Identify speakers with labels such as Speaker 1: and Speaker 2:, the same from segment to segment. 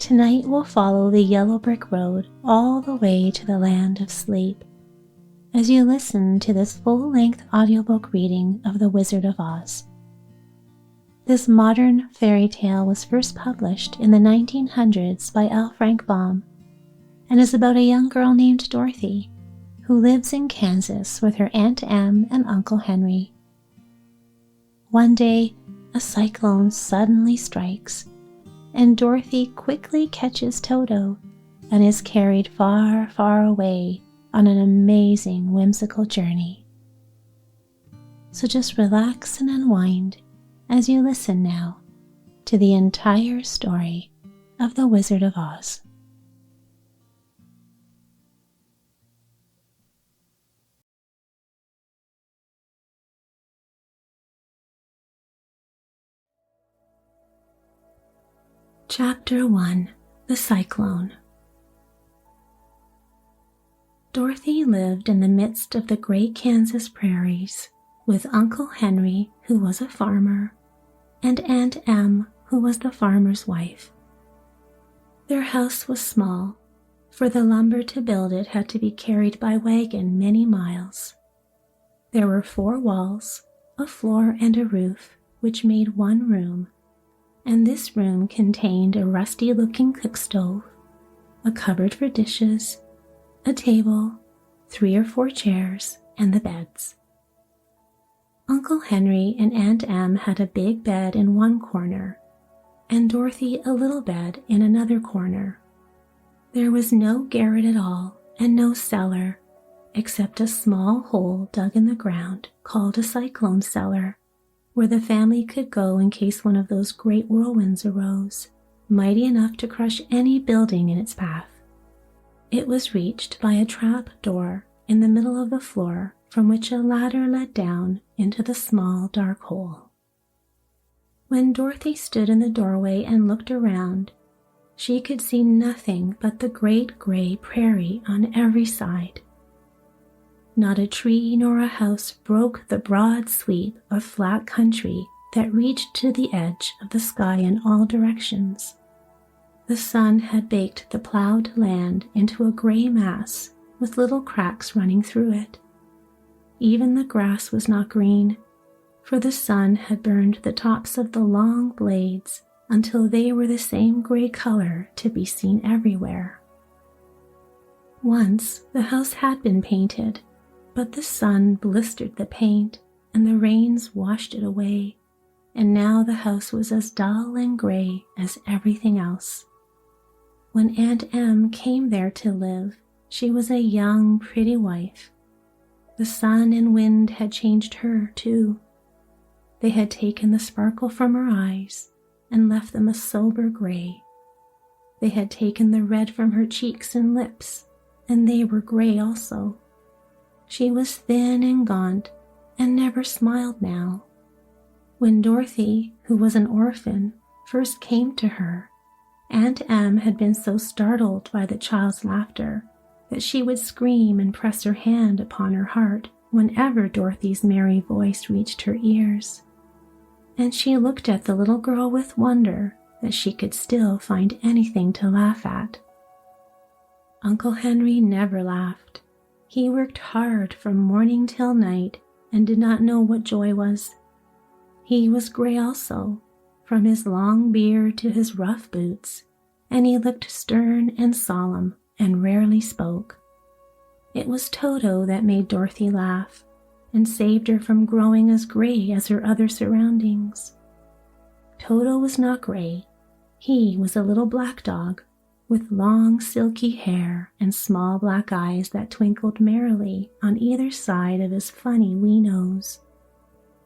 Speaker 1: Tonight we'll follow the yellow brick road all the way to the land of sleep as you listen to this full-length audiobook reading of The Wizard of Oz. This modern fairy tale was first published in the 1900s by L. Frank Baum and is about a young girl named Dorothy who lives in Kansas with her Aunt Em and Uncle Henry. One day, a cyclone suddenly strikes, and Dorothy quickly catches Toto and is carried far, far away on an amazing, whimsical journey. So just relax and unwind as you listen now to the entire story of The Wizard of Oz. Chapter 1: The Cyclone. Dorothy lived in the midst of the great Kansas prairies with Uncle Henry, who was a farmer, and Aunt Em, who was the farmer's wife. Their house was small, for the lumber to build it had to be carried by wagon many miles. There were 4 walls, a floor, and a roof, which made one room, and this room contained a rusty-looking cook-stove, a cupboard for dishes, a table, 3 or 4 chairs, and the beds. Uncle Henry and Aunt Em had a big bed in one corner, and Dorothy a little bed in another corner. There was no garret at all, and no cellar, except a small hole dug in the ground called a cyclone cellar, where the family could go in case one of those great whirlwinds arose, mighty enough to crush any building in its path. It was reached by a trap door in the middle of the floor from which a ladder led down into the small dark hole. When Dorothy stood in the doorway and looked around, she could see nothing but the great gray prairie on every side. Not a tree nor a house broke the broad sweep of flat country that reached to the edge of the sky in all directions. The sun had baked the plowed land into a gray mass with little cracks running through it. Even the grass was not green, for the sun had burned the tops of the long blades until they were the same gray color to be seen everywhere. Once the house had been painted, but the sun blistered the paint and the rains washed it away, and now the house was as dull and gray as everything else. When Aunt Em came there to live, she was a young, pretty wife. The sun and wind had changed her, too. They had taken the sparkle from her eyes and left them a sober gray. They had taken the red from her cheeks and lips, and they were gray also. She was thin and gaunt and never smiled now. When Dorothy, who was an orphan, first came to her, Aunt Em had been so startled by the child's laughter that she would scream and press her hand upon her heart whenever Dorothy's merry voice reached her ears. And she looked at the little girl with wonder that she could still find anything to laugh at. Uncle Henry never laughed. He worked hard from morning till night and did not know what joy was. He was gray also, from his long beard to his rough boots, and he looked stern and solemn and rarely spoke. It was Toto that made Dorothy laugh and saved her from growing as gray as her other surroundings. Toto was not gray. He was a little black dog with long silky hair and small black eyes that twinkled merrily on either side of his funny wee nose.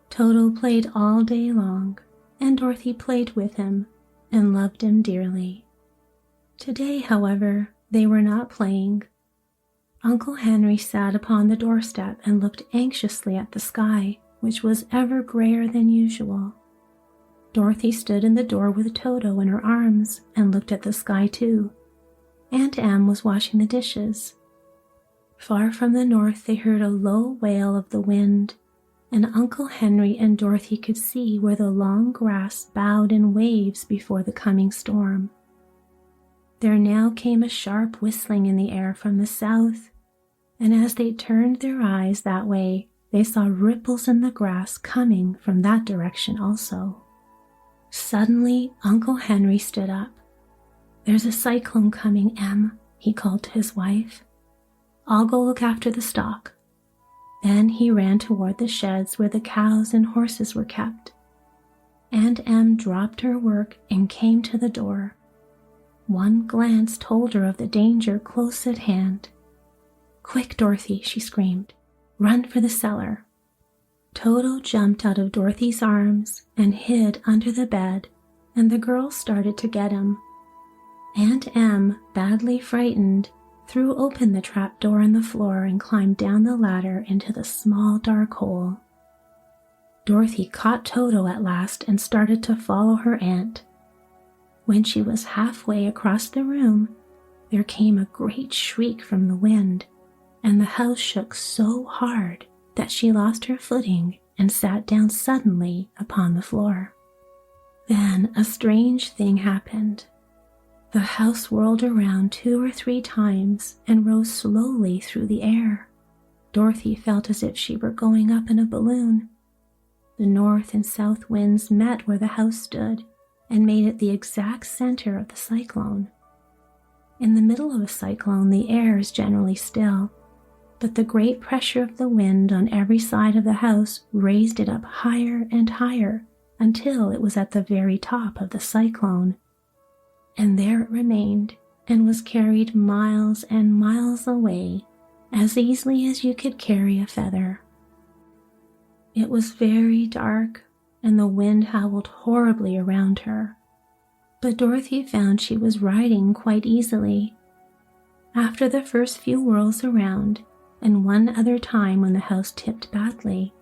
Speaker 1: Toto played all day long, and Dorothy played with him and loved him dearly. Today, however, they were not playing. Uncle Henry sat upon the doorstep and looked anxiously at the sky, which was ever grayer than usual. Dorothy stood in the door with Toto in her arms and looked at the sky too. Aunt Em was washing the dishes. Far from the north they heard a low wail of the wind, and Uncle Henry and Dorothy could see where the long grass bowed in waves before the coming storm. There now came a sharp whistling in the air from the south, and as they turned their eyes that way, they saw ripples in the grass coming from that direction also. Suddenly, Uncle Henry stood up. "There's a cyclone coming, Em," he called to his wife. "I'll go look after the stock." Then he ran toward the sheds where the cows and horses were kept. Aunt Em dropped her work and came to the door. One glance told her of the danger close at hand. "Quick, Dorothy," she screamed. "Run for the cellar." Toto jumped out of Dorothy's arms and hid under the bed, and the girls started to get him. Aunt Em, badly frightened, threw open the trap door in the floor and climbed down the ladder into the small dark hole. Dorothy caught Toto at last and started to follow her aunt. When she was halfway across the room, there came a great shriek from the wind, and the house shook so hard that she lost her footing and sat down suddenly upon the floor. Then a strange thing happened. The house whirled around 2 or 3 times and rose slowly through the air. Dorothy felt as if she were going up in a balloon. The north and south winds met where the house stood and made it the exact center of the cyclone. In the middle of a cyclone, the air is generally still, but the great pressure of the wind on every side of the house raised it up higher and higher until it was at the very top of the cyclone. And there it remained and was carried miles and miles away as easily as you could carry a feather. It was very dark, and the wind howled horribly around her, but Dorothy found she was riding quite easily. After the first few whirls around, and one other time when the house tipped badly,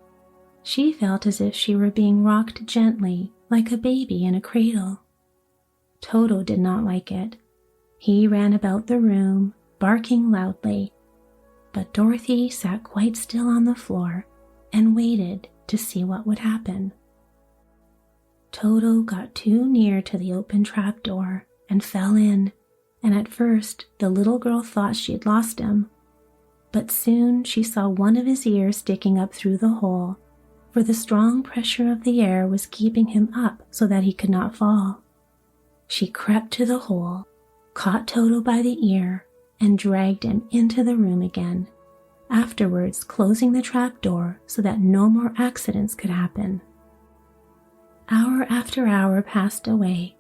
Speaker 1: she felt as if she were being rocked gently like a baby in a cradle. Toto did not like it. He ran about the room, barking loudly, but Dorothy sat quite still on the floor and waited to see what would happen. Toto got too near to the open trap door and fell in, and at first the little girl thought she had lost him. But soon she saw one of his ears sticking up through the hole, for the strong pressure of the air was keeping him up so that he could not fall. She crept to the hole, caught Toto by the ear, and dragged him into the room again, afterwards closing the trap door so that no more accidents could happen. Hour after hour passed away,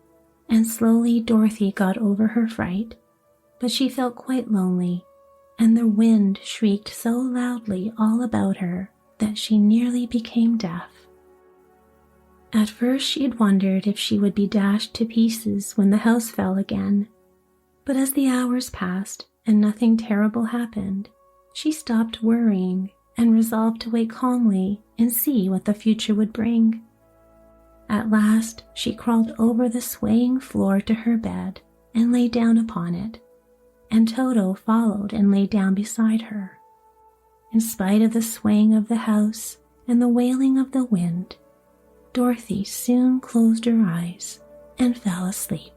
Speaker 1: and slowly Dorothy got over her fright, but she felt quite lonely, and the wind shrieked so loudly all about her that she nearly became deaf. At first she had wondered if she would be dashed to pieces when the house fell again, but as the hours passed and nothing terrible happened, she stopped worrying and resolved to wait calmly and see what the future would bring. At last she crawled over the swaying floor to her bed and lay down upon it, and Toto followed and lay down beside her. In spite of the swaying of the house and the wailing of the wind, Dorothy soon closed her eyes and fell asleep.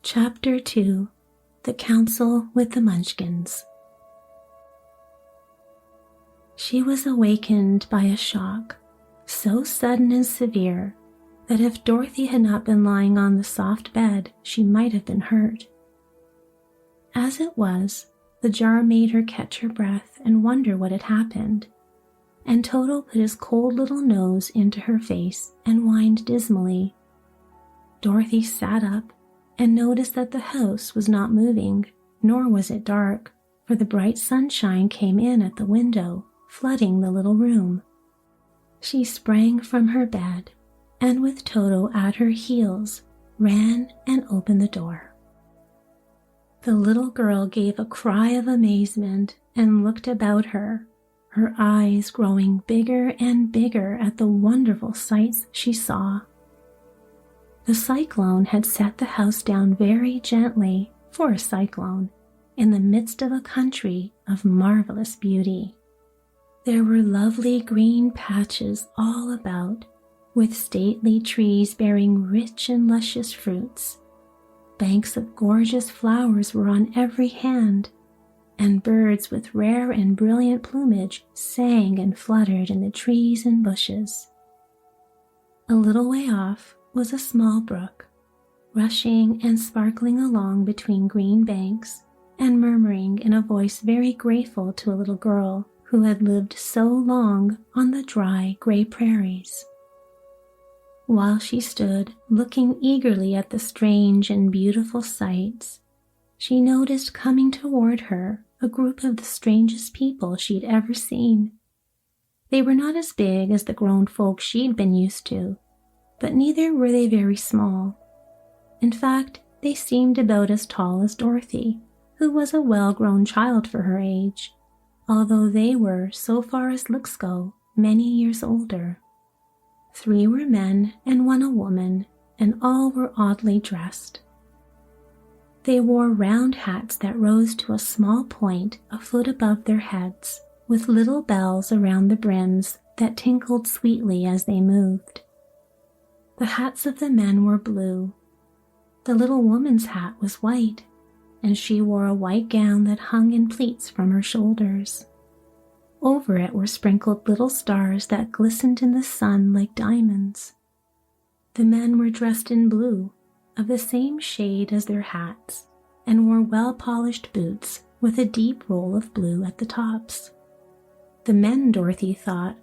Speaker 1: Chapter 2. The Counsel with the Munchkins. She was awakened by a shock, so sudden and severe that if Dorothy had not been lying on the soft bed, she might have been hurt. As it was, the jar made her catch her breath and wonder what had happened, and Toto put his cold little nose into her face and whined dismally. Dorothy sat up and noticed that the house was not moving, nor was it dark, for the bright sunshine came in at the window, flooding the little room. She sprang from her bed, and with Toto at her heels, ran and opened the door. The little girl gave a cry of amazement and looked about her, her eyes growing bigger and bigger at the wonderful sights she saw. The cyclone had set the house down very gently, for a cyclone, in the midst of a country of marvelous beauty. There were lovely green patches all about, with stately trees bearing rich and luscious fruits. Banks of gorgeous flowers were on every hand, and birds with rare and brilliant plumage sang and fluttered in the trees and bushes. A little way off was a small brook, rushing and sparkling along between green banks and murmuring in a voice very grateful to a little girl who had lived so long on the dry, gray prairies. While she stood looking eagerly at the strange and beautiful sights, she noticed coming toward her a group of the strangest people she'd ever seen. They were not as big as the grown folk she'd been used to, but neither were they very small. In fact, they seemed about as tall as Dorothy, who was a well-grown child for her age, although they were, so far as looks go, many years older. 3 were men and 1 a woman, and all were oddly dressed. They wore round hats that rose to a small point a foot above their heads, with little bells around the brims that tinkled sweetly as they moved. The hats of the men were blue. The little woman's hat was white, and she wore a white gown that hung in pleats from her shoulders. Over it were sprinkled little stars that glistened in the sun like diamonds. The men were dressed in blue, of the same shade as their hats, and wore well-polished boots with a deep roll of blue at the tops. The men, Dorothy thought,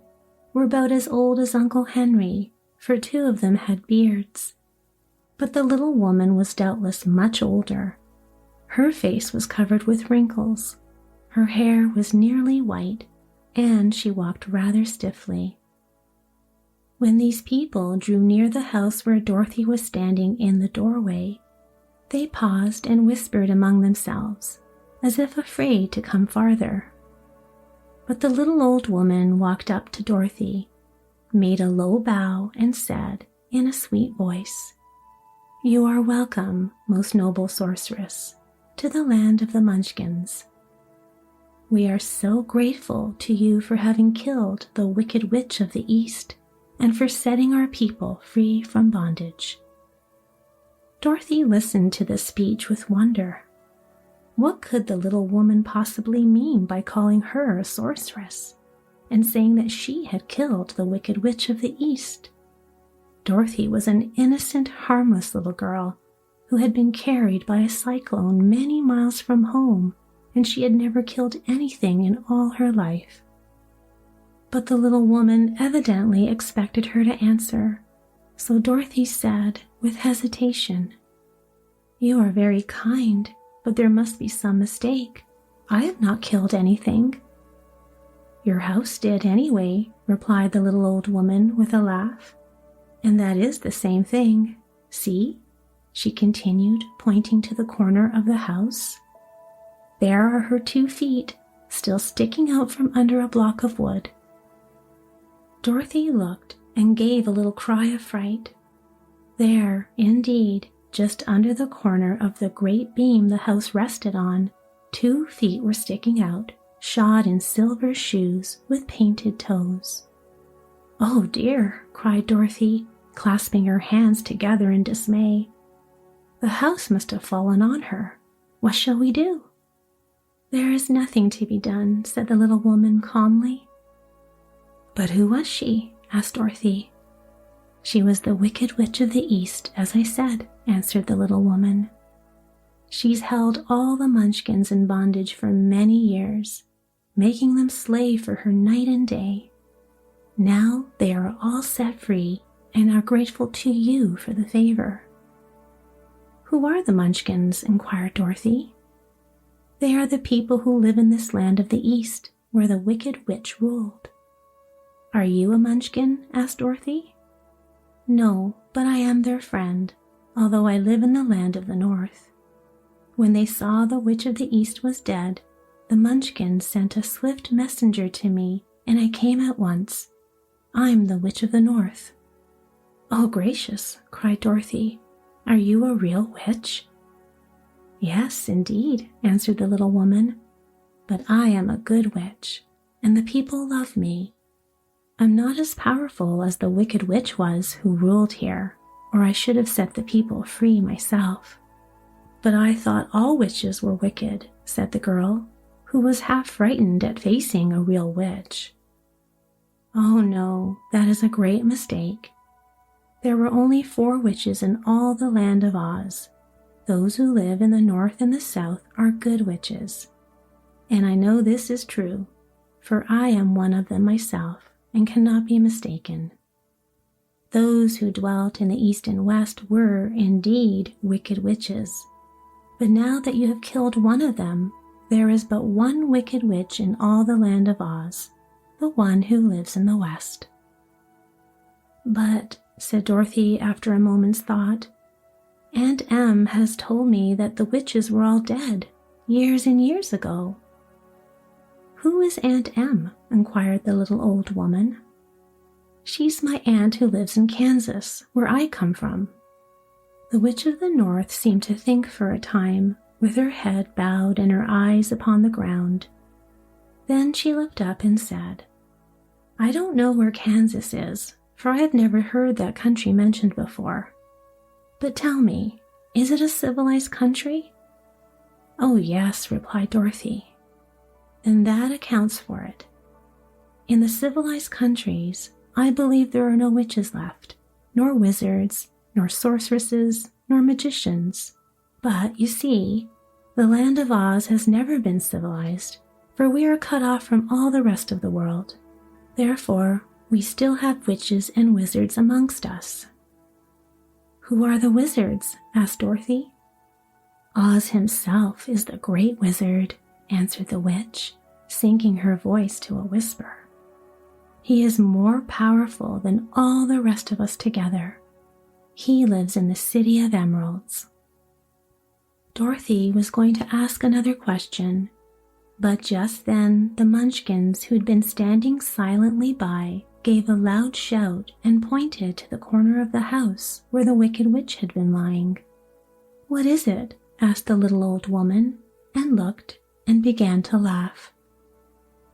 Speaker 1: were about as old as Uncle Henry, for 2 of them had beards. But the little woman was doubtless much older. Her face was covered with wrinkles, her hair was nearly white, and she walked rather stiffly. When these people drew near the house where Dorothy was standing in the doorway, they paused and whispered among themselves, as if afraid to come farther. But the little old woman walked up to Dorothy, made a low bow, and said in a sweet voice, "You are welcome, most noble sorceress, to the land of the Munchkins. We are so grateful to you for having killed the Wicked Witch of the East and for setting our people free from bondage." Dorothy listened to this speech with wonder. What could the little woman possibly mean by calling her a sorceress and saying that she had killed the Wicked Witch of the East? Dorothy was an innocent, harmless little girl who had been carried by a cyclone many miles from home, and she had never killed anything in all her life. But the little woman evidently expected her to answer, so Dorothy said with hesitation, "You are very kind, but there must be some mistake. I have not killed anything." "Your house did anyway," replied the little old woman with a laugh. "And that is the same thing. See," she continued, pointing to the corner of the house. "There are her 2 feet, still sticking out from under a block of wood." Dorothy looked and gave a little cry of fright. There, indeed, just under the corner of the great beam the house rested on, 2 feet were sticking out, shod in silver shoes with painted toes. "Oh dear," cried Dorothy, clasping her hands together in dismay. "The house must have fallen on her. What shall we do?" "There is nothing to be done," said the little woman calmly. "But who was she?" asked Dorothy. "She was the Wicked Witch of the East, as I said," answered the little woman. "She's held all the Munchkins in bondage for many years, making them slave for her night and day. Now they are all set free and are grateful to you for the favor." "Who are the Munchkins?" inquired Dorothy. "They are the people who live in this land of the East, where the Wicked Witch ruled." "Are you a Munchkin?" asked Dorothy. "No, but I am their friend, although I live in the land of the North. When they saw the Witch of the East was dead, the Munchkins sent a swift messenger to me, and I came at once. I'm the Witch of the North." "Oh, gracious," cried Dorothy. "Are you a real witch?" "Yes, indeed," answered the little woman. "But I am a good witch, and the people love me. I'm not as powerful as the wicked witch was who ruled here, or I should have set the people free myself." "But I thought all witches were wicked," said the girl, who was half frightened at facing a real witch. "Oh no, that is a great mistake. There were only 4 witches in all the land of Oz. Those who live in the north and the south are good witches. And I know this is true, for I am one of them myself and cannot be mistaken. Those who dwelt in the east and west were, indeed, wicked witches. But now that you have killed one of them, there is but one wicked witch in all the land of Oz, the one who lives in the west." "But," said Dorothy after a moment's thought, "Aunt Em has told me that the witches were all dead, years and years ago." "Who is Aunt Em?" inquired the little old woman. "She's my aunt who lives in Kansas, where I come from." The Witch of the North seemed to think for a time, with her head bowed and her eyes upon the ground. Then she looked up and said, "I don't know where Kansas is, for I have never heard that country mentioned before. But tell me, is it a civilized country?" "Oh yes," replied Dorothy. "Then that accounts for it. In the civilized countries, I believe there are no witches left, nor wizards, nor sorceresses, nor magicians. But, you see, the land of Oz has never been civilized, for we are cut off from all the rest of the world. Therefore, we still have witches and wizards amongst us." "Who are the wizards?" asked Dorothy. "Oz himself is the great wizard," answered the witch, sinking her voice to a whisper. "He is more powerful than all the rest of us together. He lives in the City of Emeralds." Dorothy was going to ask another question, but just then the Munchkins, who'd been standing silently by, gave a loud shout and pointed to the corner of the house where the Wicked Witch had been lying. "What is it?" asked the little old woman, and looked and began to laugh.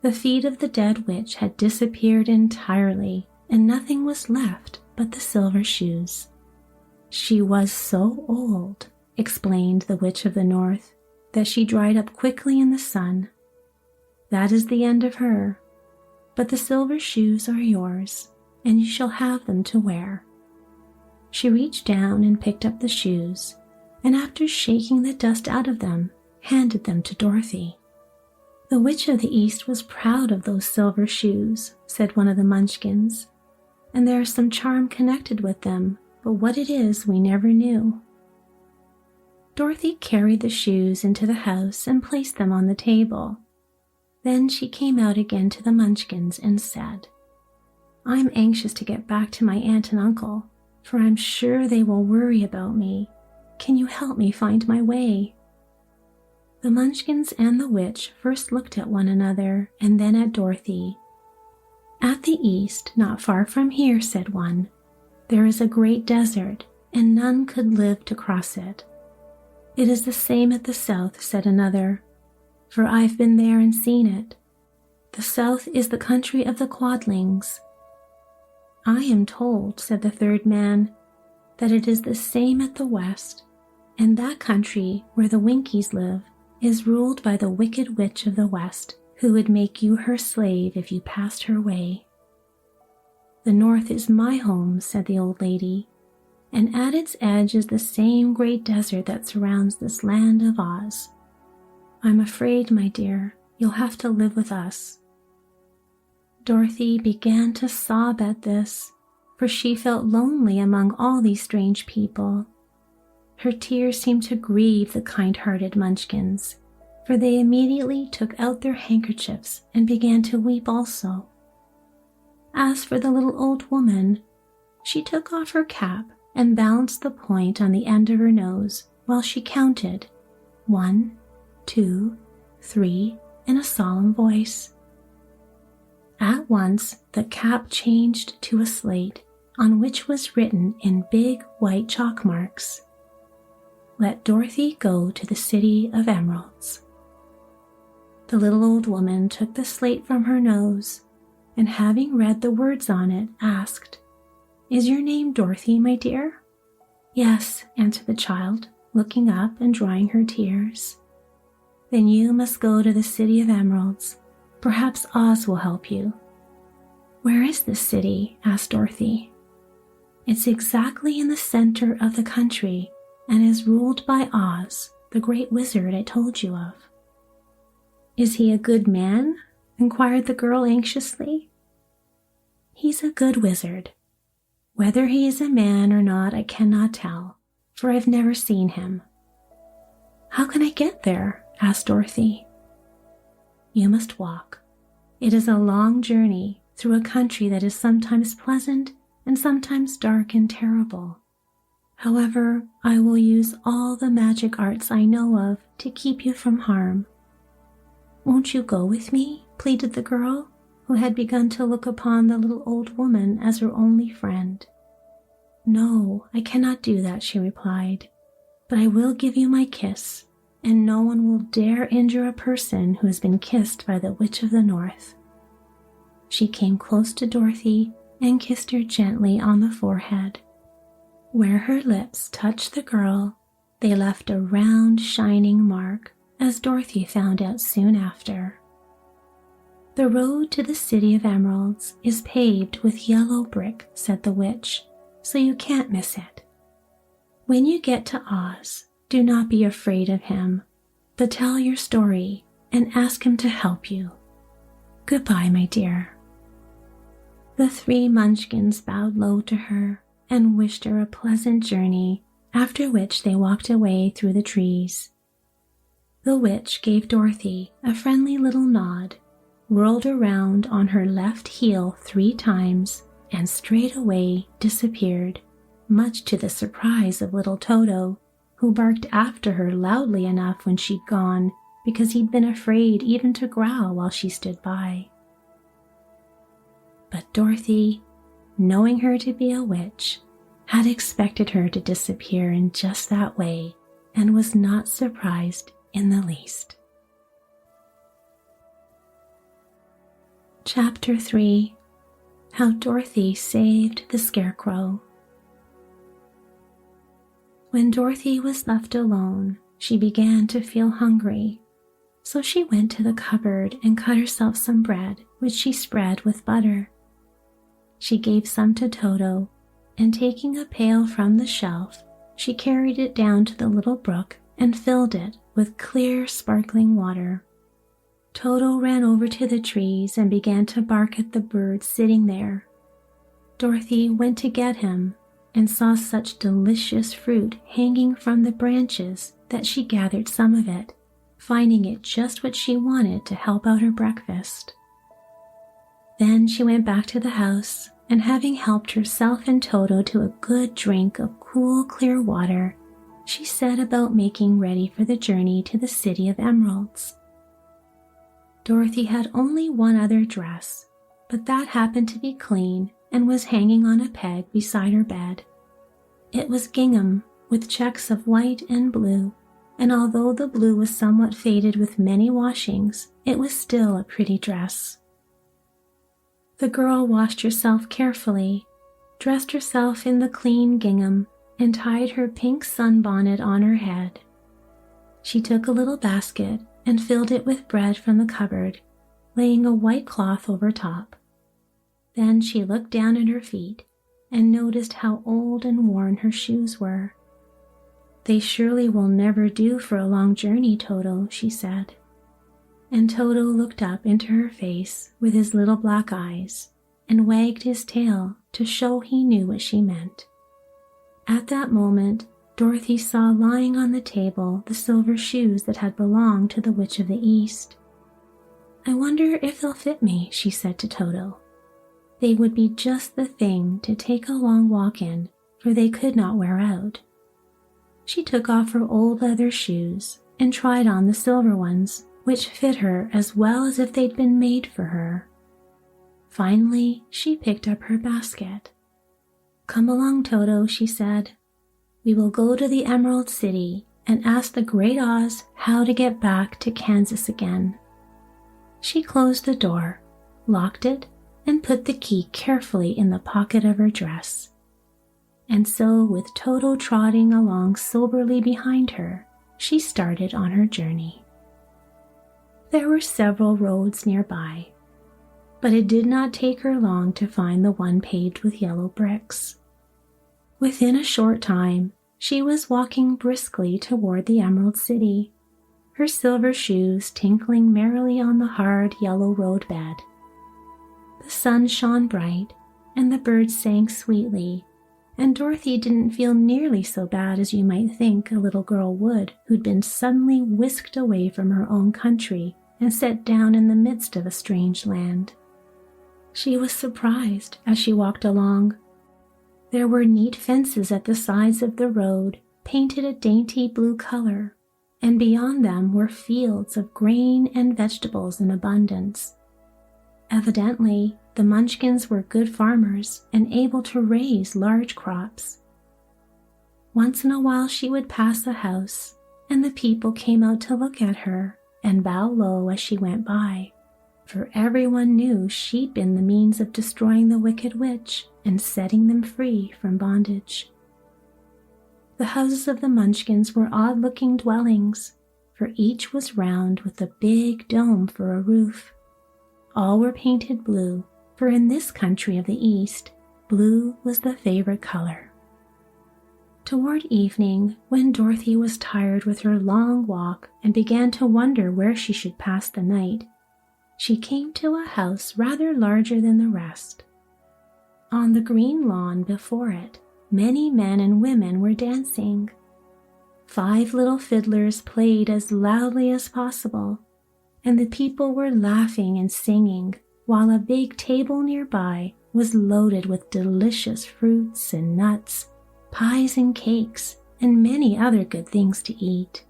Speaker 1: The feet of the dead witch had disappeared entirely, and nothing was left but the silver shoes. "She was so old," explained the Witch of the North, "that she dried up quickly in the sun. That is the end of her. But the silver shoes are yours, and you shall have them to wear." She reached down and picked up the shoes, and after shaking the dust out of them, handed them to Dorothy. "The Witch of the East was proud of those silver shoes," said one of the Munchkins, "and there is some charm connected with them, but what it is we never knew." Dorothy carried the shoes into the house and placed them on the table. Then she came out again to the Munchkins and said, "I'm anxious to get back to my aunt and uncle, for I'm sure they will worry about me. Can you help me find my way?" The Munchkins and the witch first looked at one another and then at Dorothy. "At the east, not far from here," said one, "there is a great desert, and none could live to cross it." "It is the same at the south," said another, "for I've been there and seen it. The south is the country of the Quadlings." "I am told," said the third man, "that it is the same at the west, and that country where the Winkies live is ruled by the Wicked Witch of the West, who would make you her slave if you passed her way." "The north is my home," said the old lady, "and at its edge is the same great desert that surrounds this land of Oz. I'm afraid, my dear, you'll have to live with us." Dorothy began to sob at this, for she felt lonely among all these strange people. Her tears seemed to grieve the kind-hearted Munchkins, for they immediately took out their handkerchiefs and began to weep also. As for the little old woman, she took off her cap and balanced the point on the end of her nose while she counted 1, 2, 3 in a solemn voice. At once the cap changed to a slate on which was written in big white chalk marks, "Let Dorothy go to the City of Emeralds." The little old woman took the slate from her nose and having read the words on it, asked, "Is your name Dorothy, my dear?" "Yes," answered the child, looking up and drying her tears. "Then you must go to the City of Emeralds. Perhaps Oz will help you." "Where is this city?" asked Dorothy. "It's exactly in the center of the country and is ruled by Oz, the great wizard I told you of." "Is he a good man?" inquired the girl anxiously. "He's a good wizard. Whether he is a man or not I cannot tell, for I've never seen him." "How can I get there?" asked Dorothy. "You must walk. It is a long journey through a country that is sometimes pleasant and sometimes dark and terrible. However, I will use all the magic arts I know of to keep you from harm." "Won't you go with me?" pleaded the girl, who had begun to look upon the little old woman as her only friend. "No, I cannot do that," she replied, "but I will give you my kiss, and no one will dare injure a person who has been kissed by the Witch of the North." She came close to Dorothy and kissed her gently on the forehead. Where her lips touched the girl, they left a round, shining mark, as Dorothy found out soon after. "The road to the City of Emeralds is paved with yellow brick," said the witch, "so you can't miss it. When you get to Oz, do not be afraid of him, but tell your story and ask him to help you. Goodbye, my dear." The three Munchkins bowed low to her and wished her a pleasant journey, after which they walked away through the trees. The witch gave Dorothy a friendly little nod, whirled around on her left heel 3 times, and straightway disappeared, much to the surprise of little Toto, who barked after her loudly enough when she'd gone because he'd been afraid even to growl while she stood by. But Dorothy, knowing her to be a witch, had expected her to disappear in just that way and was not surprised in the least. Chapter 3. How Dorothy Saved the Scarecrow. When Dorothy was left alone, she began to feel hungry, so she went to the cupboard and cut herself some bread, which she spread with butter. She gave some to Toto, and taking a pail from the shelf, she carried it down to the little brook and filled it with clear, sparkling water. Toto ran over to the trees and began to bark at the bird sitting there. Dorothy went to get him and saw such delicious fruit hanging from the branches that she gathered some of it, finding it just what she wanted to help out her breakfast. Then she went back to the house, and having helped herself and Toto to a good drink of cool, clear water, she set about making ready for the journey to the City of Emeralds. Dorothy had only one other dress, but that happened to be clean and was hanging on a peg beside her bed. It was gingham with checks of white and blue, and although the blue was somewhat faded with many washings, it was still a pretty dress. The girl washed herself carefully, dressed herself in the clean gingham, and tied her pink sunbonnet on her head. She took a little basket and filled it with bread from the cupboard, laying a white cloth over top. Then she looked down at her feet and noticed how old and worn her shoes were. "They surely will never do for a long journey, Toto," she said. And Toto looked up into her face with his little black eyes and wagged his tail to show he knew what she meant. At that moment, Dorothy saw lying on the table the silver shoes that had belonged to the Witch of the East. "I wonder if they'll fit me," she said to Toto. "They would be just the thing to take a long walk in, for they could not wear out." She took off her old leather shoes and tried on the silver ones, which fit her as well as if they'd been made for her. Finally, she picked up her basket. "Come along, Toto," she said. "We will go to the Emerald City and ask the Great Oz how to get back to Kansas again." She closed the door, locked it, and put the key carefully in the pocket of her dress. And so, with Toto trotting along soberly behind her, she started on her journey. There were several roads nearby, but it did not take her long to find the one paved with yellow bricks. Within a short time, she was walking briskly toward the Emerald City, her silver shoes tinkling merrily on the hard yellow roadbed. The sun shone bright, and the birds sang sweetly, and Dorothy didn't feel nearly so bad as you might think a little girl would who'd been suddenly whisked away from her own country and set down in the midst of a strange land. She was surprised as she walked along. There were neat fences at the sides of the road, painted a dainty blue color, and beyond them were fields of grain and vegetables in abundance. Evidently, the Munchkins were good farmers and able to raise large crops. Once in a while she would pass a house, and the people came out to look at her and bow low as she went by, for everyone knew she'd been the means of destroying the wicked witch and setting them free from bondage. The houses of the Munchkins were odd-looking dwellings, for each was round with a big dome for a roof. All were painted blue, for in this country of the East, blue was the favorite color. Toward evening, when Dorothy was tired with her long walk and began to wonder where she should pass the night, she came to a house rather larger than the rest. On the green lawn before it, many men and women were dancing. 5 little fiddlers played as loudly as possible, and the people were laughing and singing, while a big table nearby was loaded with delicious fruits and nuts, pies and cakes, and many other good things to eat.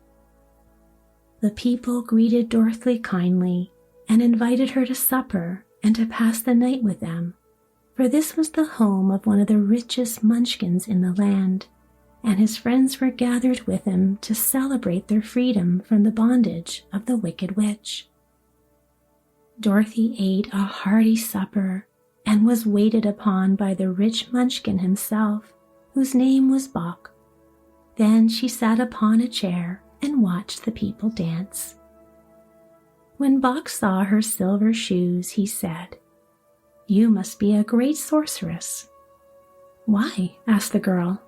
Speaker 1: The people greeted Dorothy kindly and invited her to supper and to pass the night with them, for this was the home of one of the richest Munchkins in the land, and his friends were gathered with him to celebrate their freedom from the bondage of the Wicked Witch. Dorothy ate a hearty supper and was waited upon by the rich Munchkin himself, whose name was Bock. Then she sat upon a chair and watched the people dance. When Bock saw her silver shoes, he said, "You must be a great sorceress." "Why?" asked the girl.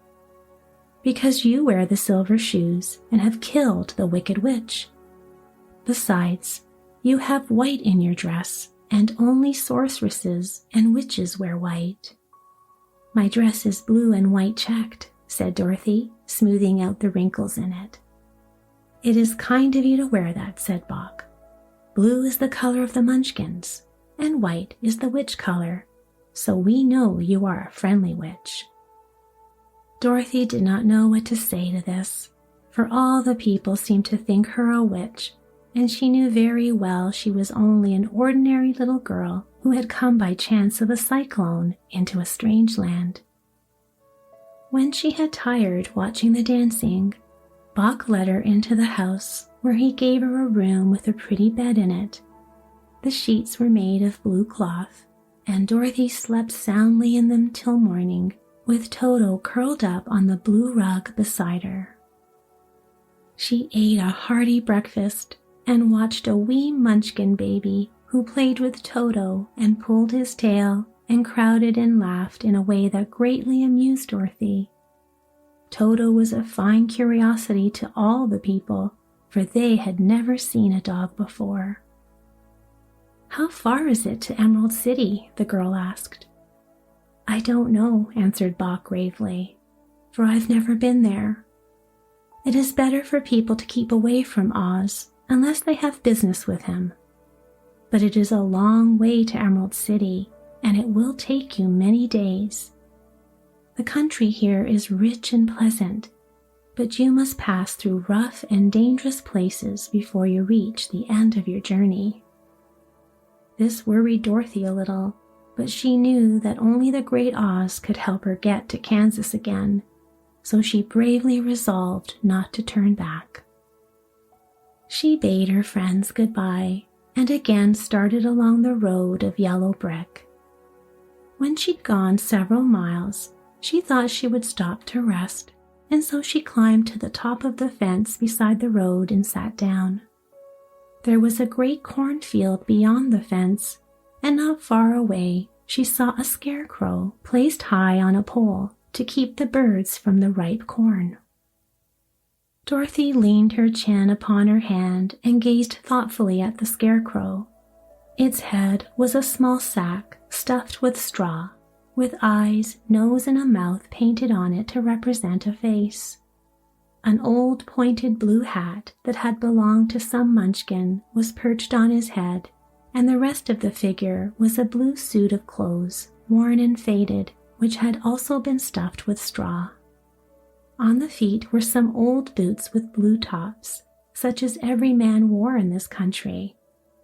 Speaker 1: "Because you wear the silver shoes and have killed the Wicked Witch. Besides, you have white in your dress, and only sorceresses and witches wear white." "My dress is blue and white checked," said Dorothy, smoothing out the wrinkles in it. "It is kind of you to wear that," said Bock. "Blue is the color of the Munchkins, and white is the witch color, so we know you are a friendly witch." Dorothy did not know what to say to this, for all the people seemed to think her a witch, and she knew very well she was only an ordinary little girl who had come by chance of a cyclone into a strange land. When she had tired watching the dancing, Bock led her into the house, where he gave her a room with a pretty bed in it. The sheets were made of blue cloth, and Dorothy slept soundly in them till morning, with Toto curled up on the blue rug beside her. She ate a hearty breakfast and watched a wee Munchkin baby who played with Toto and pulled his tail and crowded and laughed in a way that greatly amused Dorothy. Toto was a fine curiosity to all the people, for they had never seen a dog before. "How far is it to Emerald City?" the girl asked. "I don't know," answered Bock gravely, "for I've never been there. It is better for people to keep away from Oz unless they have business with him. But it is a long way to Emerald City, and it will take you many days. The country here is rich and pleasant, but you must pass through rough and dangerous places before you reach the end of your journey." This worried Dorothy a little, but she knew that only the great Oz could help her get to Kansas again, so she bravely resolved not to turn back. She bade her friends goodbye and again started along the road of yellow brick, When she'd gone several miles, she thought she would stop to rest, and so she climbed to the top of the fence beside the road and sat down. There was a great cornfield beyond the fence, and not far away she saw a scarecrow placed high on a pole to keep the birds from the ripe corn. Dorothy leaned her chin upon her hand and gazed thoughtfully at the scarecrow. Its head was a small sack stuffed with straw, with eyes, nose, and a mouth painted on it to represent a face. An old pointed blue hat that had belonged to some Munchkin was perched on his head, and the rest of the figure was a blue suit of clothes, worn and faded, which had also been stuffed with straw. On the feet were some old boots with blue tops, such as every man wore in this country,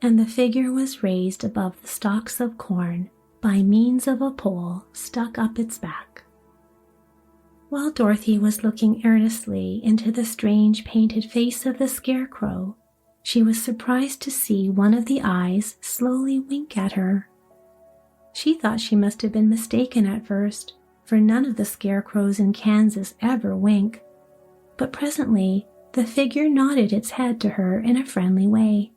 Speaker 1: and the figure was raised above the stalks of corn by means of a pole stuck up its back. While Dorothy was looking earnestly into the strange painted face of the scarecrow, she was surprised to see one of the eyes slowly wink at her. She thought she must have been mistaken at first, for none of the scarecrows in Kansas ever wink. But presently the figure nodded its head to her in a friendly way.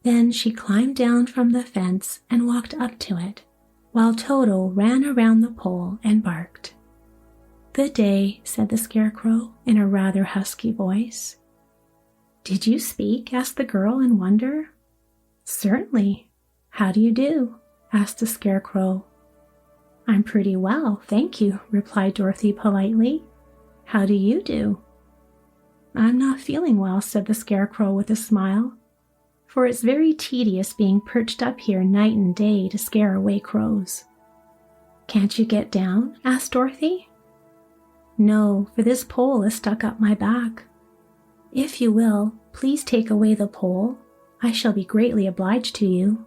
Speaker 1: Then she climbed down from the fence and walked up to it, while Toto ran around the pole and barked. "Good day," said the scarecrow in a rather husky voice. "Did you speak?" asked the girl in wonder. "Certainly. How do you do?" asked the scarecrow. "I'm pretty well, thank you," replied Dorothy politely. "How do you do?" "I'm not feeling well," said the scarecrow with a smile, "for it's very tedious being perched up here night and day to scare away crows." "Can't you get down?" asked Dorothy. "No, for this pole is stuck up my back. If you will, please take away the pole. I shall be greatly obliged to you."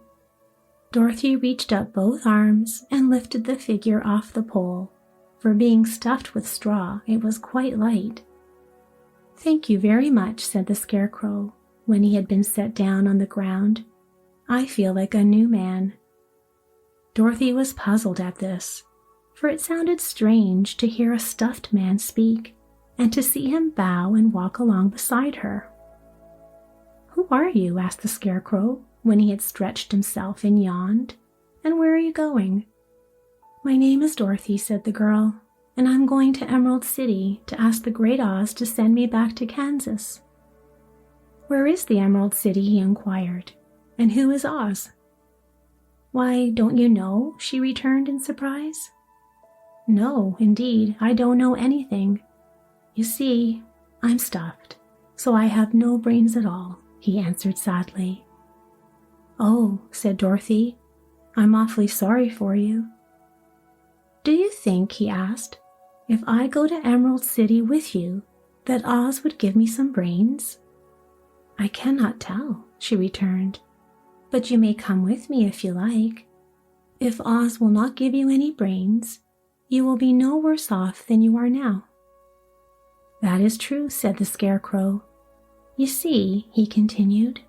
Speaker 1: Dorothy reached up both arms and lifted the figure off the pole. For being stuffed with straw, it was quite light. "Thank you very much," said the scarecrow, when he had been set down on the ground. "I feel like a new man." Dorothy was puzzled at this, for it sounded strange to hear a stuffed man speak, and to see him bow and walk along beside her. "Who are you?" asked the scarecrow, when he had stretched himself and yawned. "And where are you going?" "My name is Dorothy," said the girl, "and I'm going to Emerald City to ask the Great Oz to send me back to Kansas." "Where is the Emerald City?" he inquired. "And who is Oz?" "Why, don't you know?" she returned in surprise. "No, indeed, I don't know anything. You see, I'm stuffed, so I have no brains at all," he answered sadly. "Oh," said Dorothy, "I'm awfully sorry for you." "Do you think," he asked, "if I go to Emerald City with you, that Oz would give me some brains?" "I cannot tell," she returned, "but you may come with me if you like. If Oz will not give you any brains, you will be no worse off than you are now." "That is true," said the scarecrow. "You see," he continued,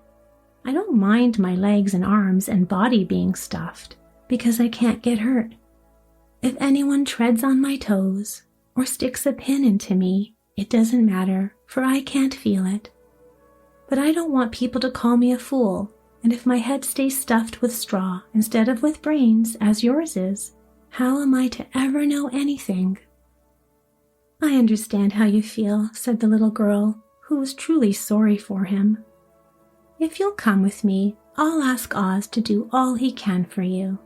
Speaker 1: "I don't mind my legs and arms and body being stuffed, because I can't get hurt. If anyone treads on my toes or sticks a pin into me, it doesn't matter, for I can't feel it. But I don't want people to call me a fool, and if my head stays stuffed with straw instead of with brains, as yours is, how am I to ever know anything?" "I understand how you feel," said the little girl, who was truly sorry for him. "If you'll come with me, I'll ask Oz to do all he can for you."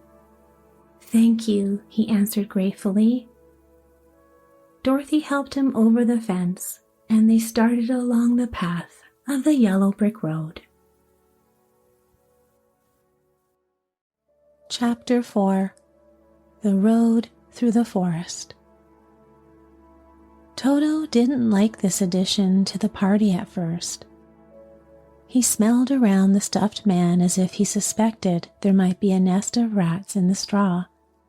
Speaker 1: "Thank you," he answered gratefully. Dorothy helped him over the fence, and they started along the path of the yellow brick road. Chapter 4. The Road Through the Forest. Toto didn't like this addition to the party at first. He smelled around the stuffed man as if he suspected there might be a nest of rats in the straw,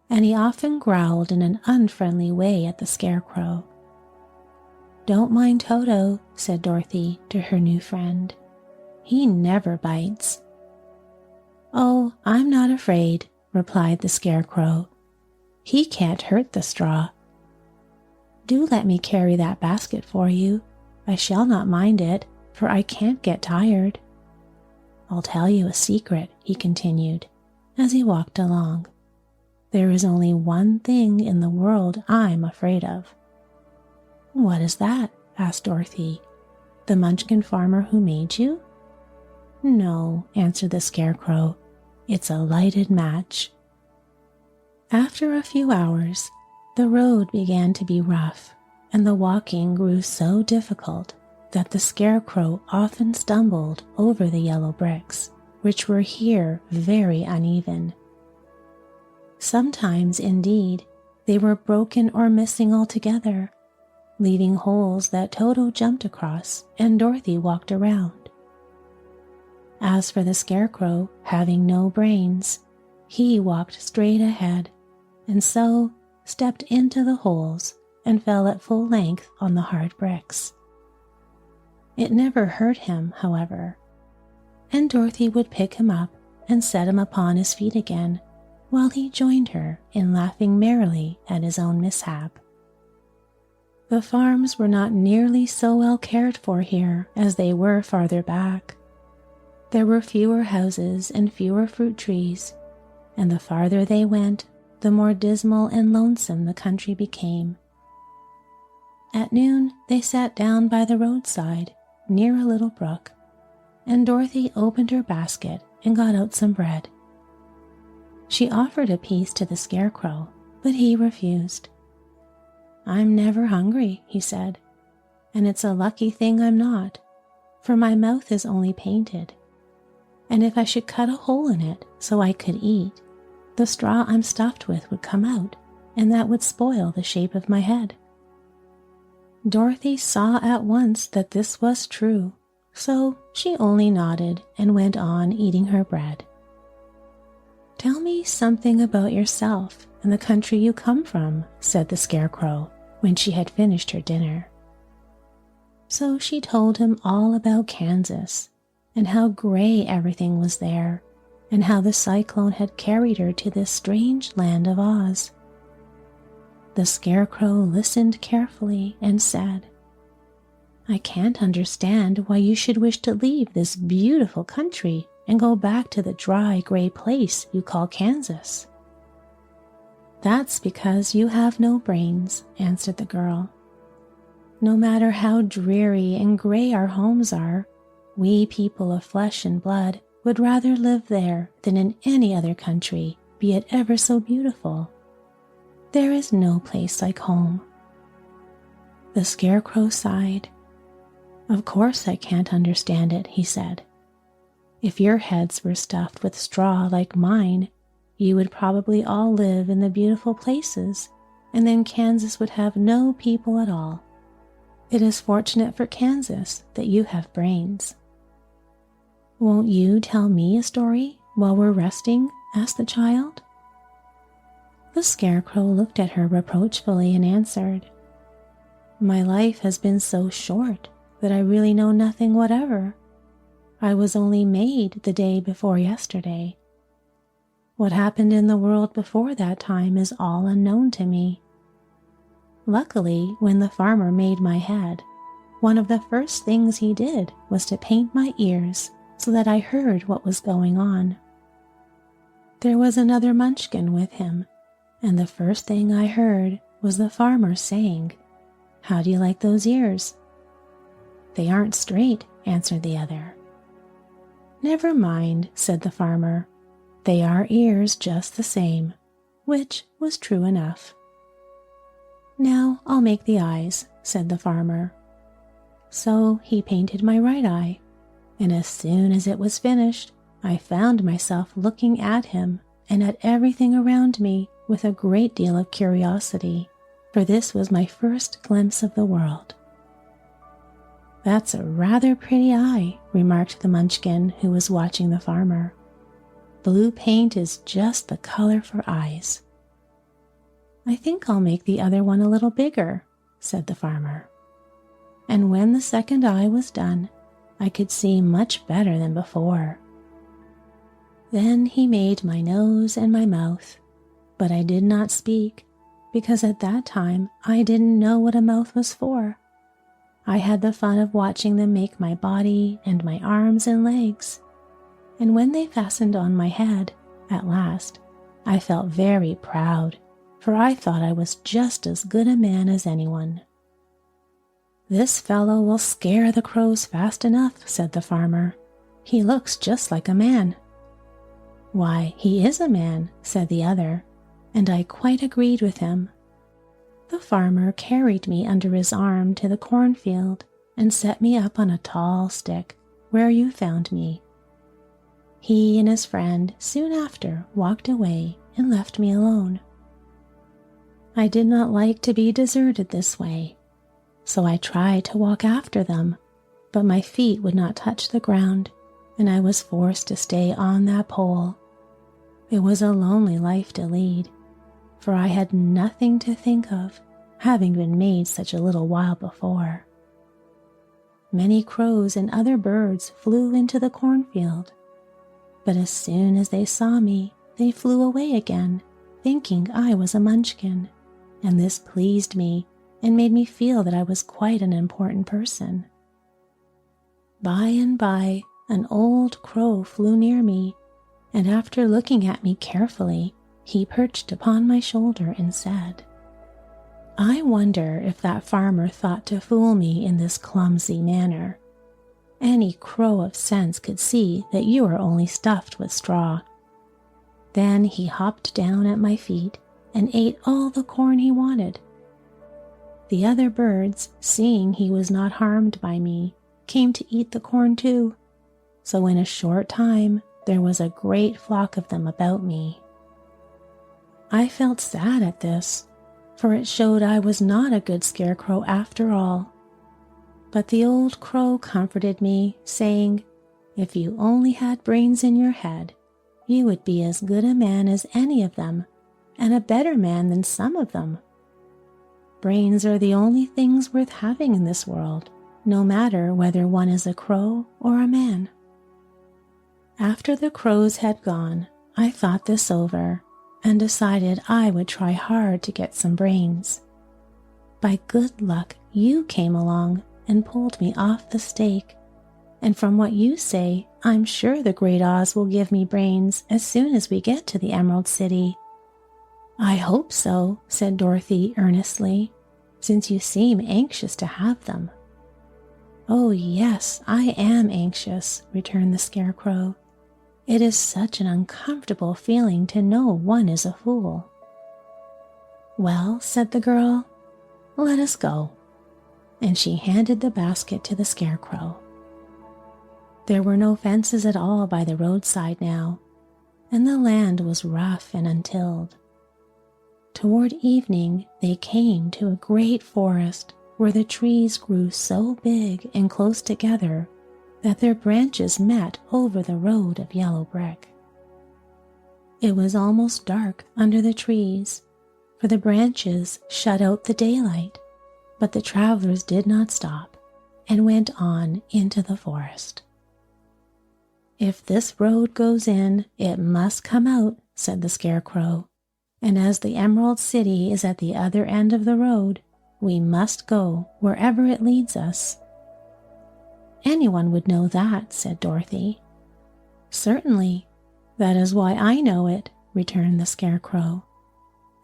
Speaker 1: and he often growled in an unfriendly way at the scarecrow. "Don't mind Toto," said Dorothy to her new friend. "He never bites." "Oh, I'm not afraid," replied the scarecrow. He can't hurt the straw. Do let me carry that basket for you. I shall not mind it, for I can't get tired. I'll tell you a secret, he continued, as he walked along. There is only one thing in the world I'm afraid of. What is that? Asked Dorothy. The Munchkin farmer who made you? No, answered the Scarecrow. It's a lighted match. After a few hours, the road began to be rough, and the walking grew so difficult that the Scarecrow often stumbled over the yellow bricks, which were here very uneven. Sometimes, indeed, they were broken or missing altogether, leaving holes that Toto jumped across and Dorothy walked around. As for the Scarecrow, having no brains, he walked straight ahead, and so stepped into the holes and fell at full length on the hard bricks. It never hurt him, however, and Dorothy would pick him up and set him upon his feet again, while he joined her in laughing merrily at his own mishap. The farms were not nearly so well cared for here as they were farther back. There were fewer houses and fewer fruit trees, and the farther they went, the more dismal and lonesome the country became. At noon, they sat down by the roadside, near a little brook, and Dorothy opened her basket and got out some bread. She offered a piece to the Scarecrow, but he refused. I'm never hungry, he said, and it's a lucky thing I'm not, for my mouth is only painted, and if I should cut a hole in it so I could eat, the straw I'm stuffed with would come out, and that would spoil the shape of my head. Dorothy saw at once that this was true, so she only nodded and went on eating her bread. Tell me something about yourself and the country you come from, said the Scarecrow when she had finished her dinner. So she told him all about Kansas, and how gray everything was there, and how the cyclone had carried her to this strange land of Oz. The Scarecrow listened carefully and said, I can't understand why you should wish to leave this beautiful country and go back to the dry, gray place you call Kansas. That's because you have no brains, answered the girl. No matter how dreary and gray our homes are, we people of flesh and blood would rather live there than in any other country, be it ever so beautiful. There is no place like home. The Scarecrow sighed. Of course I can't understand it, he said. If your heads were stuffed with straw like mine, you would probably all live in the beautiful places, and then Kansas would have no people at all. It is fortunate for Kansas that you have brains. Won't you tell me a story while we're resting? Asked the child. The Scarecrow looked at her reproachfully and answered, My life has been so short that I really know nothing whatever. I was only made the day before yesterday. What happened in the world before that time is all unknown to me. Luckily, when the farmer made my head, one of the first things he did was to paint my ears so that I heard what was going on. There was another Munchkin with him, and the first thing I heard was the farmer saying, How do you like those ears? They aren't straight, answered the other. Never mind, said the farmer. They are ears just the same, which was true enough. Now I'll make the eyes, said the farmer. So he painted my right eye, and as soon as it was finished, I found myself looking at him and at everything around me with a great deal of curiosity, for this was my first glimpse of the world. That's a rather pretty eye, remarked the Munchkin who was watching the farmer. Blue paint is just the color for eyes. I think I'll make the other one a little bigger, said the farmer. And when the second eye was done, I could see much better than before. Then he made my nose and my mouth, but I did not speak, because at that time I didn't know what a mouth was for. I had the fun of watching them make my body and my arms and legs, and when they fastened on my head, at last, I felt very proud, for I thought I was just as good a man as anyone. "This fellow will scare the crows fast enough," said the farmer. "He looks just like a man." "Why, he is a man," said the other, and I quite agreed with him. The farmer carried me under his arm to the cornfield and set me up on a tall stick, where you found me. He and his friend soon after walked away and left me alone. I did not like to be deserted this way, so I tried to walk after them, but my feet would not touch the ground, and I was forced to stay on that pole. It was a lonely life to lead, for I had nothing to think of, having been made such a little while before. Many crows and other birds flew into the cornfield, but as soon as they saw me, they flew away again, thinking I was a Munchkin, and this pleased me and made me feel that I was quite an important person. By and by, an old crow flew near me, and after looking at me carefully, he perched upon my shoulder and said, "I wonder if that farmer thought to fool me in this clumsy manner. Any crow of sense could see that you are only stuffed with straw." Then he hopped down at my feet and ate all the corn he wanted. The other birds, seeing he was not harmed by me, came to eat the corn too, so in a short time there was a great flock of them about me. I felt sad at this, for it showed I was not a good scarecrow after all. But the old crow comforted me, saying, "If you only had brains in your head, you would be as good a man as any of them, and a better man than some of them. Brains are the only things worth having in this world, no matter whether one is a crow or a man." After the crows had gone, I thought this over and decided I would try hard to get some brains. By good luck, you came along and pulled me off the stake, and from what you say, I'm sure the Great Oz will give me brains as soon as we get to the Emerald City. "I hope so," said Dorothy earnestly, "since you seem anxious to have them." "Oh yes, I am anxious," returned the Scarecrow. "It is such an uncomfortable feeling to know one is a fool." "Well," said the girl, "let us go." And she handed the basket to the Scarecrow. There were no fences at all by the roadside now, and the land was rough and untilled. Toward evening, they came to a great forest where the trees grew so big and close together that their branches met over the road of yellow brick. It was almost dark under the trees, for the branches shut out the daylight, but the travelers did not stop and went on into the forest. "If this road goes in, it must come out," said the Scarecrow, "and as the Emerald City is at the other end of the road, we must go wherever it leads us." "Anyone would know that," said Dorothy. "Certainly. That is why I know it," returned the Scarecrow.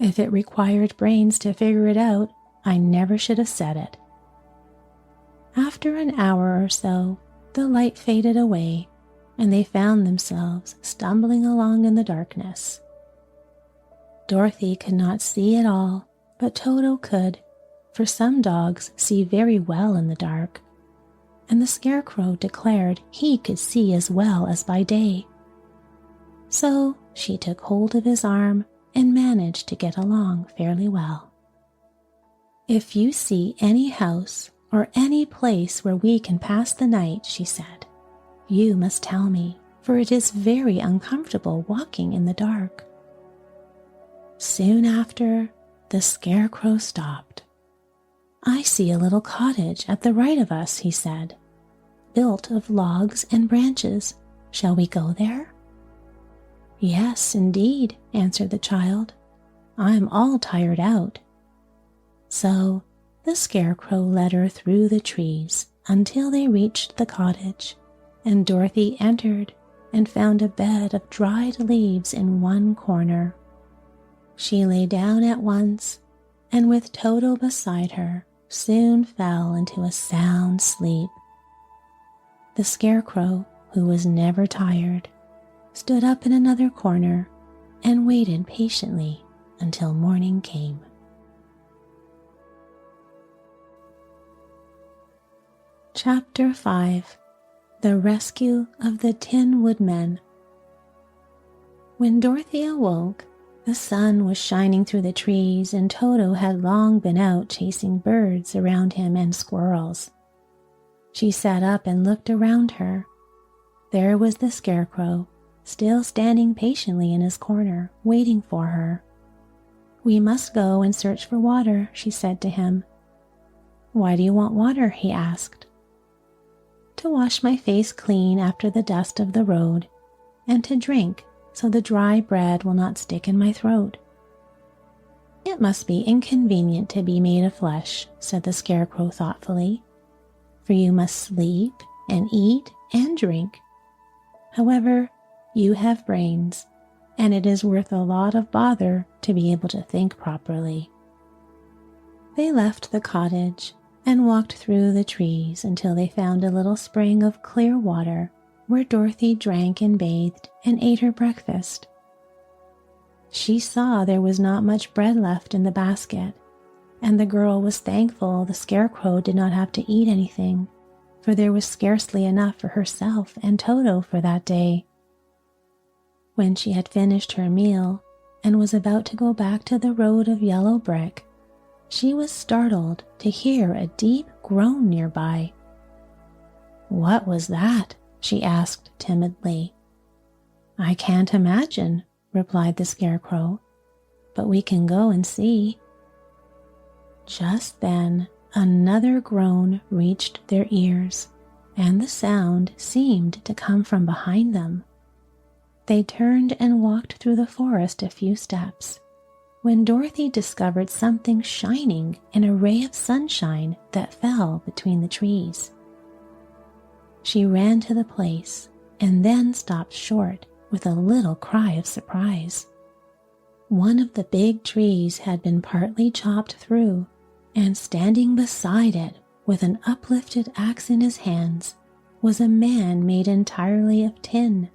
Speaker 1: "If it required brains to figure it out, I never should have said it." After an hour or so, the light faded away, and they found themselves stumbling along in the darkness. Dorothy could not see at all, but Toto could, for some dogs see very well in the dark, and the Scarecrow declared he could see as well as by day. So she took hold of his arm and managed to get along fairly well. "If you see any house or any place where we can pass the night," she said, "you must tell me, for it is very uncomfortable walking in the dark." Soon after, the Scarecrow stopped. "I see a little cottage at the right of us," he said, "built of logs and branches. Shall we go there?" "Yes, indeed," answered the child. I'm all tired out." So the Scarecrow led her through the trees until they reached the cottage, and Dorothy entered and found a bed of dried leaves in one corner. She lay down at once, and with Toto beside her, soon fell into a sound sleep. The Scarecrow, who was never tired, stood up in another corner and waited patiently until morning came. Chapter 5. The Rescue of the Tin Woodman. When Dorothy awoke, the sun was shining through the trees, and Toto had long been out chasing birds around him and squirrels. She sat up and looked around her. There was the Scarecrow, still standing patiently in his corner, waiting for her. "We must go and search for water," she said to him. "Why do you want water?" he asked. "To wash my face clean after the dust of the road, and to drink so the dry bread will not stick in my throat." "It must be inconvenient to be made of flesh," said the Scarecrow thoughtfully, "for you must sleep and eat and drink. However, you have brains, and it is worth a lot of bother to be able to think properly." They left the cottage and walked through the trees until they found a little spring of clear water where Dorothy drank and bathed and ate her breakfast. She saw there was not much bread left in the basket, and the girl was thankful the Scarecrow did not have to eat anything, for there was scarcely enough for herself and Toto for that day. When she had finished her meal and was about to go back to the road of yellow brick, she was startled to hear a deep groan nearby. "What was that?" she asked timidly. "I can't imagine," replied the Scarecrow, "but we can go and see." Just then, another groan reached their ears, and the sound seemed to come from behind them. They turned and walked through the forest a few steps, when Dorothy discovered something shining in a ray of sunshine that fell between the trees. She ran to the place and then stopped short with a little cry of surprise. One of the big trees had been partly chopped through, and standing beside it with an uplifted axe in his hands was a man made entirely of tin.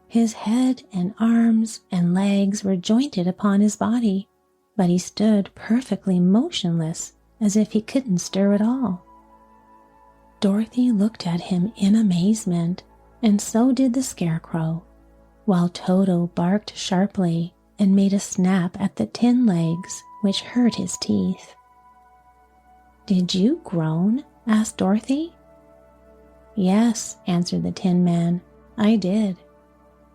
Speaker 1: His head and arms and legs were jointed upon his body, but he stood perfectly motionless as if he couldn't stir at all. Dorothy looked at him in amazement, and so did the Scarecrow, while Toto barked sharply and made a snap at the tin legs, which hurt his teeth. "Did you groan?" asked Dorothy. "Yes," answered the Tin Man, "I did.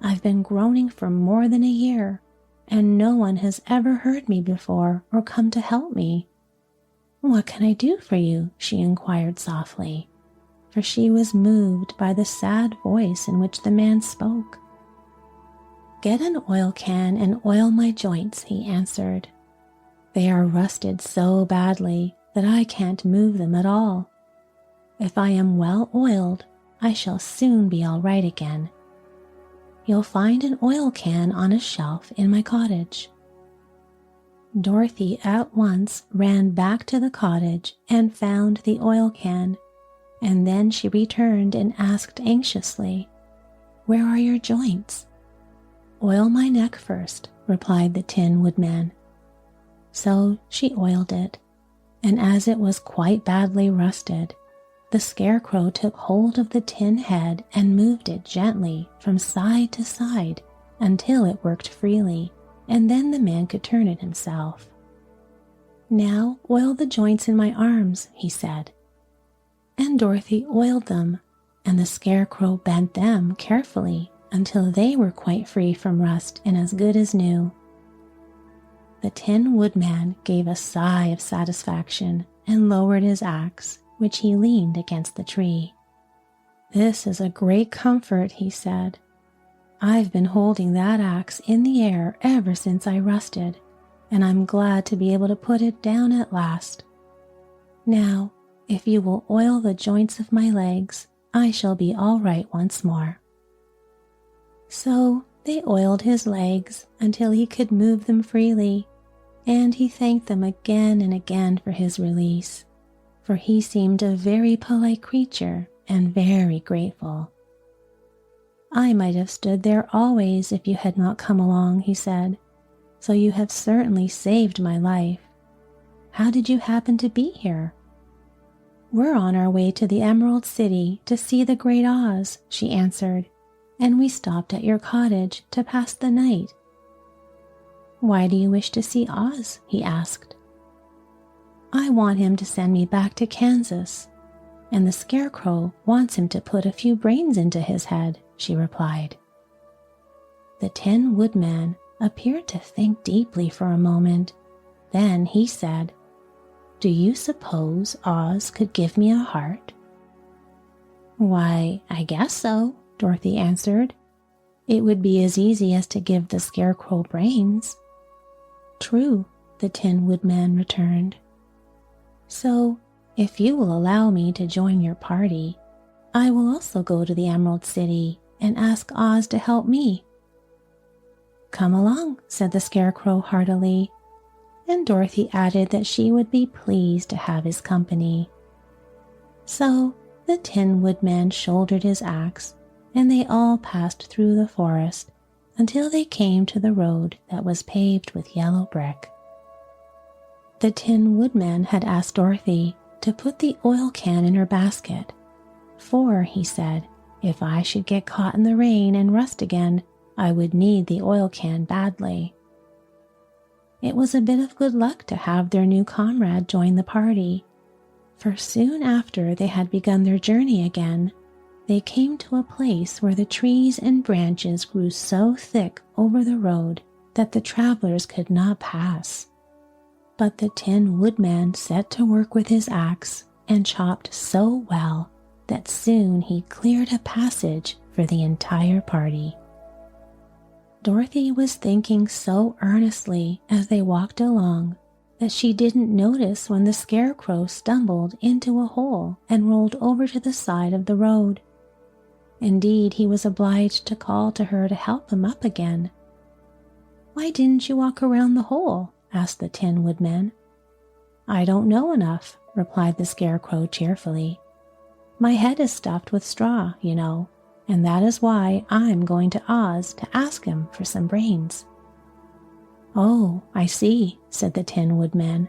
Speaker 1: I've been groaning for more than a year, and no one has ever heard me before or come to help me." "What can I do for you?" she inquired softly, for she was moved by the sad voice in which the man spoke. "Get an oil can and oil my joints," he answered. "They are rusted so badly that I can't move them at all. If I am well oiled, I shall soon be all right again. You'll find an oil can on a shelf in my cottage." Dorothy at once ran back to the cottage and found the oil can, and then she returned and asked anxiously, "Where are your joints?" "Oil my neck first," replied the Tin Woodman. So she oiled it, and as it was quite badly rusted, the Scarecrow took hold of the tin head and moved it gently from side to side until it worked freely, and then the man could turn it himself. "Now oil the joints in my arms," he said. And Dorothy oiled them, and the Scarecrow bent them carefully until they were quite free from rust and as good as new. The Tin Woodman gave a sigh of satisfaction and lowered his axe, which he leaned against the tree. "This is a great comfort," he said. "I've been holding that axe in the air ever since I rusted, and I'm glad to be able to put it down at last. Now, if you will oil the joints of my legs, I shall be all right once more." So they oiled his legs until he could move them freely, and he thanked them again and again for his release, for he seemed a very polite creature and very grateful. "I might have stood there always if you had not come along," he said, "so you have certainly saved my life. How did you happen to be here?" "We're on our way to the Emerald City to see the Great Oz," she answered, "and we stopped at your cottage to pass the night." "Why do you wish to see Oz?" he asked. "I want him to send me back to Kansas, and the Scarecrow wants him to put a few brains into his head," she replied. The Tin Woodman appeared to think deeply for a moment. Then he said, "Do you suppose Oz could give me a heart?" "Why, I guess so," Dorothy answered. "It would be as easy as to give the Scarecrow brains." "True," the Tin Woodman returned. "So, if you will allow me to join your party, I will also go to the Emerald City and ask Oz to help me." "Come along," said the Scarecrow heartily, and Dorothy added that she would be pleased to have his company. So the Tin Woodman shouldered his axe, and they all passed through the forest until they came to the road that was paved with yellow brick. The Tin Woodman had asked Dorothy to put the oil can in her basket, for, he said, if I should get caught in the rain and rust again, I would need the oil can badly. It was a bit of good luck to have their new comrade join the party, for soon after they had begun their journey again, they came to a place where the trees and branches grew so thick over the road that the travelers could not pass. But the Tin Woodman set to work with his axe and chopped so well that soon he cleared a passage for the entire party. Dorothy was thinking so earnestly as they walked along that she didn't notice when the Scarecrow stumbled into a hole and rolled over to the side of the road. Indeed, he was obliged to call to her to help him up again. "Why didn't you walk around the hole?" asked the Tin Woodman. "I don't know enough," replied the Scarecrow cheerfully. "My head is stuffed with straw, you know, and that is why I'm going to Oz to ask him for some brains." "Oh, I see," said the Tin Woodman.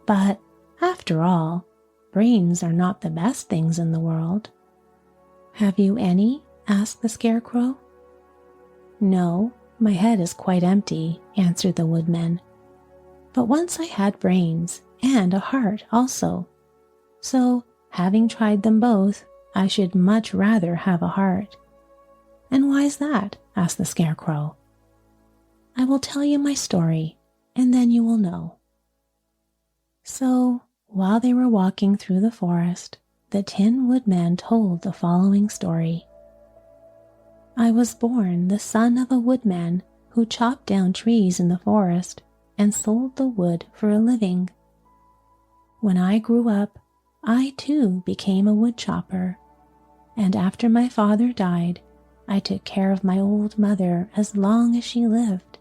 Speaker 1: "But, after all, brains are not the best things in the world." "Have you any?" asked the Scarecrow. "No, my head is quite empty," answered the Woodman. "But once I had brains, and a heart also. So, having tried them both, I should much rather have a heart." "And why is that?" asked the Scarecrow. "I will tell you my story, and then you will know." So, while they were walking through the forest, the Tin Woodman told the following story. "I was born the son of a woodman who chopped down trees in the forest and sold the wood for a living. When I grew up, I too became a wood chopper, and after my father died, I took care of my old mother as long as she lived.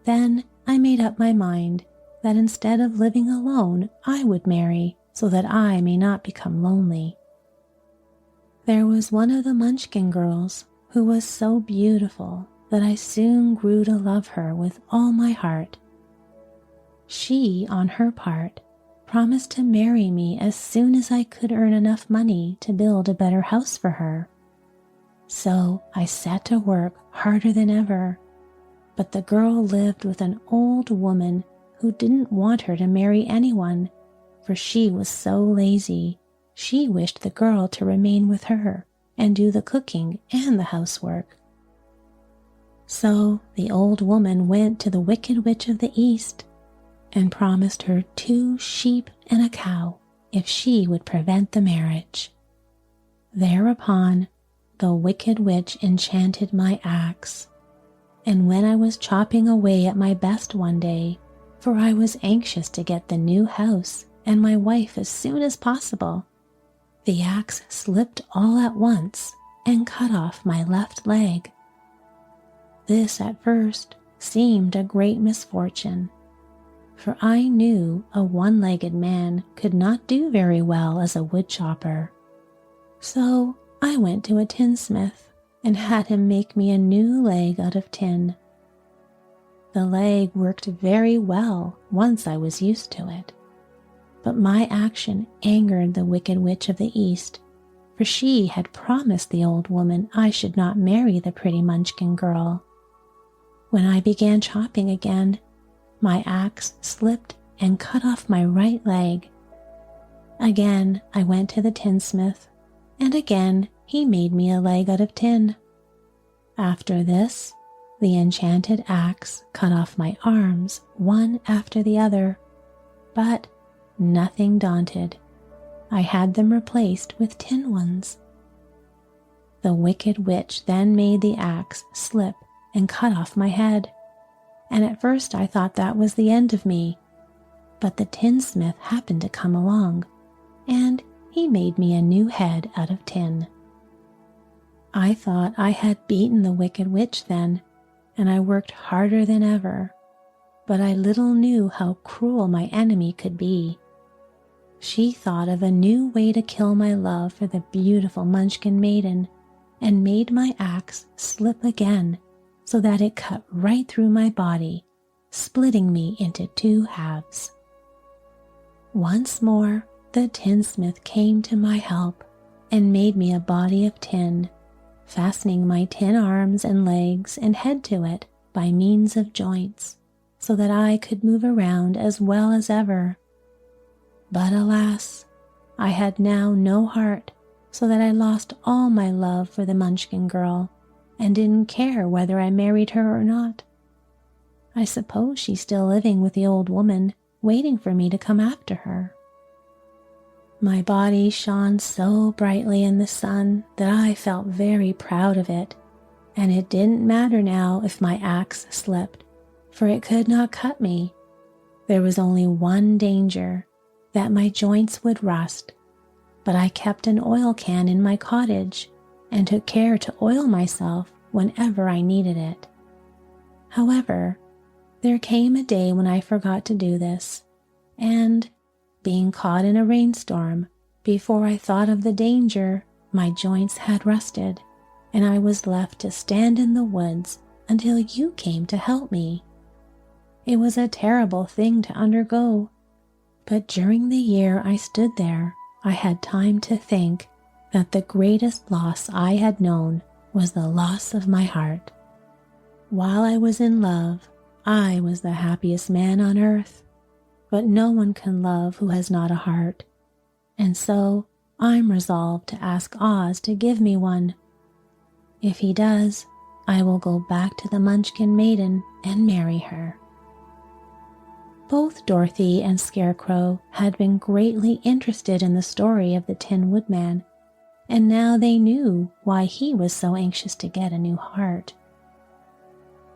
Speaker 1: Then I made up my mind that instead of living alone, I would marry so that I may not become lonely. There was one of the Munchkin girls who was so beautiful that I soon grew to love her with all my heart. She, on her part, promised to marry me as soon as I could earn enough money to build a better house for her. So I set to work harder than ever, but the girl lived with an old woman who didn't want her to marry anyone, for she was so lazy. She wished the girl to remain with her and do the cooking and the housework. So the old woman went to the Wicked Witch of the East and promised her 2 sheep and a cow if she would prevent the marriage. Thereupon, the Wicked Witch enchanted my axe, And when I was chopping away at my best one day, for I was anxious to get the new house and my wife as soon as possible, the axe slipped all at once and cut off my left leg. This at first seemed a great misfortune, for I knew a one-legged man could not do very well as a wood chopper. So I went to a tinsmith and had him make me a new leg out of tin. The leg worked very well once I was used to it, but my action angered the Wicked Witch of the East, for she had promised the old woman I should not marry the pretty Munchkin girl. When I began chopping again, my axe slipped and cut off my right leg. Again I went to the tinsmith, and again he made me a leg out of tin. After this, the enchanted axe cut off my arms one after the other, but nothing daunted, I had them replaced with tin ones. The Wicked Witch then made the axe slip and cut off my head, and at first I thought that was the end of me, but the tinsmith happened to come along, and he made me a new head out of tin. I thought I had beaten the Wicked Witch then, and I worked harder than ever, but I little knew how cruel my enemy could be. She thought of a new way to kill my love for the beautiful Munchkin maiden, and made my axe slip again so that it cut right through my body, splitting me into two halves. Once more, the tinsmith came to my help and made me a body of tin, fastening my tin arms and legs and head to it by means of joints, so that I could move around as well as ever. But alas, I had now no heart, so that I lost all my love for the Munchkin girl, and didn't care whether I married her or not. I suppose she's still living with the old woman, waiting for me to come after her. My body shone so brightly in the sun that I felt very proud of it, and it didn't matter now if my axe slipped, for it could not cut me. There was only one danger, that my joints would rust, but I kept an oil can in my cottage and took care to oil myself whenever I needed it. However, there came a day when I forgot to do this, and, being caught in a rainstorm, before I thought of the danger, my joints had rusted, and I was left to stand in the woods until you came to help me. It was a terrible thing to undergo, but during the year I stood there, I had time to think that the greatest loss I had known was the loss of my heart. While I was in love, I was the happiest man on earth, but no one can love who has not a heart, and so I'm resolved to ask Oz to give me one. If he does, I will go back to the Munchkin maiden and marry her. Both Dorothy and Scarecrow had been greatly interested in the story of the Tin Woodman, and now they knew why he was so anxious to get a new heart.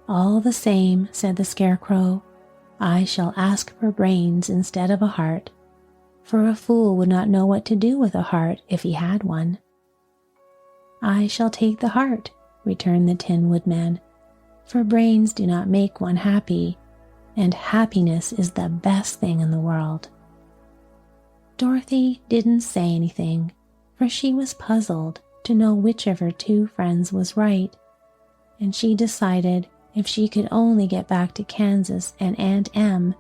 Speaker 1: "All the same," said the Scarecrow, "I shall ask for brains instead of a heart, for a fool would not know what to do with a heart if he had one." "I shall take the heart," returned the Tin Woodman, "for brains do not make one happy, and happiness is the best thing in the world." Dorothy didn't say anything, for she was puzzled to know which of her two friends was right, and she decided if she could only get back to Kansas and Aunt Em,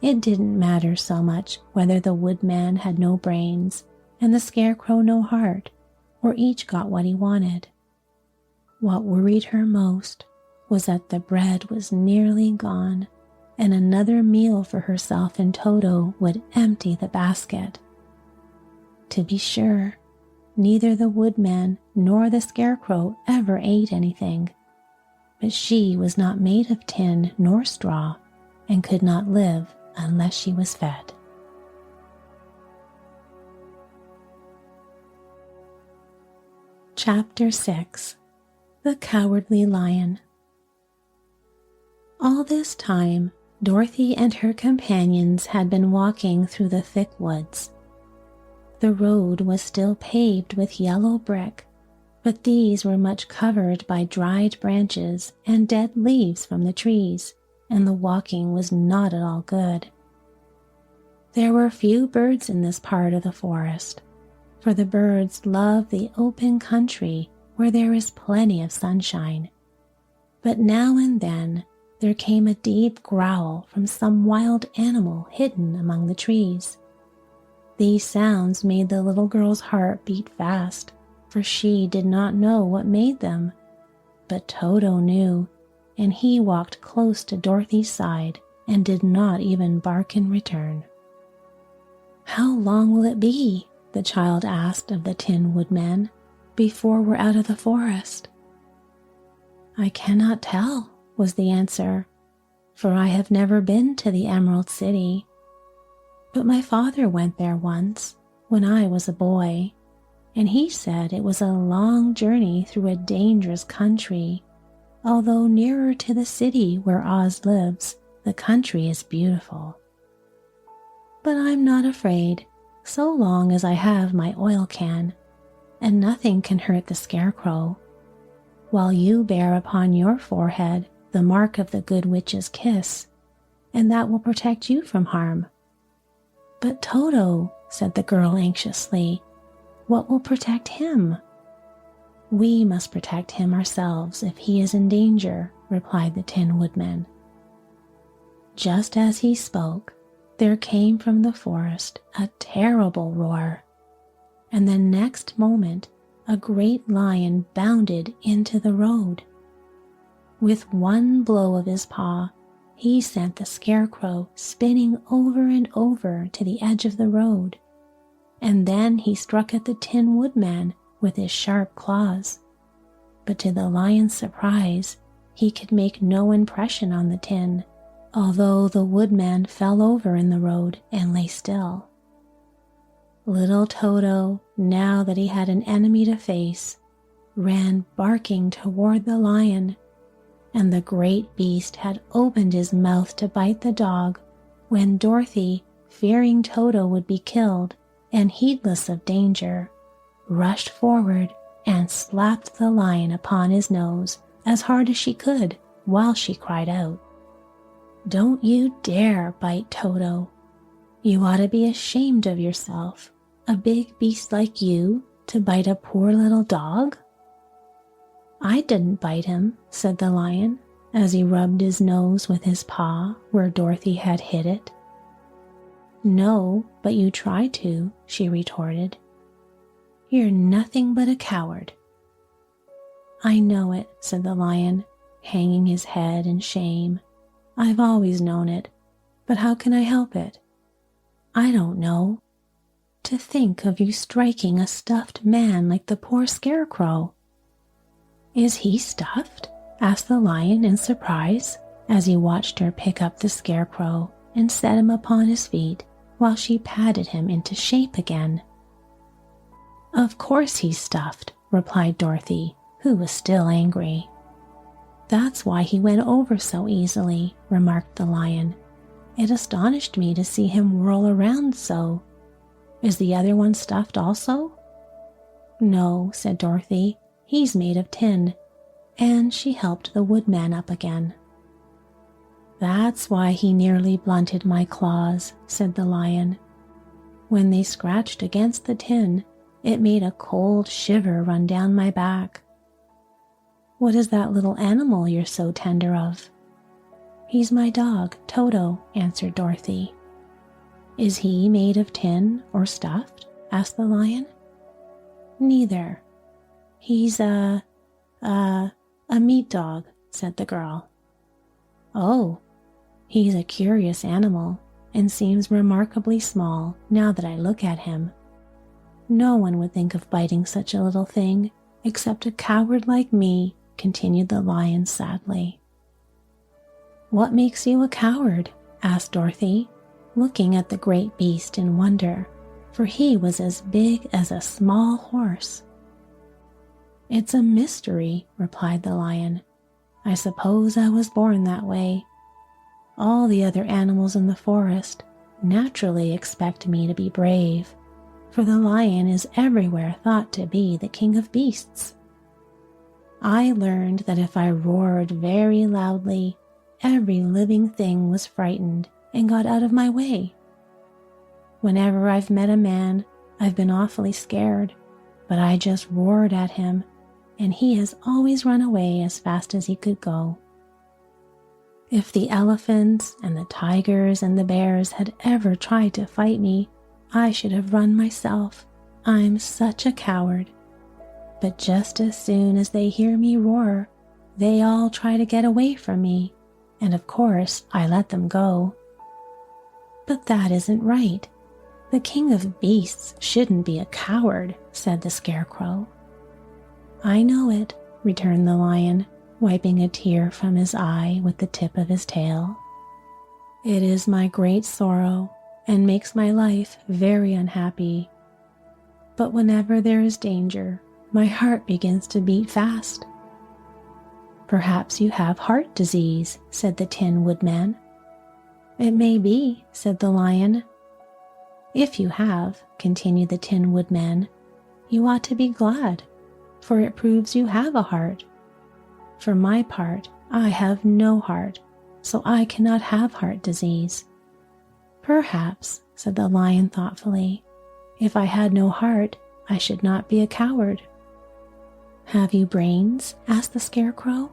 Speaker 1: it didn't matter so much whether the Woodman had no brains and the Scarecrow no heart, or each got what he wanted. What worried her most was that the bread was nearly gone, and another meal for herself and Toto would empty the basket. To be sure, neither the Woodman nor the Scarecrow ever ate anything, but she was not made of tin nor straw and could not live unless she was fed. Chapter 6. The Cowardly Lion. All this time, Dorothy and her companions had been walking through the thick woods. The road was still paved with yellow brick, but these were much covered by dried branches and dead leaves from the trees, and the walking was not at all good. There were few birds in this part of the forest, for the birds love the open country where there is plenty of sunshine. But now and then there came a deep growl from some wild animal hidden among the trees. These sounds made the little girl's heart beat fast, for she did not know what made them. But Toto knew, and he walked close to Dorothy's side and did not even bark in return. "How long will it be," the child asked of the Tin Woodman, "before we're out of the forest?" "I cannot tell," was the answer, "for I have never been to the Emerald City. But my father went there once, when I was a boy, and he said it was a long journey through a dangerous country. Although nearer to the city where Oz lives, the country is beautiful. But I'm not afraid, so long as I have my oil can, and nothing can hurt the Scarecrow, while you bear upon your forehead the mark of the Good Witch's kiss, and that will protect you from harm." "But Toto," said the girl anxiously, "what will protect him?" "We must protect him ourselves if he is in danger," replied the Tin Woodman. Just as he spoke, there came from the forest a terrible roar, and the next moment a great lion bounded into the road. With one blow of his paw, he sent the Scarecrow spinning over and over to the edge of the road, and then he struck at the Tin Woodman with his sharp claws. But to the lion's surprise, he could make no impression on the tin, although the Woodman fell over in the road and lay still. Little Toto, now that he had an enemy to face, ran barking toward the lion, and the great beast had opened his mouth to bite the dog when Dorothy, fearing Toto would be killed and heedless of danger, rushed forward and slapped the lion upon his nose as hard as she could while she cried out, "Don't you dare bite Toto. You ought to be ashamed of yourself, a big beast like you, to bite a poor little dog." "I didn't bite him," said the lion, as he rubbed his nose with his paw where Dorothy had hit it. "No, but you tried to," she retorted. "You're nothing but a coward." "I know it," said the lion, hanging his head in shame. "I've always known it, but how can I help it? I don't know. To think of you striking a stuffed man like the poor Scarecrow." "Is he stuffed?" asked the lion in surprise, as he watched her pick up the Scarecrow and set him upon his feet while she patted him into shape again. "Of course he's stuffed," replied Dorothy, who was still angry. "That's why he went over so easily," remarked the lion. "It astonished me to see him whirl around so. Is the other one stuffed also?" "No," said Dorothy. "He's made of tin," and she helped the Woodman up again. "That's why he nearly blunted my claws," said the lion. "When they scratched against the tin, it made a cold shiver run down my back." "What is that little animal you're so tender of?" "He's my dog, Toto," answered Dorothy. "Is he made of tin or stuffed?" asked the lion. "Neither. He's a meat dog," said the girl. "Oh, he's a curious animal and seems remarkably small now that I look at him. No one would think of biting such a little thing except a coward like me," continued the lion sadly. "What makes you a coward?" asked Dorothy, looking at the great beast in wonder, for he was as big as a small horse. "It's a mystery," replied the lion. "I suppose I was born that way, all the other animals in the forest naturally expect me to be brave, for the lion is everywhere thought to be the king of beasts. I learned that if I roared very loudly, every living thing was frightened and got out of my way. Whenever I've met a man, I've been awfully scared, but I just roared at him, and he has always run away as fast as he could go. If the elephants and the tigers and the bears had ever tried to fight me, I should have run myself. I'm such a coward. But just as soon as they hear me roar, they all try to get away from me, and of course I let them go. But that isn't right. The king of beasts shouldn't be a coward, said the Scarecrow. I know it, returned the lion, wiping a tear from his eye with the tip of his tail. It is my great sorrow and makes my life very unhappy. But whenever there is danger, my heart begins to beat fast. Perhaps you have heart disease, said the Tin Woodman. It may be, said the lion. If you have, continued the Tin Woodman, you ought to be glad, for it proves you have a heart. For my part, I have no heart, so I cannot have heart disease. Perhaps, said the lion thoughtfully, if I had no heart, I should not be a coward. Have you brains? Asked the Scarecrow.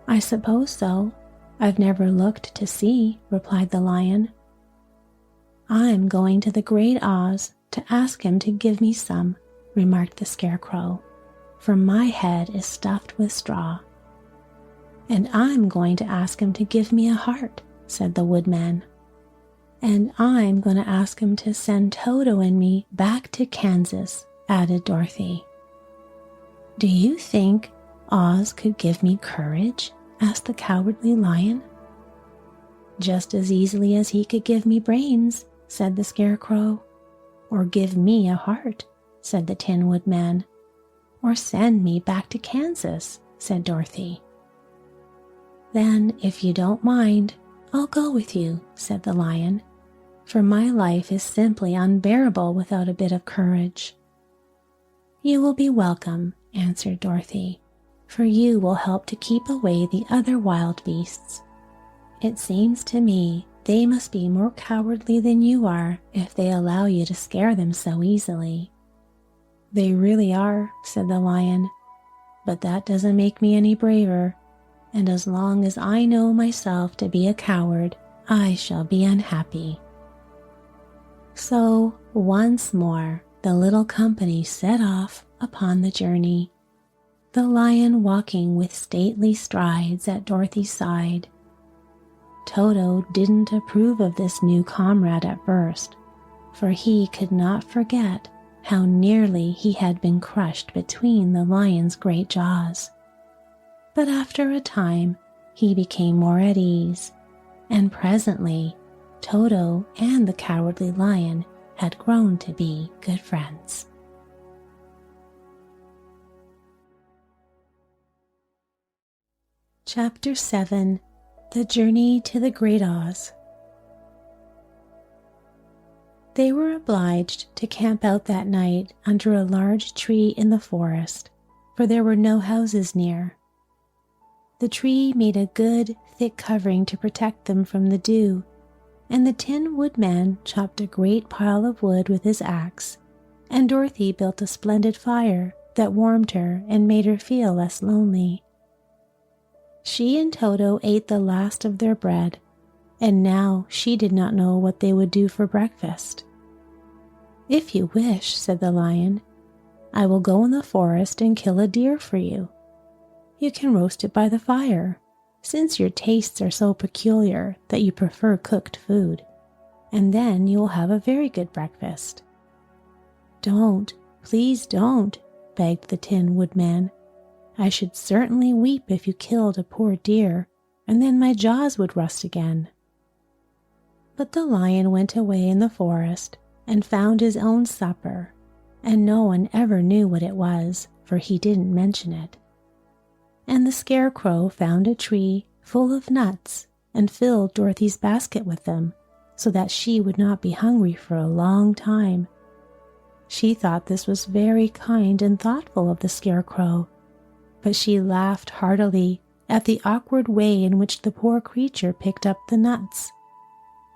Speaker 1: I suppose so. I've never looked to see, replied the lion. I'm going to the Great Oz to ask him to give me some, remarked the Scarecrow, for my head is stuffed with straw. And I'm going to ask him to give me a heart, said the Woodman. And I'm going to ask him to send Toto and me back to Kansas, added Dorothy. Do you think Oz could give me courage? Asked the Cowardly Lion. Just as easily as he could give me brains, said the Scarecrow. Or give me a heart, said the Tin Woodman. Or send me back to Kansas, said Dorothy. Then, if you don't mind, I'll go with you, said the lion, for my life is simply unbearable without a bit of courage. You will be welcome, answered Dorothy, for you will help to keep away the other wild beasts. It seems to me they must be more cowardly than you are if they allow you to scare them so easily. They really are, said the lion, but that doesn't make me any braver, and as long as I know myself to be a coward, I shall be unhappy. So, once more, the little company set off upon the journey, the lion walking with stately strides at Dorothy's side. Toto didn't approve of this new comrade at first, for he could not forget how nearly he had been crushed between the lion's great jaws. But after a time, he became more at ease, and presently, Toto and the Cowardly Lion had grown to be good friends. Chapter 7. The Journey to the Great Oz. They were obliged to camp out that night under a large tree in the forest, for there were no houses near. The tree made a good, thick covering to protect them from the dew, and the Tin Woodman chopped a great pile of wood with his axe, and Dorothy built a splendid fire that warmed her and made her feel less lonely. She and Toto ate the last of their bread, and now she did not know what they would do for breakfast. If you wish, said the lion, I will go in the forest and kill a deer for you. You can roast it by the fire, since your tastes are so peculiar that you prefer cooked food, and then you will have a very good breakfast. Don't, please don't, begged the Tin Woodman. I should certainly weep if you killed a poor deer, and then my jaws would rust again. But the lion went away in the forest and found his own supper, and no one ever knew what it was, for he didn't mention it. And the Scarecrow found a tree full of nuts and filled Dorothy's basket with them so that she would not be hungry for a long time. She thought this was very kind and thoughtful of the Scarecrow, but she laughed heartily at the awkward way in which the poor creature picked up the nuts.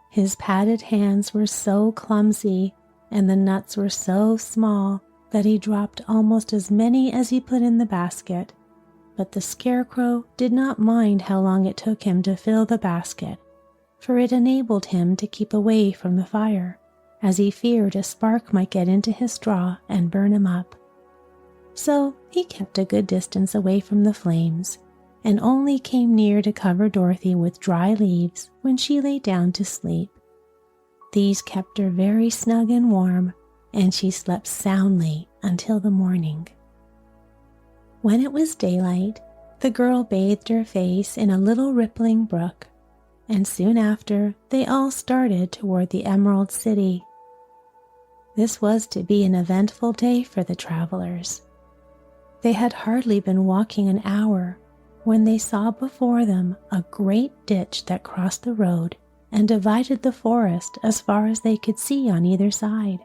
Speaker 1: His padded hands were so clumsy, and the nuts were so small that he dropped almost as many as he put in the basket. But the Scarecrow did not mind how long it took him to fill the basket, for it enabled him to keep away from the fire, as he feared a spark might get into his straw and burn him up. So he kept a good distance away from the flames, and only came near to cover Dorothy with dry leaves when she lay down to sleep. These kept her very snug and warm, and she slept soundly until the morning. When it was daylight, the girl bathed her face in a little rippling brook, and soon after they all started toward the Emerald City. This was to be an eventful day for the travelers. They had hardly been walking an hour when they saw before them a great ditch that crossed the road and divided the forest as far as they could see on either side.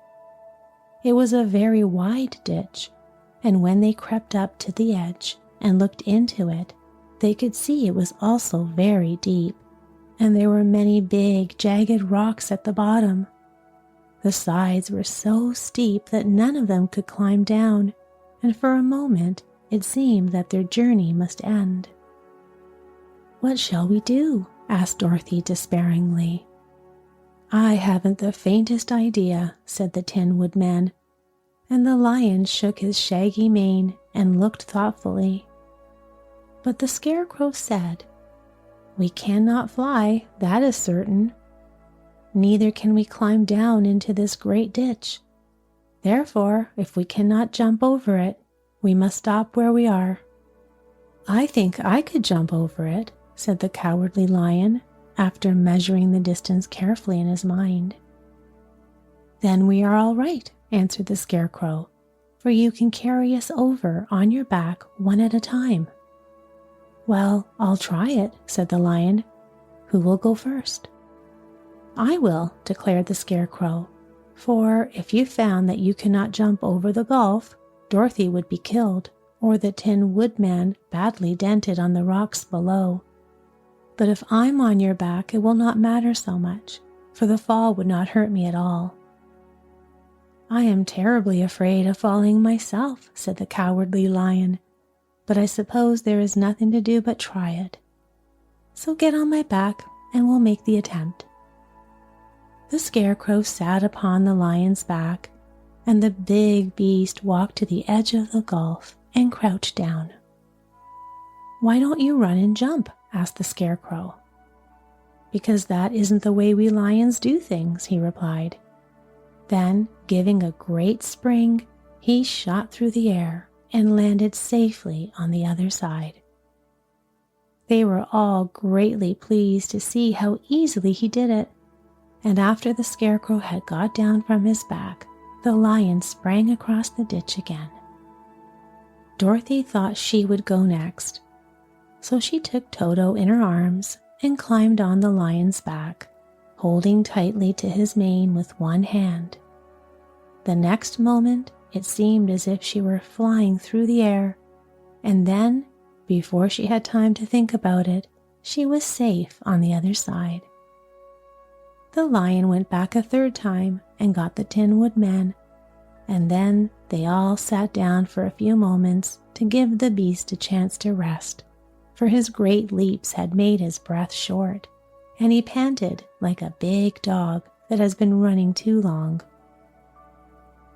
Speaker 1: It was a very wide ditch, and when they crept up to the edge and looked into it, they could see it was also very deep, and there were many big, jagged rocks at the bottom. The sides were so steep that none of them could climb down, and for a moment it seemed that their journey must end. "What shall we do?" asked Dorothy despairingly. "I haven't the faintest idea," said the Tin Woodman, and the Lion shook his shaggy mane and looked thoughtfully. But the Scarecrow said, "We cannot fly, that is certain. Neither can we climb down into this great ditch. Therefore, if we cannot jump over it, we must stop where we are." "I think I could jump over it," said the Cowardly Lion, after measuring the distance carefully in his mind. "Then we are all right," answered the Scarecrow, "for you can carry us over on your back one at a time." "Well, I'll try it," said the Lion. "Who will go first?" "I will," declared the Scarecrow, "for if you found that you cannot jump over the gulf, Dorothy would be killed, or the Tin Woodman badly dented on the rocks below. But if I'm on your back, it will not matter so much, for the fall would not hurt me at all." "I am terribly afraid of falling myself," said the Cowardly Lion, "but I suppose there is nothing to do but try it. So get on my back and we'll make the attempt." The Scarecrow sat upon the Lion's back, and the big beast walked to the edge of the gulf and crouched down. "Why don't you run and jump?" asked the Scarecrow. "Because that isn't the way we lions do things," he replied. Then, giving a great spring, he shot through the air and landed safely on the other side. They were all greatly pleased to see how easily he did it, and after the Scarecrow had got down from his back, the Lion sprang across the ditch again. Dorothy thought she would go next, so she took Toto in her arms and climbed on the Lion's back, holding tightly to his mane with one hand. The next moment, it seemed as if she were flying through the air, and then, before she had time to think about it, she was safe on the other side. The Lion went back a third time and got the Tin Woodman, and then they all sat down for a few moments to give the beast a chance to rest, for his great leaps had made his breath short, and he panted like a big dog that has been running too long.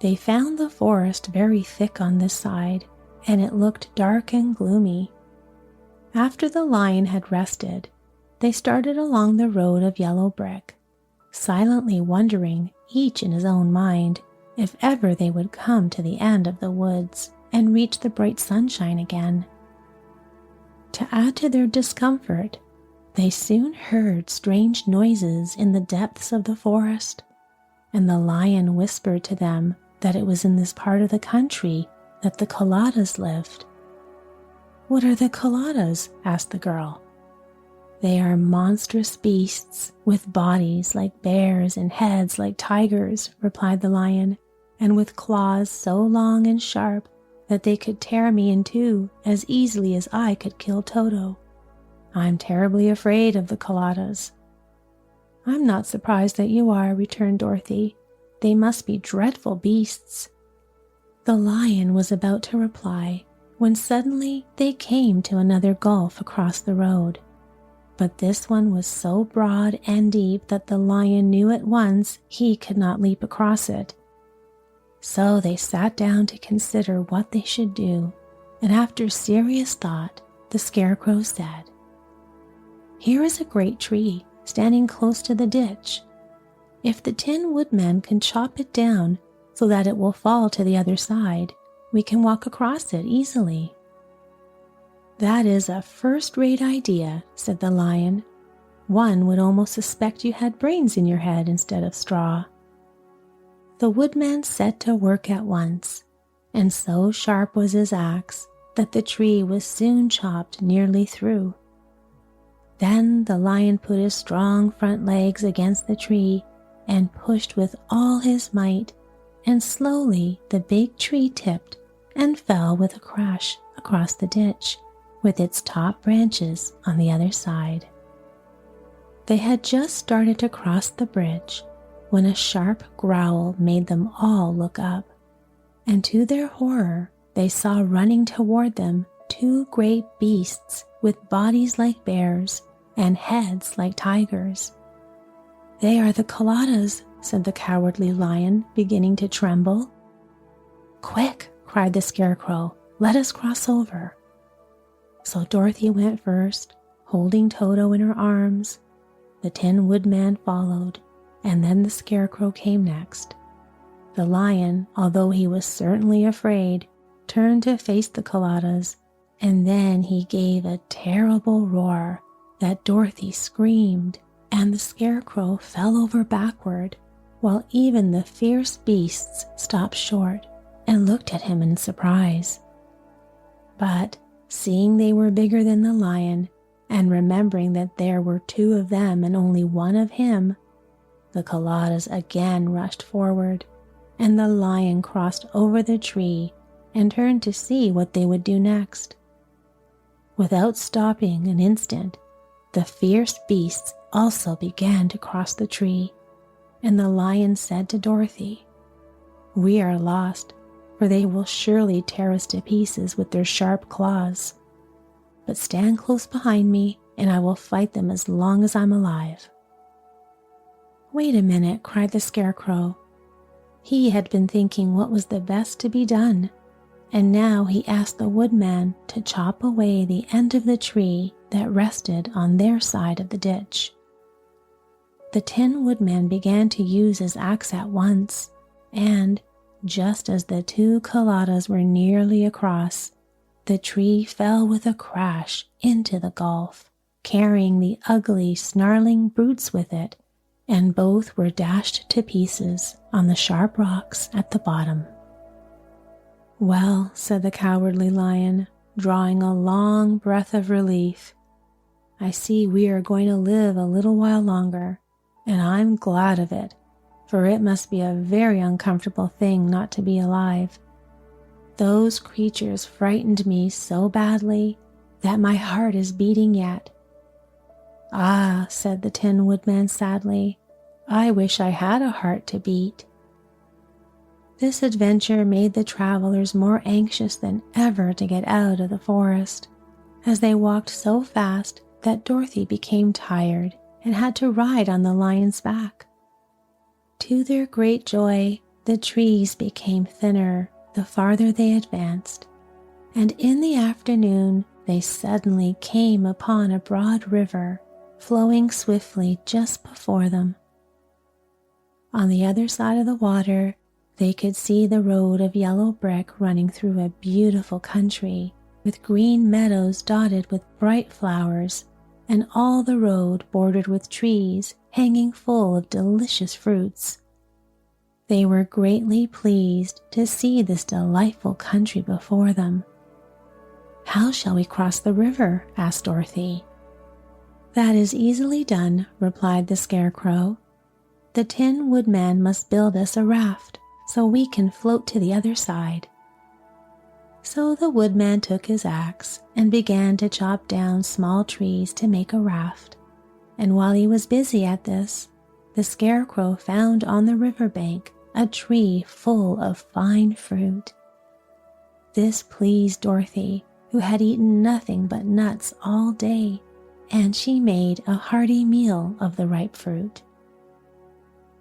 Speaker 1: They found the forest very thick on this side, and it looked dark and gloomy. After the Lion had rested, they started along the road of yellow brick, silently wondering, each in his own mind, if ever they would come to the end of the woods and reach the bright sunshine again. To add to their discomfort, they soon heard strange noises in the depths of the forest, and the Lion whispered to them that it was in this part of the country that the Coladas lived. "What are the Coladas?" asked the girl. They are monstrous beasts with bodies like bears and heads like tigers, replied the lion, and with claws so long and sharp that they could tear me in two as easily as I could kill Toto. I'm terribly afraid of the coladas. I'm not surprised that you are, returned Dorothy. They must be dreadful beasts. The lion was about to reply when suddenly they came to another gulf across the road. But this one was so broad and deep that the lion knew at once he could not leap across it. So they sat down to consider what they should do, and after serious thought, the Scarecrow said, "Here is a great tree standing close to the ditch. If the Tin Woodman can chop it down so that it will fall to the other side, we can walk across it easily." "That is a first-rate idea," said the lion. "One would almost suspect you had brains in your head instead of straw." The Woodman set to work at once, and so sharp was his axe that the tree was soon chopped nearly through. Then the lion put his strong front legs against the tree and pushed with all his might, and slowly the big tree tipped and fell with a crash across the ditch, with its top branches on the other side. They had just started to cross the bridge when a sharp growl made them all look up, and to their horror they saw running toward them two great beasts with bodies like bears and heads like tigers. "They are the coladas," said the cowardly lion, beginning to tremble. "Quick," cried the Scarecrow, "let us cross over." So Dorothy went first, holding Toto in her arms. The Tin Woodman followed, and then the Scarecrow came next. The lion, although he was certainly afraid, turned to face the coladas, and then he gave a terrible roar that Dorothy screamed, and the Scarecrow fell over backward, while even the fierce beasts stopped short and looked at him in surprise. But seeing they were bigger than the lion, and remembering that there were two of them and only one of him, the coladas again rushed forward, and the lion crossed over the tree and turned to see what they would do next. Without stopping an instant, the fierce beasts also began to cross the tree, and the lion said to Dorothy, "We are lost, for they will surely tear us to pieces with their sharp claws. But stand close behind me, and I will fight them as long as I'm alive." "Wait a minute," cried the Scarecrow. He had been thinking what was the best to be done, and now he asked the Woodman to chop away the end of the tree that rested on their side of the ditch. The Tin Woodman began to use his axe at once, and, just as the two coladas were nearly across, the tree fell with a crash into the gulf, carrying the ugly, snarling brutes with it, and both were dashed to pieces on the sharp rocks at the bottom. "Well," said the cowardly lion, drawing a long breath of relief, "I see we are going to live a little while longer, and I'm glad of it, for it must be a very uncomfortable thing not to be alive. Those creatures frightened me so badly that my heart is beating yet." "Ah," said the Tin Woodman sadly, "I wish I had a heart to beat." This adventure made the travelers more anxious than ever to get out of the forest, as they walked so fast that Dorothy became tired and had to ride on the lion's back. To their great joy, the trees became thinner the farther they advanced, and in the afternoon they suddenly came upon a broad river flowing swiftly just before them. On the other side of the water, they could see the road of yellow brick running through a beautiful country with green meadows dotted with bright flowers, and all the road bordered with trees hanging full of delicious fruits. They were greatly pleased to see this delightful country before them. "How shall we cross the river?" asked Dorothy. "That is easily done," replied the Scarecrow. "The Tin Woodman must build us a raft so we can float to the other side." So the Woodman took his axe and began to chop down small trees to make a raft, and while he was busy at this, the Scarecrow found on the river bank a tree full of fine fruit. This pleased Dorothy, who had eaten nothing but nuts all day, and she made a hearty meal of the ripe fruit.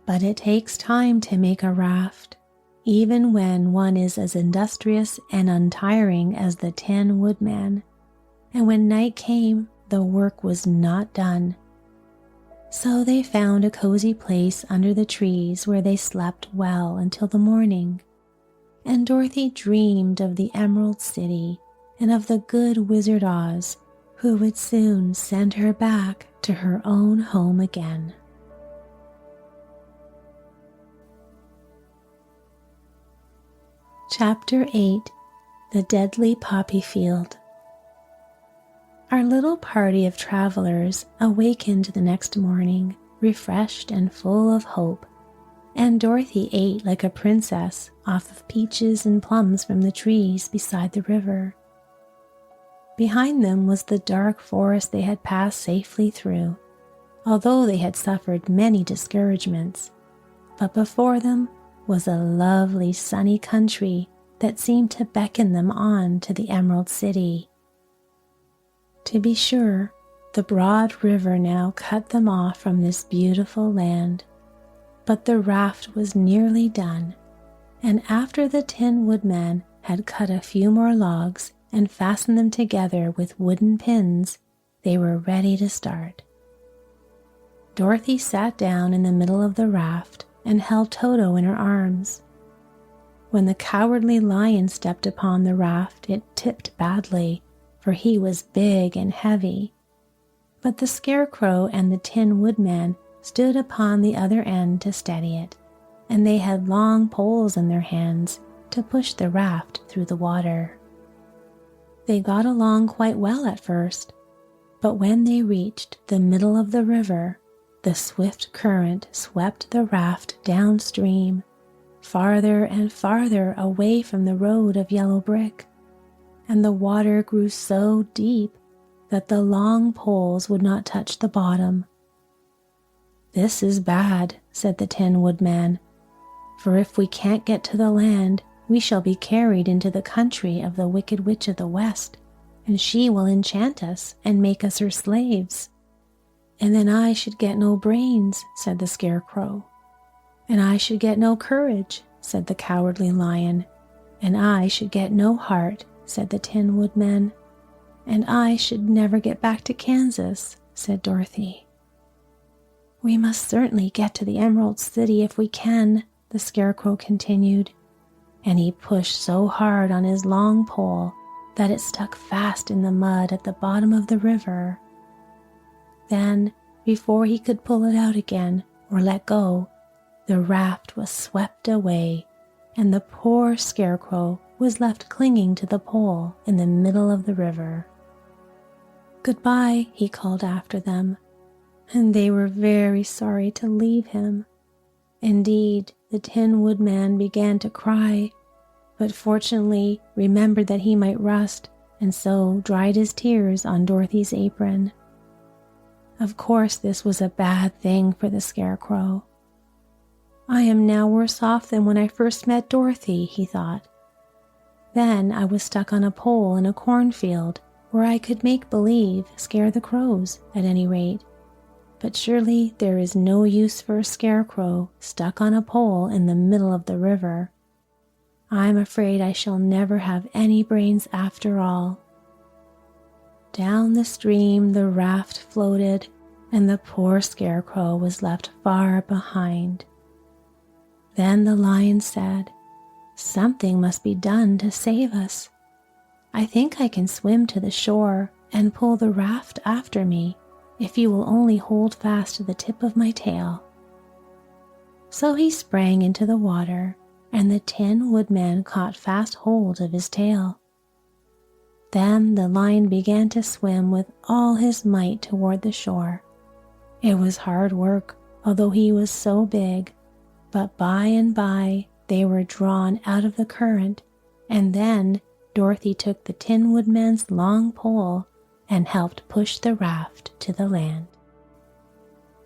Speaker 1: But it takes time to make a raft, even when one is as industrious and untiring as the Tin Woodman, and when night came, the work was not done. So they found a cozy place under the trees where they slept well until the morning, and Dorothy dreamed of the Emerald City and of the good Wizard Oz, who would soon send her back to her own home again. Chapter 8. The Deadly Poppy Field. Our little party of travelers awakened the next morning, refreshed and full of hope, and Dorothy ate like a princess off of peaches and plums from the trees beside the river. Behind them was the dark forest they had passed safely through, although they had suffered many discouragements, but before them was a lovely sunny country that seemed to beckon them on to the Emerald City. To be sure, the broad river now cut them off from this beautiful land, but the raft was nearly done, and after the Tin Woodman had cut a few more logs and fastened them together with wooden pins, they were ready to start. Dorothy sat down in the middle of the raft and held Toto in her arms. When the Cowardly Lion stepped upon the raft, it tipped badly, for he was big and heavy. But the Scarecrow and the Tin Woodman stood upon the other end to steady it, and they had long poles in their hands to push the raft through the water. They got along quite well at first, but when they reached the middle of the river, the swift current swept the raft downstream, farther and farther away from the road of yellow brick, and the water grew so deep that the long poles would not touch the bottom. "This is bad," said the Tin Woodman, "for if we can't get to the land, we shall be carried into the country of the Wicked Witch of the West, and she will enchant us and make us her slaves." "And then I should get no brains," said the Scarecrow. "And I should get no courage," said the Cowardly Lion. "And I should get no heart," said the Tin Woodman. "And I should never get back to Kansas," said Dorothy. "We must certainly get to the Emerald City if we can," the Scarecrow continued, and he pushed so hard on his long pole that it stuck fast in the mud at the bottom of the river. Then, before he could pull it out again or let go, the raft was swept away, and the poor Scarecrow was left clinging to the pole in the middle of the river. "Goodbye," he called after them, and they were very sorry to leave him. Indeed, the Tin Woodman began to cry, but fortunately remembered that he might rust, and so dried his tears on Dorothy's apron. Of course, this was a bad thing for the Scarecrow. "I am now worse off than when I first met Dorothy," he thought. "Then I was stuck on a pole in a cornfield where I could make believe scare the crows, at any rate. But surely there is no use for a Scarecrow stuck on a pole in the middle of the river. I'm afraid I shall never have any brains after all." Down the stream the raft floated, and the poor Scarecrow was left far behind. Then the Lion said, "Something must be done to save us. I think I can swim to the shore and pull the raft after me if you will only hold fast to the tip of my tail." So he sprang into the water, and the Tin Woodman caught fast hold of his tail. Then the lion began to swim with all his might toward the shore. It was hard work, although he was so big, but by and by they were drawn out of the current, and then Dorothy took the Tin Woodman's long pole and helped push the raft to the land.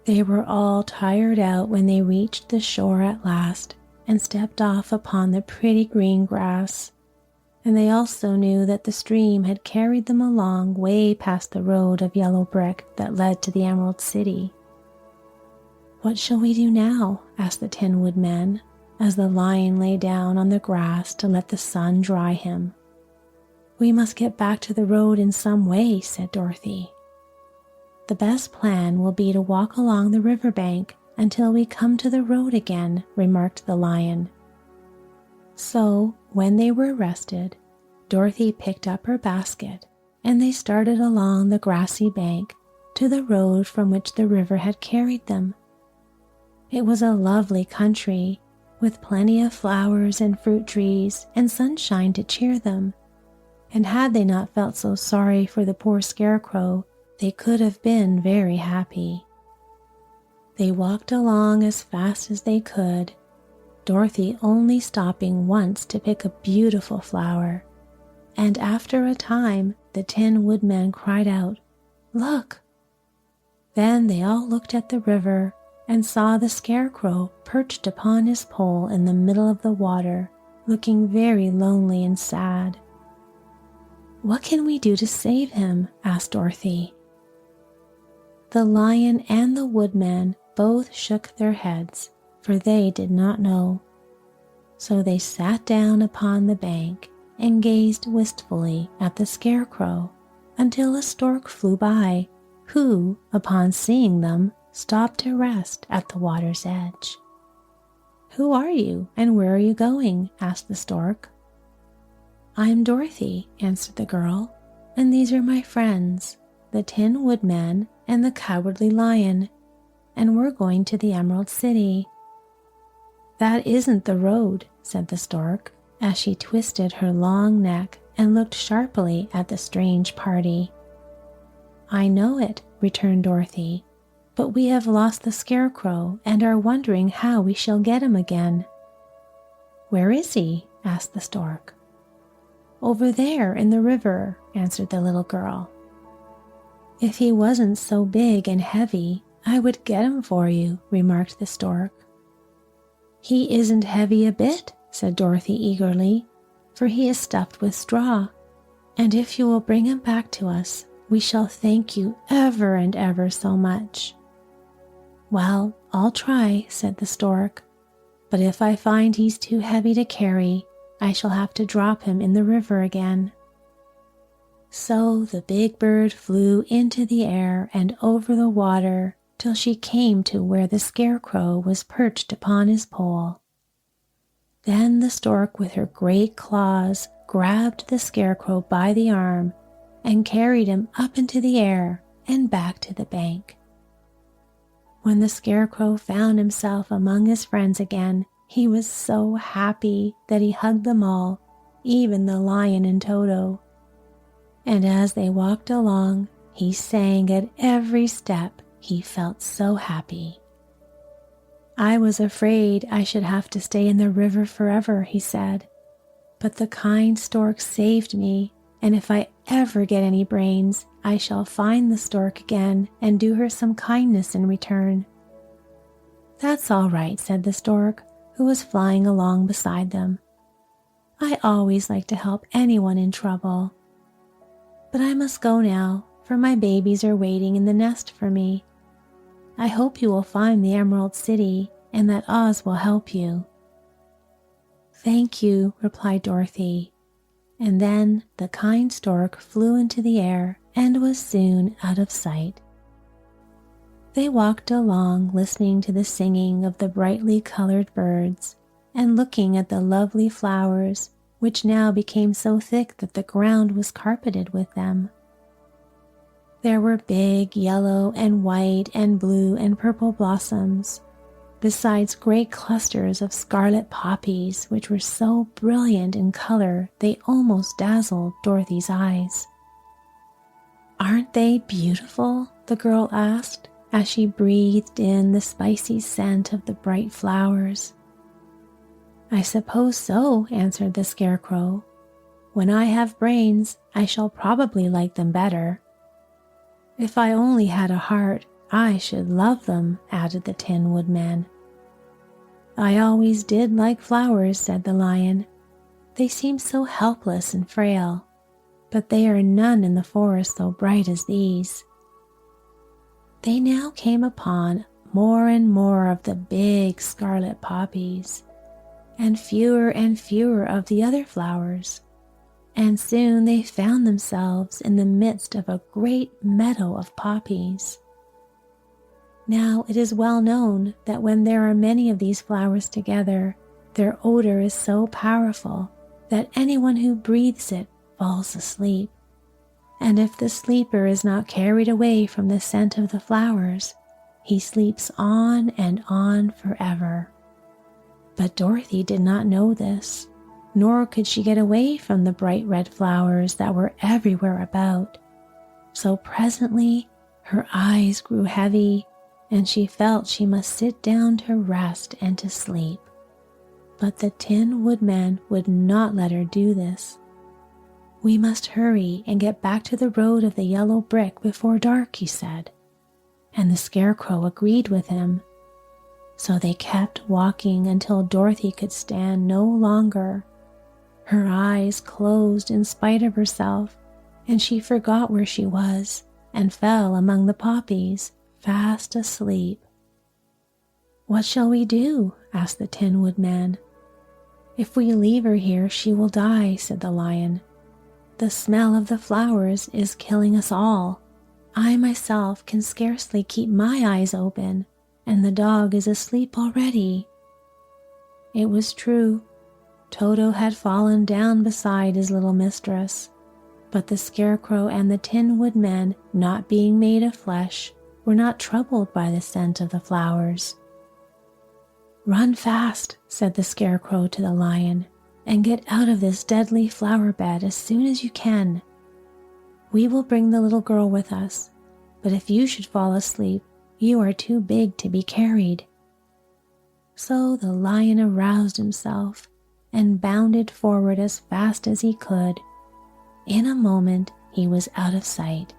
Speaker 1: They were all tired out when they reached the shore at last and stepped off upon the pretty green grass, and they also knew that the stream had carried them along way past the road of yellow brick that led to the Emerald City. "What shall we do now?" asked the Tin Woodman, as the lion lay down on the grass to let the sun dry him. "We must get back to the road in some way," said Dorothy. "The best plan will be to walk along the river bank until we come to the road again," remarked the lion. So, when they were rested, Dorothy picked up her basket and they started along the grassy bank to the road from which the river had carried them. It was a lovely country, with plenty of flowers and fruit trees and sunshine to cheer them, and had they not felt so sorry for the poor Scarecrow, they could have been very happy. They walked along as fast as they could, Dorothy only stopping once to pick a beautiful flower, and after a time the Tin Woodman cried out, "Look!" Then they all looked at the river and saw the Scarecrow perched upon his pole in the middle of the water, looking very lonely and sad. "What can we do to save him?" asked Dorothy. The lion and the woodman both shook their heads, for they did not know. So they sat down upon the bank and gazed wistfully at the Scarecrow until a stork flew by, who, upon seeing them, stopped to rest at the water's edge. "Who are you, and where are you going?" asked the stork. "I am Dorothy," answered the girl, "and these are my friends, the Tin Woodman and the Cowardly Lion, and we're going to the Emerald City." "That isn't the road," said the stork, as she twisted her long neck and looked sharply at the strange party. "I know it," returned Dorothy, "but we have lost the Scarecrow and are wondering how we shall get him again." "Where is he?" asked the stork. "Over there in the river," answered the little girl. "If he wasn't so big and heavy, I would get him for you," remarked the stork. "He isn't heavy a bit," said Dorothy eagerly, "for he is stuffed with straw, and if you will bring him back to us, we shall thank you ever and ever so much." "Well, I'll try," said the stork, "but if I find he's too heavy to carry, I shall have to drop him in the river again." So the big bird flew into the air and over the water till she came to where the Scarecrow was perched upon his pole. Then the stork with her great claws grabbed the Scarecrow by the arm and carried him up into the air and back to the bank. When the Scarecrow found himself among his friends again, he was so happy that he hugged them all, even the lion and Toto. And as they walked along, he sang at every step. He felt so happy. "I was afraid I should have to stay in the river forever," he said, "but the kind stork saved me, and if I ever get any brains, I shall find the stork again and do her some kindness in return." "That's all right," said the stork, who was flying along beside them. "I always like to help anyone in trouble. But I must go now, for my babies are waiting in the nest for me. I hope you will find the Emerald City and that Oz will help you." "Thank you," replied Dorothy, and then the kind stork flew into the air and was soon out of sight. They walked along listening to the singing of the brightly colored birds and looking at the lovely flowers, which now became so thick that the ground was carpeted with them. There were big yellow and white and blue and purple blossoms. besides great clusters of scarlet poppies which were so brilliant in color they almost dazzled Dorothy's eyes. "Aren't they beautiful?" the girl asked as she breathed in the spicy scent of the bright flowers. "I suppose so," answered the Scarecrow. "When I have brains, I shall probably like them better." "If I only had a heart, I should love them," added the Tin Woodman. "I always did like flowers," said the Lion. "They seem so helpless and frail, but there are none in the forest so bright as these." They now came upon more and more of the big scarlet poppies, and fewer of the other flowers, and soon they found themselves in the midst of a great meadow of poppies. Now it is well known that when there are many of these flowers together, their odor is so powerful that anyone who breathes it falls asleep. And if the sleeper is not carried away from the scent of the flowers, he sleeps on and on forever. But Dorothy did not know this, nor could she get away from the bright red flowers that were everywhere about. So presently her eyes grew heavy, and she felt she must sit down to rest and to sleep. But the Tin Woodman would not let her do this. "We must hurry and get back to the road of the yellow brick before dark," he said, and the Scarecrow agreed with him. So they kept walking until Dorothy could stand no longer. Her eyes closed in spite of herself, and she forgot where she was and fell among the poppies, fast asleep. "What shall we do?" asked the Tin Woodman. "If we leave her here, she will die," said the Lion. "The smell of the flowers is killing us all. I myself can scarcely keep my eyes open, and the dog is asleep already." It was true. Toto had fallen down beside his little mistress, but the Scarecrow and the Tin Woodman, not being made of flesh, were not troubled by the scent of the flowers. "Run fast," said the Scarecrow to the Lion, "and get out of this deadly flower bed as soon as you can. We will bring the little girl with us, but if you should fall asleep, you are too big to be carried." So the Lion aroused himself and bounded forward as fast as he could. In a moment he was out of sight.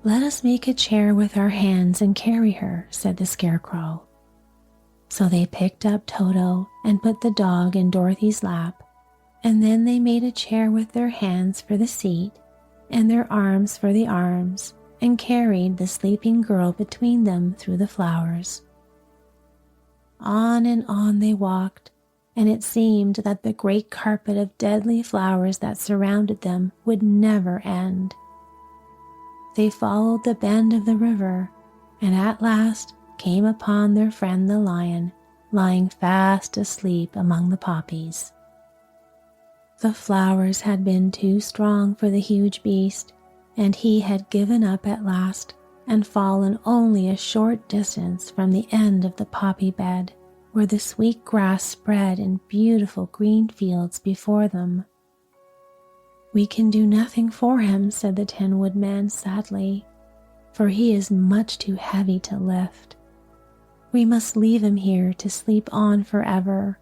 Speaker 1: "Let us make a chair with our hands and carry her," said the Scarecrow. So they picked up Toto and put the dog in Dorothy's lap, and then they made a chair with their hands for the seat and their arms for the arms, and carried the sleeping girl between them through the flowers. On and on they walked, and it seemed that the great carpet of deadly flowers that surrounded them would never end. They followed the bend of the river, and at last came upon their friend the Lion, lying fast asleep among the poppies. The flowers had been too strong for the huge beast, and he had given up at last and fallen only a short distance from the end of the poppy bed, where the sweet grass spread in beautiful green fields before them. "We can do nothing for him," said the Tin Woodman sadly, "for he is much too heavy to lift. We must leave him here to sleep on forever,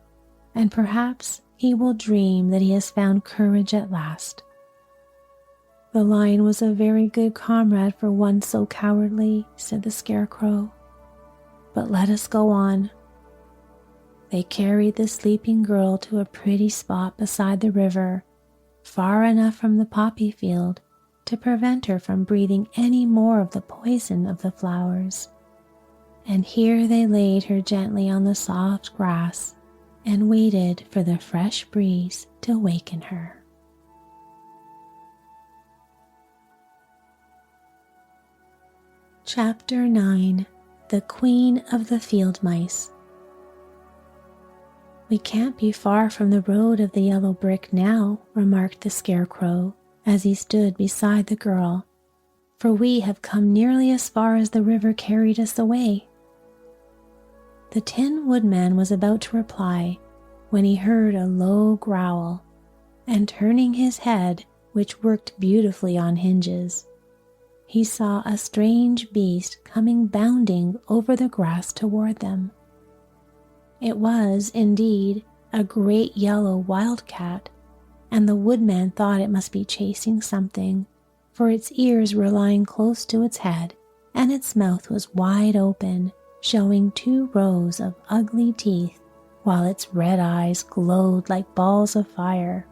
Speaker 1: and perhaps he will dream that he has found courage at last." "The Lion was a very good comrade for one so cowardly," said the Scarecrow. "But let us go on." They carried the sleeping girl to a pretty spot beside the river, far enough from the poppy field to prevent her from breathing any more of the poison of the flowers. And here they laid her gently on the soft grass and waited for the fresh breeze to waken her. Chapter 9. The Queen of the Field Mice. "We can't be far from the road of the yellow brick now," remarked the Scarecrow as he stood beside the girl, "for we have come nearly as far as the river carried us away." The Tin Woodman was about to reply when he heard a low growl, and turning his head, which worked beautifully on hinges, he saw a strange beast coming bounding over the grass toward them. It was, indeed, a great yellow wildcat, and the Woodman thought it must be chasing something, for its ears were lying close to its head, and its mouth was wide open, showing 2 rows of ugly teeth, while its red eyes glowed like balls of fire.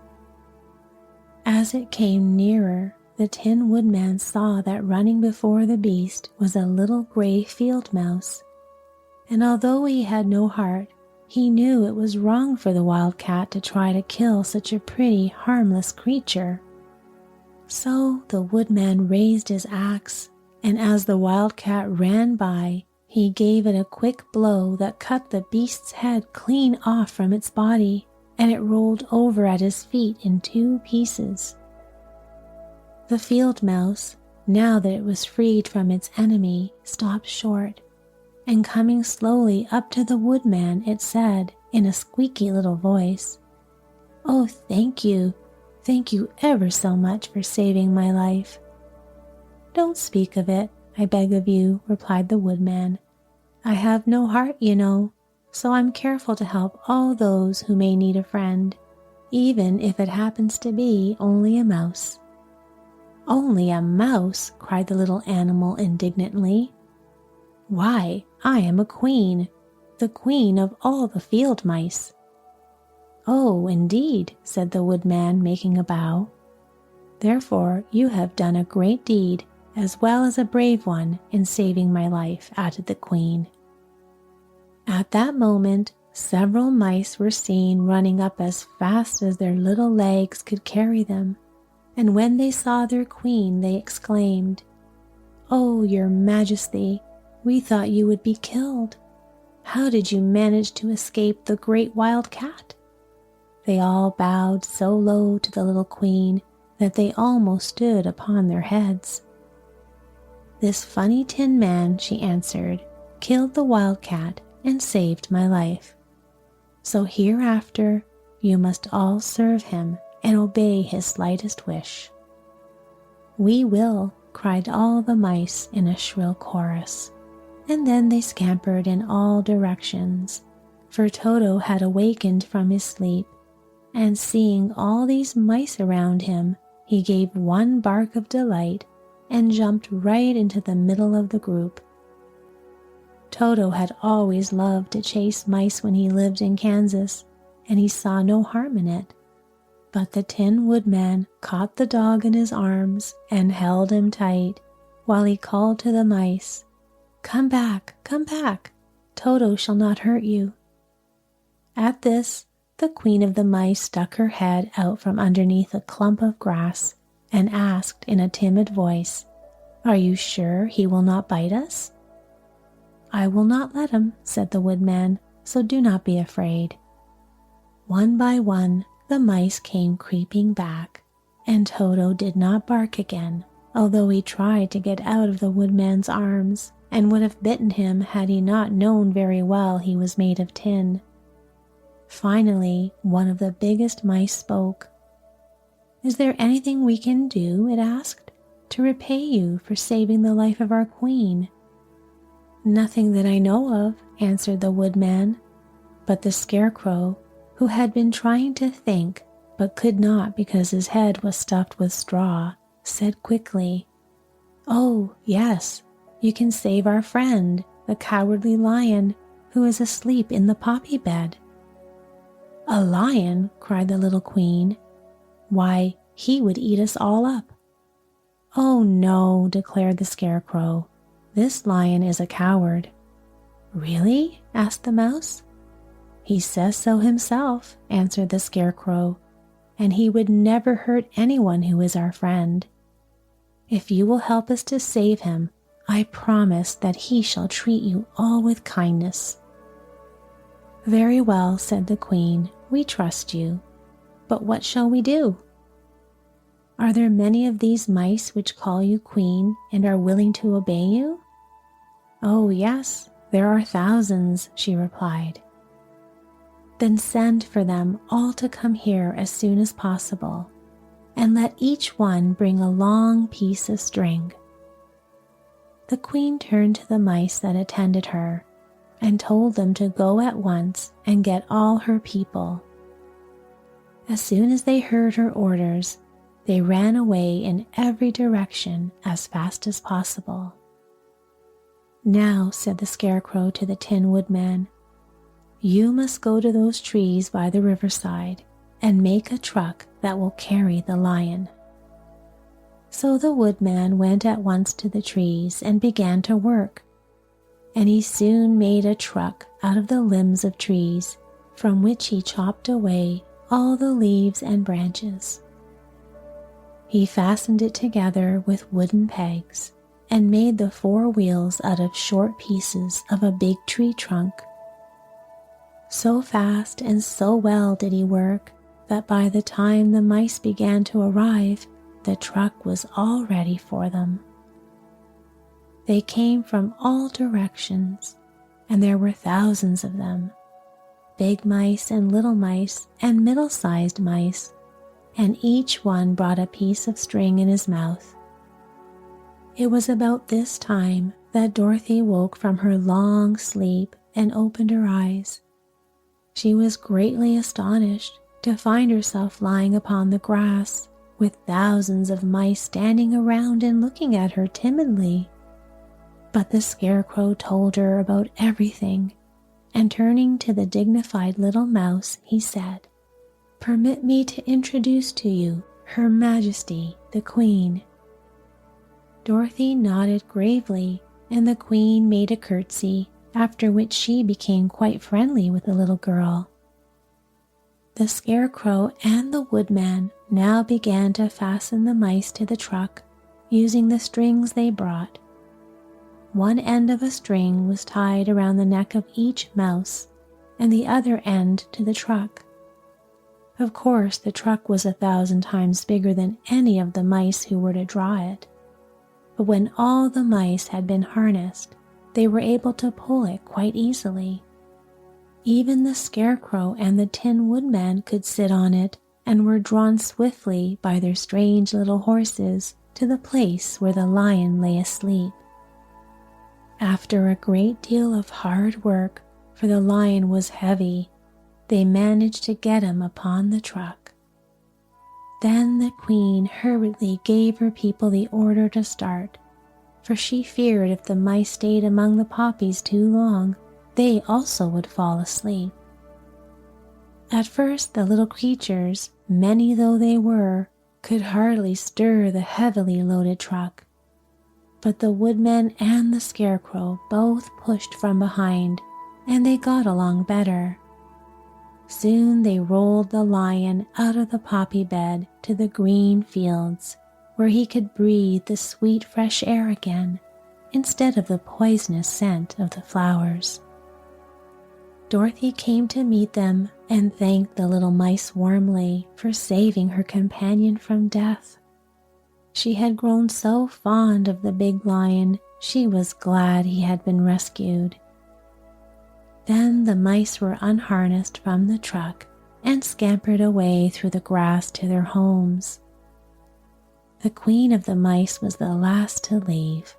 Speaker 1: As it came nearer, the Tin Woodman saw that running before the beast was a little gray field mouse, and although he had no heart, he knew it was wrong for the wildcat to try to kill such a pretty, harmless creature. So the Woodman raised his axe, and as the wildcat ran by, he gave it a quick blow that cut the beast's head clean off from its body, and it rolled over at his feet in 2 pieces. The field mouse, now that it was freed from its enemy, stopped short, and coming slowly up to the Woodman, it said in a squeaky little voice, "Oh, thank you ever so much for saving my life." "Don't speak of it, I beg of you," replied the Woodman. "I have no heart, you know, so I'm careful to help all those who may need a friend, even if it happens to be only a mouse." "Only a mouse?" cried the little animal indignantly. "Why, I am a queen, the queen of all the field mice." "Oh, indeed," said the Woodman, making a bow. "Therefore you have done a great deed, as well as a brave one, in saving my life," added the queen. At that moment, several mice were seen running up as fast as their little legs could carry them, and when they saw their queen, they exclaimed, "Oh, your Majesty, we thought you would be killed. How did you manage to escape the great wild cat?" They all bowed so low to the little queen that they almost stood upon their heads. "This funny Tin Man," she answered, "killed the wildcat and saved my life. So hereafter you must all serve him and obey his slightest wish." "We will," cried all the mice in a shrill chorus, and then they scampered in all directions, for Toto had awakened from his sleep, and seeing all these mice around him, he gave one bark of delight and jumped right into the middle of the group. Toto had always loved to chase mice when he lived in Kansas, and he saw no harm in it. But the Tin Woodman caught the dog in his arms and held him tight, while he called to the mice, come back, Toto shall not hurt you." At this, the queen of the mice stuck her head out from underneath a clump of grass and asked in a timid voice, "Are you sure he will not bite us?" "I will not let him," said the Woodman, "so do not be afraid." One by one, the mice came creeping back, and Toto did not bark again, although he tried to get out of the Woodman's arms and would have bitten him had he not known very well he was made of tin. Finally, one of the biggest mice spoke. "Is there anything we can do," it asked, "to repay you for saving the life of our queen?" "Nothing that I know of," answered the Woodman, but the Scarecrow, who had been trying to think but could not because his head was stuffed with straw, said quickly, "Oh, yes, you can save our friend, the Cowardly Lion, who is asleep in the poppy bed." "A lion?" cried the little queen. "Why, he would eat us all up." "Oh, no," declared the Scarecrow. "This lion is a coward." "Really?" asked the mouse. "He says so himself," answered the Scarecrow, "and he would never hurt anyone who is our friend. If you will help us to save him, I promise that he shall treat you all with kindness." "Very well," said the queen, "we trust you. But what shall we do?" "Are there many of these mice which call you queen and are willing to obey you?" "Oh, yes, "There are thousands," she replied. "Then send for them all to come here as soon as possible, and let each one bring a long piece of string." The queen turned to the mice that attended her and told them to go at once and get all her people. As soon as they heard her orders, they ran away in every direction as fast as possible. "Now," said the Scarecrow to the Tin Woodman, "you must go to those trees by the riverside and make a truck that will carry the lion." So the Woodman went at once to the trees and began to work, and he soon made a truck out of the limbs of trees, from which he chopped away all the leaves and branches. He fastened it together with wooden pegs and made the 4 wheels out of short pieces of a big tree trunk. So fast and so well did he work that by the time the mice began to arrive, the truck was all ready for them. They came from all directions, and there were thousands of them, big mice and little mice and middle-sized mice, and each one brought a piece of string in his mouth. It was about this time that Dorothy woke from her long sleep and opened her eyes. She was greatly astonished to find herself lying upon the grass, with thousands of mice standing around and looking at her timidly. But the Scarecrow told her about everything, and turning to the dignified little mouse, he said, "Permit me to introduce to you Her Majesty, the Queen." Dorothy nodded gravely, and the Queen made a curtsy, after which she became quite friendly with the little girl. The Scarecrow and the Woodman now began to fasten the mice to the truck, using the strings they brought. One end of a string was tied around the neck of each mouse, and the other end to the truck. Of course, the truck was 1,000 times bigger than any of the mice who were to draw it. But when all the mice had been harnessed, they were able to pull it quite easily. Even the Scarecrow and the Tin Woodman could sit on it and were drawn swiftly by their strange little horses to the place where the lion lay asleep. After a great deal of hard work, for the lion was heavy, they managed to get him upon the truck. Then the Queen hurriedly gave her people the order to start, for she feared if the mice stayed among the poppies too long, they also would fall asleep. At first the little creatures, many though they were, could hardly stir the heavily loaded truck. But the Woodman and the Scarecrow both pushed from behind, and they got along better. Soon they rolled the lion out of the poppy bed to the green fields, where he could breathe the sweet fresh air again, instead of the poisonous scent of the flowers. Dorothy came to meet them and thanked the little mice warmly for saving her companion from death. She had grown so fond of the big lion, she was glad he had been rescued. Then the mice were unharnessed from the truck and scampered away through the grass to their homes. The Queen of the Mice was the last to leave.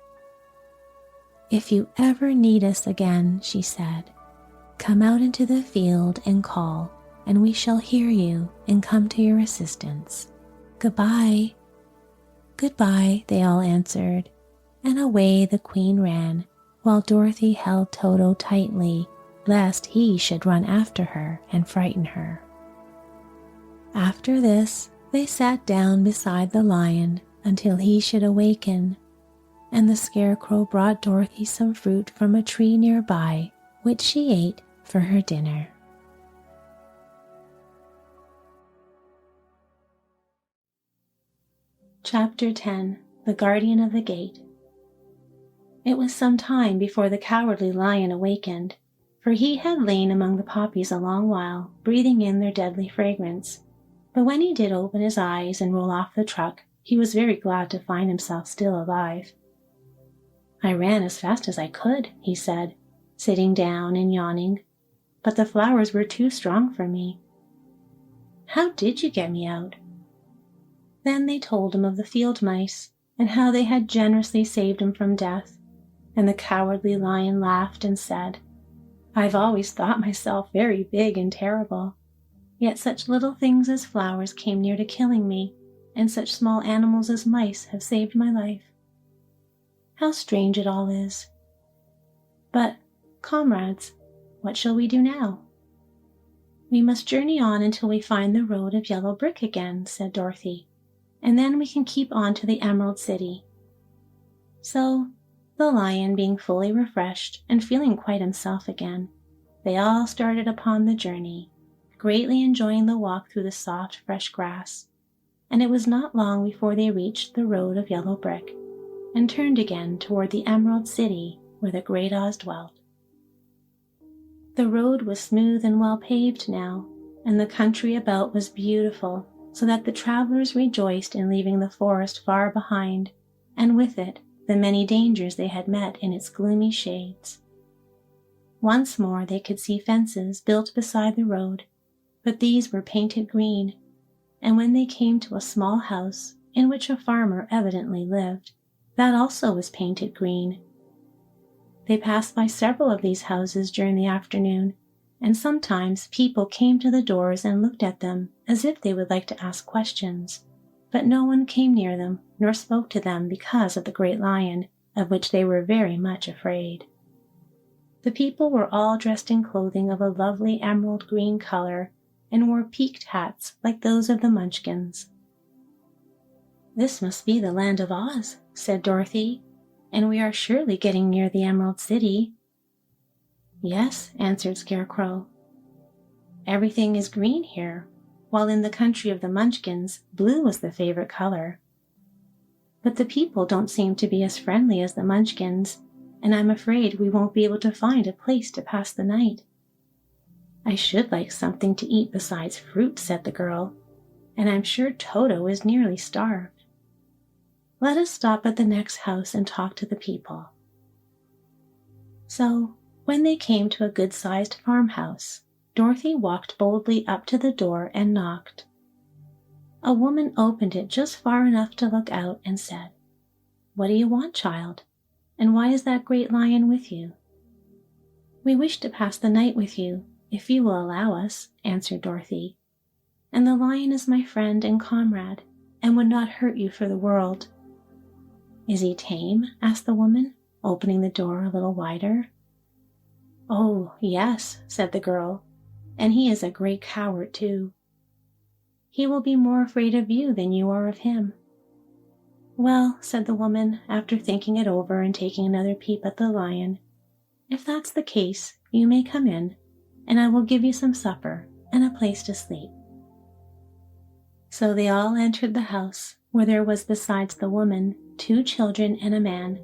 Speaker 1: "If you ever need us again," she said, "come out into the field and call, and we shall hear you and come to your assistance. Goodbye." "Goodbye," they all answered, and away the Queen ran, while Dorothy held Toto tightly, lest he should run after her and frighten her. After this, they sat down beside the lion until he should awaken, and the Scarecrow brought Dorothy some fruit from a tree nearby, which she ate for her dinner. Chapter 10. The Guardian of the Gate. It was some time before the Cowardly Lion awakened, for he had lain among the poppies a long while, breathing in their deadly fragrance. But when he did open his eyes and roll off the truck, he was very glad to find himself still alive. "I ran as fast as I could," he said, sitting down and yawning, but the flowers were too strong for me. How did you get me out? Then they told him of the field mice, and how they had generously saved him from death, and the cowardly lion laughed and said, I've always thought myself very big and terrible, yet such little things as flowers came near to killing me, and such small animals as mice have saved my life. How strange it all is. But, comrades, what shall we do now? We must journey on until we find the road of yellow brick again, said Dorothy, and then we can keep on to the Emerald City. So, the lion being fully refreshed and feeling quite himself again, they all started upon the journey, greatly enjoying the walk through the soft, fresh grass, and it was not long before they reached the road of yellow brick and turned again toward the Emerald City where the Great Oz dwelt. The road was smooth and well paved now, and the country about was beautiful, so that the travelers rejoiced in leaving the forest far behind, and with it the many dangers they had met in its gloomy shades. Once more they could see fences built beside the road, but these were painted green, and when they came to a small house in which a farmer evidently lived, that also was painted green. They passed by several of these houses during the afternoon, and sometimes people came to the doors and looked at them as if they would like to ask questions, but no one came near them nor spoke to them because of the great lion, of which they were very much afraid. The people were all dressed in clothing of a lovely emerald green color and wore peaked hats like those of the Munchkins. This must be the land of Oz, said Dorothy, and we are surely getting near the Emerald City. Yes, answered Scarecrow. Everything is green here, while in the country of the Munchkins, blue was the favorite color. But the people don't seem to be as friendly as the Munchkins, and I'm afraid we won't be able to find a place to pass the night. I should like something to eat besides fruit, said the girl, and I'm sure Toto is nearly starved. Let us stop at the next house and talk to the people. So, when they came to a good-sized farmhouse, Dorothy walked boldly up to the door and knocked. A woman opened it just far enough to look out and said, What do you want, child? And why is that great lion with you? We wish to pass the night with you, if you will allow us, answered Dorothy. And the lion is my friend and comrade, and would not hurt you for the world. Is he tame? Asked the woman, opening the door a little wider. Oh, yes, said the girl, and he is a great coward, too. He will be more afraid of you than you are of him. Well, said the woman, after thinking it over and taking another peep at the lion, if that's the case, you may come in, and I will give you some supper and a place to sleep. So they all entered the house, where there was besides the woman 2 children and a man.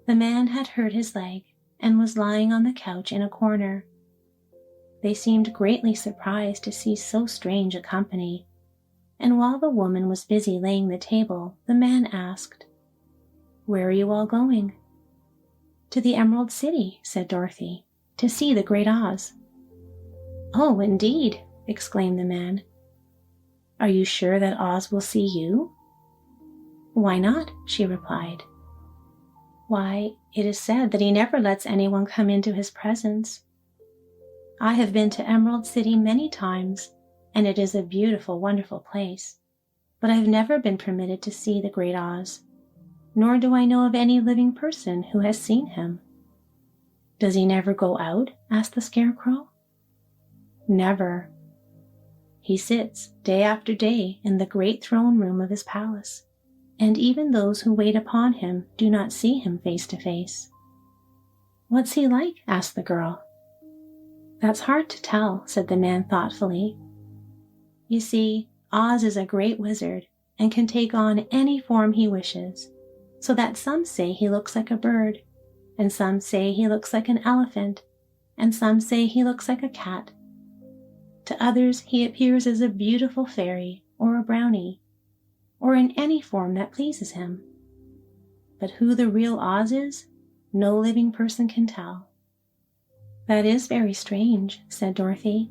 Speaker 1: The man had hurt his leg and was lying on the couch in a corner. They seemed greatly surprised to see so strange a company, and while the woman was busy laying the table, the man asked, Where are you all going? To the Emerald City, said Dorothy, to see the Great Oz. Oh, indeed, exclaimed the man. Are you sure that Oz will see you? Why not? She replied. Why, it is said that he never lets anyone come into his presence. I have been to Emerald City many times, and it is a beautiful, wonderful place, but I have never been permitted to see the Great Oz, nor do I know of any living person who has seen him. Does he never go out? Asked the Scarecrow. Never. He sits day after day in the great throne room of his palace, and even those who wait upon him do not see him face to face. What's he like? Asked the girl. That's hard to tell, said the man thoughtfully. You see, Oz is a great wizard and can take on any form he wishes, so that some say he looks like a bird, and some say he looks like an elephant, and some say he looks like a cat. To others he appears as a beautiful fairy or a brownie, or in any form that pleases him. But who the real Oz is, no living person can tell. "That is very strange," said Dorothy.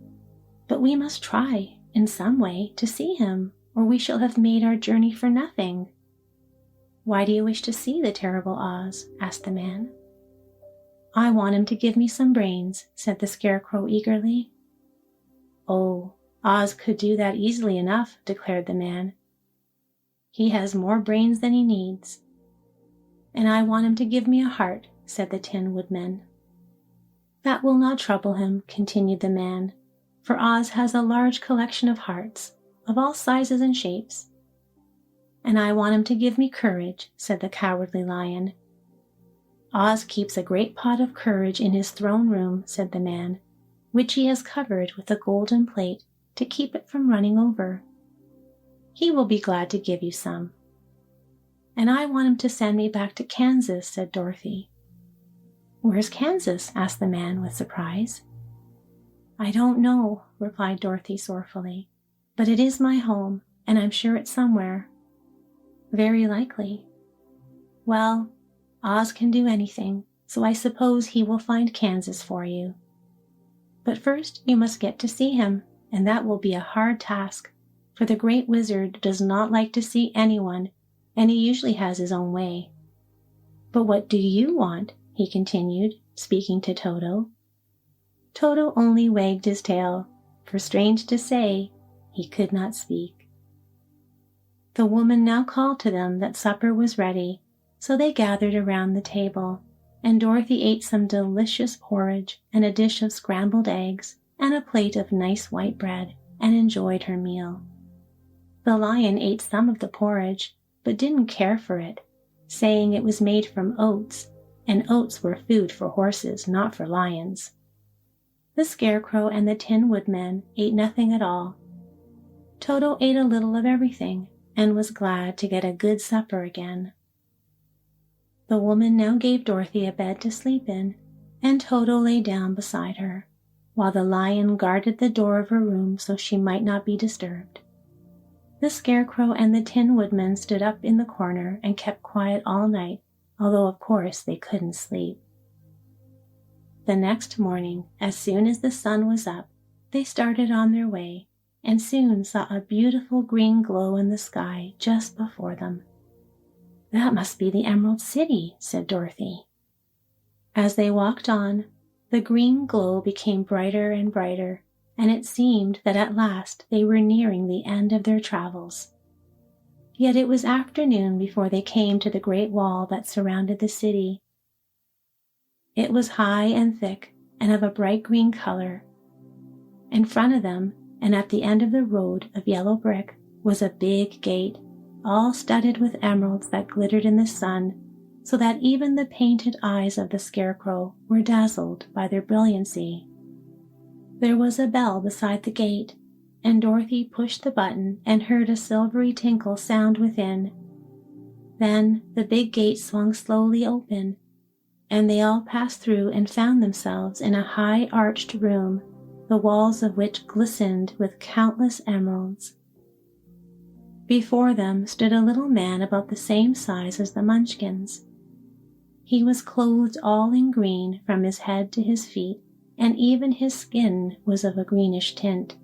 Speaker 1: "But we must try, in some way, to see him, or we shall have made our journey for nothing." "Why do you wish to see the terrible Oz?" asked the man. "I want him to give me some brains," said the Scarecrow eagerly. "Oh, Oz could do that easily enough," declared the man. "He has more brains than he needs." "And I want him to give me a heart," said the Tin Woodman. "That will not trouble him," continued the man, "for Oz has a large collection of hearts, of all sizes and shapes." "And I want him to give me courage," said the Cowardly Lion. "Oz keeps a great pot of courage in his throne room," said the man, "which he has covered with a golden plate to keep it from running over. He will be glad to give you some." "And I want him to send me back to Kansas," said Dorothy. "Where's Kansas?" asked the man with surprise. "I don't know," replied Dorothy sorrowfully, "but it is my home, and I'm sure it's somewhere." "Very likely." "Well, Oz can do anything, so I suppose he will find Kansas for you. But first you must get to see him, and that will be a hard task, for the Great Wizard does not like to see anyone, and he usually has his own way. But what do you want?" he continued, speaking to Toto. Toto only wagged his tail, for strange to say, he could not speak. The woman now called to them that supper was ready, so they gathered around the table, and Dorothy ate some delicious porridge and a dish of scrambled eggs and a plate of nice white bread, and enjoyed her meal. The lion ate some of the porridge, but didn't care for it, saying it was made from oats, and oats were food for horses, not for lions. The Scarecrow and the Tin Woodman ate nothing at all. Toto ate a little of everything, and was glad to get a good supper again. The woman now gave Dorothy a bed to sleep in, and Toto lay down beside her, while the lion guarded the door of her room so she might not be disturbed. The Scarecrow and the Tin Woodman stood up in the corner and kept quiet all night, although of course they couldn't sleep. The next morning, as soon as the sun was up, they started on their way, and soon saw a beautiful green glow in the sky just before them. "That must be the Emerald City," said Dorothy. As they walked on, the green glow became brighter and brighter, and it seemed that at last they were nearing the end of their travels. Yet it was afternoon before they came to the great wall that surrounded the city. It was high and thick and of a bright green color. In front of them, and at the end of the road of yellow brick, was a big gate, all studded with emeralds that glittered in the sun, so that even the painted eyes of the Scarecrow were dazzled by their brilliancy. There was a bell beside the gate, and Dorothy pushed the button and heard a silvery tinkle sound within. Then the big gate swung slowly open, and they all passed through and found themselves in a high arched room, the walls of which glistened with countless emeralds. Before them stood a little man about the same size as the Munchkins. He was clothed all in green from his head to his feet, and even his skin was of a greenish tint.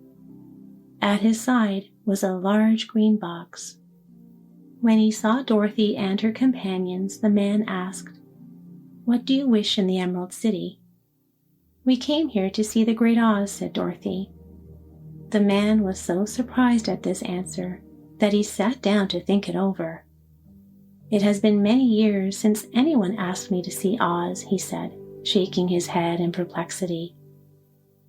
Speaker 1: At his side was a large green box. When he saw Dorothy and her companions, the man asked, "What do you wish in the Emerald City?" "We came here to see the Great Oz," said Dorothy. The man was so surprised at this answer that he sat down to think it over. "It has been many years since anyone asked me to see Oz," he said, shaking his head in perplexity.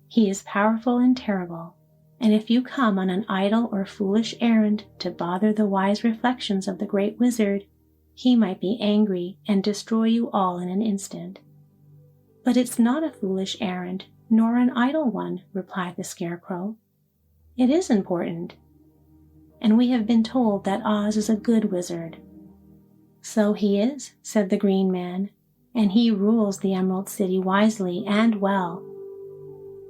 Speaker 1: "He is powerful and terrible, and if you come on an idle or foolish errand to bother the wise reflections of the Great Wizard, he might be angry and destroy you all in an instant." "But it's not a foolish errand, nor an idle one," replied the Scarecrow. "It is important, and we have been told that Oz is a good wizard." "So he is," said the Green Man, "and he rules the Emerald City wisely and well.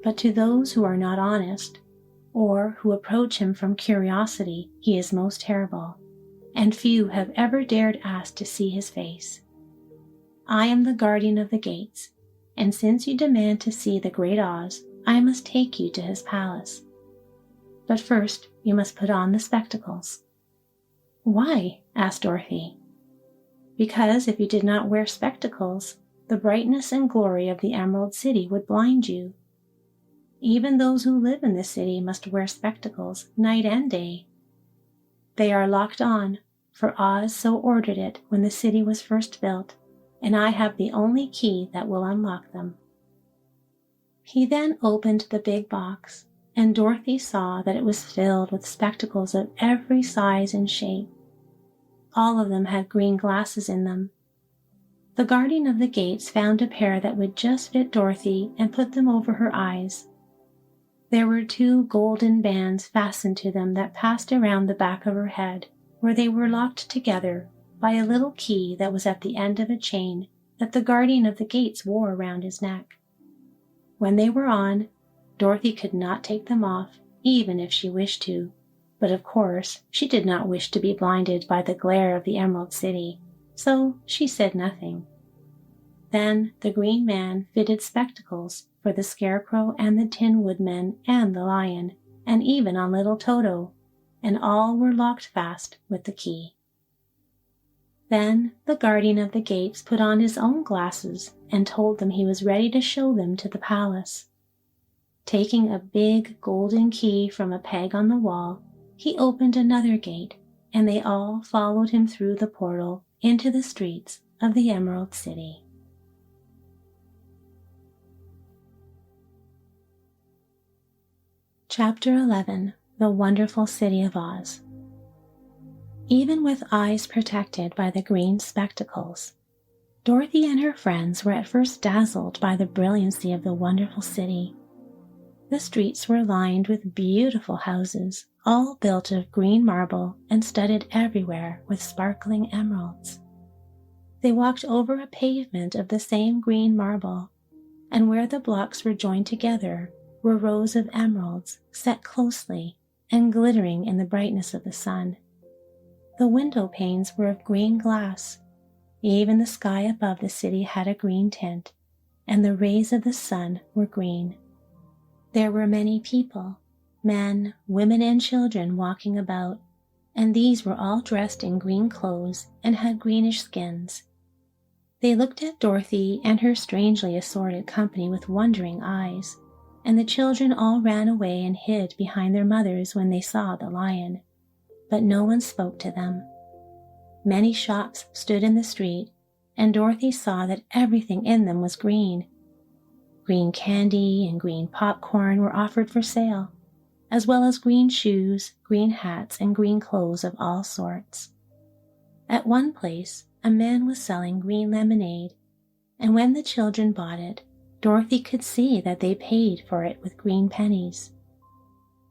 Speaker 1: But to those who are not honest, or who approach him from curiosity, he is most terrible, and few have ever dared ask to see his face. I am the guardian of the gates, and since you demand to see the Great Oz, I must take you to his palace. But first, you must put on the spectacles." "Why?" asked Dorothy. "Because if you did not wear spectacles, the brightness and glory of the Emerald City would blind you. Even those who live in the city must wear spectacles night and day. They are locked on, for Oz so ordered it when the city was first built, and I have the only key that will unlock them." He then opened the big box, and Dorothy saw that it was filled with spectacles of every size and shape. All of them had green glasses in them. The guardian of the gates found a pair that would just fit Dorothy and put them over her eyes. There were 2 golden bands fastened to them that passed around the back of her head, where they were locked together by a little key that was at the end of a chain that the guardian of the gates wore around his neck. When they were on, Dorothy could not take them off, even if she wished to, but of course she did not wish to be blinded by the glare of the Emerald City, so she said nothing. Then the Green Man fitted spectacles for the Scarecrow and the Tin Woodman and the Lion, and even on little Toto, and all were locked fast with the key. Then the guardian of the gates put on his own glasses and told them he was ready to show them to the palace. Taking a big golden key from a peg on the wall, he opened another gate, and they all followed him through the portal into the streets of the Emerald City. Chapter 11. The Wonderful City of Oz. Even with eyes protected by the green spectacles, Dorothy and her friends were at first dazzled by the brilliancy of the wonderful city. The streets were lined with beautiful houses, all built of green marble and studded everywhere with sparkling emeralds. They walked over a pavement of the same green marble, and where the blocks were joined together were rows of emeralds set closely and glittering in the brightness of the sun. The window panes were of green glass. Even the sky above the city had a green tint, and the rays of the sun were green. There were many people, men, women, and children walking about, and these were all dressed in green clothes and had greenish skins. They looked at Dorothy and her strangely assorted company with wondering eyes, and the children all ran away and hid behind their mothers when they saw the lion. But no one spoke to them. Many shops stood in the street, and Dorothy saw that everything in them was green. Green candy and green popcorn were offered for sale, as well as green shoes, green hats, and green clothes of all sorts. At one place, a man was selling green lemonade, and when the children bought it, Dorothy could see that they paid for it with green pennies.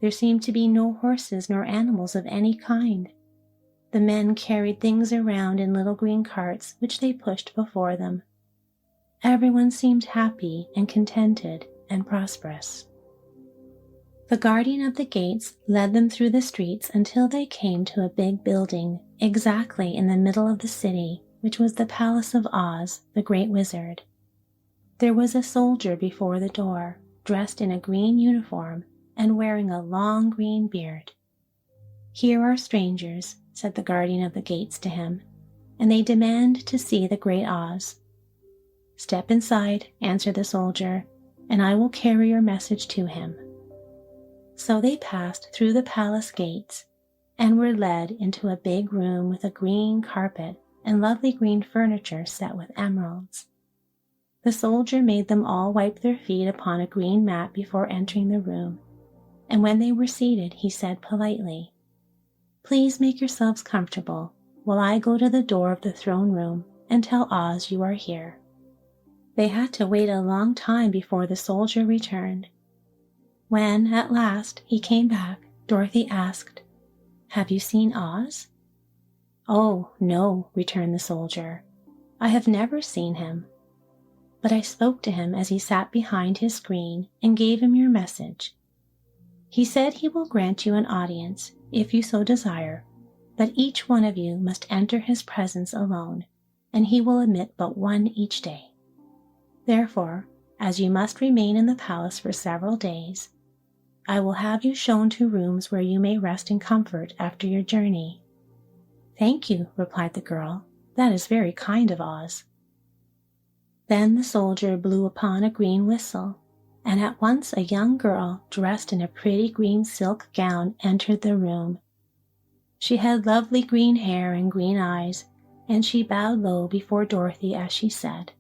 Speaker 1: There seemed to be no horses nor animals of any kind. The men carried things around in little green carts which they pushed before them. Everyone seemed happy and contented and prosperous. The guardian of the gates led them through the streets until they came to a big building exactly in the middle of the city, which was the Palace of Oz, the Great Wizard. There was a soldier before the door, dressed in a green uniform and wearing a long green beard. "Here are strangers," said the guardian of the gates to him, "and they demand to see the Great Oz." "Step inside," answered the soldier, "and I will carry your message to him." So they passed through the palace gates and were led into a big room with a green carpet and lovely green furniture set with emeralds. The soldier made them all wipe their feet upon a green mat before entering the room, and when they were seated, he said politely, "Please make yourselves comfortable while I go to the door of the throne room and tell Oz you are here." They had to wait a long time before the soldier returned. When, at last, he came back, Dorothy asked, "Have you seen Oz?" "Oh, no," returned the soldier. "I have never seen him. But I spoke to him as he sat behind his screen and gave him your message. He said he will grant you an audience, if you so desire, but each one of you must enter his presence alone, and he will admit but one each day. Therefore, as you must remain in the palace for several days, I will have you shown to rooms where you may rest in comfort after your journey." "Thank you," replied the girl. "That is very kind of Oz." Then the soldier blew upon a green whistle, and at once a young girl dressed in a pretty green silk gown entered the room. She had lovely green hair and green eyes, and she bowed low before Dorothy as she said,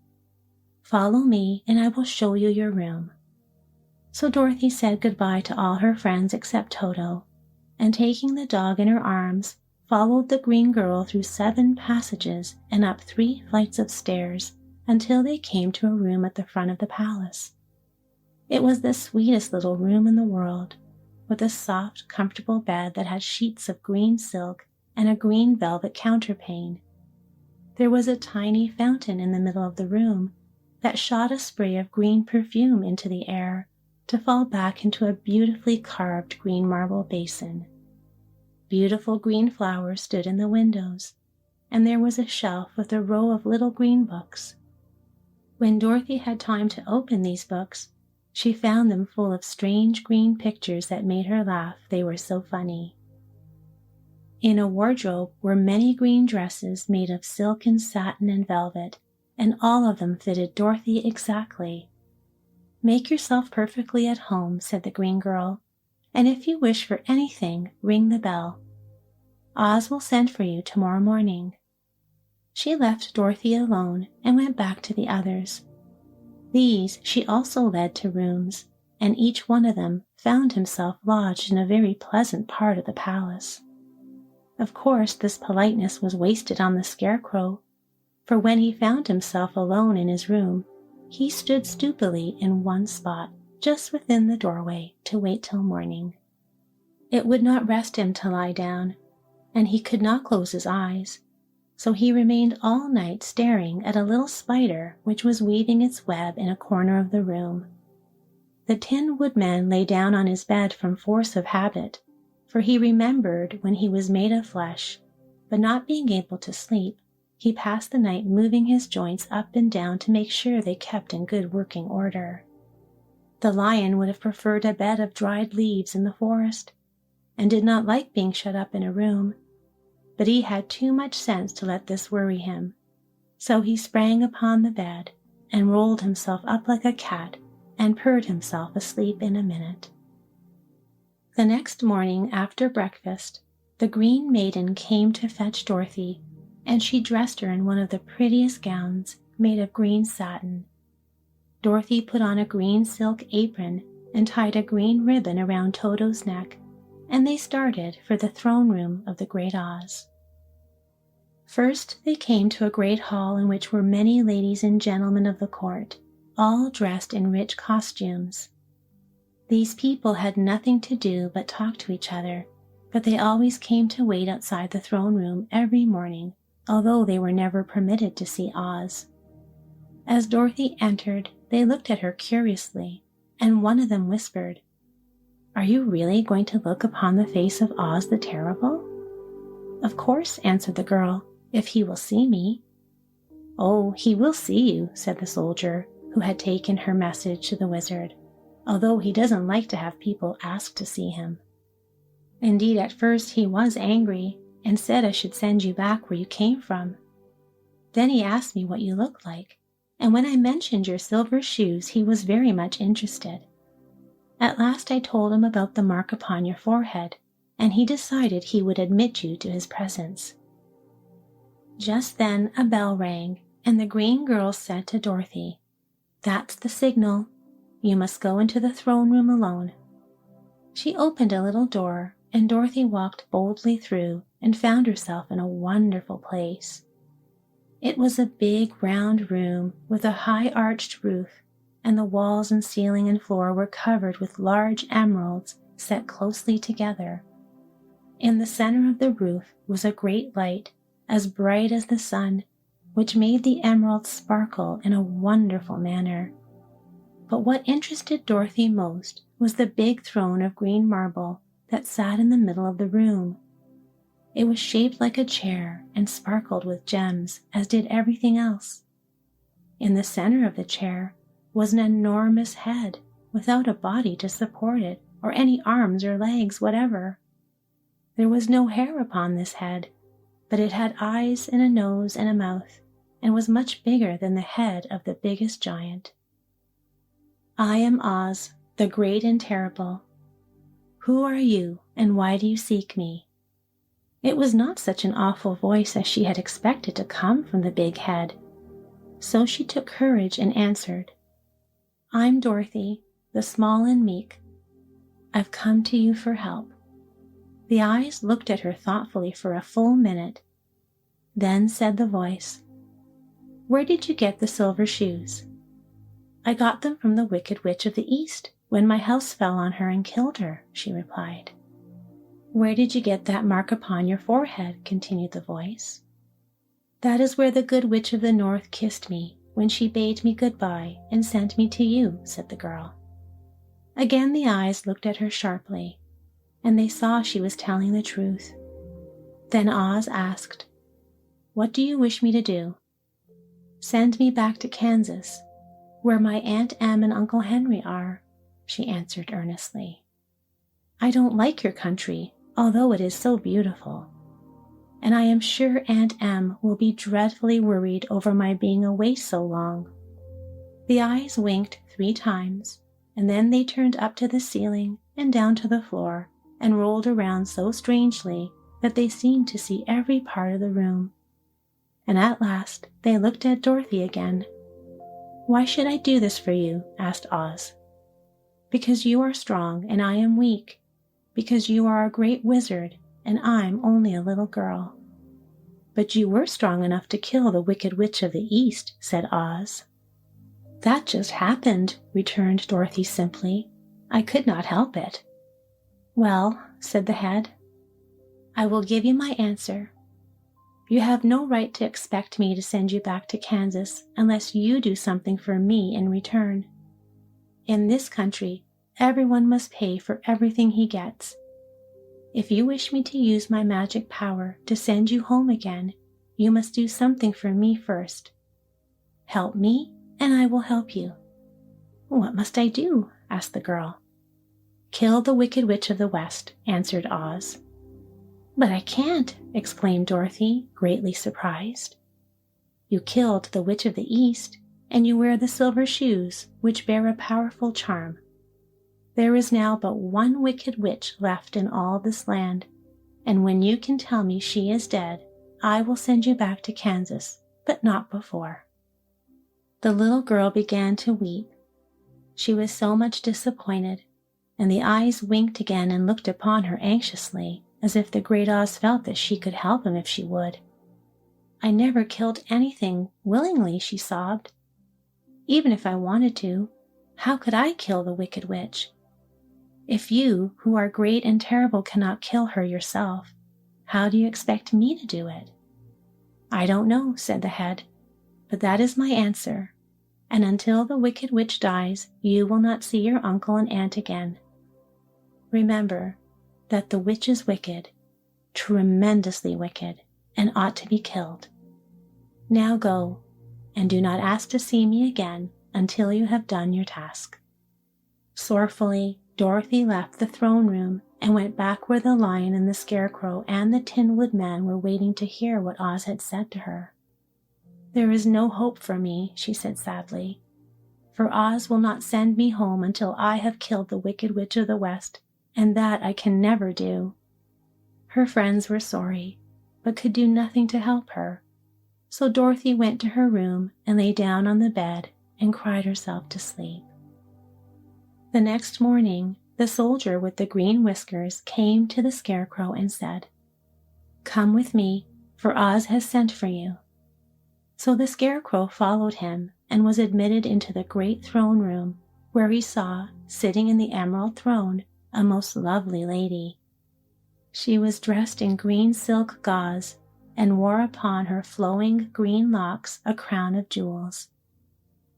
Speaker 1: "Follow me, and I will show you your room." So Dorothy said goodbye to all her friends except Toto, and taking the dog in her arms, followed the green girl through 7 passages and up 3 flights of stairs until they came to a room at the front of the palace. It was the sweetest little room in the world, with a soft, comfortable bed that had sheets of green silk and a green velvet counterpane. There was a tiny fountain in the middle of the room that shot a spray of green perfume into the air to fall back into a beautifully carved green marble basin. Beautiful green flowers stood in the windows, and there was a shelf with a row of little green books. When Dorothy had time to open these books, she found them full of strange green pictures that made her laugh, they were so funny. In a wardrobe were many green dresses made of silk and satin and velvet, and all of them fitted Dorothy exactly. "Make yourself perfectly at home," said the green girl, "and if you wish for anything, ring the bell. Oz will send for you tomorrow morning." She left Dorothy alone and went back to the others. These she also led to rooms, and each one of them found himself lodged in a very pleasant part of the palace. Of course, this politeness was wasted on the Scarecrow, for when he found himself alone in his room, he stood stupidly in one spot, just within the doorway, to wait till morning. It would not rest him to lie down, and he could not close his eyes, so he remained all night staring at a little spider which was weaving its web in a corner of the room. The Tin Woodman lay down on his bed from force of habit, for he remembered when he was made of flesh, but not being able to sleep, he passed the night moving his joints up and down to make sure they kept in good working order. The Lion would have preferred a bed of dried leaves in the forest, and did not like being shut up in a room, but he had too much sense to let this worry him, so he sprang upon the bed and rolled himself up like a cat and purred himself asleep in a minute. The next morning after breakfast, the Green Maiden came to fetch Dorothy, and she dressed her in one of the prettiest gowns made of green satin. Dorothy put on a green silk apron and tied a green ribbon around Toto's neck, and they started for the throne room of the Great Oz. First they came to a great hall in which were many ladies and gentlemen of the court, all dressed in rich costumes. These people had nothing to do but talk to each other, but they always came to wait outside the throne room every morning, although they were never permitted to see Oz. As Dorothy entered, they looked at her curiously, and one of them whispered, "Are you really going to look upon the face of Oz the Terrible?" "Of course," answered the girl, "if he will see me." "Oh, he will see you," said the soldier, who had taken her message to the wizard, although he doesn't like to have people ask to see him. Indeed, at first he was angry, and said I should send you back where you came from. Then he asked me what you looked like, and when I mentioned your silver shoes, he was very much interested. At last I told him about the mark upon your forehead, and he decided he would admit you to his presence." Just then a bell rang, and the green girl said to Dorothy, "That's the signal. You must go into the throne room alone." She opened a little door, and Dorothy walked boldly through and found herself in a wonderful place. It was a big round room with a high arched roof, and the walls and ceiling and floor were covered with large emeralds set closely together. In the center of the roof was a great light, as bright as the sun, which made the emeralds sparkle in a wonderful manner. But what interested Dorothy most was the big throne of green marble that sat in the middle of the room. It was shaped like a chair and sparkled with gems, as did everything else. In the center of the chair was an enormous head without a body to support it or any arms or legs whatever. There was no hair upon this head, but it had eyes and a nose and a mouth, and was much bigger than the head of the biggest giant. "I am Oz, the great and terrible. Who are you, and why do you seek me?" It was not such an awful voice as she had expected to come from the big head, so she took courage and answered, "I'm Dorothy, the small and meek. I've come to you for help." The eyes looked at her thoughtfully for a full minute. Then said the voice, "Where did you get the silver shoes?" "I got them from the Wicked Witch of the East when my house fell on her and killed her," she replied. "Where did you get that mark upon your forehead?" continued the voice. "That is where the Good Witch of the North kissed me when she bade me goodbye and sent me to you," said the girl. Again the eyes looked at her sharply, and they saw she was telling the truth. Then Oz asked, "What do you wish me to do?" "Send me back to Kansas, where my Aunt Em and Uncle Henry are," she answered earnestly. "I don't like your country, although it is so beautiful. And I am sure Aunt Em will be dreadfully worried over my being away so long." The eyes winked 3 times, and then they turned up to the ceiling and down to the floor and rolled around so strangely that they seemed to see every part of the room. And at last they looked at Dorothy again. "Why should I do this for you?" asked Oz. "Because you are strong and I am weak. Because you are a great wizard and I'm only a little girl." "But you were strong enough to kill the Wicked Witch of the East," said Oz. "That just happened," returned Dorothy simply. "I could not help it." "Well," said the head, "I will give you my answer. You have no right to expect me to send you back to Kansas unless you do something for me in return. In this country, everyone must pay for everything he gets. If you wish me to use my magic power to send you home again, you must do something for me first. Help me, and I will help you." "What must I do?" asked the girl. "Kill the Wicked Witch of the West," answered Oz. "But I can't," exclaimed Dorothy, greatly surprised. "You killed the Witch of the East, and you wear the silver shoes, which bear a powerful charm. There is now but one Wicked Witch left in all this land, and when you can tell me she is dead, I will send you back to Kansas, but not before." The little girl began to weep. She was so much disappointed, and the eyes winked again and looked upon her anxiously, as if the great Oz felt that she could help him if she would. "I never killed anything willingly," she sobbed. "Even if I wanted to, how could I kill the Wicked Witch? If you, who are great and terrible, cannot kill her yourself, how do you expect me to do it?" "I don't know," said the head, "but that is my answer, and until the Wicked Witch dies, you will not see your uncle and aunt again. Remember that the witch is wicked, tremendously wicked, and ought to be killed. Now go, and do not ask to see me again until you have done your task." Sorrowfully, Dorothy left the throne room and went back where the Lion and the Scarecrow and the Tin Woodman were waiting to hear what Oz had said to her. "There is no hope for me," she said sadly, "for Oz will not send me home until I have killed the Wicked Witch of the West, and that I can never do." Her friends were sorry, but could do nothing to help her, so Dorothy went to her room and lay down on the bed and cried herself to sleep. The next morning, the soldier with the green whiskers came to the Scarecrow and said, "Come with me, for Oz has sent for you." So the Scarecrow followed him and was admitted into the great throne room, where he saw, sitting in the emerald throne, a most lovely lady. She was dressed in green silk gauze and wore upon her flowing green locks a crown of jewels.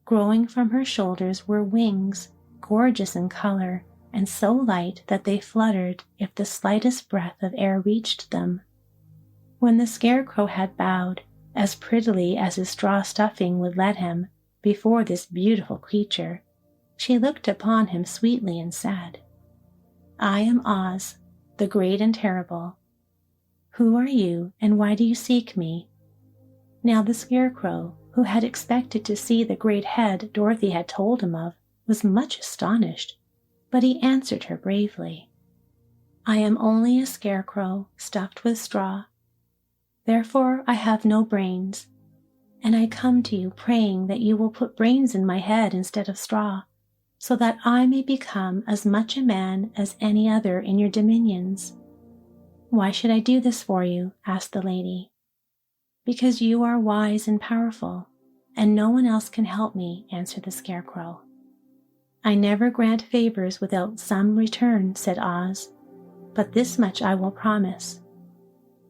Speaker 1: Growing from her shoulders were wings, gorgeous in color and so light that they fluttered if the slightest breath of air reached them. When the Scarecrow had bowed, as prettily as his straw stuffing would let him, before this beautiful creature, she looked upon him sweetly and said, "I am Oz, the great and terrible. Who are you, and why do you seek me?" Now the Scarecrow, who had expected to see the great head Dorothy had told him of, was much astonished, but he answered her bravely, "I am only a scarecrow stuffed with straw. Therefore I have no brains, and I come to you praying that you will put brains in my head instead of straw, so that I may become as much a man as any other in your dominions." "Why should I do this for you?" asked the lady. "Because you are wise and powerful, and no one else can help me," answered the Scarecrow. "I never grant favors without some return," said Oz, "but this much I will promise.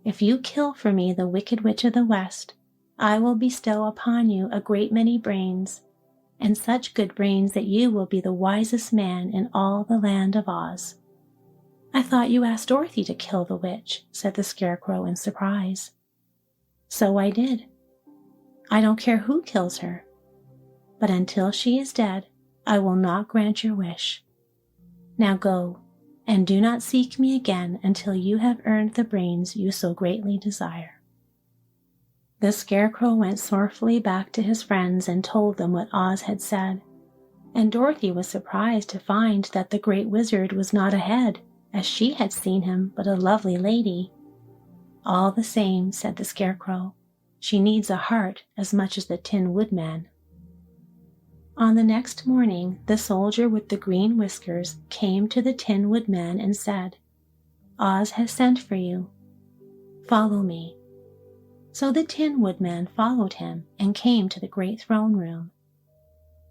Speaker 1: If you kill for me the Wicked Witch of the West, I will bestow upon you a great many brains, and such good brains that you will be the wisest man in all the land of Oz." "I thought you asked Dorothy to kill the witch," said the Scarecrow in surprise. "So I did. I don't care who kills her. But until she is dead, I will not grant your wish. Now go, and do not seek me again until you have earned the brains you so greatly desire." The Scarecrow went sorrowfully back to his friends and told them what Oz had said, and Dorothy was surprised to find that the great wizard was not a head, as she had seen him, but a lovely lady. "All the same," said the Scarecrow, "she needs a heart as much as the Tin Woodman." On the next morning, the soldier with the green whiskers came to the Tin Woodman and said, "Oz has sent for you. Follow me." So the Tin Woodman followed him and came to the great throne room.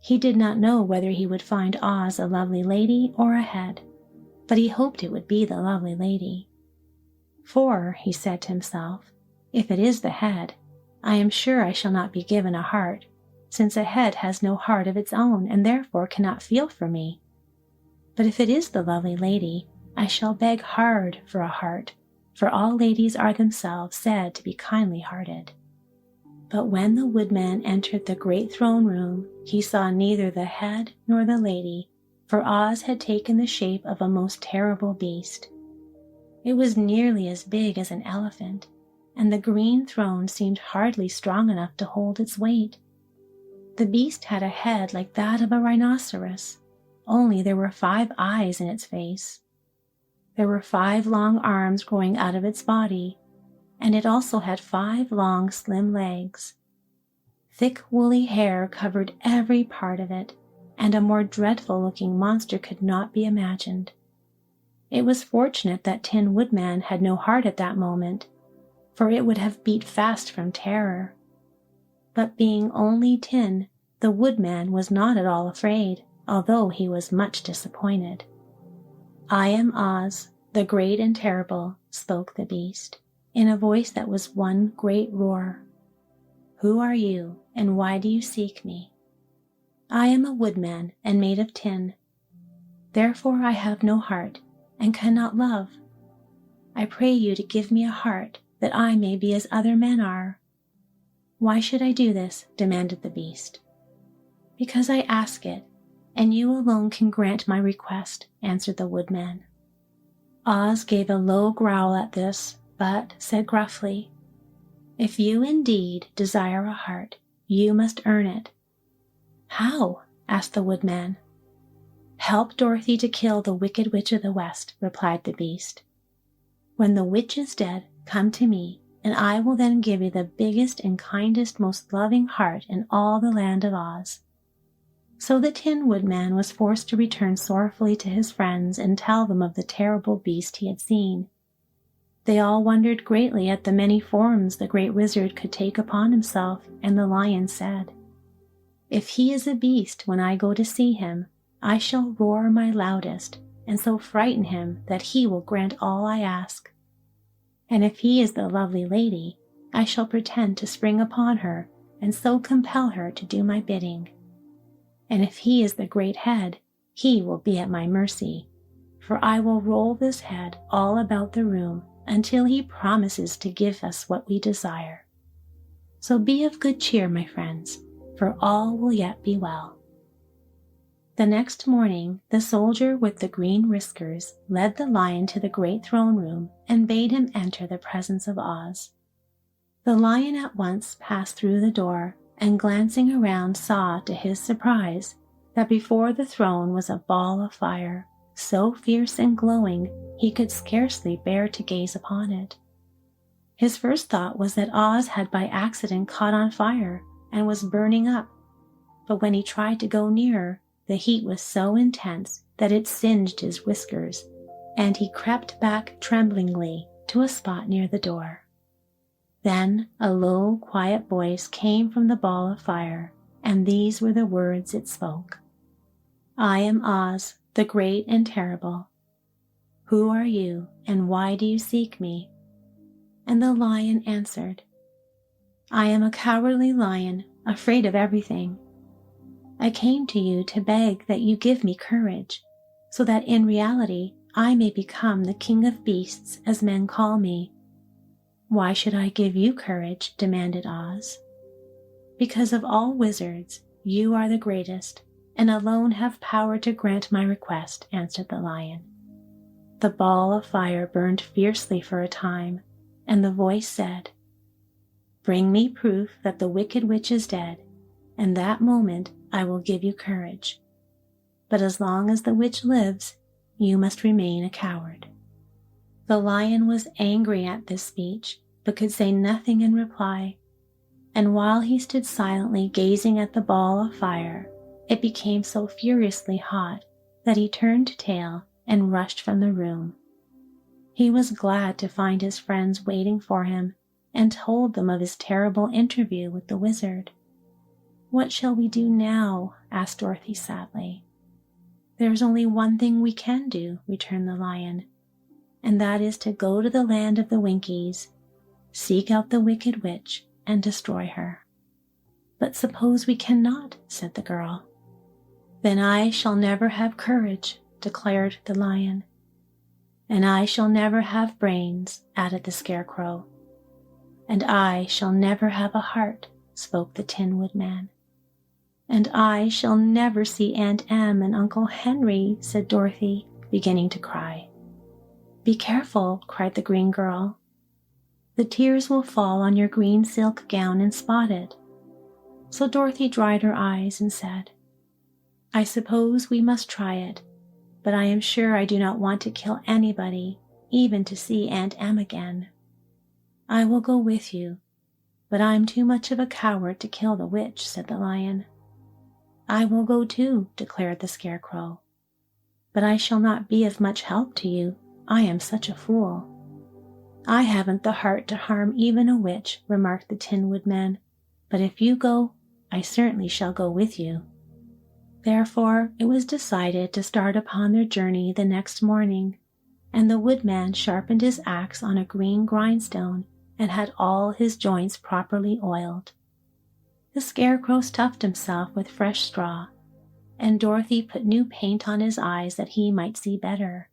Speaker 1: He did not know whether he would find Oz a lovely lady or a head, but he hoped it would be the lovely lady. "For," he said to himself, "if it is the head, I am sure I shall not be given a heart, since a head has no heart of its own and therefore cannot feel for me. But if it is the lovely lady, I shall beg hard for a heart, for all ladies are themselves said to be kindly-hearted." But when the Woodman entered the great throne room, he saw neither the head nor the lady, for Oz had taken the shape of a most terrible beast. It was nearly as big as an elephant, and the green throne seemed hardly strong enough to hold its weight. The beast had a head like that of a rhinoceros, only there were 5 eyes in its face. There were 5 long arms growing out of its body, and it also had 5 long, slim legs. Thick, woolly hair covered every part of it, and a more dreadful-looking monster could not be imagined. It was fortunate that Tin Woodman had no heart at that moment, for it would have beat fast from terror. But being only tin, the Woodman was not at all afraid, although he was much disappointed. "I am Oz, the great and terrible," spoke the beast, in a voice that was one great roar. "Who are you, and why do you seek me?" "I am a woodman and made of tin. Therefore I have no heart and cannot love. I pray you to give me a heart that I may be as other men are." "Why should I do this?" demanded the beast. "Because I ask it, and you alone can grant my request," answered the Woodman. Oz gave a low growl at this, but said gruffly, "If you indeed desire a heart, you must earn it." "How?" asked the Woodman. "Help Dorothy to kill the Wicked Witch of the West," replied the beast. "When the witch is dead, come to me, and I will then give you the biggest and kindest, most loving heart in all the land of Oz." So the Tin Woodman was forced to return sorrowfully to his friends and tell them of the terrible beast he had seen. They all wondered greatly at the many forms the great wizard could take upon himself, and the lion said, "If he is a beast when I go to see him, I shall roar my loudest, and so frighten him that he will grant all I ask. And if he is the lovely lady, I shall pretend to spring upon her, and so compel her to do my bidding. And if he is the great head, he will be at my mercy, for I will roll this head all about the room until he promises to give us what we desire. So be of good cheer, my friends, for all will yet be well." The next morning, the soldier with the green whiskers led the lion to the great throne room and bade him enter the presence of Oz. The lion at once passed through the door and, glancing around, saw, to his surprise, that before the throne was a ball of fire, so fierce and glowing he could scarcely bear to gaze upon it. His first thought was that Oz had by accident caught on fire and was burning up, but when he tried to go nearer, the heat was so intense that it singed his whiskers, and he crept back tremblingly to a spot near the door. Then a low, quiet voice came from the ball of fire, and these were the words it spoke. "I am Oz, the great and terrible. Who are you, and why do you seek me?" And the lion answered, "I am a cowardly lion, afraid of everything. I came to you to beg that you give me courage, so that in reality I may become the king of beasts, as men call me." "Why should I give you courage?" demanded Oz. "Because of all wizards, you are the greatest, and alone have power to grant my request," answered the lion. The ball of fire burned fiercely for a time, and the voice said, "Bring me proof that the wicked witch is dead, and that moment I will give you courage. But as long as the witch lives, you must remain a coward." The lion was angry at this speech, but could say nothing in reply, and while he stood silently gazing at the ball of fire, it became so furiously hot that he turned tail and rushed from the room. He was glad to find his friends waiting for him, and told them of his terrible interview with the wizard. "What shall we do now?" asked Dorothy sadly. "There is only one thing we can do," returned the lion, "and that is to go to the land of the Winkies, seek out the wicked witch, and destroy her." "But suppose we cannot?" said the girl. "Then I shall never have courage," declared the lion. "And I shall never have brains," added the Scarecrow. "And I shall never have a heart," spoke the Tin Woodman. "And I shall never see Aunt Em and Uncle Henry," said Dorothy, beginning to cry. "Be careful," cried the green girl. "The tears will fall on your green silk gown and spot it." So Dorothy dried her eyes and said, "I suppose we must try it, but I am sure I do not want to kill anybody, even to see Aunt Em again." "I will go with you, but I'm too much of a coward to kill the witch," said the lion. "I will go too," declared the Scarecrow, "but I shall not be of much help to you. I am such a fool." "I haven't the heart to harm even a witch," remarked the Tin Woodman, "but if you go, I certainly shall go with you." Therefore it was decided to start upon their journey the next morning, and the Woodman sharpened his axe on a green grindstone and had all his joints properly oiled. The Scarecrow stuffed himself with fresh straw, and Dorothy put new paint on his eyes that he might see better.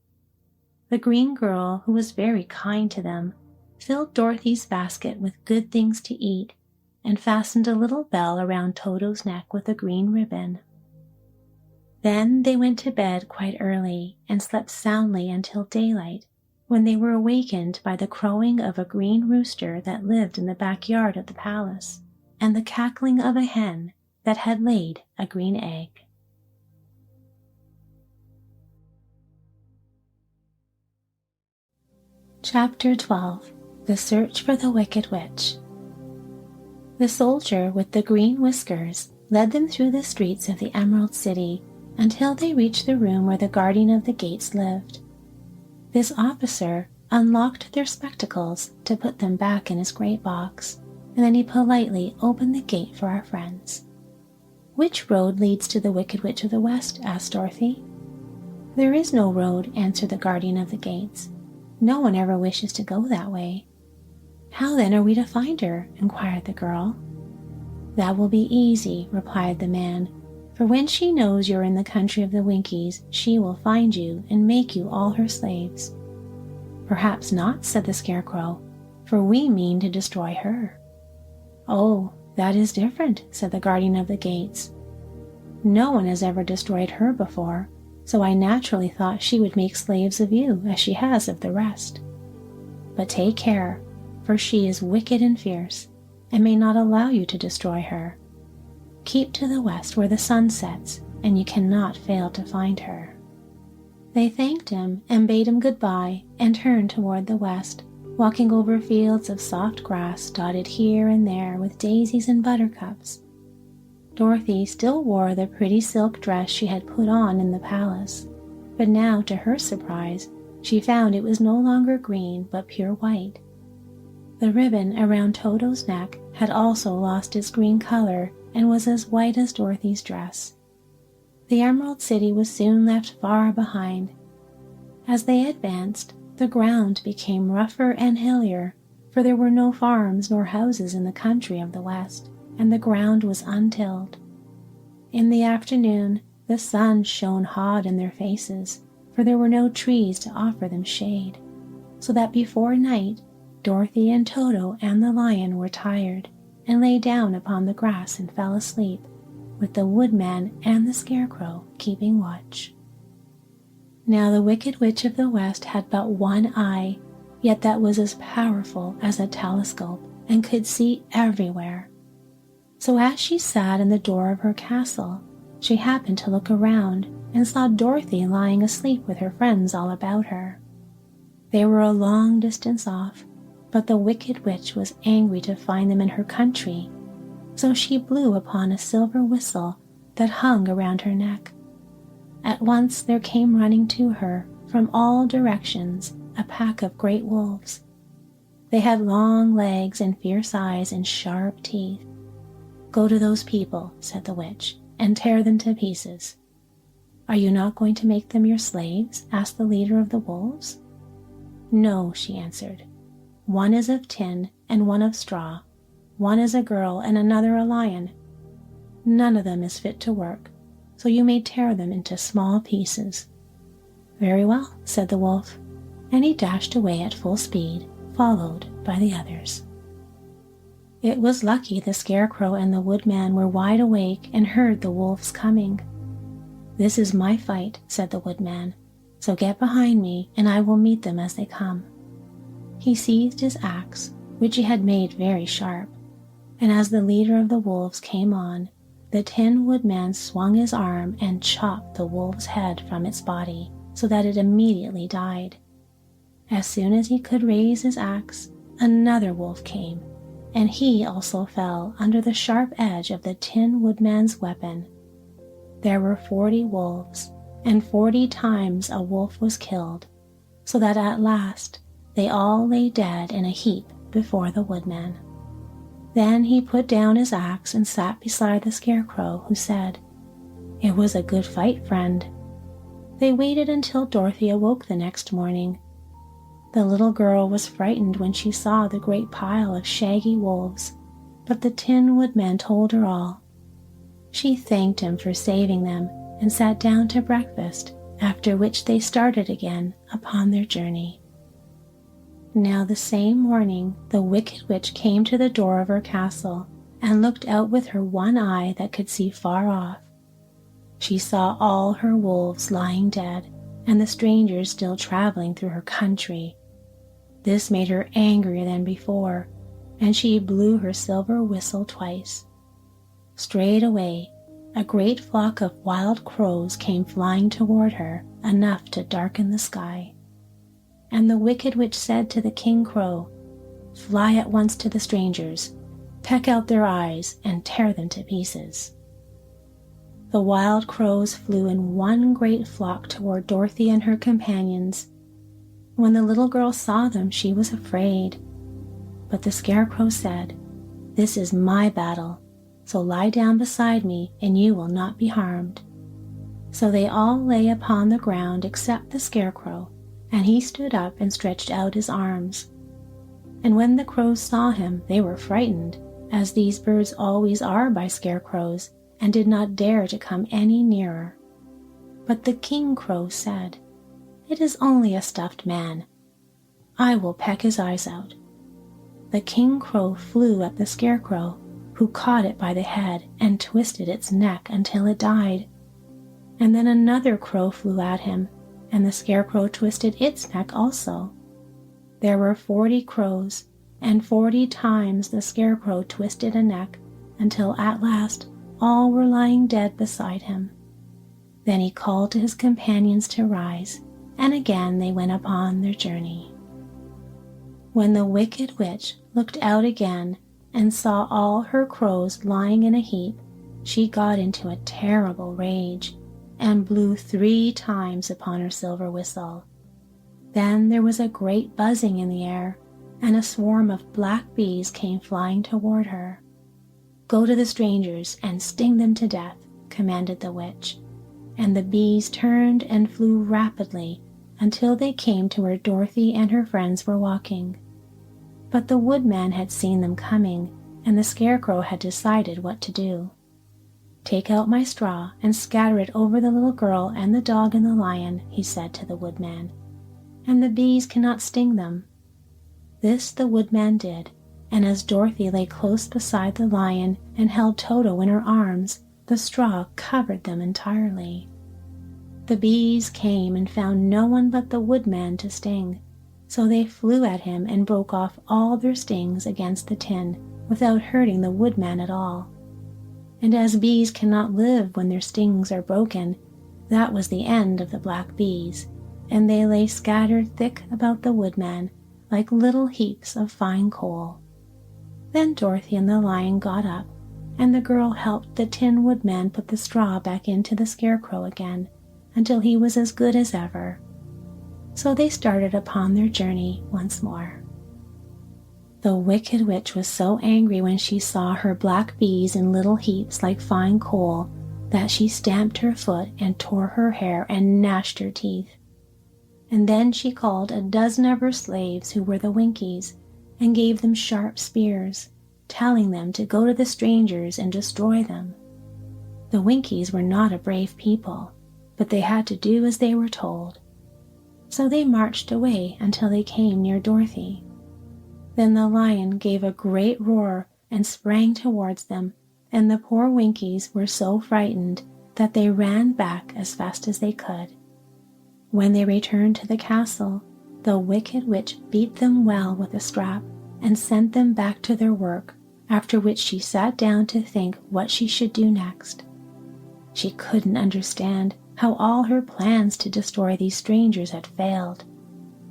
Speaker 1: The green girl, who was very kind to them, filled Dorothy's basket with good things to eat and fastened a little bell around Toto's neck with a green ribbon. Then they went to bed quite early and slept soundly until daylight, when they were awakened by the crowing of a green rooster that lived in the backyard of the palace, and the cackling of a hen that had laid a green egg. Chapter 12. The Search for the Wicked Witch. The soldier with the green whiskers led them through the streets of the Emerald City until they reached the room where the guardian of the gates lived. This officer unlocked their spectacles to put them back in his great box, and then he politely opened the gate for our friends. "Which road leads to the Wicked Witch of the West?" asked Dorothy. "There is no road," answered the guardian of the gates. "No one ever wishes to go that way." "How then are we to find her?" inquired the girl. "That will be easy," replied the man, "for when she knows you're in the country of the Winkies, she will find you and make you all her slaves." "Perhaps not," said the Scarecrow, "for we mean to destroy her." "Oh, "That is different," said the guardian of the gates. "No one has ever destroyed her before, so I naturally thought she would make slaves of you as she has of the rest. But take care, for she is wicked and fierce, and may not allow you to destroy her. Keep to the west where the sun sets, and you cannot fail to find her." They thanked him and bade him goodbye and turned toward the west, walking over fields of soft grass dotted here and there with daisies and buttercups. Dorothy still wore the pretty silk dress she had put on in the palace, but now, to her surprise, she found it was no longer green but pure white. The ribbon around Toto's neck had also lost its green color and was as white as Dorothy's dress. The Emerald City was soon left far behind. As they advanced, the ground became rougher and hillier, for there were no farms nor houses in the country of the west, and the ground was untilled. In the afternoon, the sun shone hot in their faces, for there were no trees to offer them shade, so that before night, Dorothy and Toto and the lion were tired, and lay down upon the grass and fell asleep, with the Woodman and the Scarecrow keeping watch. Now the Wicked Witch of the West had but one eye, yet that was as powerful as a telescope and could see everywhere. So as she sat in the door of her castle, she happened to look around and saw Dorothy lying asleep with her friends all about her. They were a long distance off, but the Wicked Witch was angry to find them in her country, so she blew upon a silver whistle that hung around her neck. At once there came running to her, from all directions, a pack of great wolves. They had long legs and fierce eyes and sharp teeth. "Go to those people," said the witch, "and tear them to pieces." "Are you not going to make them your slaves?" asked the leader of the wolves. "No," she answered. "One is of tin and one of straw. One is a girl and another a lion. None of them is fit to work, so you may tear them into small pieces." "Very well," said the wolf, and he dashed away at full speed, followed by the others. It was lucky the Scarecrow and the Woodman were wide awake and heard the wolves coming. "This is my fight," said the Woodman, "so get behind me and I will meet them as they come." He seized his axe, which he had made very sharp, and as the leader of the wolves came on, the Tin Woodman swung his arm and chopped the wolf's head from its body, so that it immediately died. As soon as he could raise his axe, another wolf came, and he also fell under the sharp edge of the Tin Woodman's weapon. There were 40 wolves, and 40 times a wolf was killed, so that at last they all lay dead in a heap before the Woodman. Then he put down his axe and sat beside the Scarecrow, who said, "It was a good fight, friend." They waited until Dorothy awoke the next morning. The little girl was frightened when she saw the great pile of shaggy wolves, but the Tin Woodman told her all. She thanked him for saving them and sat down to breakfast, after which they started again upon their journey. Now the same morning the Wicked Witch came to the door of her castle and looked out with her one eye that could see far off. She saw all her wolves lying dead and the strangers still traveling through her country. This made her angrier than before, and she blew her silver whistle twice. Straightway, a great flock of wild crows came flying toward her, enough to darken the sky. And the Wicked Witch said to the King Crow, "Fly at once to the strangers, peck out their eyes, and tear them to pieces." The wild crows flew in one great flock toward Dorothy and her companions. When the little girl saw them, she was afraid. But the Scarecrow said, "This is my battle, so lie down beside me and you will not be harmed." So they all lay upon the ground except the Scarecrow, and he stood up and stretched out his arms. And when the crows saw him, they were frightened, as these birds always are by scarecrows, and did not dare to come any nearer. But the King Crow said, "It is only a stuffed man. I will peck his eyes out." The King Crow flew at the Scarecrow, who caught it by the head and twisted its neck until it died. And then another crow flew at him, and the Scarecrow twisted its neck also. There were 40 crows, and 40 times the Scarecrow twisted a neck, until at last all were lying dead beside him. Then he called to his companions to rise, and again they went upon their journey. When the Wicked Witch looked out again and saw all her crows lying in a heap, she got into a terrible rage, and blew 3 times upon her silver whistle. Then there was a great buzzing in the air, and a swarm of black bees came flying toward her. "Go to the strangers and sting them to death," commanded the witch, and the bees turned and flew rapidly until they came to where Dorothy and her friends were walking. But the Woodman had seen them coming, and the Scarecrow had decided what to do. "Take out my straw and scatter it over the little girl and the dog and the lion," he said to the Woodman, "and the bees cannot sting them." This the Woodman did, and as Dorothy lay close beside the lion and held Toto in her arms, the straw covered them entirely. The bees came and found no one but the Woodman to sting, so they flew at him and broke off all their stings against the tin without hurting the Woodman at all. And as bees cannot live when their stings are broken, that was the end of the black bees, and they lay scattered thick about the Woodman like little heaps of fine coal. Then Dorothy and the lion got up, and the girl helped the Tin Woodman put the straw back into the Scarecrow again, until he was as good as ever. So they started upon their journey once more. The Wicked Witch was so angry when she saw her black bees in little heaps like fine coal that she stamped her foot and tore her hair and gnashed her teeth. And then she called a dozen of her slaves who were the Winkies and gave them sharp spears, telling them to go to the strangers and destroy them. The Winkies were not a brave people, but they had to do as they were told. So they marched away until they came near Dorothy. Then the lion gave a great roar and sprang towards them, and the poor Winkies were so frightened that they ran back as fast as they could. When they returned to the castle, the Wicked Witch beat them well with a strap and sent them back to their work, after which she sat down to think what she should do next. She couldn't understand how all her plans to destroy these strangers had failed,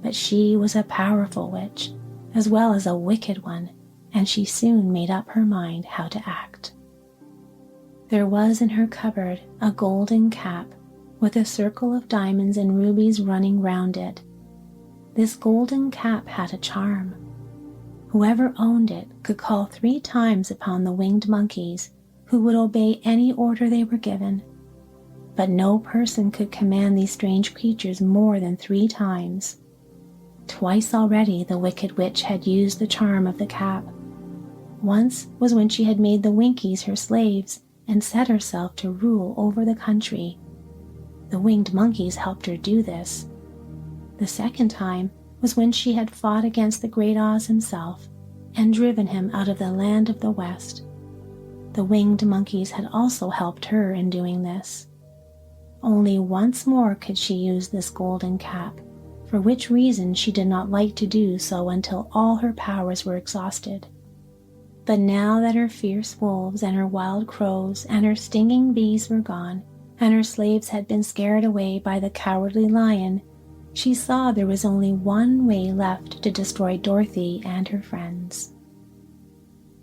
Speaker 1: but she was a powerful witch, as well as a wicked one, and she soon made up her mind how to act. There was in her cupboard a golden cap with a circle of diamonds and rubies running round it. This golden cap had a charm. Whoever owned it could call 3 times upon the winged monkeys, who would obey any order they were given. But no person could command these strange creatures more than 3 times. Twice already the Wicked Witch had used the charm of the cap. Once was when she had made the Winkies her slaves and set herself to rule over the country. The winged monkeys helped her do this. The second time was when she had fought against the Great Oz himself and driven him out of the land of the West. The winged monkeys had also helped her in doing this. Only once more could she use this golden cap, for which reason she did not like to do so until all her powers were exhausted. But now that her fierce wolves and her wild crows and her stinging bees were gone, and her slaves had been scared away by the cowardly lion, she saw there was only one way left to destroy Dorothy and her friends.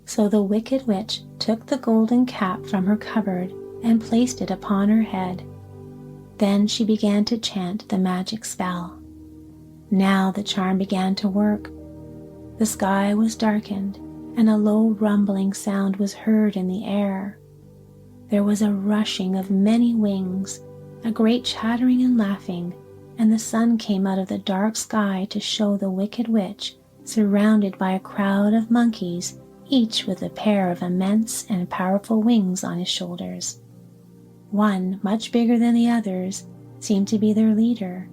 Speaker 1: So the Wicked Witch took the golden cap from her cupboard and placed it upon her head. Then she began to chant the magic spell. Now the charm began to work. The sky was darkened, and a low rumbling sound was heard in the air. There was a rushing of many wings, a great chattering and laughing, and the sun came out of the dark sky to show the Wicked Witch surrounded by a crowd of monkeys, each with a pair of immense and powerful wings on his shoulders. One, much bigger than the others, seemed to be their leader.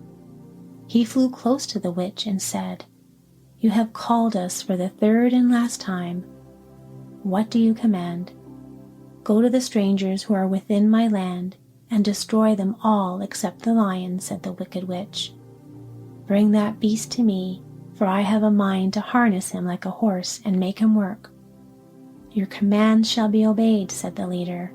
Speaker 1: He flew close to the witch and said, "You have called us for the 3rd and last time. what do you command?" "Go to the strangers who are within my land, and destroy them all except the lion," said the wicked witch. "Bring that beast to me, for I have a mind to harness him like a horse and make him work." "Your commands shall be obeyed," said the leader.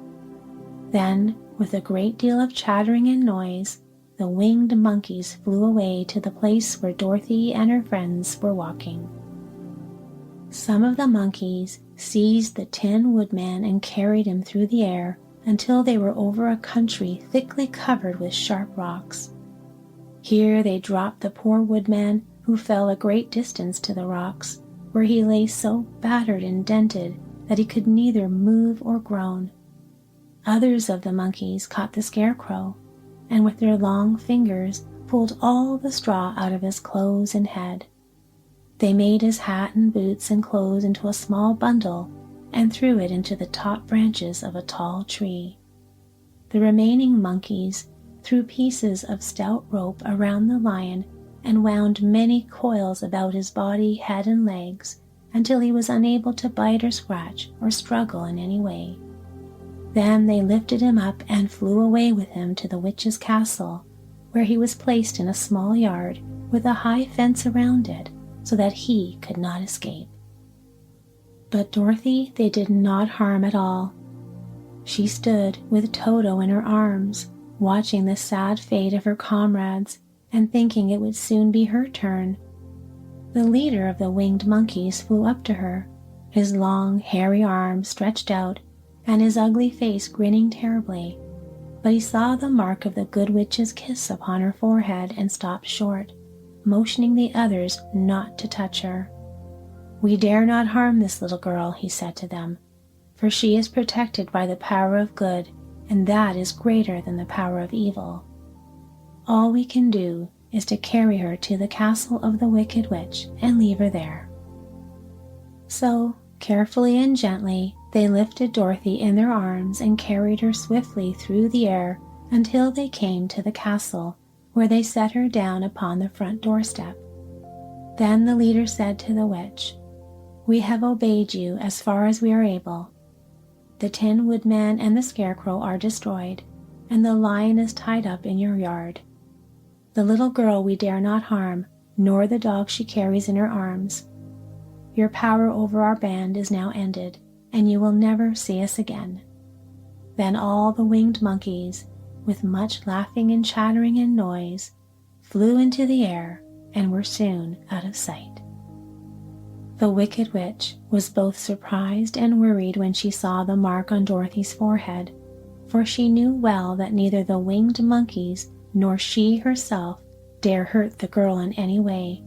Speaker 1: Then, with a great deal of chattering and noise, the winged monkeys flew away to the place where Dorothy and her friends were walking. Some of the monkeys seized the Tin Woodman and carried him through the air until they were over a country thickly covered with sharp rocks. Here they dropped the poor Woodman, who fell a great distance to the rocks, where he lay so battered and dented that he could neither move or groan. Others of the monkeys caught the Scarecrow, and with their long fingers pulled all the straw out of his clothes and head. They made his hat and boots and clothes into a small bundle and threw it into the top branches of a tall tree. The remaining monkeys threw pieces of stout rope around the lion and wound many coils about his body, head, and legs until he was unable to bite or scratch or struggle in any way. Then they lifted him up and flew away with him to the witch's castle, where he was placed in a small yard with a high fence around it so that he could not escape. But Dorothy they did not harm at all. She stood with Toto in her arms, watching the sad fate of her comrades and thinking it would soon be her turn. The leader of the winged monkeys flew up to her, his long, hairy arms stretched out and his ugly face grinning terribly, but he saw the mark of the good witch's kiss upon her forehead and stopped short, motioning the others not to touch her. "We dare not harm this little girl," he said to them, "for she is protected by the power of good, and that is greater than the power of evil. All we can do is to carry her to the castle of the Wicked Witch and leave her there." So, carefully and gently, they lifted Dorothy in their arms and carried her swiftly through the air until they came to the castle, where they set her down upon the front doorstep. Then the leader said to the witch, "We have obeyed you as far as we are able. The Tin Woodman and the Scarecrow are destroyed, and the lion is tied up in your yard. The little girl we dare not harm, nor the dog she carries in her arms. Your power over our band is now ended, and you will never see us again." Then all the winged monkeys, with much laughing and chattering and noise, flew into the air and were soon out of sight. The Wicked Witch was both surprised and worried when she saw the mark on Dorothy's forehead, for she knew well that neither the winged monkeys nor she herself dare hurt the girl in any way.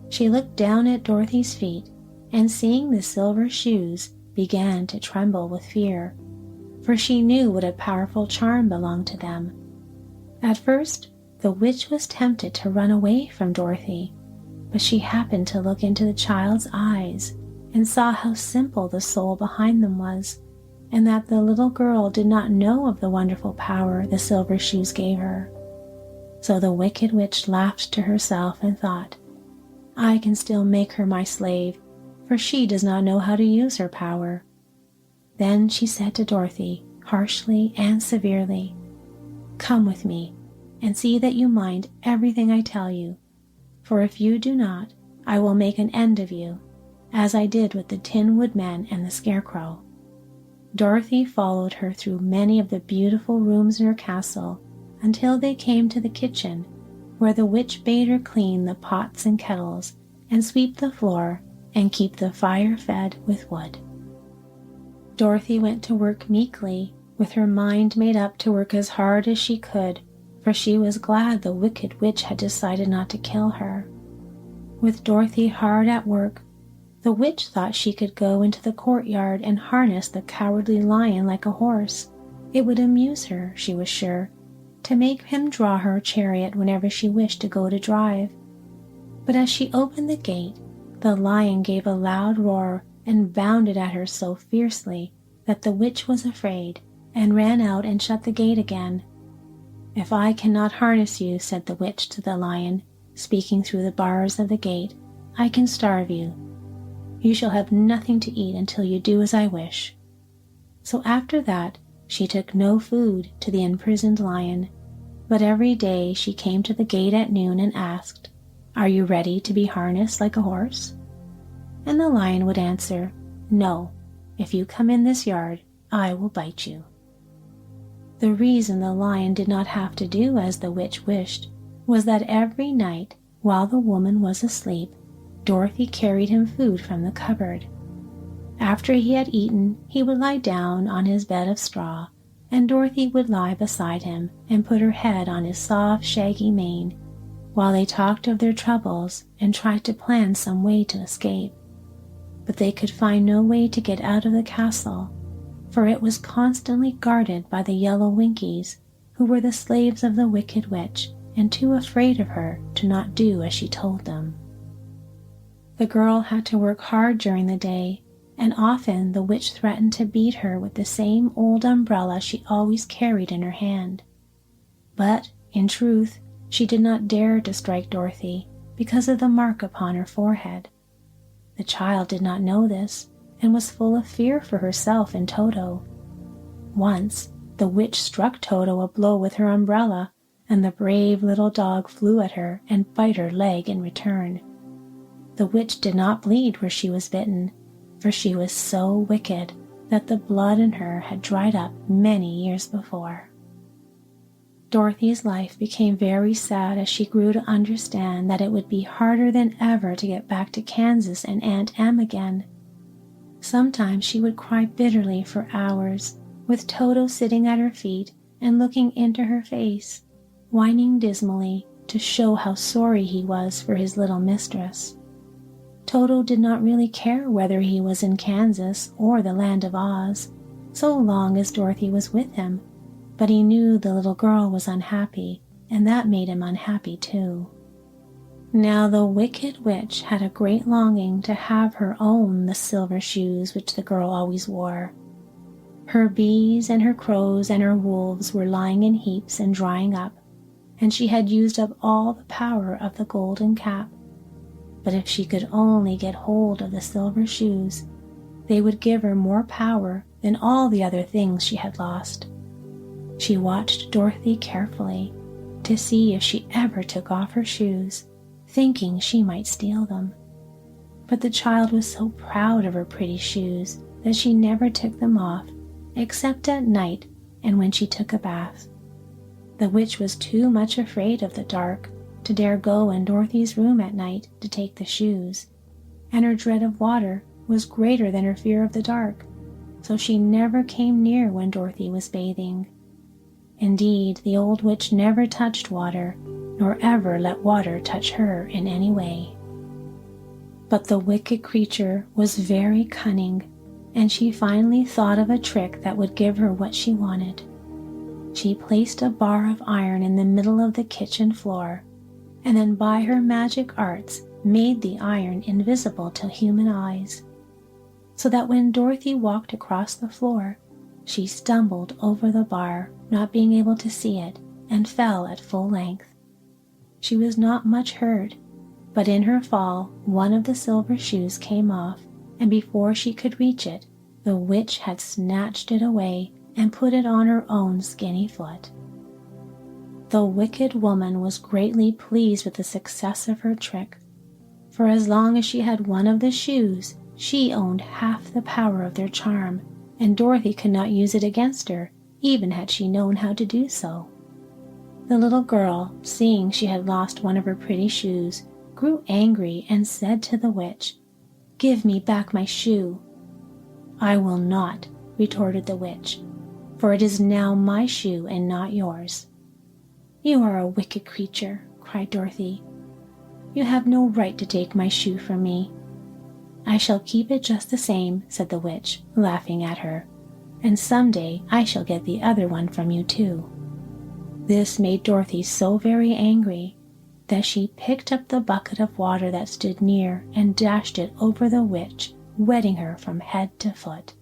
Speaker 1: She looked down at Dorothy's feet, and seeing the silver shoes, began to tremble with fear, for she knew what a powerful charm belonged to them. At first, the witch was tempted to run away from Dorothy, but she happened to look into the child's eyes and saw how simple the soul behind them was, and that the little girl did not know of the wonderful power the silver shoes gave her. So the Wicked Witch laughed to herself and thought, "I can still make her my slave, for she does not know how to use her power." Then she said to Dorothy, harshly and severely, "Come with me, and see that you mind everything I tell you, for if you do not, I will make an end of you, as I did with the Tin Woodman and the Scarecrow." Dorothy followed her through many of the beautiful rooms in her castle until they came to the kitchen, where the witch bade her clean the pots and kettles and sweep the floor and keep the fire fed with wood. Dorothy went to work meekly, with her mind made up to work as hard as she could, for she was glad the Wicked Witch had decided not to kill her. With Dorothy hard at work, the witch thought she could go into the courtyard and harness the cowardly lion like a horse. It would amuse her, she was sure, to make him draw her chariot whenever she wished to go to drive. But as she opened the gate, the lion gave a loud roar and bounded at her so fiercely that the witch was afraid and ran out and shut the gate again. "If I cannot harness you," said the witch to the lion, speaking through the bars of the gate, "I can starve you." You shall have nothing to eat until you do as I wish." So after that, she took no food to the imprisoned lion, but every day she came to the gate at noon and asked, "Are you ready to be harnessed like a horse?" And the lion would answer, "No, if you come in this yard, I will bite you." The reason the lion did not have to do as the witch wished was that every night, while the woman was asleep, Dorothy carried him food from the cupboard. After he had eaten, he would lie down on his bed of straw, and Dorothy would lie beside him and put her head on his soft, shaggy mane, while they talked of their troubles and tried to plan some way to escape. But they could find no way to get out of the castle, for it was constantly guarded by the yellow Winkies, who were the slaves of the wicked witch and too afraid of her to not do as she told them. The girl had to work hard during the day, and often the witch threatened to beat her with the same old umbrella she always carried in her hand. But, in truth, she did not dare to strike Dorothy because of the mark upon her forehead. The child did not know this, and was full of fear for herself and Toto. Once, the witch struck Toto a blow with her umbrella, and the brave little dog flew at her and bit her leg in return. The witch did not bleed where she was bitten, for she was so wicked that the blood in her had dried up many years before. Dorothy's life became very sad as she grew to understand that it would be harder than ever to get back to Kansas and Aunt Em again. Sometimes she would cry bitterly for hours, with Toto sitting at her feet and looking into her face, whining dismally to show how sorry he was for his little mistress. Toto did not really care whether he was in Kansas or the Land of Oz, so long as Dorothy was with him, but he knew the little girl was unhappy, and that made him unhappy too. Now the wicked witch had a great longing to have her own the silver shoes which the girl always wore. Her bees and her crows and her wolves were lying in heaps and drying up, and she had used up all the power of the golden cap. But if she could only get hold of the silver shoes, they would give her more power than all the other things she had lost. She watched Dorothy carefully to see if she ever took off her shoes, thinking she might steal them. But the child was so proud of her pretty shoes that she never took them off, except at night and when she took a bath. The witch was too much afraid of the dark to dare go in Dorothy's room at night to take the shoes, and her dread of water was greater than her fear of the dark, so she never came near when Dorothy was bathing. Indeed, the old witch never touched water, nor ever let water touch her in any way. But the wicked creature was very cunning, and she finally thought of a trick that would give her what she wanted. She placed a bar of iron in the middle of the kitchen floor, and then by her magic arts made the iron invisible to human eyes, so that when Dorothy walked across the floor, she stumbled over the bar, not being able to see it, and fell at full length. She was not much hurt, but in her fall one of the silver shoes came off, and before she could reach it, the witch had snatched it away and put it on her own skinny foot. The wicked woman was greatly pleased with the success of her trick, for as long as she had one of the shoes, she owned half the power of their charm, and Dorothy could not use it against her, even had she known how to do so. The little girl, seeing she had lost one of her pretty shoes, grew angry and said to the witch, "Give me back my shoe." "I will not," retorted the witch, "for it is now my shoe and not yours." "You are a wicked creature," cried Dorothy. "You have no right to take my shoe from me." "I shall keep it just the same," said the witch, laughing at her, "and someday I shall get the other one from you too." This made Dorothy so very angry that she picked up the bucket of water that stood near and dashed it over the witch, wetting her from head to foot.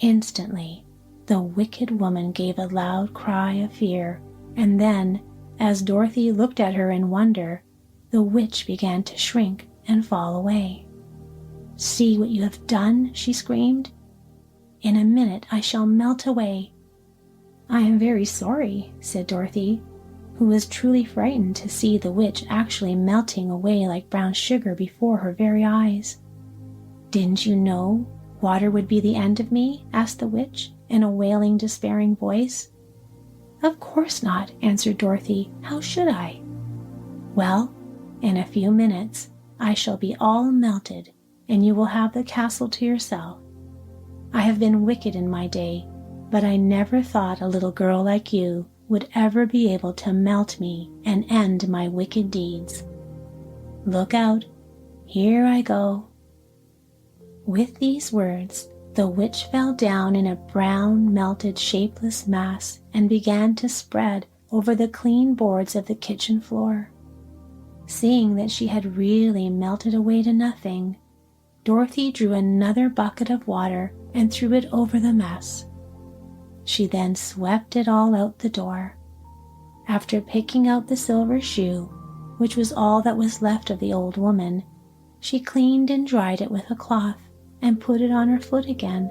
Speaker 1: Instantly, the wicked woman gave a loud cry of fear, and then, as Dorothy looked at her in wonder, the witch began to shrink and fall away. "See what you have done," she screamed. "In a minute I shall melt away." "I am very sorry," said Dorothy, who was truly frightened to see the witch actually melting away like brown sugar before her very eyes. "Didn't you know water would be the end of me?" asked the witch in a wailing, despairing voice. "Of course not," answered Dorothy. "How should I?" "Well, in a few minutes I shall be all melted, and you will have the castle to yourself. I have been wicked in my day, but I never thought a little girl like you would ever be able to melt me and end my wicked deeds. Look out, here I go." With these words, the witch fell down in a brown, melted, shapeless mass and began to spread over the clean boards of the kitchen floor. Seeing that she had really melted away to nothing, Dorothy drew another bucket of water and threw it over the mess. She then swept it all out the door. After picking out the silver shoe, which was all that was left of the old woman, she cleaned and dried it with a cloth and put it on her foot again.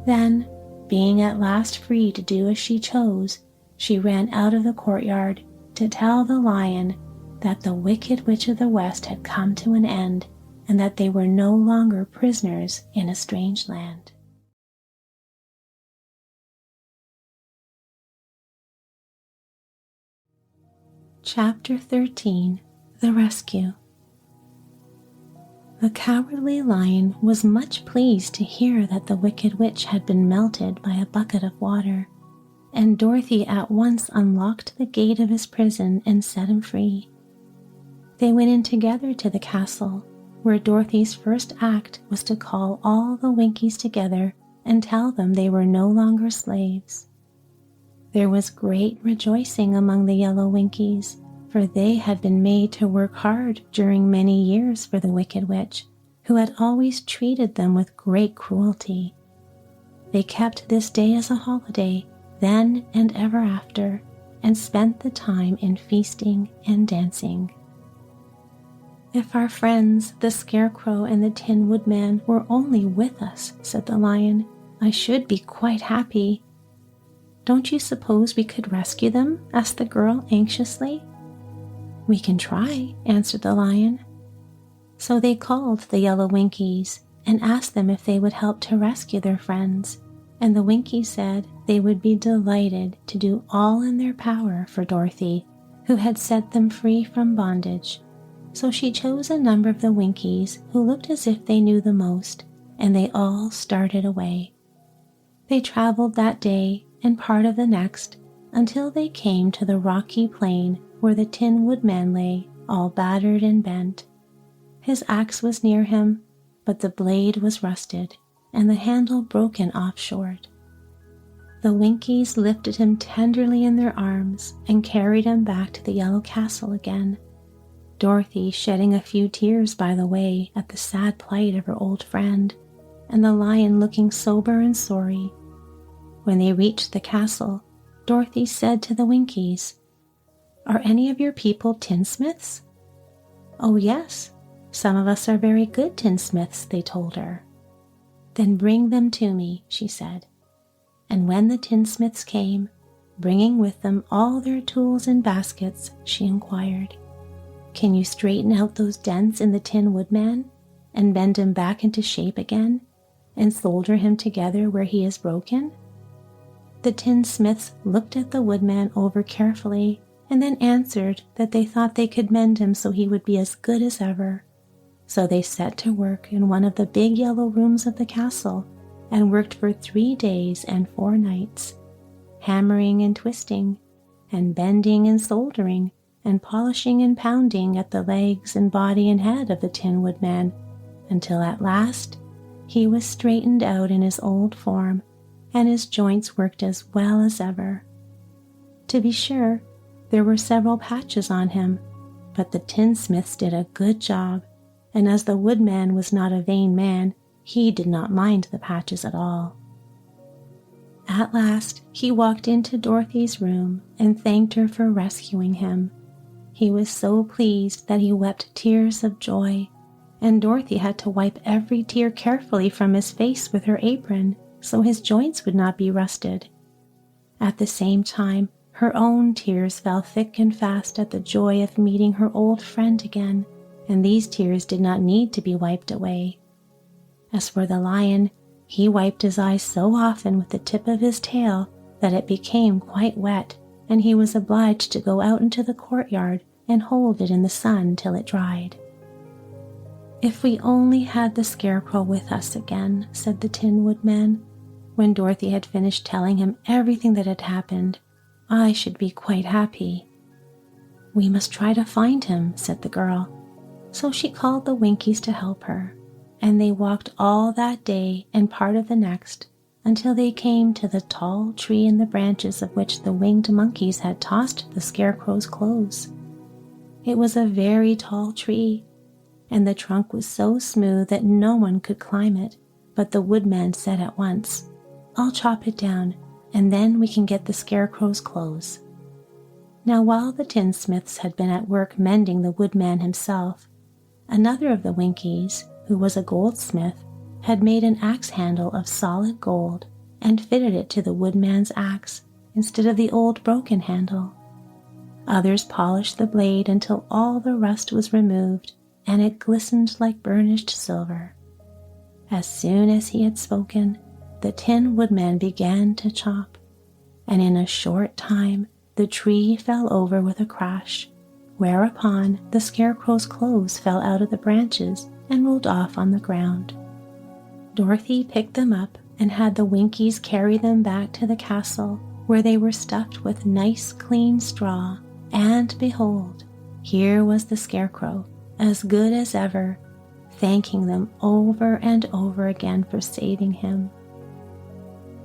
Speaker 1: Then, being at last free to do as she chose, she ran out of the courtyard to tell the lion that the Wicked Witch of the West had come to an end and that they were no longer prisoners in a strange land. Chapter 13. The Rescue. The Cowardly Lion was much pleased to hear that the Wicked Witch had been melted by a bucket of water, and Dorothy at once unlocked the gate of his prison and set him free. They went in together to the castle, where Dorothy's first act was to call all the Winkies together and tell them they were no longer slaves. There was great rejoicing among the yellow Winkies, for they had been made to work hard during many years for the Wicked Witch, who had always treated them with great cruelty. They kept this day as a holiday, then and ever after, and spent the time in feasting and dancing. "If our friends, the Scarecrow and the Tin Woodman, were only with us," said the Lion, "I should be quite happy." "Don't you suppose we could rescue them?" asked the girl anxiously. "We can try," answered the Lion. So they called the yellow Winkies and asked them if they would help to rescue their friends, and the Winkies said they would be delighted to do all in their power for Dorothy, who had set them free from bondage. So she chose a number of the Winkies who looked as if they knew the most, and they all started away. They traveled that day and part of the next until they came to the rocky plain where the Tin Woodman lay, all battered and bent. His axe was near him, but the blade was rusted and the handle broken off short. The Winkies lifted him tenderly in their arms and carried him back to the Yellow Castle again, Dorothy shedding a few tears by the way at the sad plight of her old friend, and the Lion looking sober and sorry. When they reached the castle, Dorothy said to the Winkies, "Are any of your people tinsmiths?" "Oh yes, some of us are very good tinsmiths," they told her. "Then bring them to me," she said. And when the tinsmiths came, bringing with them all their tools in baskets, she inquired, "Can you straighten out those dents in the Tin Woodman and bend him back into shape again and solder him together where he is broken?" The tinsmiths looked at the Woodman over carefully and then answered that they thought they could mend him so he would be as good as ever. So they set to work in one of the big yellow rooms of the castle and worked for 3 days and 4 nights, hammering and twisting, and bending and soldering, and polishing and pounding at the legs and body and head of the Tin Woodman, until at last he was straightened out in his old form, and his joints worked as well as ever. To be sure, there were several patches on him, but the tinsmiths did a good job, and as the Woodman was not a vain man, he did not mind the patches at all. At last he walked into Dorothy's room and thanked her for rescuing him. He was so pleased that he wept tears of joy, and Dorothy had to wipe every tear carefully from his face with her apron so his joints would not be rusted. At the same time, her own tears fell thick and fast at the joy of meeting her old friend again, and these tears did not need to be wiped away. As for the lion, he wiped his eyes so often with the tip of his tail that it became quite wet, and he was obliged to go out into the courtyard and hold it in the sun till it dried. "If we only had the Scarecrow with us again," said the Tin Woodman, when Dorothy had finished telling him everything that had happened, "I should be quite happy." "We must try to find him," said the girl. So she called the Winkies to help her, and they walked all that day and part of the next until they came to the tall tree in the branches of which the winged monkeys had tossed the Scarecrow's clothes. It was a very tall tree, and the trunk was so smooth that no one could climb it, but the Woodman said at once, "I'll chop it down, and then we can get the Scarecrow's clothes." Now while the tinsmiths had been at work mending the Woodman himself, another of the Winkies, who was a goldsmith, had made an axe handle of solid gold and fitted it to the Woodman's axe instead of the old broken handle. Others polished the blade until all the rust was removed and it glistened like burnished silver. As soon as he had spoken, the Tin Woodman began to chop, and in a short time the tree fell over with a crash, whereupon the Scarecrow's clothes fell out of the branches and rolled off on the ground. Dorothy picked them up and had the Winkies carry them back to the castle, where they were stuffed with nice clean straw, and behold, here was the Scarecrow, as good as ever, thanking them over and over again for saving him.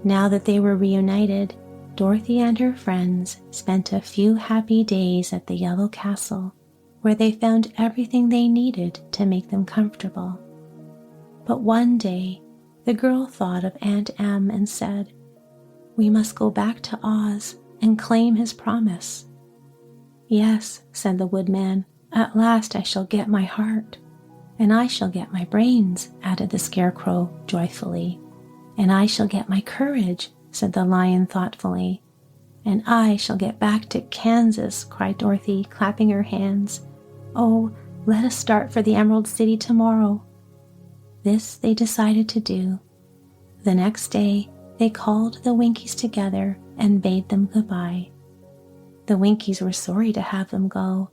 Speaker 1: Now that they were reunited, Dorothy and her friends spent a few happy days at the Yellow Castle, where they found everything they needed to make them comfortable. But one day, the girl thought of Aunt Em and said, "We must go back to Oz and claim his promise." "Yes," said the Woodman, "at last I shall get my heart." "And I shall get my brains," added the Scarecrow joyfully. "And I shall get my courage," said the Lion thoughtfully. "And I shall get back to Kansas," cried Dorothy, clapping her hands. "Oh, let us start for the Emerald City tomorrow." This they decided to do. The next day, they called the Winkies together and bade them goodbye. The Winkies were sorry to have them go,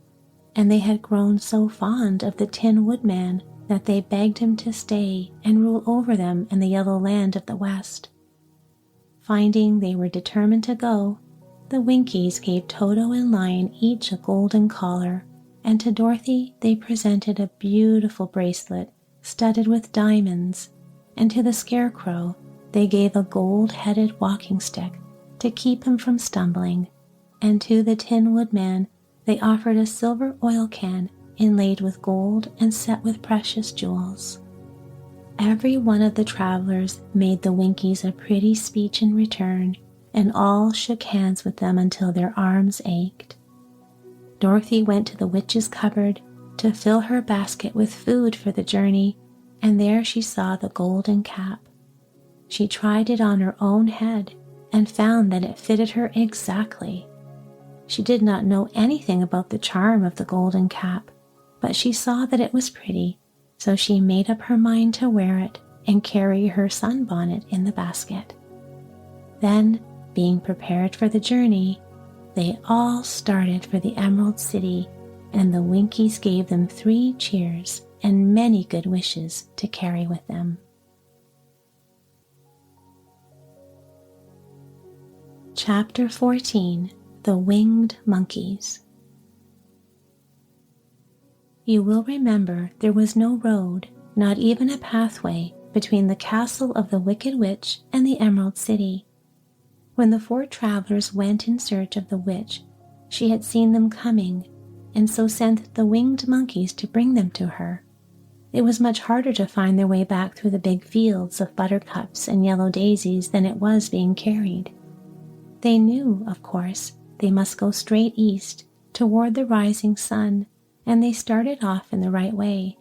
Speaker 1: and they had grown so fond of the Tin Woodman that they begged him to stay and rule over them in the yellow land of the West. Finding they were determined to go, the Winkies gave Toto and Lion each a golden collar, and to Dorothy they presented a beautiful bracelet studded with diamonds, and to the Scarecrow they gave a gold-headed walking stick to keep him from stumbling, and to the Tin Woodman they offered a silver oil can inlaid with gold and set with precious jewels. Every one of the travelers made the Winkies a pretty speech in return, and all shook hands with them until their arms ached. Dorothy went to the witch's cupboard to fill her basket with food for the journey, and there she saw the golden cap. She tried it on her own head and found that it fitted her exactly. She did not know anything about the charm of the golden cap, but she saw that it was pretty, so she made up her mind to wear it and carry her sunbonnet in the basket. Then, being prepared for the journey, they all started for the Emerald City, and the Winkies gave them 3 cheers and many good wishes to carry with them. Chapter 14. The Winged Monkeys. You will remember there was no road, not even a pathway, between the castle of the Wicked Witch and the Emerald City. When the 4 travelers went in search of the witch, she had seen them coming, and so sent the winged monkeys to bring them to her. It was much harder to find their way back through the big fields of buttercups and yellow daisies than it was being carried. They knew, of course, they must go straight east, toward the rising sun, and they started off in the right way.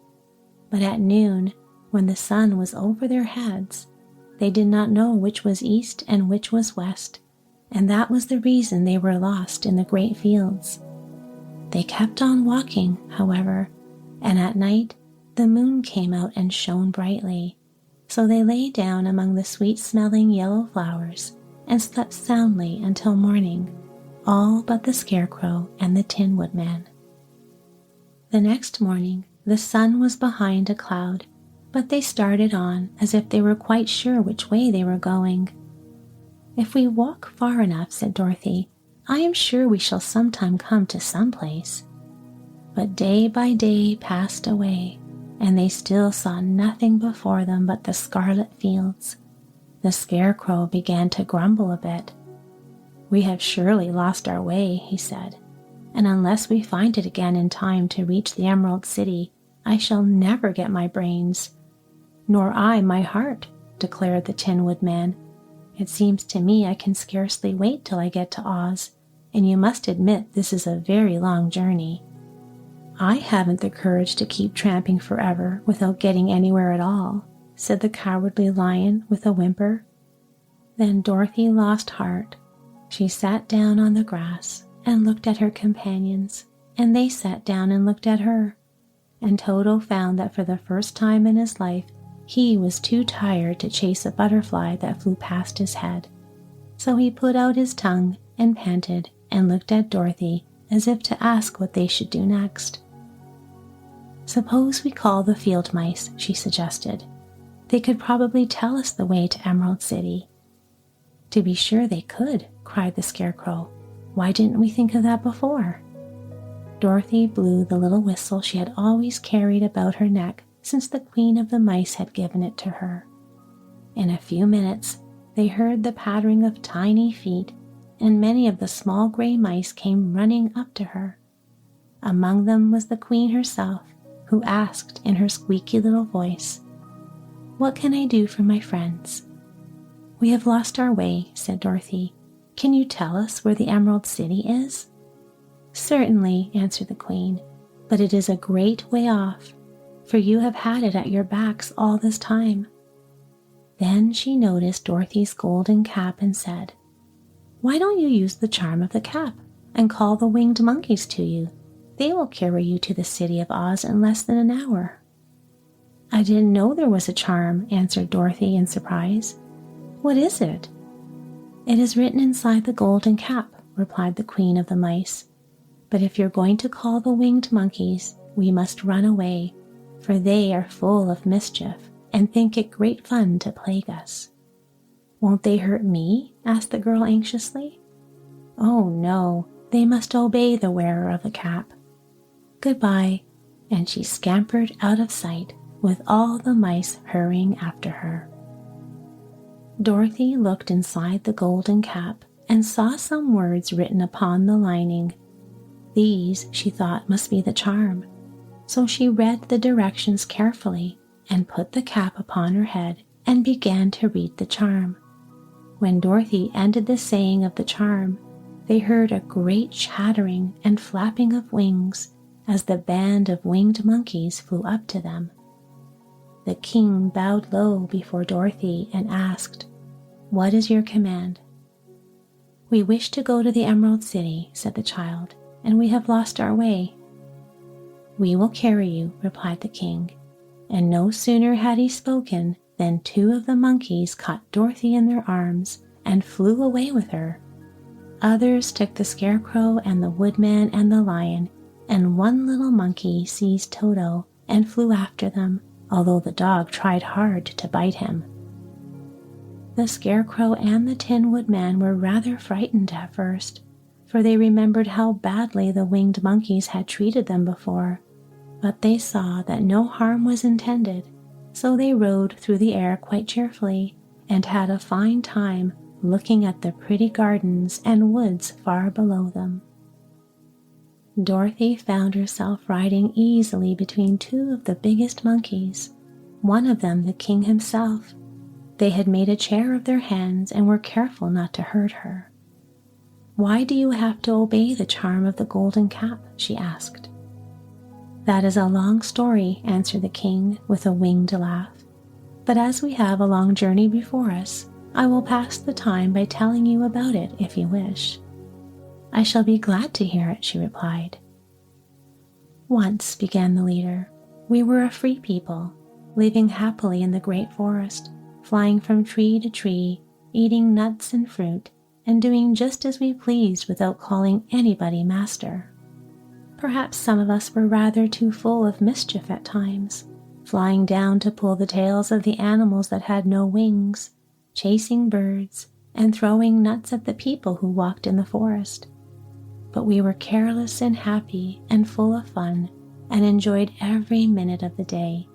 Speaker 1: But at noon, when the sun was over their heads, they did not know which was east and which was west, and that was the reason they were lost in the great fields. They kept on walking, however, and at night the moon came out and shone brightly, so they lay down among the sweet-smelling yellow flowers and slept soundly until morning, all but the Scarecrow and the Tin Woodman. The next morning the sun was behind a cloud, but they started on as if they were quite sure which way they were going. "If we walk far enough," said Dorothy, "I am sure we shall sometime come to some place." But day by day passed away, and they still saw nothing before them but the scarlet fields. The Scarecrow began to grumble a bit. "We have surely lost our way," he said, "and unless we find it again in time to reach the Emerald City, I shall never get my brains." "Nor I my heart," declared the Tin Woodman. "It seems to me I can scarcely wait till I get to Oz, and you must admit this is a very long journey." "I haven't the courage to keep tramping forever without getting anywhere at all," said the Cowardly Lion with a whimper. Then Dorothy lost heart. She sat down on the grass and looked at her companions, and they sat down and looked at her. And Toto found that for the first time in his life, he was too tired to chase a butterfly that flew past his head. So he put out his tongue and panted and looked at Dorothy as if to ask what they should do next. "Suppose we call the field mice," she suggested. "They could probably tell us the way to Emerald City." "To be sure they could," cried the Scarecrow. "Why didn't we think of that before?" Dorothy blew the little whistle she had always carried about her neck since the Queen of the Mice had given it to her. In a few minutes they heard the pattering of tiny feet, and many of the small gray mice came running up to her. Among them was the Queen herself, who asked in her squeaky little voice, "What can I do for my friends?" "We have lost our way," said Dorothy. "Can you tell us where the Emerald City is?" "Certainly," answered the Queen, "but it is a great way off, for you have had it at your backs all this time." Then she noticed Dorothy's golden cap and said, "Why don't you use the charm of the cap and call the winged monkeys to you? They will carry you to the city of Oz in less than an hour." "I didn't know there was a charm," answered Dorothy in surprise. "What is it?" "It is written inside the golden cap," replied the Queen of the Mice. "But if you're going to call the winged monkeys, we must run away, for they are full of mischief and think it great fun to plague us." "Won't they hurt me?" asked the girl anxiously. "Oh, no, they must obey the wearer of the cap. Goodbye," and she scampered out of sight with all the mice hurrying after her. Dorothy looked inside the golden cap and saw some words written upon the lining. These, she thought, must be the charm, so she read the directions carefully and put the cap upon her head and began to read the charm. When Dorothy ended the saying of the charm, they heard a great chattering and flapping of wings as the band of winged monkeys flew up to them. The king bowed low before Dorothy and asked, "What is your command?" "We wish to go to the Emerald City," said the child, "and we have lost our way." "We will carry you," replied the king, and no sooner had he spoken than two of the monkeys caught Dorothy in their arms and flew away with her. Others took the Scarecrow and the Woodman and the Lion, and one little monkey seized Toto and flew after them, although the dog tried hard to bite him. The Scarecrow and the Tin Woodman were rather frightened at first, for they remembered how badly the winged monkeys had treated them before, but they saw that no harm was intended, so they rode through the air quite cheerfully and had a fine time looking at the pretty gardens and woods far below them. Dorothy found herself riding easily between two of the biggest monkeys, one of them the king himself. They had made a chair of their hands and were careful not to hurt her. "Why do you have to obey the charm of the golden cap?" she asked. "That is a long story," answered the king with a winged laugh. "But as we have a long journey before us, I will pass the time by telling you about it if you wish." "I shall be glad to hear it," she replied. "Once," began the leader, "we were a free people, living happily in the great forest, flying from tree to tree, eating nuts and fruit, and doing just as we pleased without calling anybody master. Perhaps some of us were rather too full of mischief at times, flying down to pull the tails of the animals that had no wings, chasing birds, and throwing nuts at the people who walked in the forest. But we were careless and happy and full of fun, and enjoyed every minute of the day.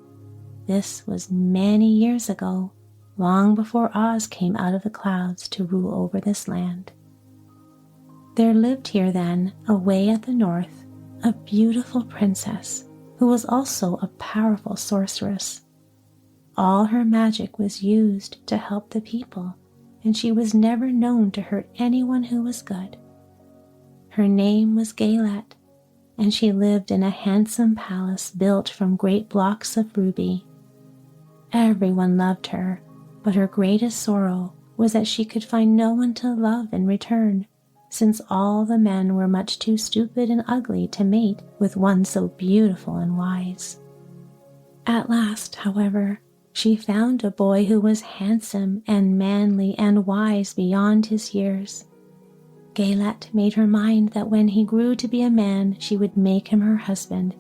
Speaker 1: This was many years ago, long before Oz came out of the clouds to rule over this land. There lived here then, away at the north, a beautiful princess who was also a powerful sorceress. All her magic was used to help the people, and she was never known to hurt anyone who was good. Her name was Gaylet, and she lived in a handsome palace built from great blocks of ruby. Everyone loved her, but her greatest sorrow was that she could find no one to love in return, since all the men were much too stupid and ugly to mate with one so beautiful and wise. At last, however, she found a boy who was handsome and manly and wise beyond his years. Gaylet made her mind that when he grew to be a man, she would make him her husband,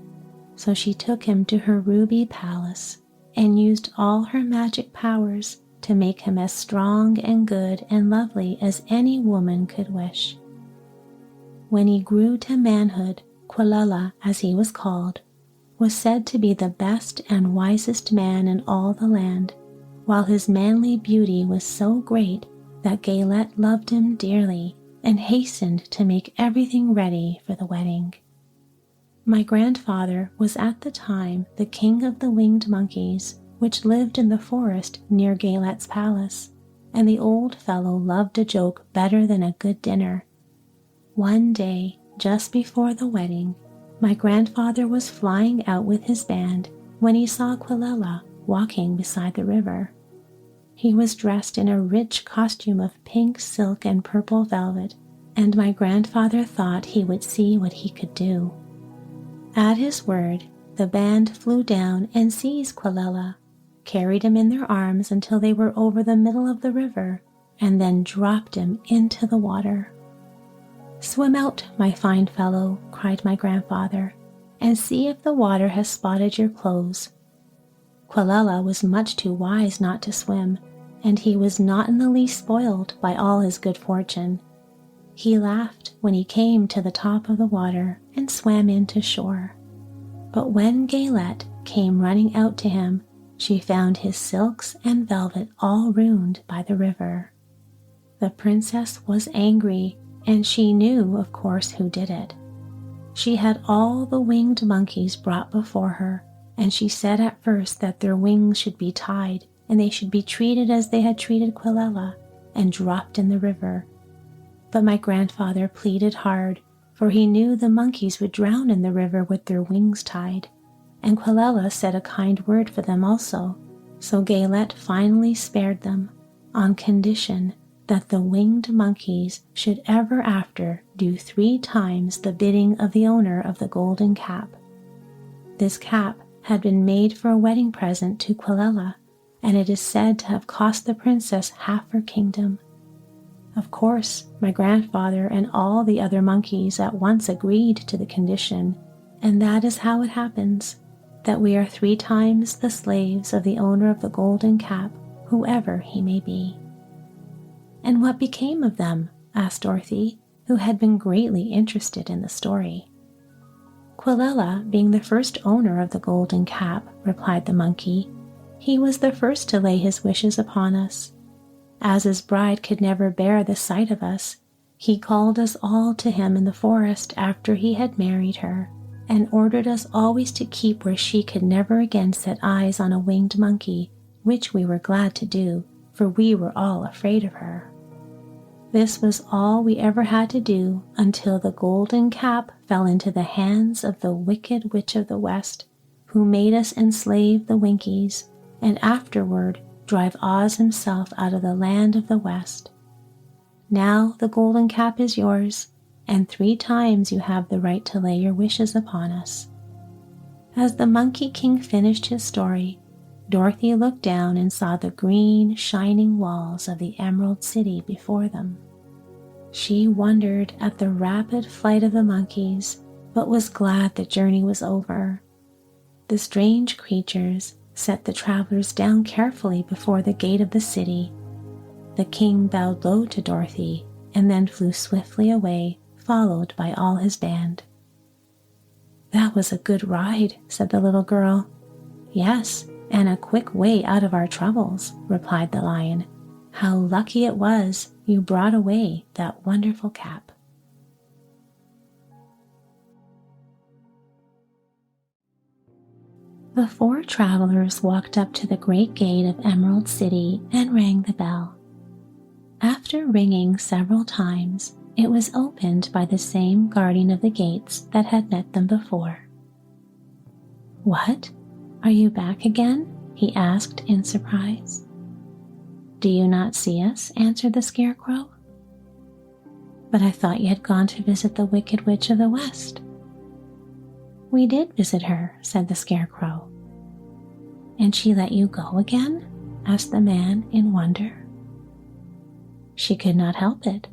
Speaker 1: so she took him to her ruby palace and used all her magic powers to make him as strong and good and lovely as any woman could wish. When he grew to manhood, Quilala, as he was called, was said to be the best and wisest man in all the land, while his manly beauty was so great that Gaylet loved him dearly and hastened to make everything ready for the wedding. My grandfather was at the time the king of the winged monkeys, which lived in the forest near Gaylet's palace, and the old fellow loved a joke better than a good dinner. One day, just before the wedding, my grandfather was flying out with his band when he saw Quilala walking beside the river. He was dressed in a rich costume of pink silk and purple velvet, and my grandfather thought he would see what he could do. At his word, the band flew down and seized Quilala, carried him in their arms until they were over the middle of the river, and then dropped him into the water. "Swim out, my fine fellow," cried my grandfather, "and see if the water has spotted your clothes." Quilala was much too wise not to swim, and he was not in the least spoiled by all his good fortune. He laughed when he came to the top of the water and swam in to shore. But when Gaylet came running out to him, she found his silks and velvet all ruined by the river. The princess was angry, and she knew, of course, who did it. She had all the winged monkeys brought before her, and she said at first that their wings should be tied and they should be treated as they had treated Quilala and dropped in the river. But my grandfather pleaded hard, for he knew the monkeys would drown in the river with their wings tied, and Quilala said a kind word for them also, so Gaylet finally spared them, on condition that the winged monkeys should ever after do 3 times the bidding of the owner of the golden cap. This cap had been made for a wedding present to Quilala, and it is said to have cost the princess half her kingdom. Of course, my grandfather and all the other monkeys at once agreed to the condition, and that is how it happens, that we are 3 times the slaves of the owner of the golden cap, whoever he may be. "And what became of them?" asked Dorothy, who had been greatly interested in the story. "Quilala being the first owner of the golden cap," replied the monkey, "he was the first to lay his wishes upon us. As his bride could never bear the sight of us, he called us all to him in the forest after he had married her, and ordered us always to keep where she could never again set eyes on a winged monkey, which we were glad to do, for we were all afraid of her. This was all we ever had to do until the golden cap fell into the hands of the Wicked Witch of the West, who made us enslave the Winkies and afterward drive Oz himself out of the land of the West. Now the golden cap is yours, and 3 times you have the right to lay your wishes upon us." As the Monkey King finished his story, Dorothy looked down and saw the green, shining walls of the Emerald City before them. She wondered at the rapid flight of the monkeys, but was glad the journey was over. The strange creatures set the travelers down carefully before the gate of the city. The king bowed low to Dorothy and then flew swiftly away, followed by all his band. "That was a good ride," said the little girl. "Yes, and a quick way out of our troubles," replied the lion. "How lucky it was you brought away that wonderful cap." The 4 travelers walked up to the great gate of Emerald City and rang the bell. After ringing several times, it was opened by the same guardian of the gates that had met them before. "What? Are you back again?" he asked in surprise. "Do you not see us?" answered the Scarecrow. "But I thought you had gone to visit the Wicked Witch of the West." "We did visit her," said the Scarecrow. "And she let you go again?" asked the man in wonder. "She could not help it,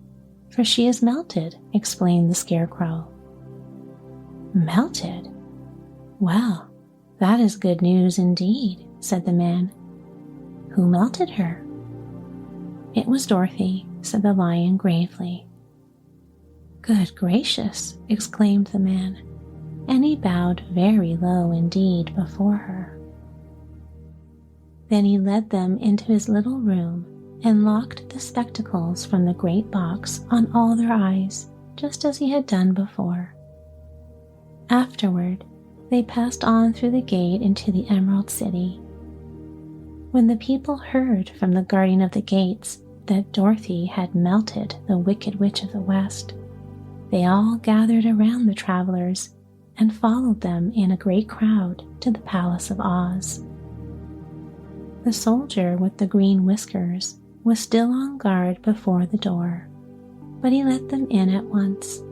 Speaker 1: for she is melted," explained the Scarecrow. "Melted? Well, that is good news indeed," said the man. "Who melted her?" "It was Dorothy," said the lion gravely. "Good gracious!" exclaimed the man, and he bowed very low indeed before her. Then he led them into his little room and locked the spectacles from the great box on all their eyes, just as he had done before. Afterward, they passed on through the gate into the Emerald City. When the people heard from the guardian of the gates that Dorothy had melted the Wicked Witch of the West, they all gathered around the travelers and followed them in a great crowd to the Palace of Oz. The soldier with the green whiskers was still on guard before the door, but he let them in at once,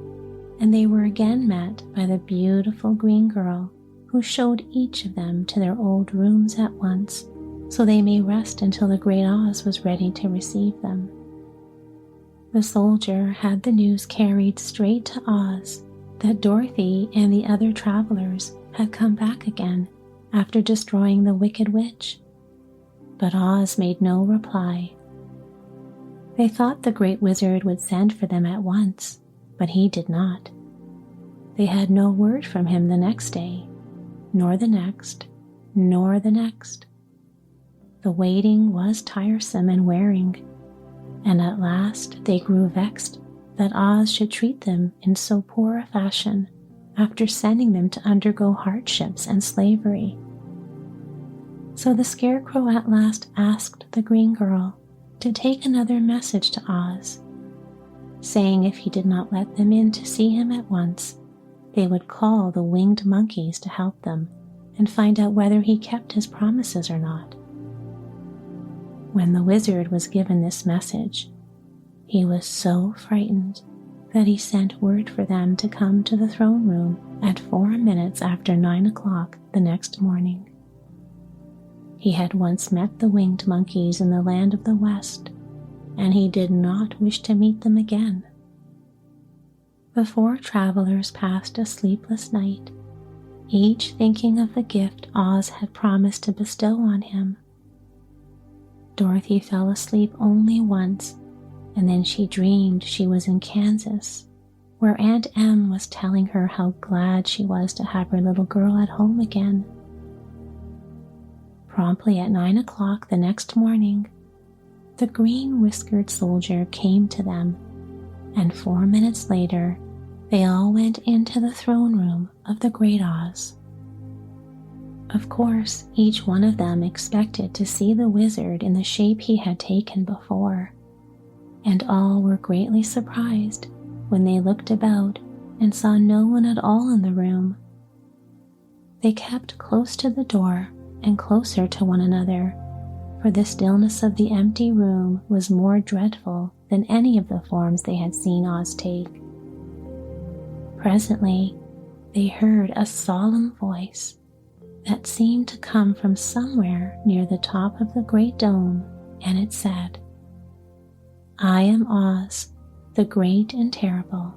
Speaker 1: and they were again met by the beautiful green girl who showed each of them to their old rooms at once, so they may rest until the great Oz was ready to receive them. The soldier had the news carried straight to Oz that Dorothy and the other travelers had come back again after destroying the Wicked Witch, but Oz made no reply. They thought the great wizard would send for them at once, but he did not. They had no word from him the next day, nor the next, nor the next. The waiting was tiresome and wearing, and at last they grew vexed that Oz should treat them in so poor a fashion after sending them to undergo hardships and slavery. So the Scarecrow at last asked the green girl to take another message to Oz, saying if he did not let them in to see him at once, they would call the winged monkeys to help them and find out whether he kept his promises or not. When the wizard was given this message, he was so frightened that he sent word for them to come to the throne room at 4 minutes after 9 o'clock the next morning. He had once met the winged monkeys in the land of the West, and he did not wish to meet them again. The 4 travelers passed a sleepless night, each thinking of the gift Oz had promised to bestow on him. Dorothy fell asleep only once, and then she dreamed she was in Kansas, where Aunt Em was telling her how glad she was to have her little girl at home again. Promptly at 9 o'clock the next morning, the green-whiskered soldier came to them, and 4 minutes later, they all went into the throne room of the Great Oz. Of course, each one of them expected to see the wizard in the shape he had taken before, and all were greatly surprised when they looked about and saw no one at all in the room. They kept close to the door and closer to one another, for the stillness of the empty room was more dreadful than any of the forms they had seen Oz take. Presently, they heard a solemn voice that seemed to come from somewhere near the top of the great dome, and it said, "I am Oz, the great and terrible.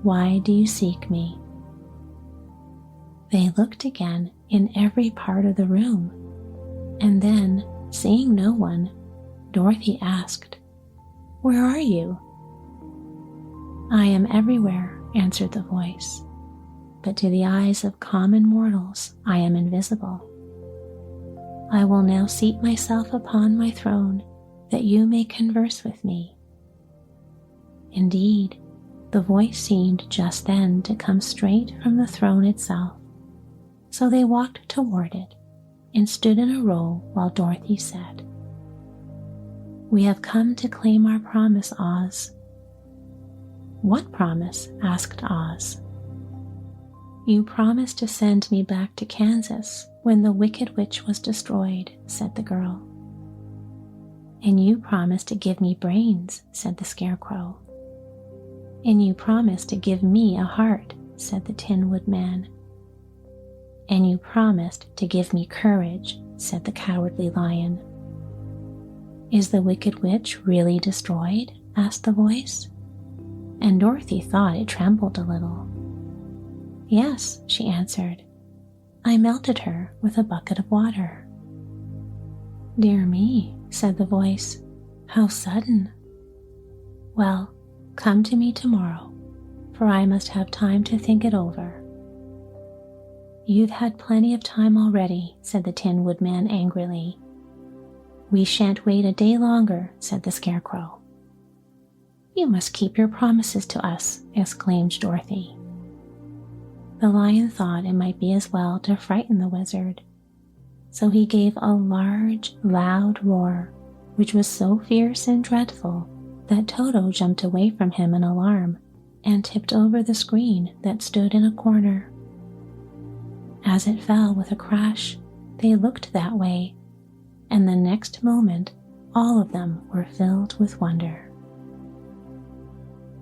Speaker 1: Why do you seek me?" They looked again in every part of the room, and then, seeing no one, Dorothy asked, "Where are you?" "I am everywhere," answered the voice, "but to the eyes of common mortals I am invisible. I will now seat myself upon my throne that you may converse with me." Indeed, the voice seemed just then to come straight from the throne itself, so they walked toward it and stood in a row while Dorothy said, "We have come to claim our promise, Oz." "What promise?" asked Oz. "You promised to send me back to Kansas when the Wicked Witch was destroyed," said the girl. "And you promised to give me brains," said the Scarecrow. "And you promised to give me a heart," said the Tin Woodman. "And you promised to give me courage," said the Cowardly Lion. "Is the Wicked Witch really destroyed?" asked the voice, and Dorothy thought it trembled a little. "Yes," she answered. "I melted her with a bucket of water." "Dear me," said the voice, "how sudden. Well, come to me tomorrow, for I must have time to think it over." "You've had plenty of time already," said the Tin Woodman angrily. "We shan't wait a day longer," said the Scarecrow. "You must keep your promises to us," exclaimed Dorothy. The lion thought it might be as well to frighten the wizard, so he gave a large, loud roar, which was so fierce and dreadful that Toto jumped away from him in alarm and tipped over the screen that stood in a corner. As it fell with a crash, they looked that way, and the next moment all of them were filled with wonder.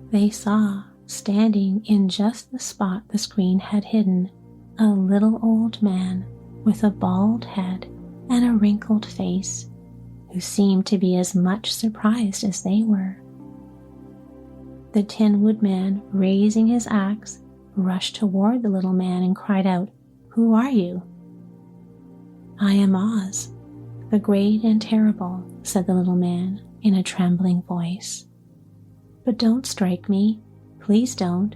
Speaker 1: They saw, standing in just the spot the screen had hidden, a little old man with a bald head and a wrinkled face, who seemed to be as much surprised as they were. The Tin Woodman, raising his axe, rushed toward the little man and cried out, "Who are you?" "I am Oz, the great and terrible," said the little man in a trembling voice. "But don't strike me, please don't,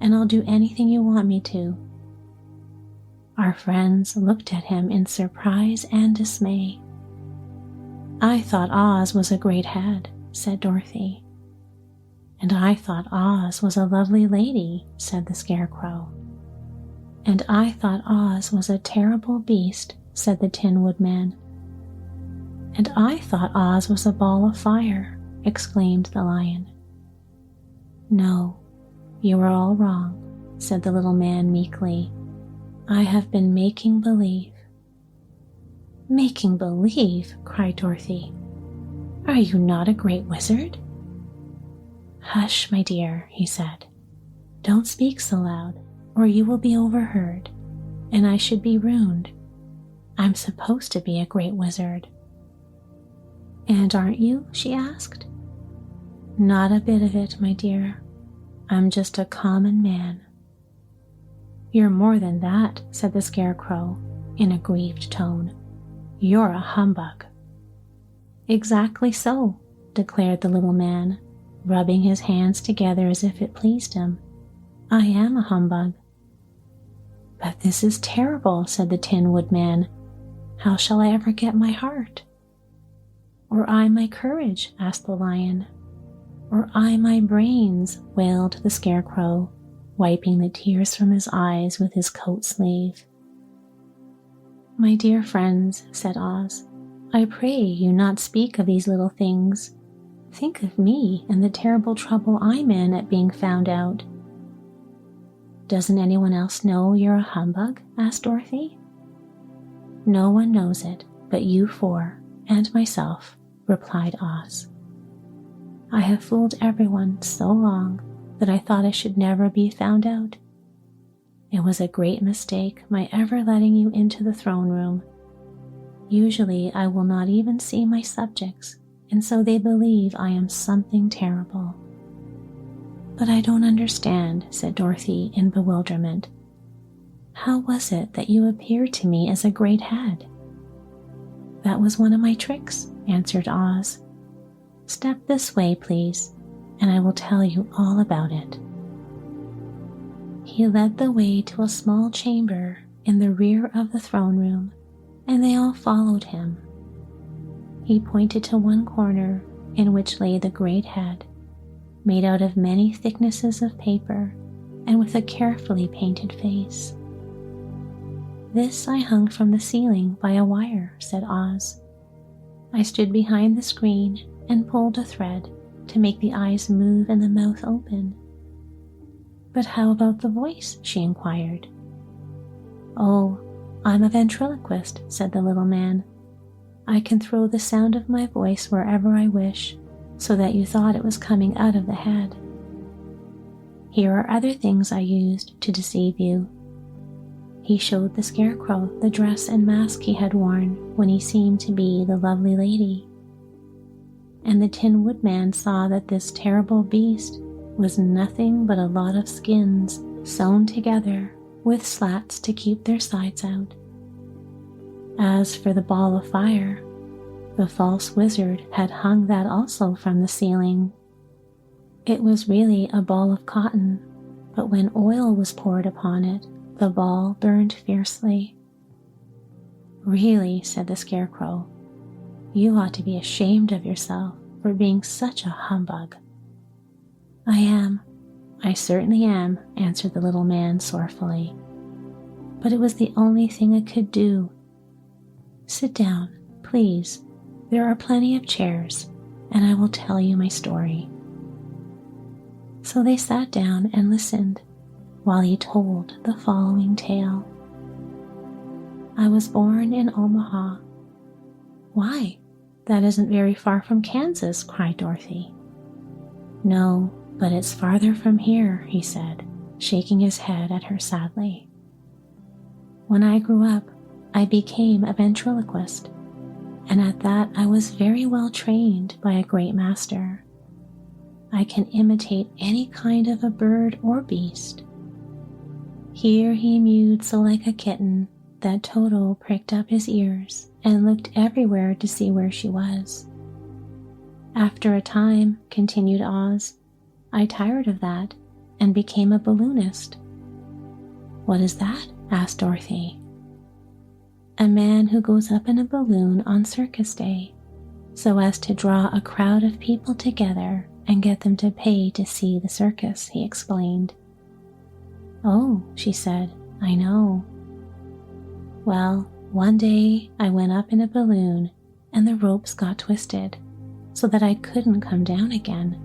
Speaker 1: and I'll do anything you want me to." Our friends looked at him in surprise and dismay. "I thought Oz was a great head," said Dorothy. "And I thought Oz was a lovely lady," said the Scarecrow. "And I thought Oz was a terrible beast," said the Tin Woodman. "And I thought Oz was a ball of fire," exclaimed the lion. "No, you are all wrong," said the little man meekly. "I have been making believe." "Making believe?" cried Dorothy. "Are you not a great wizard?" "Hush, my dear," he said. "Don't speak so loud, or you will be overheard, and I should be ruined. I'm supposed to be a great wizard." "And aren't you?" she asked. "Not a bit of it, my dear. I'm just a common man." "You're more than that," said the Scarecrow in a grieved tone. "You're a humbug." "Exactly so," declared the little man, rubbing his hands together as if it pleased him. "I am a humbug." "But this is terrible," said the Tin Woodman. "How shall I ever get my heart?" "Or I my courage?" asked the lion. "Or I my brains?" wailed the Scarecrow, wiping the tears from his eyes with his coat sleeve. "My dear friends," said Oz, "I pray you not speak of these little things, Think of me and the terrible trouble I'm in at being found out." "Doesn't anyone else know you're a humbug?" asked Dorothy. "No one knows it but you four and myself," replied Oz. "I have fooled everyone so long that I thought I should never be found out. It was a great mistake my ever letting you into the throne room. Usually I will not even see my subjects, and so they believe I am something terrible." "But I don't understand," said Dorothy in bewilderment. "How was it that you appeared to me as a great head?" "That was one of my tricks," answered Oz. "Step this way, please, and I will tell you all about it." He led the way to a small chamber in the rear of the throne room, and they all followed him. He pointed to one corner in which lay the great head, made out of many thicknesses of paper and with a carefully painted face. "This I hung from the ceiling by a wire," said Oz. "I stood behind the screen and pulled a thread to make the eyes move and the mouth open." "But how about the voice?" she inquired. "Oh, I'm a ventriloquist," said the little man. "I can throw the sound of my voice wherever I wish, so that you thought it was coming out of the head. Here are other things I used to deceive you." He showed the Scarecrow the dress and mask he had worn when he seemed to be the lovely lady. And the Tin Woodman saw that this terrible beast was nothing but a lot of skins sewn together with slats to keep their sides out. As for the ball of fire, the false wizard had hung that also from the ceiling. It was really a ball of cotton, but when oil was poured upon it, the ball burned fiercely. "Really," said the Scarecrow, "you ought to be ashamed of yourself for being such a humbug." I certainly am," answered the little man sorrowfully. "But it was the only thing I could do. Sit down, please. There are plenty of chairs, and I will tell you my story." So they sat down and listened while he told the following tale. "I was born in Omaha." "Why, that isn't very far from Kansas," cried Dorothy. "No, but it's farther from here," he said, shaking his head at her sadly. "When I grew up, I became a ventriloquist, and at that I was very well trained by a great master. I can imitate any kind of a bird or beast." Here he mewed so like a kitten that Toto pricked up his ears and looked everywhere to see where she was. "After a time," continued Oz, "I tired of that and became a balloonist." "What is that?" asked Dorothy. "A man who goes up in a balloon on circus day, so as to draw a crowd of people together and get them to pay to see the circus," he explained. "Oh," she said, "I know." "Well, one day I went up in a balloon and the ropes got twisted so that I couldn't come down again.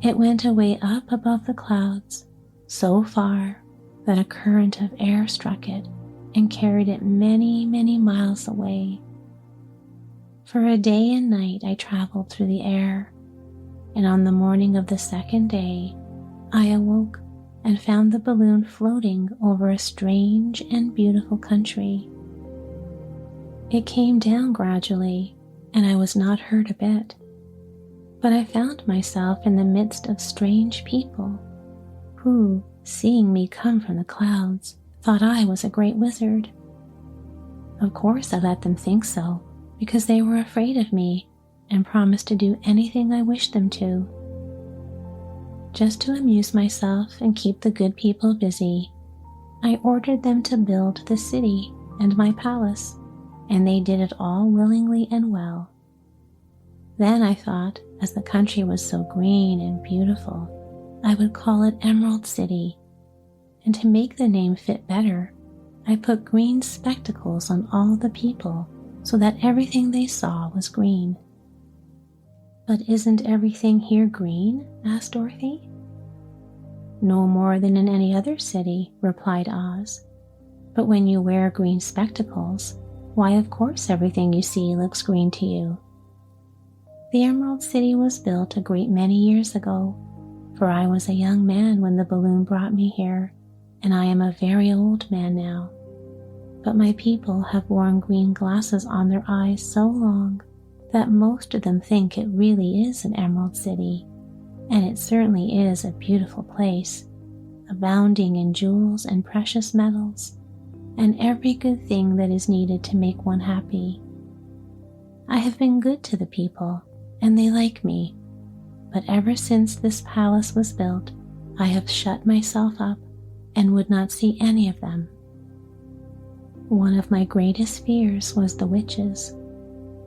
Speaker 1: It went away up above the clouds, so far that a current of air struck it and carried it many, many miles away. For a day and night I traveled through the air, and on the morning of the second day I awoke and found the balloon floating over a strange and beautiful country. It came down gradually, and I was not hurt a bit, but I found myself in the midst of strange people who, seeing me come from the clouds, thought I was a great wizard. Of course I let them think so, because they were afraid of me and promised to do anything I wished them to. Just to amuse myself and keep the good people busy, I ordered them to build the city and my palace, and they did it all willingly and well. Then I thought, as the country was so green and beautiful, I would call it Emerald City, and to make the name fit better, I put green spectacles on all the people so that everything they saw was green. But isn't everything here green? Asked Dorothy. No more than in any other city, replied Oz. But when you wear green spectacles, why of course everything you see looks green to you. The Emerald City was built a great many years ago, for I was a young man when the balloon brought me here, and I am a very old man now. But my people have worn green glasses on their eyes so long that most of them think it really is an Emerald City, and it certainly is a beautiful place, abounding in jewels and precious metals, and every good thing that is needed to make one happy. I have been good to the people, and they like me, but ever since this palace was built, I have shut myself up and would not see any of them. One of my greatest fears was the witches,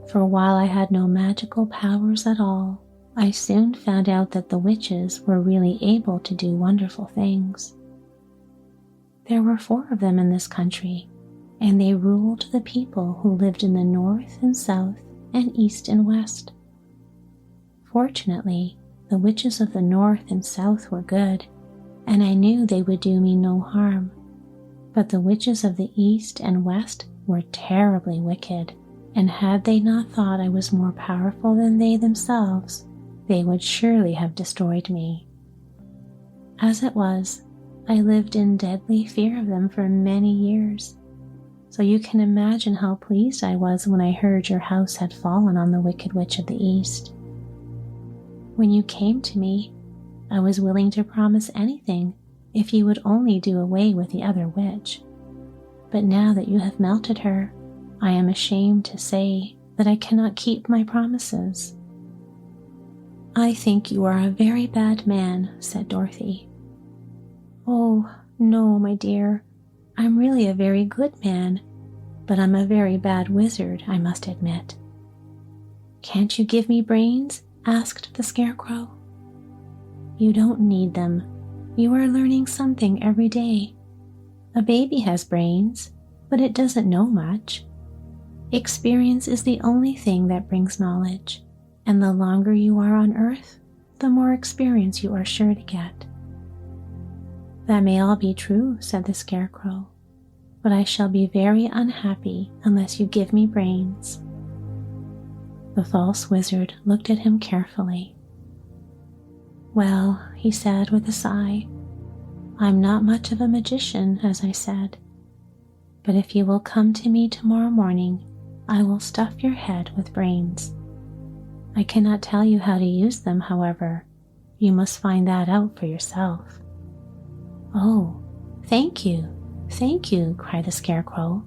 Speaker 1: for while I had no magical powers at all, I soon found out that the witches were really able to do wonderful things. There were 4 of them in this country, and they ruled the people who lived in the north and south and east and west. Fortunately, the witches of the north and south were good, and I knew they would do me no harm. But the witches of the east and west were terribly wicked, and had they not thought I was more powerful than they themselves, they would surely have destroyed me. As it was, I lived in deadly fear of them for many years, so you can imagine how pleased I was when I heard your house had fallen on the Wicked Witch of the East. When you came to me, I was willing to promise anything if you would only do away with the other witch. But now that you have melted her, I am ashamed to say that I cannot keep my promises. I think you are a very bad man, said Dorothy. Oh, no, my dear. I'm really a very good man, but I'm a very bad wizard, I must admit. Can't you give me brains? Asked the Scarecrow. You don't need them. You are learning something every day. A baby has brains, but it doesn't know much. Experience is the only thing that brings knowledge, and the longer you are on Earth, the more experience you are sure to get. That may all be true, said the Scarecrow, but I shall be very unhappy unless you give me brains. The false wizard looked at him carefully. Well, he said with a sigh, I'm not much of a magician, as I said, but if you will come to me tomorrow morning, I will stuff your head with brains. I cannot tell you how to use them, however. You must find that out for yourself. Oh, thank you, cried the Scarecrow.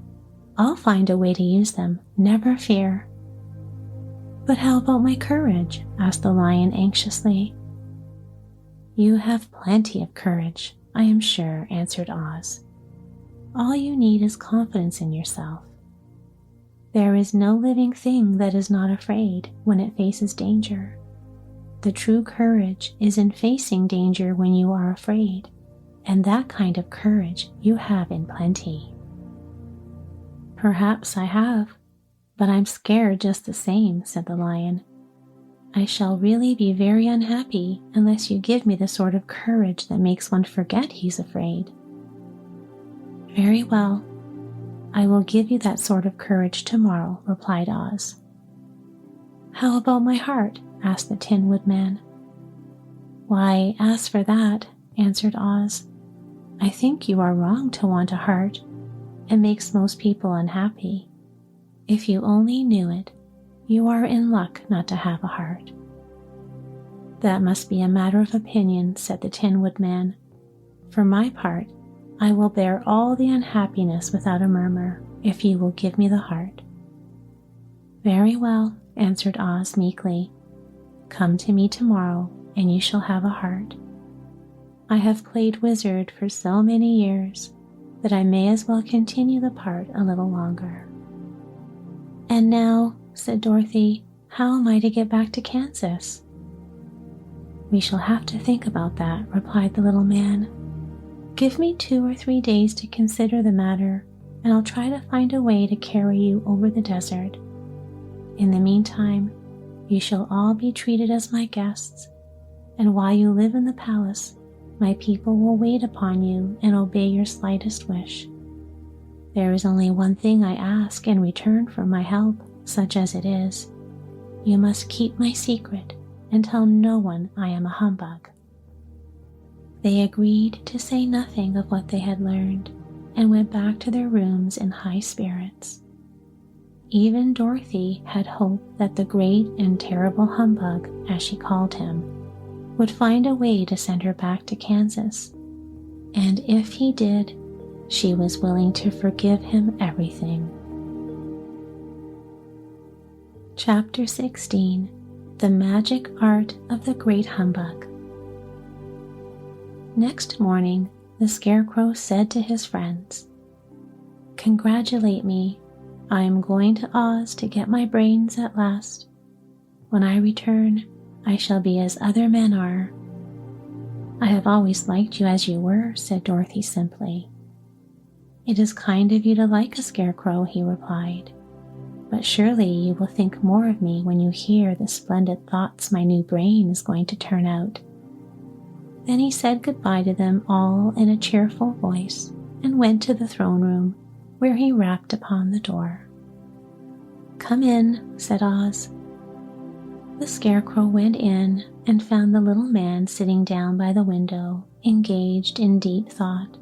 Speaker 1: I'll find a way to use them, never fear. But how about my courage? Asked the Lion anxiously. You have plenty of courage, I am sure, answered Oz. All you need is confidence in yourself. There is no living thing that is not afraid when it faces danger. The true courage is in facing danger when you are afraid, and that kind of courage you have in plenty. Perhaps I have, but I'm scared just the same, said the Lion. I shall really be very unhappy unless you give me the sort of courage that makes one forget he's afraid. Very well. I will give you that sort of courage tomorrow, replied Oz. How about my heart? Asked the Tin Woodman. Why, as for that, answered Oz, I think you are wrong to want a heart. It makes most people unhappy. If you only knew it, you are in luck not to have a heart. That must be a matter of opinion, said the Tin Woodman. For my part, I will bear all the unhappiness without a murmur, if you will give me the heart. Very well, answered Oz meekly. Come to me tomorrow, and you shall have a heart. I have played wizard for so many years that I may as well continue the part a little longer. And now, said Dorothy, how am I to get back to Kansas? We shall have to think about that, replied the little man. Give me 2 or 3 days to consider the matter, and I'll try to find a way to carry you over the desert. In the meantime, You shall all be treated as my guests, and while you live in the palace, my people will wait upon you and obey your slightest wish. There is only one thing I ask in return for my help, such as it is. You must keep my secret and tell no one I am a humbug." They agreed to say nothing of what they had learned and went back to their rooms in high spirits. Even Dorothy had hoped that the great and terrible humbug, as she called him, would find a way to send her back to Kansas, and if he did, she was willing to forgive him everything. Chapter 16. The Magic Art of the Great Humbug. Next morning, the Scarecrow said to his friends, "Congratulate me. I am going to Oz to get my brains at last. When I return, I shall be as other men are." "I have always liked you as you were," said Dorothy simply. "It is kind of you to like a scarecrow," he replied. "But surely you will think more of me when you hear the splendid thoughts my new brain is going to turn out." Then he said goodbye to them all in a cheerful voice and went to the throne room, where he rapped upon the door. "Come in," said Oz. The Scarecrow went in and found the little man sitting down by the window, engaged in deep thought.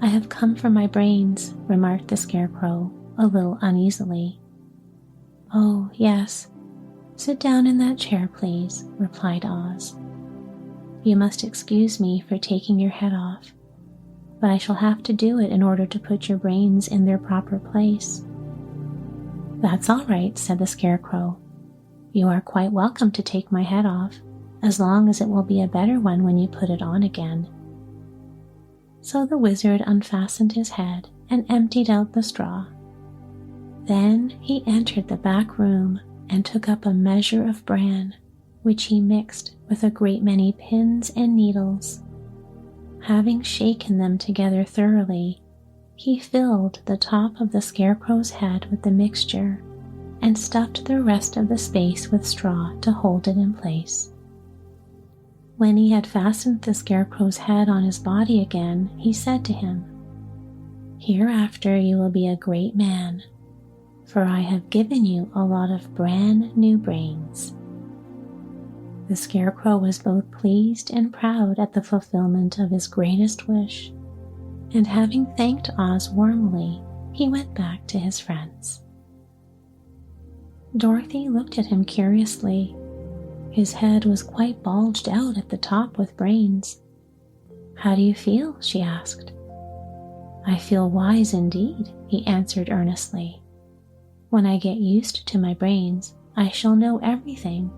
Speaker 1: "I have come for my brains," remarked the Scarecrow, a little uneasily. "Oh, yes. Sit down in that chair, please," replied Oz. "You must excuse me for taking your head off, but I shall have to do it in order to put your brains in their proper place." "That's all right," said the Scarecrow. "You are quite welcome to take my head off, as long as it will be a better one when you put it on again." So the wizard unfastened his head and emptied out the straw. Then he entered the back room and took up a measure of bran, which he mixed with a great many pins and needles. Having shaken them together thoroughly, he filled the top of the Scarecrow's head with the mixture and stuffed the rest of the space with straw to hold it in place. When he had fastened the Scarecrow's head on his body again, he said to him, "Hereafter you will be a great man, for I have given you a lot of brand new brains." The Scarecrow was both pleased and proud at the fulfillment of his greatest wish, and having thanked Oz warmly, he went back to his friends. Dorothy looked at him curiously. His head was quite bulged out at the top with brains. "How do you feel?" she asked. "I feel wise indeed," he answered earnestly. "When I get used to my brains, I shall know everything."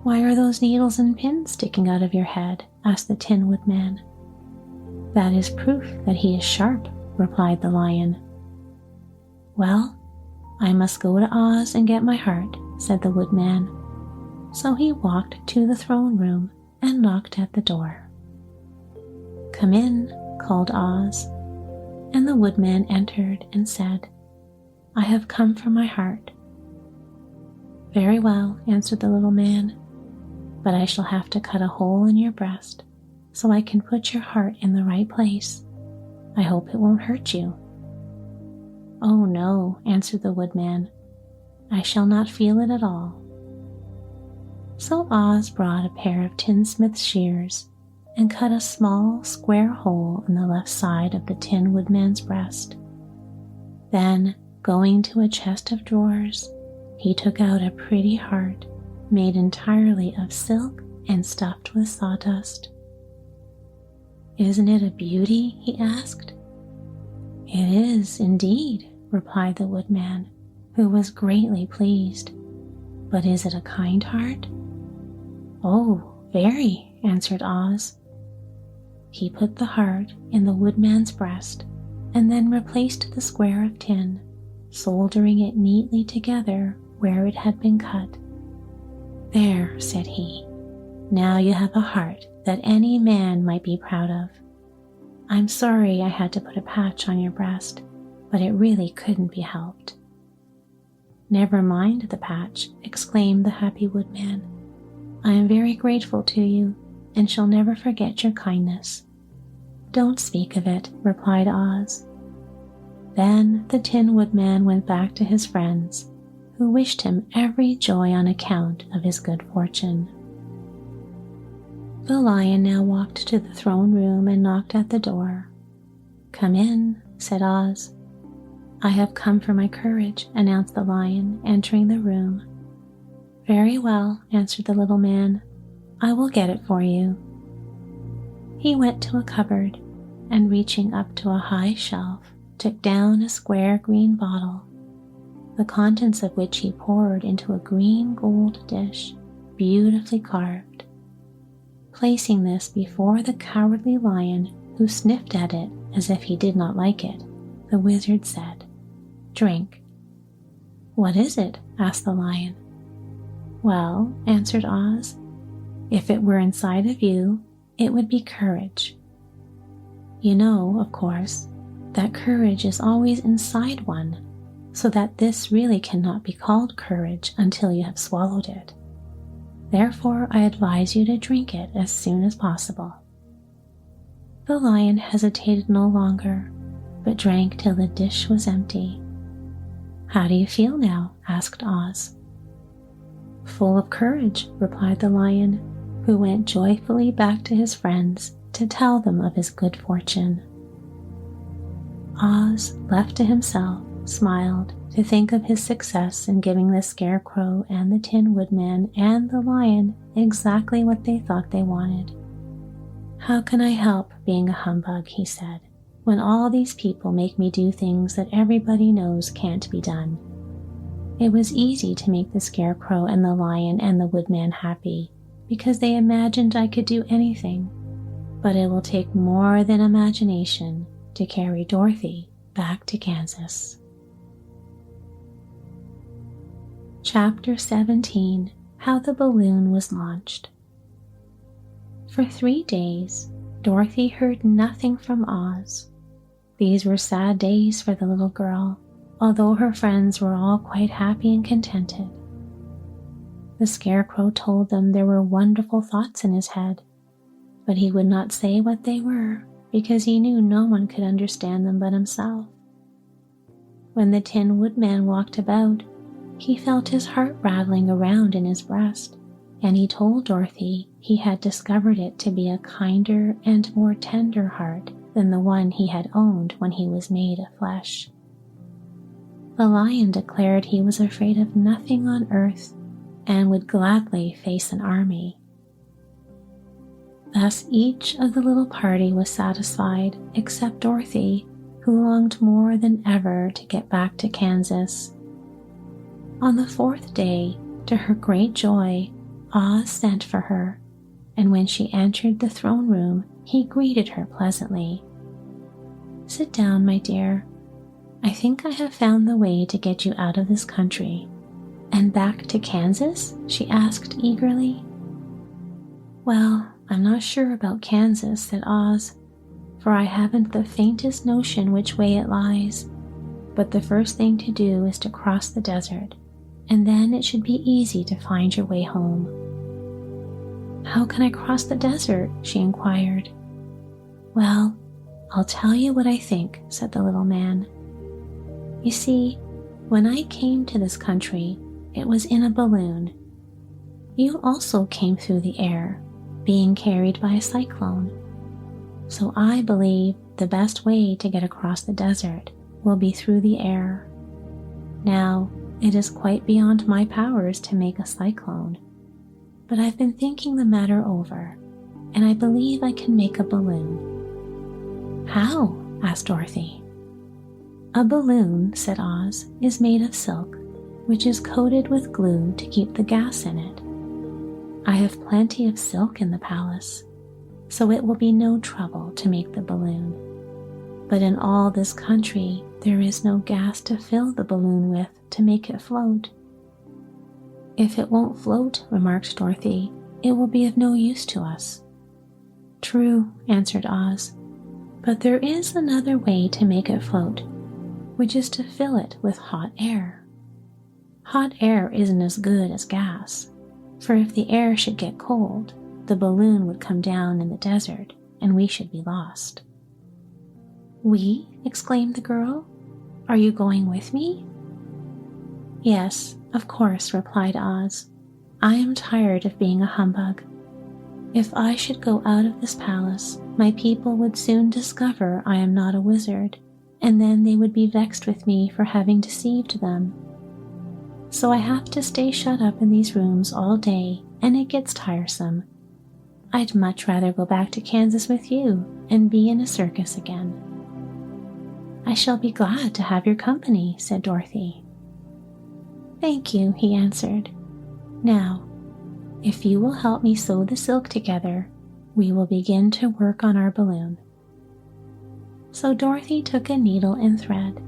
Speaker 1: "Why are those needles and pins sticking out of your head?" asked the Tin Woodman. "That is proof that he is sharp," replied the Lion. "Well, I must go to Oz and get my heart," said the Woodman. So he walked to the throne room and knocked at the door. "Come in," called Oz, and the Woodman entered and said, "I have come for my heart." "Very well," answered the little man, "but I shall have to cut a hole in your breast so I can put your heart in the right place. I hope it won't hurt you." "Oh no," answered the Woodman, "I shall not feel it at all." So Oz brought a pair of tinsmith's shears and cut a small square hole in the left side of the Tin Woodman's breast. Then, going to a chest of drawers, he took out a pretty heart made entirely of silk and stuffed with sawdust. "Isn't it a beauty?" he asked. "It is, indeed," replied the Woodman, who was greatly pleased. "But is it a kind heart?" "Oh, very," answered Oz. He put the heart in the Woodman's breast and then replaced the square of tin, soldering it neatly together where it had been cut. "There," said he, "now you have a heart that any man might be proud of. I'm sorry I had to put a patch on your breast, but it really couldn't be helped." "Never mind the patch," exclaimed the happy Woodman. "I am very grateful to you, and shall never forget your kindness." "Don't speak of it," replied Oz. Then the Tin Woodman went back to his friends, who wished him every joy on account of his good fortune. The Lion now walked to the throne room and knocked at the door. "Come in," said Oz. "I have come for my courage," announced the Lion, entering the room. "Very well," answered the little man. "I will get it for you." He went to a cupboard and, reaching up to a high shelf, took down a square green bottle, the contents of which he poured into a green gold dish, beautifully carved. Placing this before the cowardly Lion, who sniffed at it as if he did not like it, the wizard said, "Drink." "What is it?" asked the Lion. "Well," answered Oz, "if it were inside of you, it would be courage. You know, of course, that courage is always inside one, so that this really cannot be called courage until you have swallowed it. Therefore, I advise you to drink it as soon as possible." The Lion hesitated no longer, but drank till the dish was empty. "How do you feel now?" asked Oz. "Full of courage," replied the Lion, who went joyfully back to his friends to tell them of his good fortune. Oz, left to himself, smiled to think of his success in giving the Scarecrow and the Tin Woodman and the Lion exactly what they thought they wanted. "How can I help being a humbug," he said, "when all these people make me do things that everybody knows can't be done?" It was easy to make the Scarecrow and the Lion and the Woodman happy, because they imagined I could do anything, but it will take more than imagination to carry Dorothy back to Kansas. Chapter 17. How the Balloon Was Launched. For 3 days, Dorothy heard nothing from Oz. These were sad days for the little girl, although her friends were all quite happy and contented. The Scarecrow told them there were wonderful thoughts in his head, but he would not say what they were because he knew no one could understand them but himself. When the Tin Woodman walked about, he felt his heart rattling around in his breast, and he told Dorothy he had discovered it to be a kinder and more tender heart than the one he had owned when he was made of flesh. The Lion declared he was afraid of nothing on earth and would gladly face an army. Thus each of the little party was satisfied except Dorothy, who longed more than ever to get back to Kansas. On the 4th day, to her great joy, Oz sent for her, and when she entered the throne room, he greeted her pleasantly. "Sit down, my dear. I think I have found the way to get you out of this country." "And back to Kansas?" she asked eagerly. "Well, I'm not sure about Kansas," said Oz, "for I haven't the faintest notion which way it lies. But the first thing to do is to cross the desert, and then it should be easy to find your way home." "How can I cross the desert?" she inquired. "Well, I'll tell you what I think," said the little man. "You see, when I came to this country, it was in a balloon. You also came through the air, being carried by a cyclone. So I believe the best way to get across the desert will be through the air. Now, it is quite beyond my powers to make a cyclone, but I've been thinking the matter over, and I believe I can make a balloon." "How?" asked Dorothy. "A balloon," said Oz, "is made of silk, which is coated with glue to keep the gas in it. I have plenty of silk in the palace, so it will be no trouble to make the balloon. But in all this country, there is no gas to fill the balloon with to make it float." "If it won't float," remarked Dorothy, "it will be of no use to us." "True," answered Oz, "but there is another way to make it float, which is to fill it with hot air." Hot air isn't as good as gas, for if the air should get cold, the balloon would come down in the desert and we should be lost." "We?" exclaimed the girl. "Are you going with me?" "Yes, of course," replied Oz. "I am tired of being a humbug. If I should go out of this palace, my people would soon discover I am not a wizard, and then they would be vexed with me for having deceived them. So I have to stay shut up in these rooms all day, and it gets tiresome. I'd much rather go back to Kansas with you and be in a circus again." "I shall be glad to have your company," said Dorothy. "Thank you," he answered. "Now, if you will help me sew the silk together, we will begin to work on our balloon." So Dorothy took a needle and thread,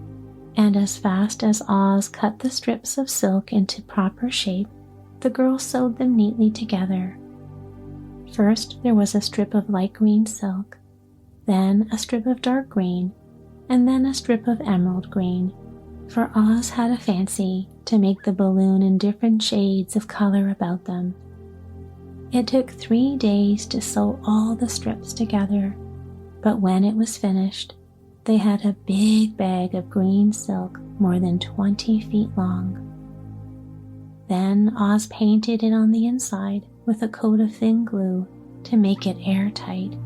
Speaker 1: and as fast as Oz cut the strips of silk into proper shape, the girl sewed them neatly together. First there was a strip of light green silk, then a strip of dark green, and then a strip of emerald green, for Oz had a fancy to make the balloon in different shades of color about them. It took 3 days to sew all the strips together, but when it was finished, they had a big bag of green silk more than 20 feet long. Then Oz painted it on the inside with a coat of thin glue to make it airtight,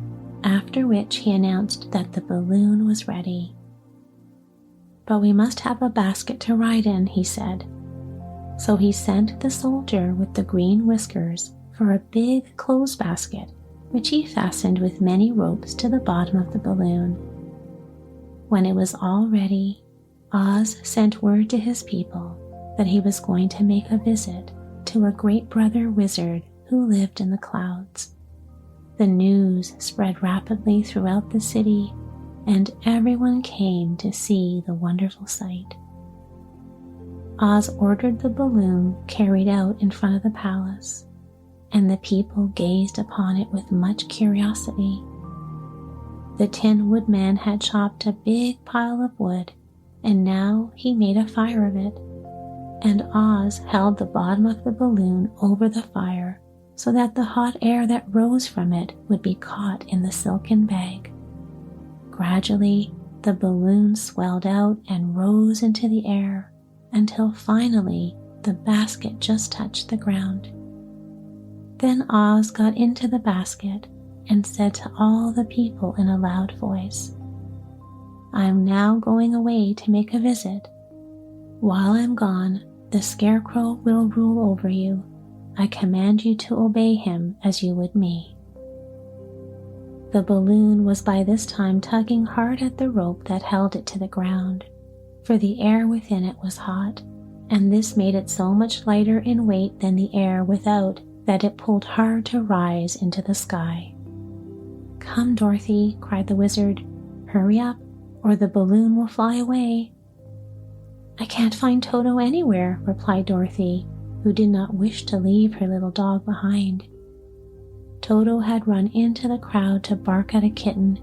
Speaker 1: after which he announced that the balloon was ready. "But we must have a basket to ride in," he said. So he sent the soldier with the green whiskers for a big clothes basket, which he fastened with many ropes to the bottom of the balloon. When it was all ready, Oz sent word to his people that he was going to make a visit to a great brother wizard who lived in the clouds. The news spread rapidly throughout the city, and everyone came to see the wonderful sight. Oz ordered the balloon carried out in front of the palace, and the people gazed upon it with much curiosity. The Tin Woodman had chopped a big pile of wood, and now he made a fire of it, and Oz held the bottom of the balloon over the fire so that the hot air that rose from it would be caught in the silken bag. Gradually, the balloon swelled out and rose into the air until finally the basket just touched the ground. Then Oz got into the basket and said to all the people in a loud voice, "I am now going away to make a visit. While I'm gone, the Scarecrow will rule over you. I command you to obey him as you would me." The balloon was by this time tugging hard at the rope that held it to the ground, for the air within it was hot, and this made it so much lighter in weight than the air without that it pulled hard to rise into the sky. "Come, Dorothy," cried the wizard. "Hurry up, or the balloon will fly away." "I can't find Toto anywhere," replied Dorothy, who did not wish to leave her little dog behind. Toto had run into the crowd to bark at a kitten,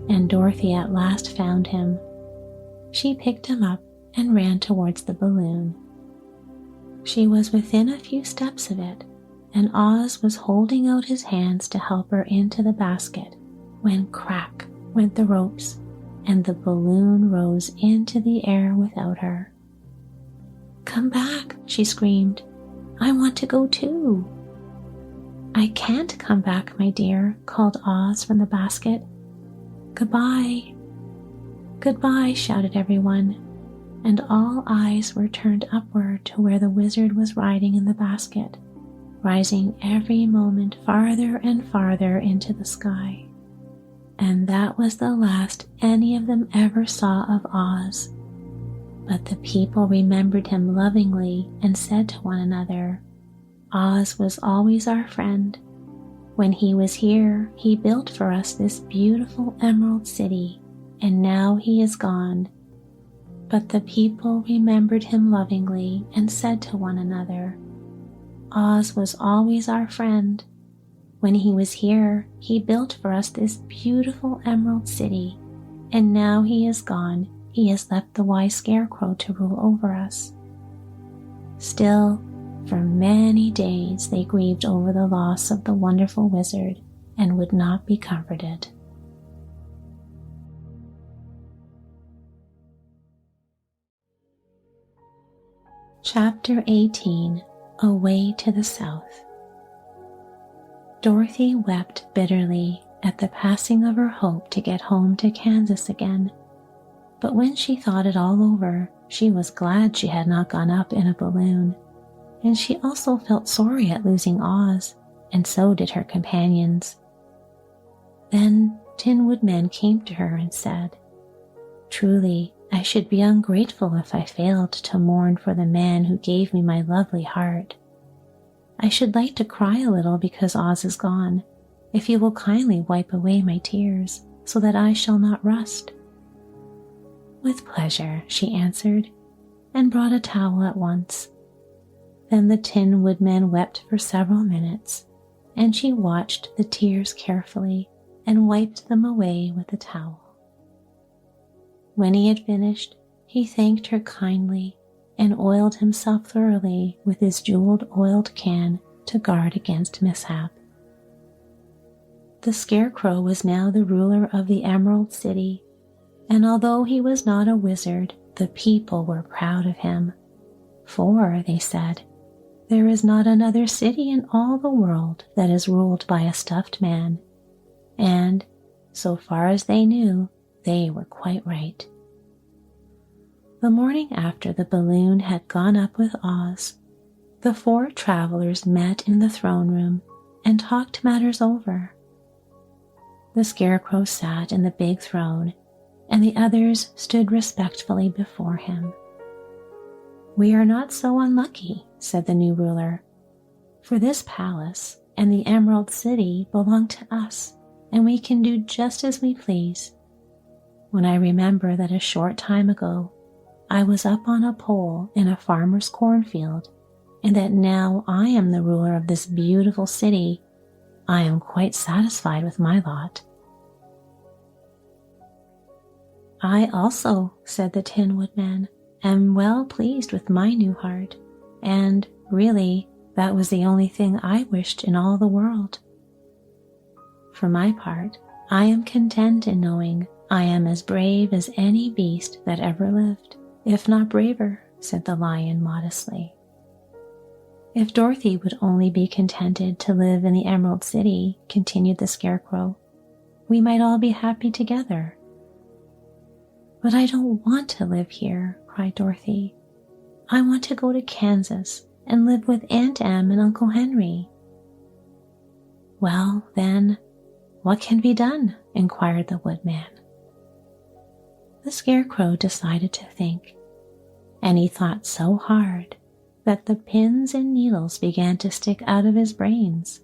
Speaker 1: and Dorothy at last found him. She picked him up and ran towards the balloon. She was within a few steps of it, and Oz was holding out his hands to help her into the basket when crack went the ropes, and the balloon rose into the air without her. "Come back," she screamed. "I want to go too." "I can't come back, my dear," called Oz from the basket. "Goodbye." "Goodbye," shouted everyone, and all eyes were turned upward to where the wizard was riding in the basket, rising every moment farther and farther into the sky. And that was the last any of them ever saw of Oz. But the people remembered him lovingly and said to one another, "Oz was always our friend. When he was here, he built for us this beautiful emerald city, and now he is gone." But the people remembered him lovingly and said to one another, "Oz was always our friend. When he was here, he built for us this beautiful emerald city, and now he is gone, he has left the wise Scarecrow to rule over us." Still, for many days they grieved over the loss of the wonderful wizard and would not be comforted. Chapter 18. Away to the South. Dorothy wept bitterly at the passing of her hope to get home to Kansas again, but when she thought it all over, she was glad she had not gone up in a balloon, and she also felt sorry at losing Oz, and so did her companions. Then Tin Woodman came to her and said, "Truly, I should be ungrateful if I failed to mourn for the man who gave me my lovely heart. I should like to cry a little because Oz is gone, if you will kindly wipe away my tears so that I shall not rust." "With pleasure," she answered, and brought a towel at once. Then the Tin Woodman wept for several minutes, and she watched the tears carefully and wiped them away with the towel. When he had finished, he thanked her kindly and oiled himself thoroughly with his jeweled oiled can to guard against mishap. The Scarecrow was now the ruler of the Emerald City, and although he was not a wizard, the people were proud of him. For, they said, there is not another city in all the world that is ruled by a stuffed man, and, so far as they knew, they were quite right. The morning after the balloon had gone up with Oz, the four travelers met in the throne room and talked matters over. The Scarecrow sat in the big throne, and the others stood respectfully before him. "We are not so unlucky," said the new ruler, "for this palace and the Emerald City belong to us, and we can do just as we please. When I remember that a short time ago I was up on a pole in a farmer's cornfield, and that now I am the ruler of this beautiful city, I am quite satisfied with my lot." "I also," said the Tin Woodman, "am well pleased with my new heart, and, really, that was the only thing I wished in all the world. For my part, I am content in knowing I am as brave as any beast that ever lived, if not braver," said the Lion modestly. "If Dorothy would only be contented to live in the Emerald City," continued the Scarecrow, "we might all be happy together." "But I don't want to live here," cried Dorothy. "I want to go to Kansas and live with Aunt Em and Uncle Henry." "Well, then, what can be done?" inquired the Woodman. The Scarecrow decided to think, and he thought so hard that the pins and needles began to stick out of his brains.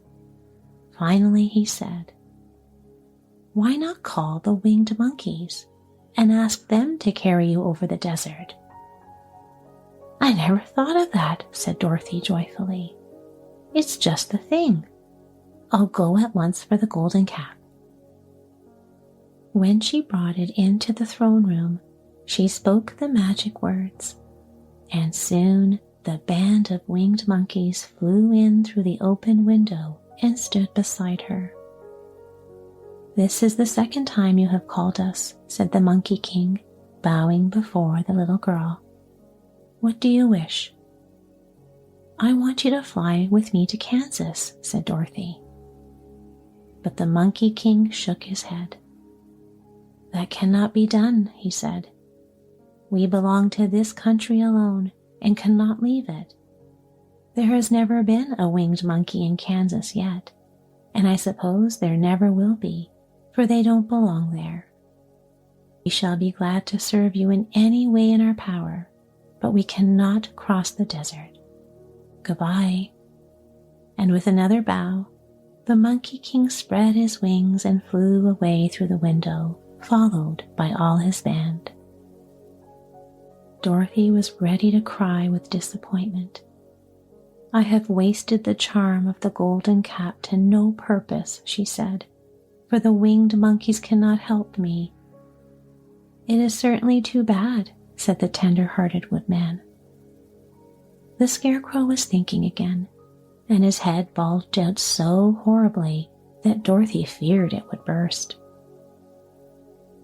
Speaker 1: Finally he said, "Why not call the winged monkeys and ask them to carry you over the desert?" "I never thought of that," said Dorothy joyfully. "It's just the thing. I'll go at once for the golden cap." When she brought it into the throne room, she spoke the magic words, and soon the band of winged monkeys flew in through the open window and stood beside her. "This is the second time you have called us," said the Monkey King, bowing before the little girl. "What do you wish?" "I want you to fly with me to Kansas," said Dorothy. But the Monkey King shook his head. "That cannot be done," he said. "We belong to this country alone and cannot leave it. There has never been a winged monkey in Kansas yet, and I suppose there never will be, for they don't belong there. We shall be glad to serve you in any way in our power, but we cannot cross the desert. Goodbye." And with another bow, the Monkey King spread his wings and flew away through the window, followed by all his band. Dorothy was ready to cry with disappointment. "I have wasted the charm of the golden cap to no purpose," she said, "for the winged monkeys cannot help me." "It is certainly too bad," said the tender-hearted Woodman. The Scarecrow was thinking again, and his head bulged out so horribly that Dorothy feared it would burst.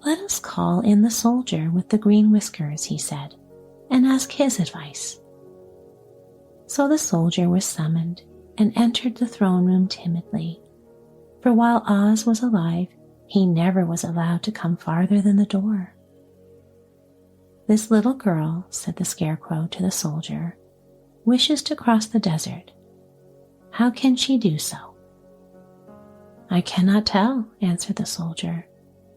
Speaker 1: "Let us call in the soldier with the green whiskers," he said, "and ask his advice." So the soldier was summoned and entered the throne room timidly, for while Oz was alive, he never was allowed to come farther than the door. "This little girl," said the Scarecrow to the soldier, "wishes to cross the desert. How can she do so?" "I cannot tell," answered the soldier,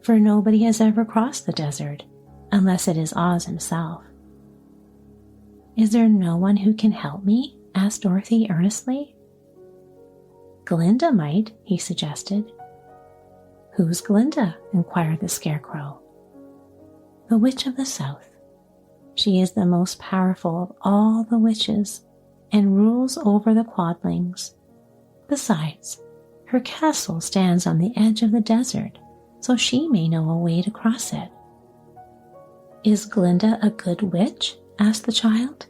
Speaker 1: "for nobody has ever crossed the desert, unless it is Oz himself." "Is there no one who can help me?" asked Dorothy earnestly. "Glinda might," he suggested. "Who's Glinda?" inquired the Scarecrow. "The Witch of the South. She is the most powerful of all the witches and rules over the Quadlings. Besides, her castle stands on the edge of the desert, so she may know a way to cross it." "Is Glinda a good witch?" asked the child.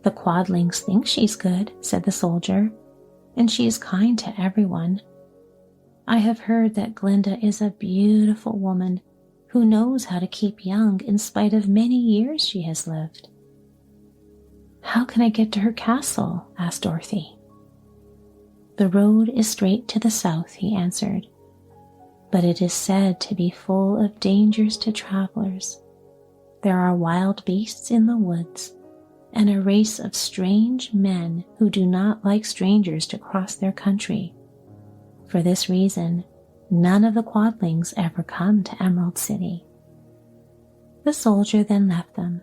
Speaker 1: "The Quadlings think she's good," said the soldier, "and she is kind to everyone. I have heard that Glinda is a beautiful woman who knows how to keep young in spite of many years she has lived." "How can I get to her castle?" asked Dorothy. "The road is straight to the south," he answered, "but it is said to be full of dangers to travelers. There are wild beasts in the woods, and a race of strange men who do not like strangers to cross their country. For this reason, none of the Quadlings ever come to Emerald City." The soldier then left them,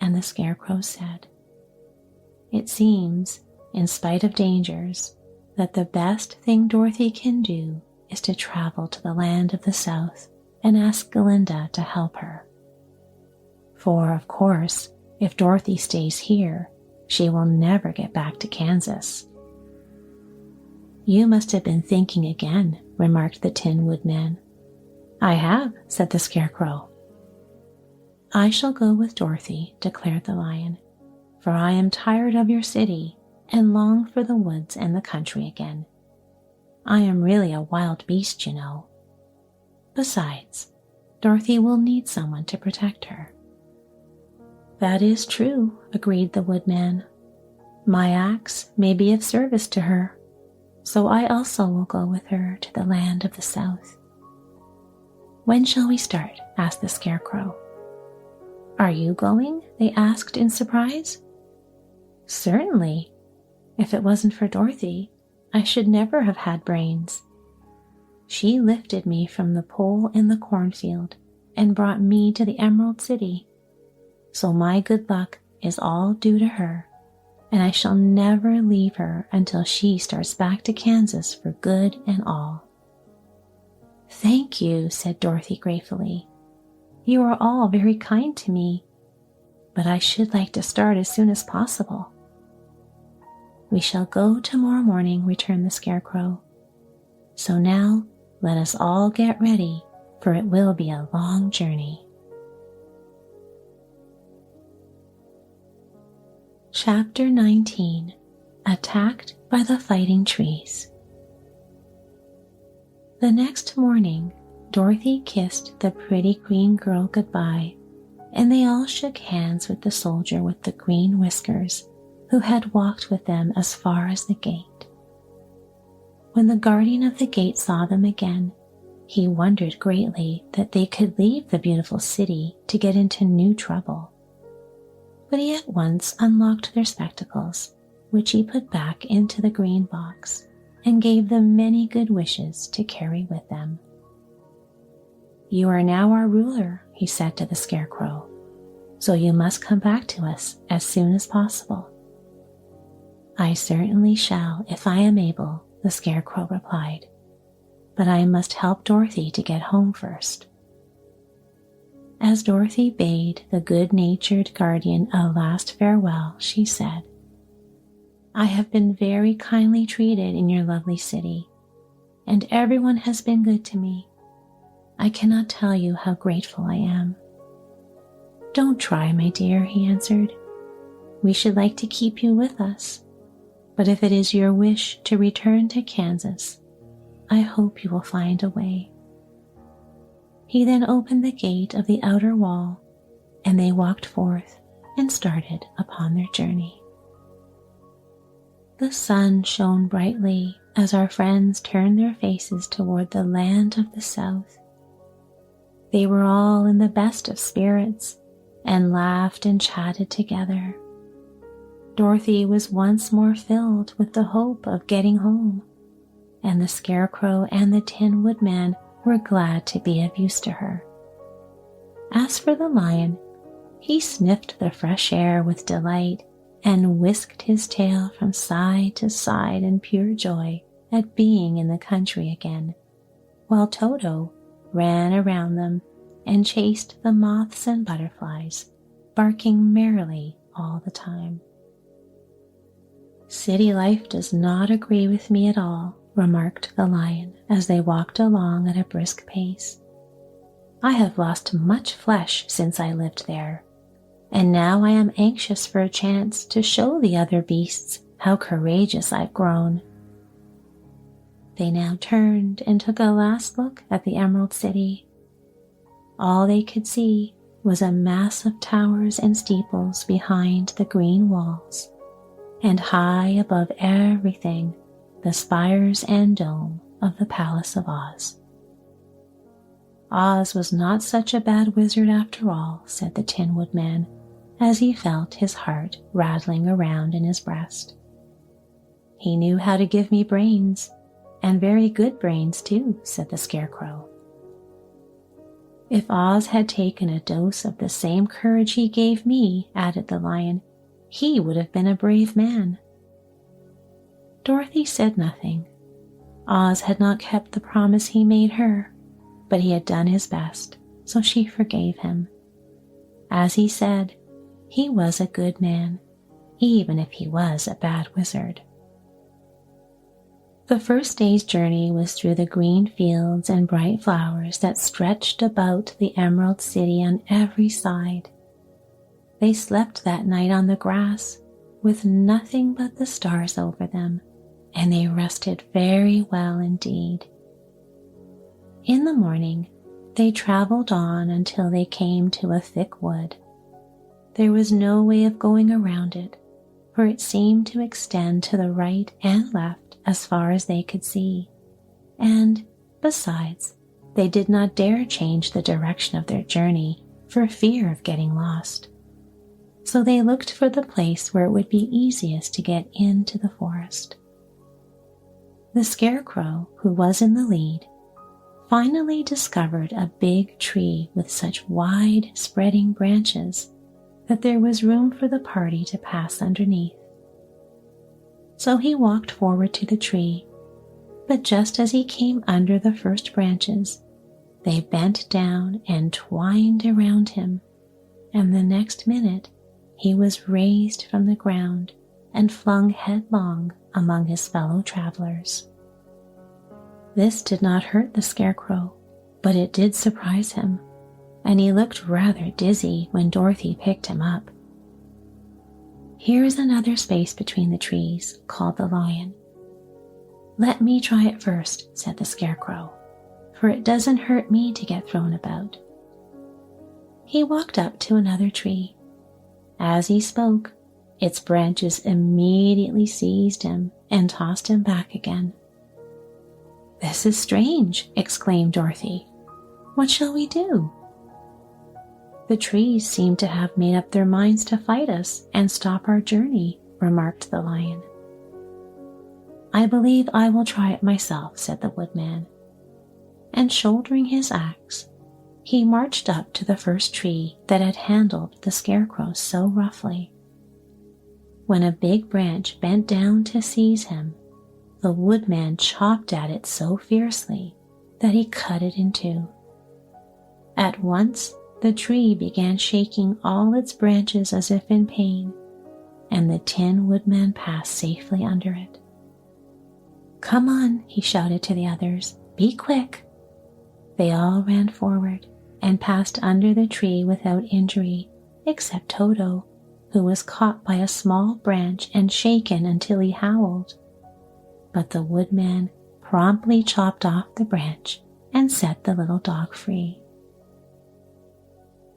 Speaker 1: and the Scarecrow said, "It seems, in spite of dangers, that the best thing Dorothy can do is to travel to the land of the South and ask Glinda to help her. For, of course, if Dorothy stays here, she will never get back to Kansas." "You must have been thinking again," remarked the Tin Woodman. "I have," said the Scarecrow. "I shall go with Dorothy," declared the Lion, "for I am tired of your city and long for the woods and the country again. I am really a wild beast, you know. Besides, Dorothy will need someone to protect her." "That is true," agreed the Woodman. "My axe may be of service to her, so I also will go with her to the land of the South." "When shall we start?" asked the Scarecrow. "Are you going?" they asked in surprise. "Certainly. If it wasn't for Dorothy, I should never have had brains. She lifted me from the pole in the cornfield and brought me to the Emerald City. So my good luck is all due to her, and I shall never leave her until she starts back to Kansas for good and all." "Thank you," said Dorothy gratefully. "You are all very kind to me, but I should like to start as soon as possible." "We shall go tomorrow morning," returned the Scarecrow. "So now let us all get ready, for it will be a long journey." Chapter 19. Attacked by the Fighting Trees. The next morning, Dorothy kissed the pretty green girl goodbye, and they all shook hands with the soldier with the green whiskers, who had walked with them as far as the gate. When the guardian of the gate saw them again, he wondered greatly that they could leave the beautiful city to get into new trouble. But he at once unlocked their spectacles, which he put back into the green box, and gave them many good wishes to carry with them. "You are now our ruler," he said to the Scarecrow, "so you must come back to us as soon as possible." "I certainly shall if I am able," the Scarecrow replied, "but I must help Dorothy to get home first." As Dorothy bade the good-natured guardian a last farewell, she said, "I have been very kindly treated in your lovely city, and everyone has been good to me. I cannot tell you how grateful I am." "Don't try, my dear," he answered. we should like to keep you with us, but if it is your wish to return to Kansas, I hope you will find a way." He then opened the gate of the outer wall, and they walked forth and started upon their journey. The sun shone brightly as our friends turned their faces toward the land of the south. They were all in the best of spirits and laughed and chatted together. Dorothy was once more filled with the hope of getting home, and the Scarecrow and the Tin Woodman were glad to be of use to her. As for the lion, he sniffed the fresh air with delight and whisked his tail from side to side in pure joy at being in the country again, while Toto ran around them and chased the moths and butterflies, barking merrily all the time. "City life does not agree with me at all," remarked the lion as they walked along at a brisk pace. "I have lost much flesh since I lived there, and now I am anxious for a chance to show the other beasts how courageous I've grown." They now turned and took a last look at the Emerald City. All they could see was a mass of towers and steeples behind the green walls, and high above everything, the spires and dome of the Palace of Oz. "Oz was not such a bad wizard after all," said the Tin Woodman, as he felt his heart rattling around in his breast. "He knew how to give me brains, and very good brains too," said the Scarecrow. "If Oz had taken a dose of the same courage he gave me," added the lion, "he would have been a brave man." Dorothy said nothing. Oz had not kept the promise he made her, but he had done his best, so she forgave him. As he said, he was a good man, even if he was a bad wizard. The first day's journey was through the green fields and bright flowers that stretched about the Emerald City on every side. They slept that night on the grass, with nothing but the stars over them, and they rested very well indeed. In the morning, they traveled on until they came to a thick wood. There was no way of going around it, for it seemed to extend to the right and left as far as they could see, and, besides, they did not dare change the direction of their journey for fear of getting lost. So they looked for the place where it would be easiest to get into the forest. The Scarecrow, who was in the lead, finally discovered a big tree with such wide, spreading branches that there was room for the party to pass underneath. So he walked forward to the tree, but just as he came under the first branches, they bent down and twined around him, and the next minute he was raised from the ground and flung headlong among his fellow travelers. This did not hurt the Scarecrow, but it did surprise him, and he looked rather dizzy when Dorothy picked him up. "Here is another space between the trees," called the lion. "Let me try it first," said the Scarecrow, "for it doesn't hurt me to get thrown about." He walked up to another tree. As he spoke, its branches immediately seized him and tossed him back again. "This is strange," exclaimed Dorothy. "What shall we do?" "The trees seem to have made up their minds to fight us and stop our journey," remarked the lion. "I believe I will try it myself," said the Woodman. And shouldering his axe, he marched up to the first tree that had handled the Scarecrow so roughly. When a big branch bent down to seize him, the Woodman chopped at it so fiercely that he cut it in two. At once, the tree began shaking all its branches as if in pain, and the Tin Woodman passed safely under it. "Come on," he shouted to the others. "Be quick." They all ran forward and passed under the tree without injury, except Toto, who was caught by a small branch and shaken until he howled. But the Woodman promptly chopped off the branch and set the little dog free.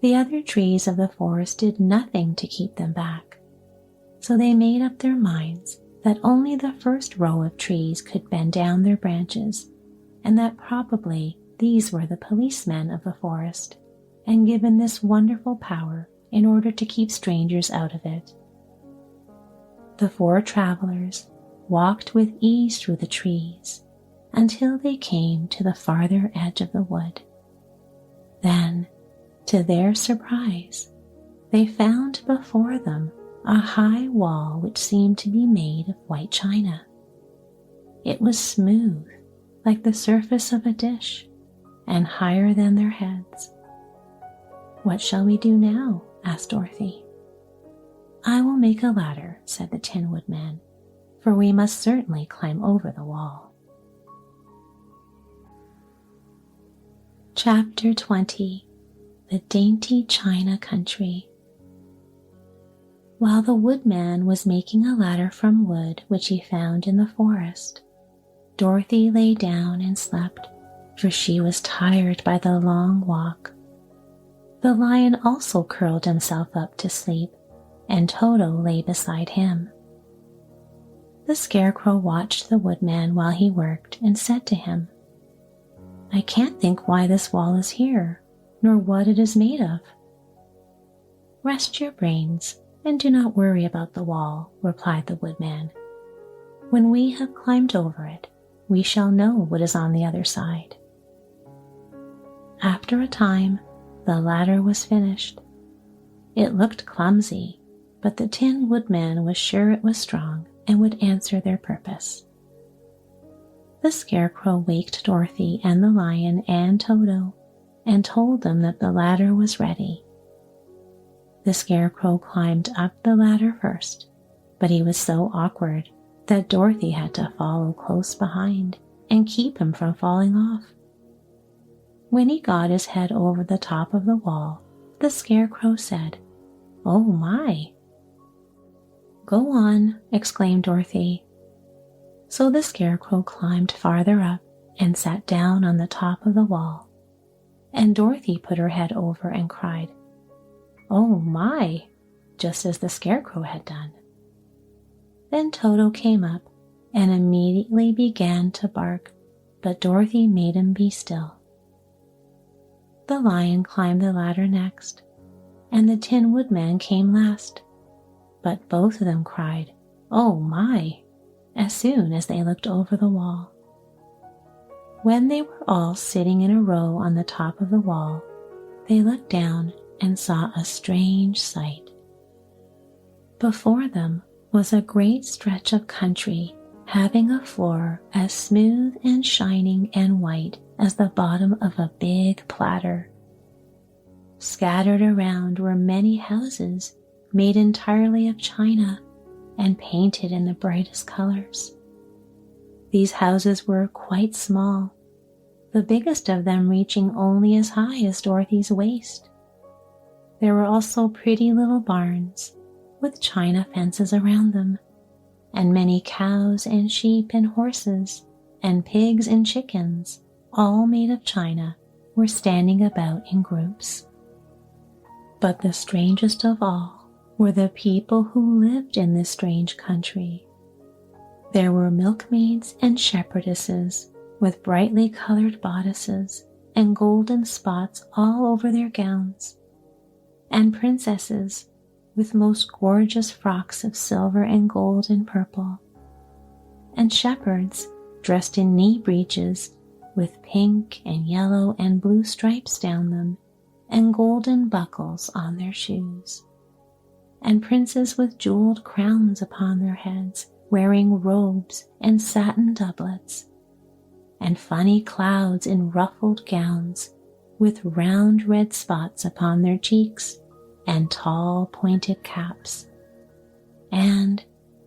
Speaker 1: The other trees of the forest did nothing to keep them back, so they made up their minds that only the first row of trees could bend down their branches, and that probably these were the policemen of the forest, and given this wonderful power in order to keep strangers out of it. The four travelers walked with ease through the trees until they came to the farther edge of the wood. Then, to their surprise, they found before them a high wall which seemed to be made of white china. It was smooth, like the surface of a dish, and higher than their heads. "What shall we do now?" asked Dorothy. "I will make a ladder," said the Tin Woodman, "for we must certainly climb over the wall." Chapter 20. The Dainty China Country. While the Woodman was making a ladder from wood which he found in the forest, Dorothy lay down and slept, for she was tired by the long walk. The lion also curled himself up to sleep, and Toto lay beside him. The Scarecrow watched the Woodman while he worked and said to him, "I can't think why this wall is here, nor what it is made of." "Rest your brains and do not worry about the wall," replied the Woodman. "When we have climbed over it, we shall know what is on the other side." After a time, the ladder was finished. It looked clumsy, but the Tin Woodman was sure it was strong and would answer their purpose. The Scarecrow waked Dorothy and the lion and Toto and told them that the ladder was ready. The Scarecrow climbed up the ladder first, but he was so awkward that Dorothy had to follow close behind and keep him from falling off. When he got his head over the top of the wall, the Scarecrow said, "Oh my!" "Go on," exclaimed Dorothy. So the Scarecrow climbed farther up and sat down on the top of the wall, and Dorothy put her head over and cried, "Oh my!" just as the Scarecrow had done. Then Toto came up and immediately began to bark, but Dorothy made him be still. The lion climbed the ladder next, and the Tin Woodman came last, but both of them cried, "Oh my!" as soon as they looked over the wall. When they were all sitting in a row on the top of the wall, they looked down and saw a strange sight. Before them was a great stretch of country having a floor as smooth and shining and white as the bottom of a big platter. Scattered around were many houses made entirely of china and painted in the brightest colors. These houses were quite small, the biggest of them reaching only as high as Dorothy's waist. There were also pretty little barns with china fences around them, and many cows and sheep and horses and pigs and chickens, all made of china, were standing about in groups. But the strangest of all were the people who lived in this strange country. There were milkmaids and shepherdesses with brightly colored bodices and golden spots all over their gowns, and princesses with most gorgeous frocks of silver and gold and purple, and shepherds dressed in knee breeches with pink and yellow and blue stripes down them and golden buckles on their shoes, and princes with jeweled crowns upon their heads wearing robes and satin doublets, and funny clouds in ruffled gowns with round red spots upon their cheeks and tall pointed caps. And,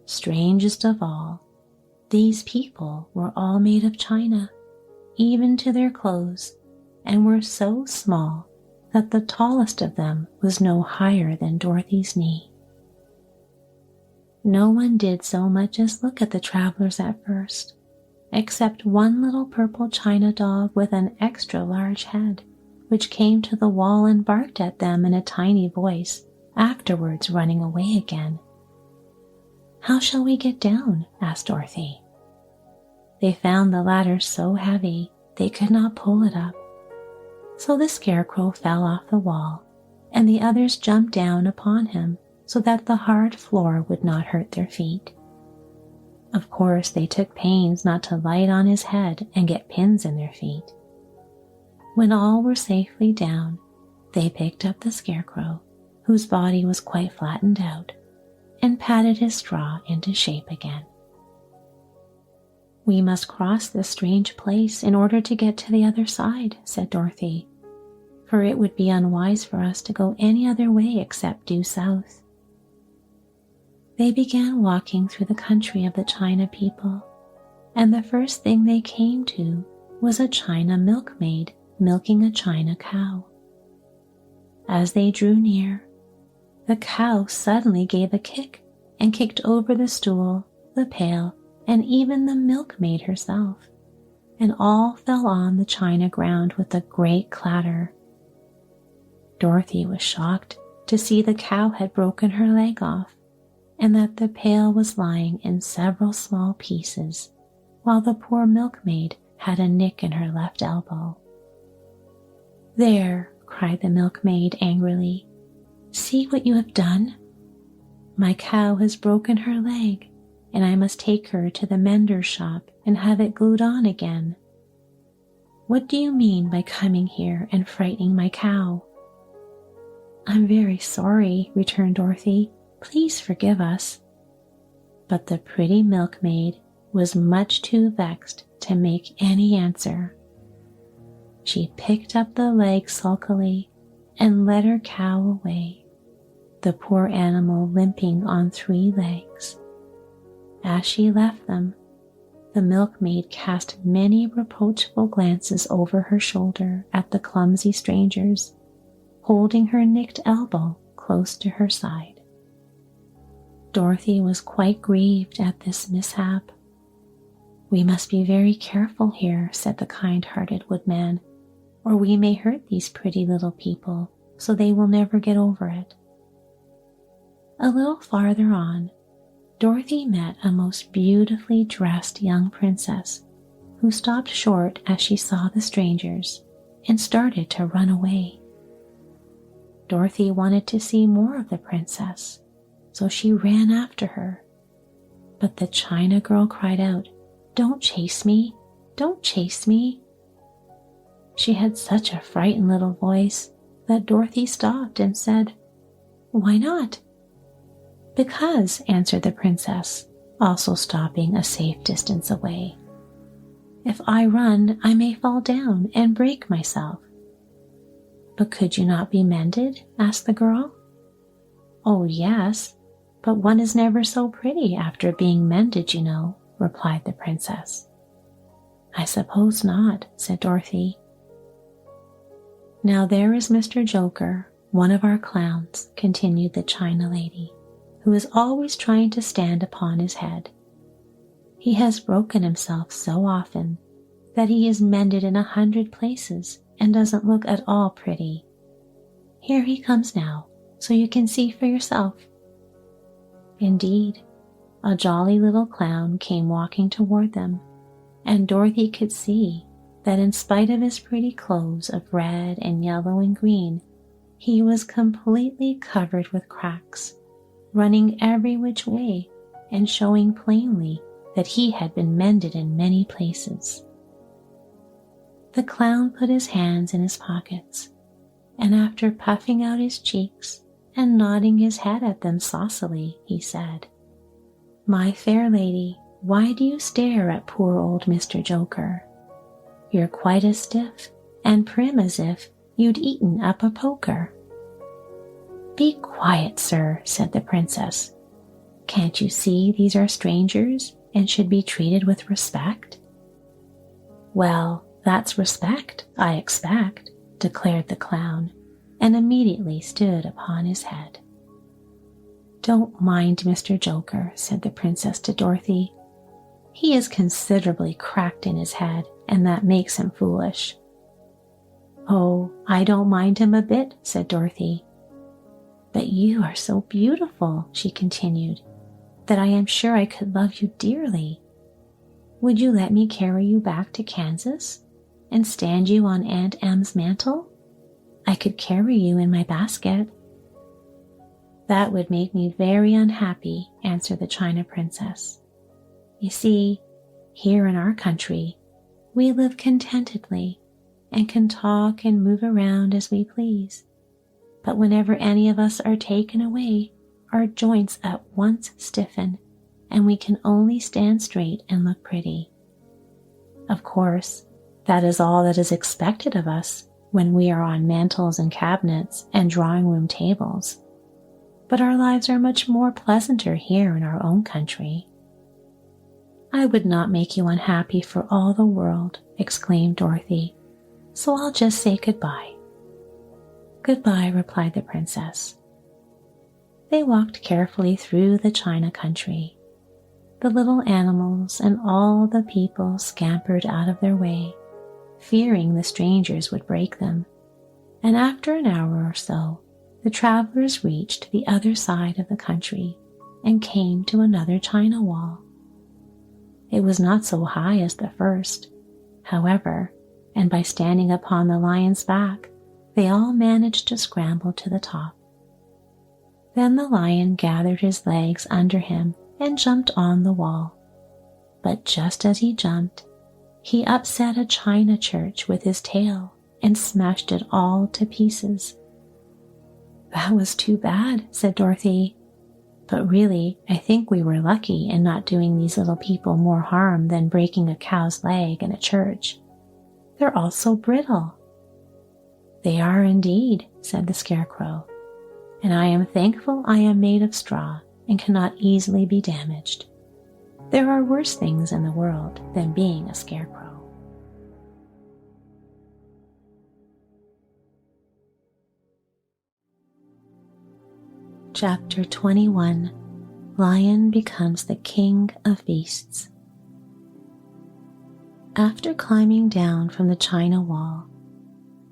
Speaker 1: strangest of all, these people were all made of china, even to their clothes, and were so small that the tallest of them was no higher than Dorothy's knee. No one did so much as look at the travelers at first, except one little purple china dog with an extra large head, which came to the wall and barked at them in a tiny voice, afterwards running away again. "How shall we get down?" asked Dorothy. They found the ladder so heavy they could not pull it up. So the Scarecrow fell off the wall, and the others jumped down upon him so that the hard floor would not hurt their feet. Of course, they took pains not to light on his head and get pins in their feet. When all were safely down, they picked up the Scarecrow, whose body was quite flattened out, and patted his straw into shape again. "We must cross this strange place in order to get to the other side," said Dorothy, "for it would be unwise for us to go any other way except due south." They began walking through the country of the China people, and the first thing they came to was a China milkmaid milking a China cow. As they drew near, the cow suddenly gave a kick and kicked over the stool, the pail, and even the milkmaid herself, and all fell on the china ground with a great clatter. Dorothy was shocked to see the cow had broken her leg off, and that the pail was lying in several small pieces, while the poor milkmaid had a nick in her left elbow. "There," cried the milkmaid angrily, "see what you have done? My cow has broken her leg, and I must take her to the mender's shop and have it glued on again. What do you mean by coming here and frightening my cow?" "I'm very sorry," returned Dorothy. "Please forgive us." But the pretty milkmaid was much too vexed to make any answer. She picked up the leg sulkily and led her cow away, the poor animal limping on 3 legs. As she left them, the milkmaid cast many reproachful glances over her shoulder at the clumsy strangers, holding her nicked elbow close to her side. Dorothy was quite grieved at this mishap. "We must be very careful here," said the kind-hearted Woodman, "or we may hurt these pretty little people, so they will never get over it." A little farther on, Dorothy met a most beautifully dressed young princess who stopped short as she saw the strangers and started to run away. Dorothy wanted to see more of the princess, so she ran after her. But the China girl cried out, "Don't chase me! Don't chase me!" She had such a frightened little voice that Dorothy stopped and said, "Why not?" "Because," answered the princess, also stopping a safe distance away, "if I run, I may fall down and break myself." "But could you not be mended?" asked the girl. "Oh, yes, but one is never so pretty after being mended, you know," replied the princess. "I suppose not," said Dorothy. "Now there is Mr. Joker, one of our clowns," continued the China lady, "who is always trying to stand upon his head. He has broken himself so often that he is mended in 100 places and doesn't look at all pretty. Here he comes now, so you can see for yourself." Indeed, a jolly little clown came walking toward them, and Dorothy could see that in spite of his pretty clothes of red and yellow and green, he was completely covered with cracks, running every which way and showing plainly that he had been mended in many places. The clown put his hands in his pockets, and after puffing out his cheeks and nodding his head at them saucily, he said, "My fair lady, why do you stare at poor old Mr. Joker? You're quite as stiff and prim as if you'd eaten up a poker." "Be quiet, sir," said the princess. "Can't you see these are strangers and should be treated with respect?" "Well, that's respect, I expect," declared the clown, and immediately stood upon his head. "Don't mind Mr. Joker," said the princess to Dorothy. "He is considerably cracked in his head, and that makes him foolish." "Oh, I don't mind him a bit," said Dorothy. "But you are so beautiful," she continued, "that I am sure I could love you dearly. Would you let me carry you back to Kansas and stand you on Aunt Em's mantle? I could carry you in my basket." "That would make me very unhappy," answered the China Princess. "You see, here in our country, we live contentedly and can talk and move around as we please. But whenever any of us are taken away, our joints at once stiffen, and we can only stand straight and look pretty. Of course, that is all that is expected of us when we are on mantels and cabinets and drawing room tables. But our lives are much more pleasanter here in our own country." "I would not make you unhappy for all the world," exclaimed Dorothy, "so I'll just say goodbye." "Goodbye," replied the princess. They walked carefully through the China country. The little animals and all the people scampered out of their way, fearing the strangers would break them, and after an hour or so, the travelers reached the other side of the country and came to another China wall. It was not so high as the first, however, and by standing upon the lion's back, they all managed to scramble to the top. Then the lion gathered his legs under him and jumped on the wall. But just as he jumped, he upset a china church with his tail and smashed it all to pieces. "That was too bad," said Dorothy. "But really, I think we were lucky in not doing these little people more harm than breaking a cow's leg in a church. They're all so brittle." "They are indeed," said the Scarecrow, "and I am thankful I am made of straw and cannot easily be damaged. There are worse things in the world than being a scarecrow." Chapter 21. Lion becomes the king of beasts. After climbing down from the China wall,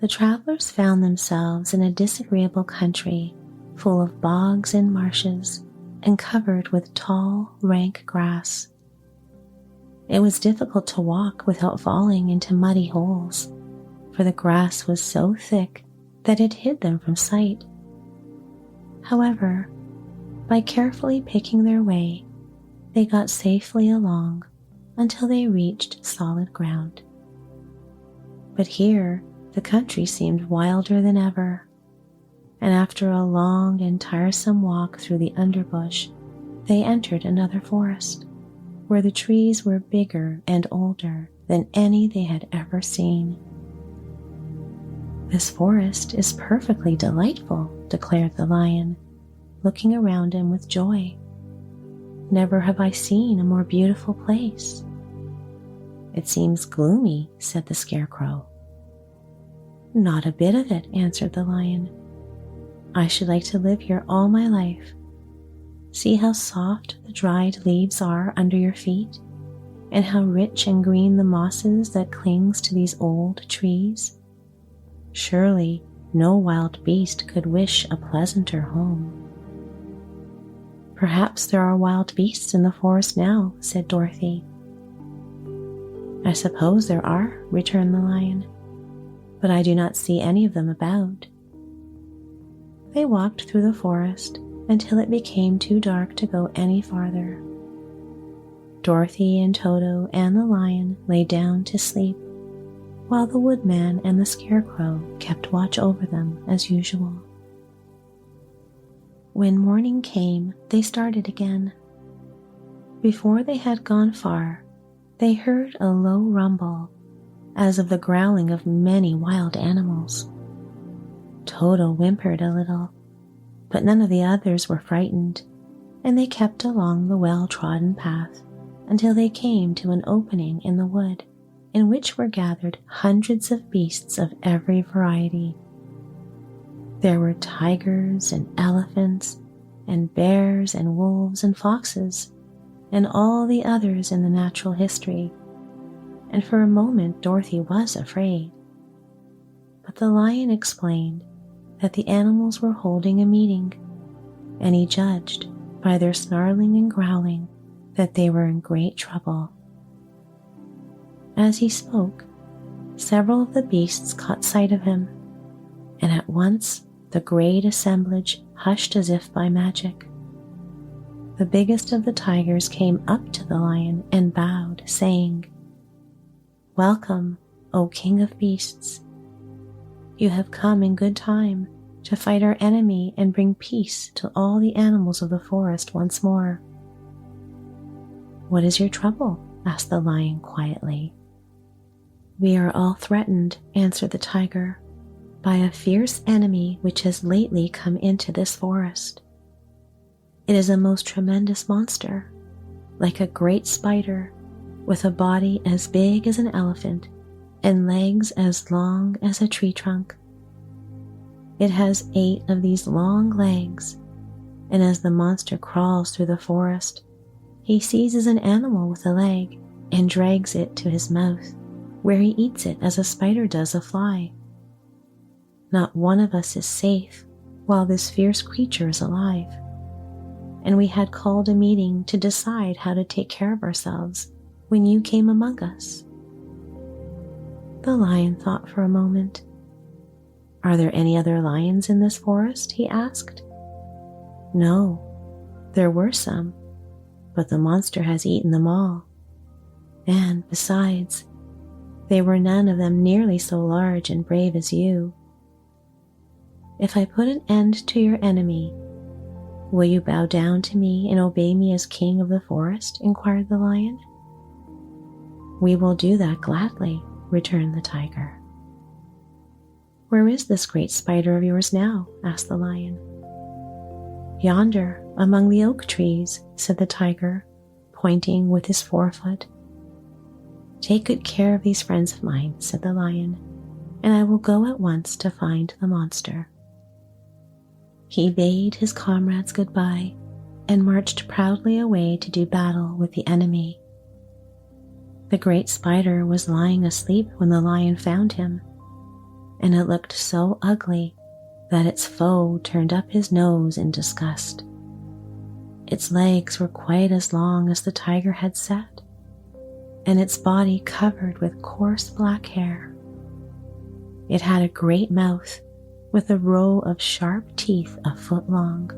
Speaker 1: the travelers found themselves in a disagreeable country full of bogs and marshes and covered with tall, rank grass. It was difficult to walk without falling into muddy holes, for the grass was so thick that it hid them from sight. However, by carefully picking their way, they got safely along until they reached solid ground. But here, the country seemed wilder than ever, and after a long and tiresome walk through the underbush, they entered another forest, where the trees were bigger and older than any they had ever seen. "This forest is perfectly delightful," declared the lion, looking around him with joy. "Never have I seen a more beautiful place." "It seems gloomy," said the Scarecrow. "Not a bit of it," answered the lion. "I should like to live here all my life. See how soft the dried leaves are under your feet, and how rich and green the moss is that clings to these old trees. Surely no wild beast could wish a pleasanter home." "Perhaps there are wild beasts in the forest now," said Dorothy. "I suppose there are," returned the lion, "but I do not see any of them about." They walked through the forest until it became too dark to go any farther. Dorothy and Toto and the lion lay down to sleep, while the Woodman and the Scarecrow kept watch over them as usual. When morning came, they started again. Before they had gone far, they heard a low rumble, as of the growling of many wild animals. Toto whimpered a little, but none of the others were frightened, and they kept along the well-trodden path until they came to an opening in the wood, in which were gathered hundreds of beasts of every variety. There were tigers and elephants and bears and wolves and foxes and all the others in the natural history, and for a moment Dorothy was afraid. But the lion explained that the animals were holding a meeting, and he judged by their snarling and growling that they were in great trouble. As he spoke, several of the beasts caught sight of him, and at once the great assemblage hushed as if by magic. The biggest of the tigers came up to the lion and bowed, saying, "Welcome, O King of Beasts. You have come in good time to fight our enemy and bring peace to all the animals of the forest once more." "What is your trouble?" asked the lion quietly. "We are all threatened," answered the tiger, "by a fierce enemy which has lately come into this forest. It is a most tremendous monster, like a great spider, with a body as big as an elephant and legs as long as a tree trunk. It has 8 of these long legs, and as the monster crawls through the forest, he seizes an animal with a leg and drags it to his mouth, where he eats it as a spider does a fly. Not one of us is safe while this fierce creature is alive, and we had called a meeting to decide how to take care of ourselves when you came among us." The lion thought for a moment. "Are there any other lions in this forest?" he asked. "No, there were some, but the monster has eaten them all. And besides, they were none of them nearly so large and brave as you. If I put an end to your enemy, will you bow down to me and obey me as king of the forest?" inquired the lion. "We will do that gladly," returned the tiger. "Where is this great spider of yours now?" asked the lion. "Yonder, among the oak trees," said the tiger, pointing with his forefoot. "Take good care of these friends of mine," said the lion, "and I will go at once to find the monster." He bade his comrades goodbye and marched proudly away to do battle with the enemy. The great spider was lying asleep when the lion found him, and it looked so ugly that its foe turned up his nose in disgust. Its legs were quite as long as the tiger had said, and its body covered with coarse black hair. It had a great mouth with a row of sharp teeth a foot long,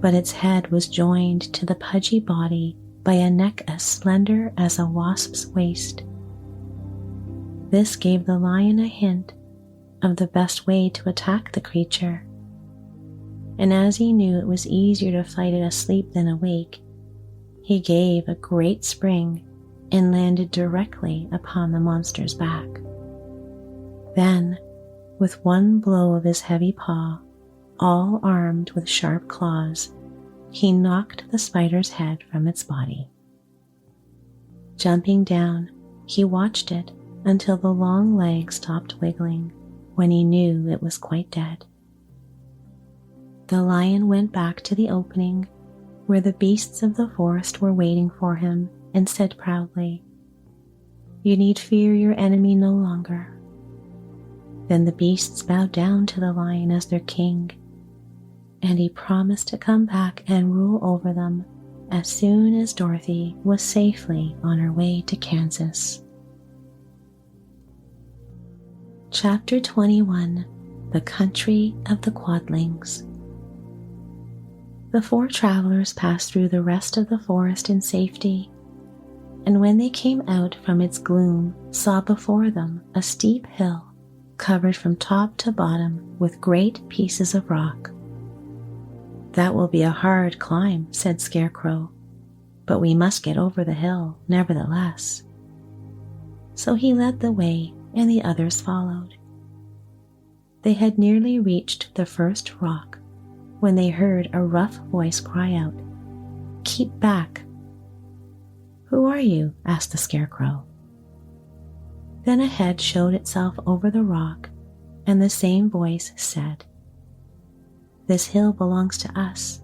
Speaker 1: but its head was joined to the pudgy body by a neck as slender as a wasp's waist. This gave the lion a hint of the best way to attack the creature, and as he knew it was easier to fight it asleep than awake, he gave a great spring and landed directly upon the monster's back. Then, with one blow of his heavy paw, all armed with sharp claws, he knocked the spider's head from its body. Jumping down, he watched it until the long legs stopped wiggling, when he knew it was quite dead. The lion went back to the opening where the beasts of the forest were waiting for him and said proudly, "You need fear your enemy no longer." Then the beasts bowed down to the lion as their king, and he promised to come back and rule over them as soon as Dorothy was safely on her way to Kansas. Chapter 21: The Country of the Quadlings. The 4 travelers passed through the rest of the forest in safety, and when they came out from its gloom, saw before them a steep hill covered from top to bottom with great pieces of rock. "That will be a hard climb," said Scarecrow, "but we must get over the hill nevertheless." So he led the way and the others followed. They had nearly reached the first rock when they heard a rough voice cry out, "Keep back!" "Who are you?" asked the Scarecrow. Then a head showed itself over the rock, and the same voice said, This hill belongs to us,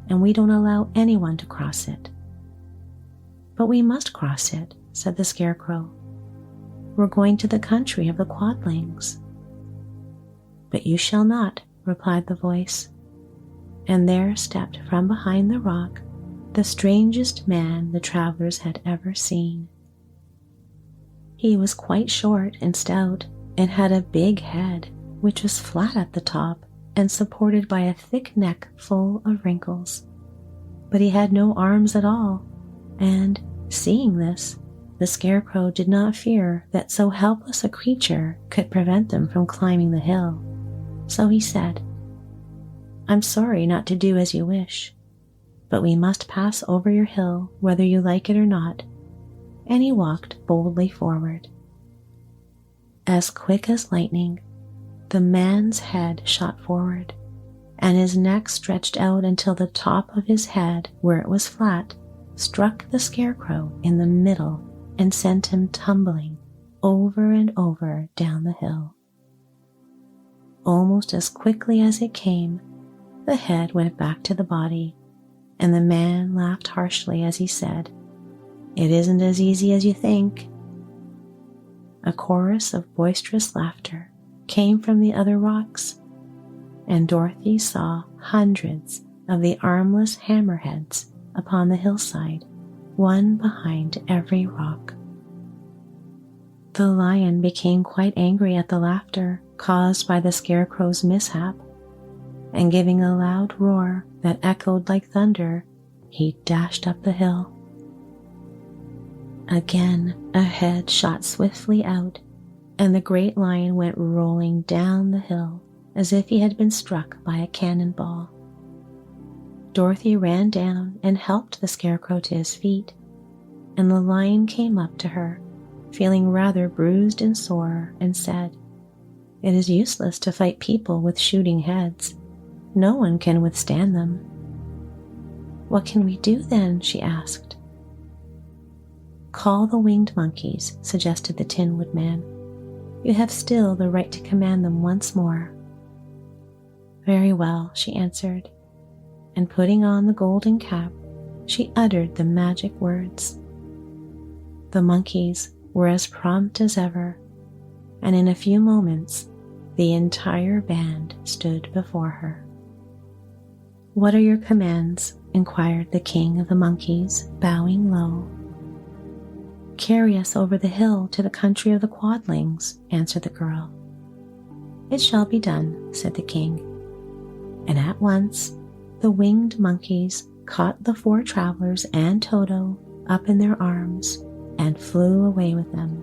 Speaker 1: and we don't allow anyone to cross it." "But we must cross it," said the Scarecrow. "We're going to the country of the Quadlings." "But you shall not," replied the voice, and there stepped from behind the rock the strangest man the travelers had ever seen. He was quite short and stout, and had a big head, which was flat at the top and supported by a thick neck full of wrinkles. But he had no arms at all, and, seeing this, the Scarecrow did not fear that so helpless a creature could prevent them from climbing the hill. So he said, "I'm sorry not to do as you wish, but we must pass over your hill whether you like it or not," and he walked boldly forward. As quick as lightning, the man's head shot forward, and his neck stretched out until the top of his head, where it was flat, struck the Scarecrow in the middle and sent him tumbling over and over down the hill. Almost as quickly as it came, the head went back to the body, and the man laughed harshly as he said, "It isn't as easy as you think." A chorus of boisterous laughter came from the other rocks, and Dorothy saw hundreds of the armless hammerheads upon the hillside, one behind every rock. The lion became quite angry at the laughter caused by the Scarecrow's mishap, and giving a loud roar that echoed like thunder, he dashed up the hill. Again, a head shot swiftly out, and the great lion went rolling down the hill as if he had been struck by a cannonball. Dorothy ran down and helped the Scarecrow to his feet, and the lion came up to her, feeling rather bruised and sore, and said, "It is useless to fight people with shooting heads. No one can withstand them." "What can we do then?" she asked. "Call the winged monkeys," suggested the Tin Woodman. "You have still the right to command them once more." "Very well," she answered, and putting on the golden cap, she uttered the magic words. The monkeys were as prompt as ever, and in a few moments the entire band stood before her. "What are your commands?" inquired the king of the monkeys, bowing low. "Carry us over the hill to the country of the Quadlings," answered the girl. "It shall be done," said the king, and at once the winged monkeys caught the four travelers and Toto up in their arms and flew away with them.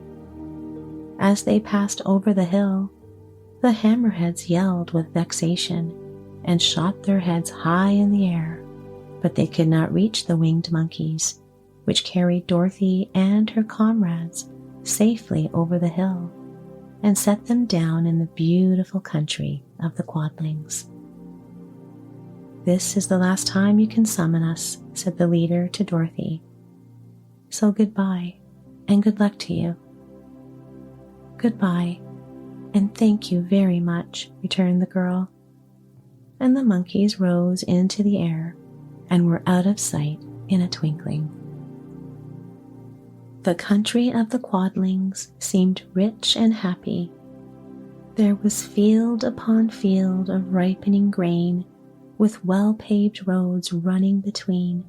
Speaker 1: As they passed over the hill, the hammerheads yelled with vexation and shot their heads high in the air, but they could not reach the winged monkeys, which carried Dorothy and her comrades safely over the hill and set them down in the beautiful country of the Quadlings. "This is the last time you can summon us," said the leader to Dorothy. "So goodbye, and good luck to you." "Goodbye, and thank you very much," returned the girl, and the monkeys rose into the air and were out of sight in a twinkling. The country of the Quadlings seemed rich and happy. There was field upon field of ripening grain, with well-paved roads running between,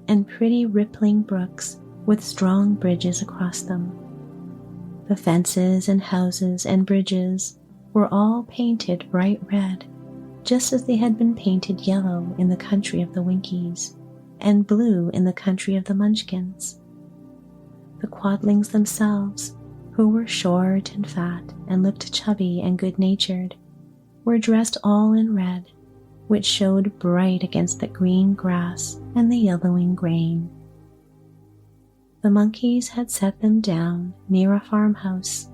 Speaker 1: and pretty rippling brooks with strong bridges across them. The fences and houses and bridges were all painted bright red, just as they had been painted yellow in the country of the Winkies, and blue in the country of the Munchkins. The Quadlings themselves, who were short and fat and looked chubby and good-natured, were dressed all in red, which showed bright against the green grass and the yellowing grain. The monkeys had set them down near a farmhouse,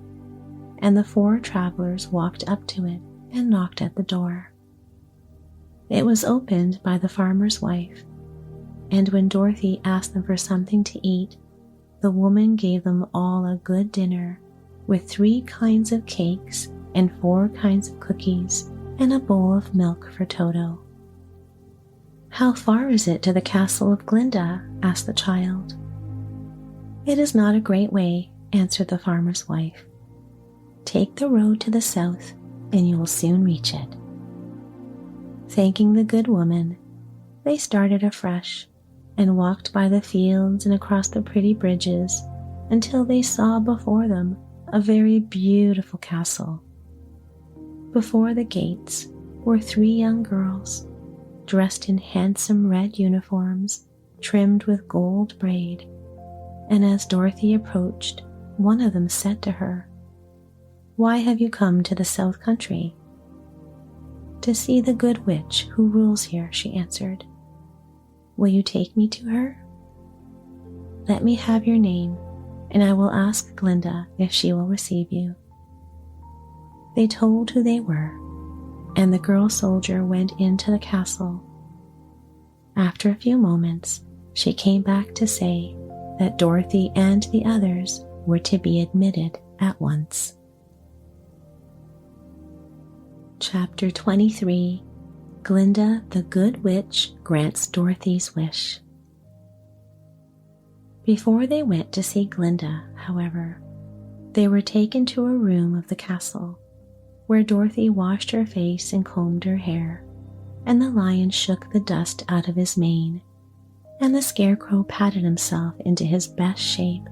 Speaker 1: and the four travelers walked up to it and knocked at the door. It was opened by the farmer's wife, and when Dorothy asked them for something to eat, the woman gave them all a good dinner, with 3 kinds of cakes and 4 kinds of cookies, and a bowl of milk for Toto, "How far is it to the castle of Glinda?" asked the child. "It is not a great way," answered the farmer's wife. "Take the road to the south, and you will soon reach it." Thanking the good woman, they started afresh and walked by the fields and across the pretty bridges until they saw before them a very beautiful castle. Before the gates were 3 young girls, dressed in handsome red uniforms trimmed with gold braid, and as Dorothy approached, one of them said to her, "Why have you come to the South Country?" "To see the good witch who rules here," she answered. "Will you take me to her?" "Let me have your name, and I will ask Glinda if she will receive you." They told who they were, and the girl soldier went into the castle. After a few moments, she came back to say that Dorothy and the others were to be admitted at once. Chapter 23. Glinda the Good Witch Grants Dorothy's Wish. Before they went to see Glinda, however, they were taken to a room of the castle, where Dorothy washed her face and combed her hair, and the lion shook the dust out of his mane, and the Scarecrow patted himself into his best shape,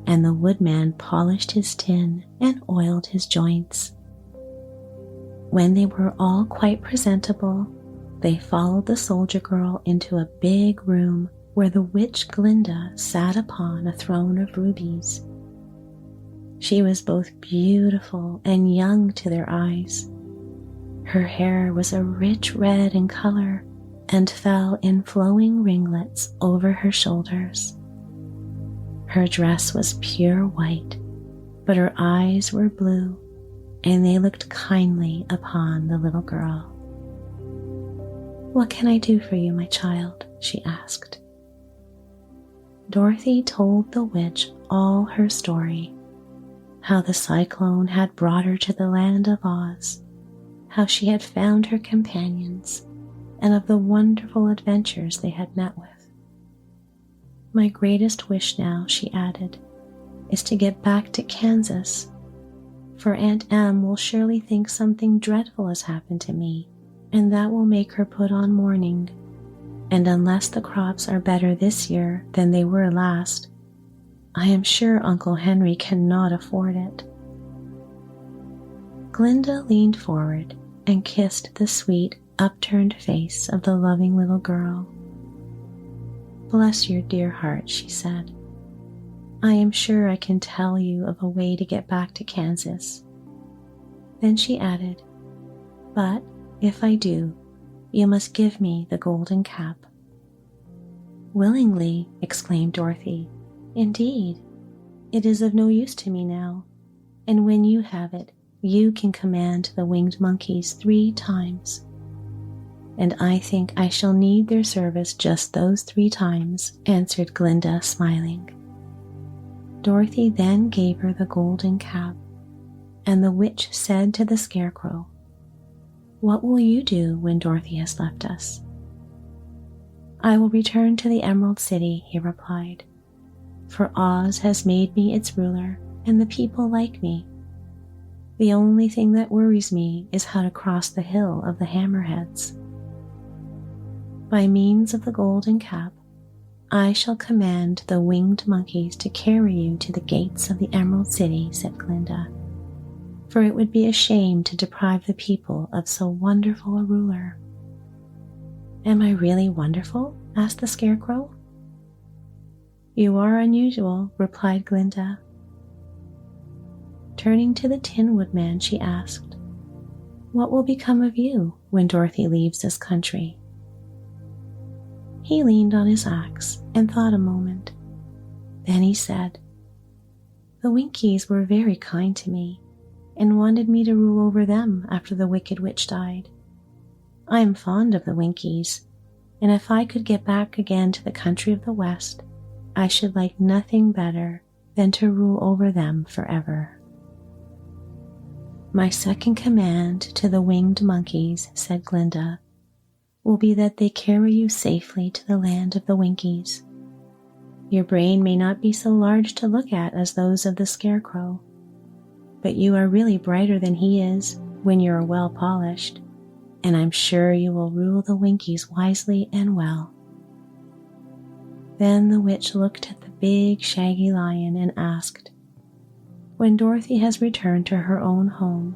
Speaker 1: and the Woodman polished his tin and oiled his joints. When they were all quite presentable, they followed the soldier girl into a big room where the witch Glinda sat upon a throne of rubies. She was both beautiful and young to their eyes. Her hair was a rich red in color and fell in flowing ringlets over her shoulders. Her dress was pure white, but her eyes were blue, and they looked kindly upon the little girl. "What can I do for you, my child?" she asked. Dorothy told the witch all her story, how the cyclone had brought her to the land of Oz, how she had found her companions, and of the wonderful adventures they had met with. "My greatest wish now," she added, "is to get back to Kansas, for Aunt Em will surely think something dreadful has happened to me, and that will make her put on mourning, and unless the crops are better this year than they were last, I am sure Uncle Henry cannot afford it." Glinda leaned forward and kissed the sweet, upturned face of the loving little girl. "Bless your dear heart," she said. "I am sure I can tell you of a way to get back to Kansas." Then she added, "But if I do, you must give me the golden cap." "Willingly," exclaimed Dorothy. "Indeed, it is of no use to me now, and when you have it, you can command the winged monkeys 3 times. And I think I shall need their service just those 3 times," answered Glinda, smiling. Dorothy then gave her the golden cap, and the witch said to the Scarecrow, "What will you do when Dorothy has left us?" "I will return to the Emerald City," he replied, "for Oz has made me its ruler, and the people like me. The only thing that worries me is how to cross the hill of the Hammerheads." "By means of the golden cap, I shall command the winged monkeys to carry you to the gates of the Emerald City," said Glinda, "for it would be a shame to deprive the people of so wonderful a ruler." "Am I really wonderful?" asked the Scarecrow. "You are unusual," replied Glinda. Turning to the Tin Woodman, she asked, "What will become of you when Dorothy leaves this country?" He leaned on his axe and thought a moment. Then he said, "The Winkies were very kind to me and wanted me to rule over them after the Wicked Witch died. I am fond of the Winkies, and if I could get back again to the country of the West, I should like nothing better than to rule over them forever." "My second command to the winged monkeys," said Glinda, will be that they carry you safely to the land of the Winkies. Your brain may not be so large to look at as those of the Scarecrow, but you are really brighter than he is when you are well polished, and I'm sure you will rule the Winkies wisely and well." Then the witch looked at the big shaggy lion and asked, "When Dorothy has returned to her own home,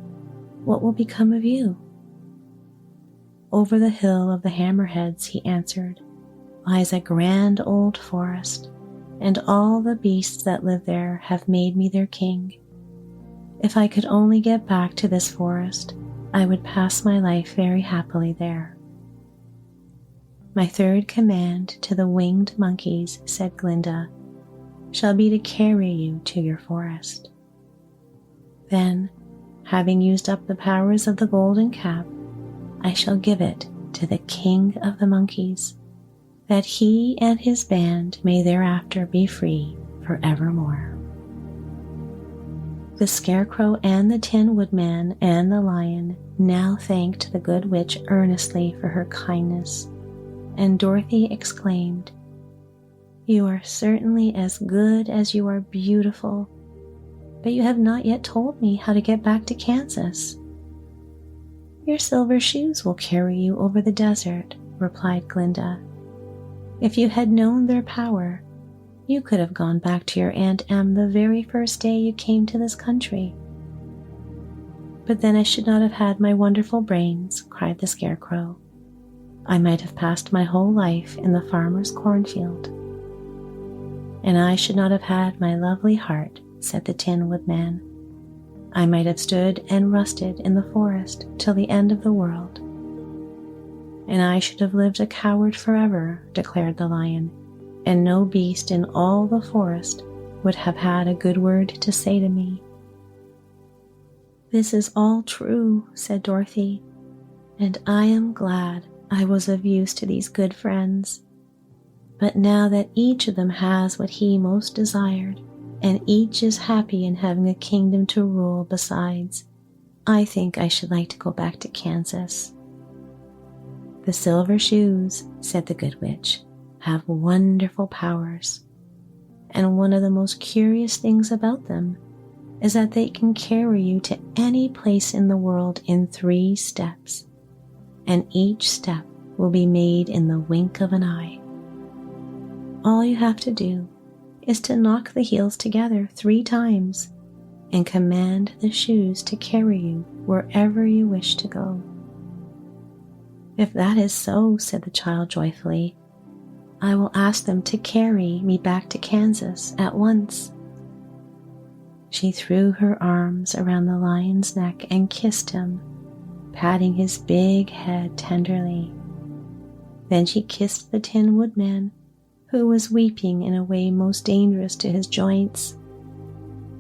Speaker 1: what will become of you?" "Over the hill of the Hammerheads," he answered, "lies a grand old forest, and all the beasts that live there have made me their king. If I could only get back to this forest, I would pass my life very happily there." "My third command to the winged monkeys," said Glinda, "shall be to carry you to your forest. Then, having used up the powers of the golden cap, I shall give it to the king of the monkeys, that he and his band may thereafter be free forevermore." The Scarecrow and the Tin Woodman and the lion now thanked the good witch earnestly for her kindness, and Dorothy exclaimed, "You are certainly as good as you are beautiful, but you have not yet told me how to get back to Kansas." "Your silver shoes will carry you over the desert," replied Glinda. "If you had known their power, you could have gone back to your Aunt Em the very first day you came to this country." "But then I should not have had my wonderful brains," cried the Scarecrow. "I might have passed my whole life in the farmer's cornfield." "And I should not have had my lovely heart," said the Tin Woodman. "I might have stood and rusted in the forest till the end of the world." "And I should have lived a coward forever," declared the lion, "and no beast in all the forest would have had a good word to say to me." "This is all true," said Dorothy, "and I am glad I was of use to these good friends. But now that each of them has what he most desired, and each is happy in having a kingdom to rule besides, I think I should like to go back to Kansas." "The silver shoes," said the good witch, "have wonderful powers, and one of the most curious things about them is that they can carry you to any place in the world in 3 steps, and each step will be made in the wink of an eye. All you have to do is to knock the heels together 3 times and command the shoes to carry you wherever you wish to go." "If that is so," said the child joyfully, "I will ask them to carry me back to Kansas at once." She threw her arms around the lion's neck and kissed him, patting his big head tenderly. Then she kissed the Tin Woodman, who was weeping in a way most dangerous to his joints.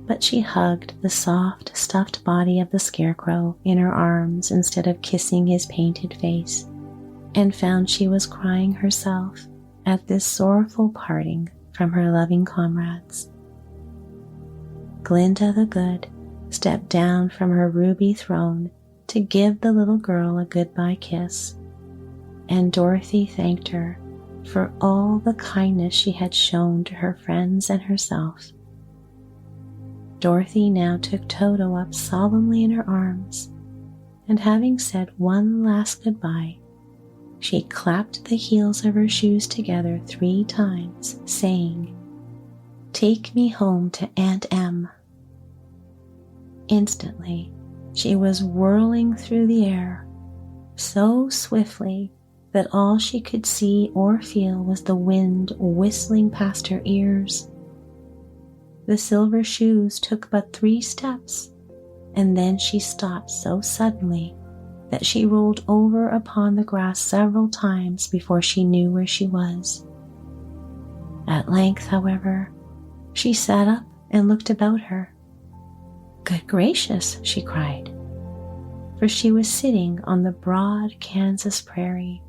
Speaker 1: But she hugged the soft, stuffed body of the Scarecrow in her arms instead of kissing his painted face, and found she was crying herself at this sorrowful parting from her loving comrades. Glinda the Good stepped down from her ruby throne to give the little girl a goodbye kiss, and Dorothy thanked her for all the kindness she had shown to her friends and herself. Dorothy now took Toto up solemnly in her arms, and having said one last goodbye, she clapped the heels of her shoes together 3 times, saying, "Take me home to Aunt Em." Instantly, she was whirling through the air, so swiftly that all she could see or feel was the wind whistling past her ears. The silver shoes took but 3 steps, and then she stopped so suddenly that she rolled over upon the grass several times before she knew where she was. At length, however, she sat up and looked about her. "Good gracious!" she cried, for she was sitting on the broad Kansas prairie,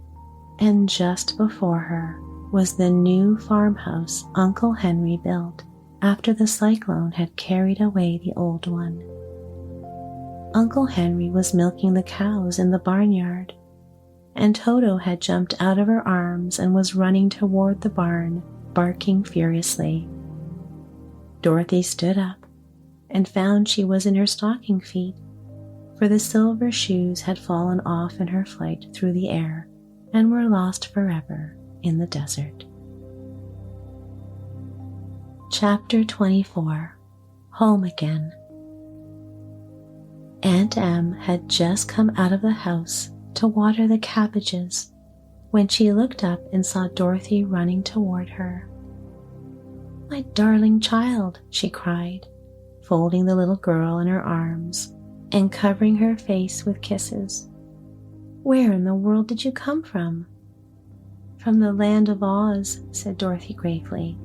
Speaker 1: and just before her was the new farmhouse Uncle Henry built after the cyclone had carried away the old one. Uncle Henry was milking the cows in the barnyard, and Toto had jumped out of her arms and was running toward the barn, barking furiously. Dorothy stood up and found she was in her stocking feet, for the silver shoes had fallen off in her flight through the air and were lost forever in the desert. Chapter 24. Home Again. Aunt Em had just come out of the house to water the cabbages when she looked up and saw Dorothy running toward her. "My darling child," she cried, folding the little girl in her arms and covering her face with kisses. "Where in the world did you come from?" "From the land of Oz," said Dorothy gravely.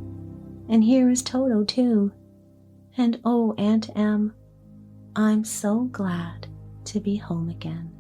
Speaker 1: "And here is Toto, too. And oh, Aunt Em, I'm so glad to be home again."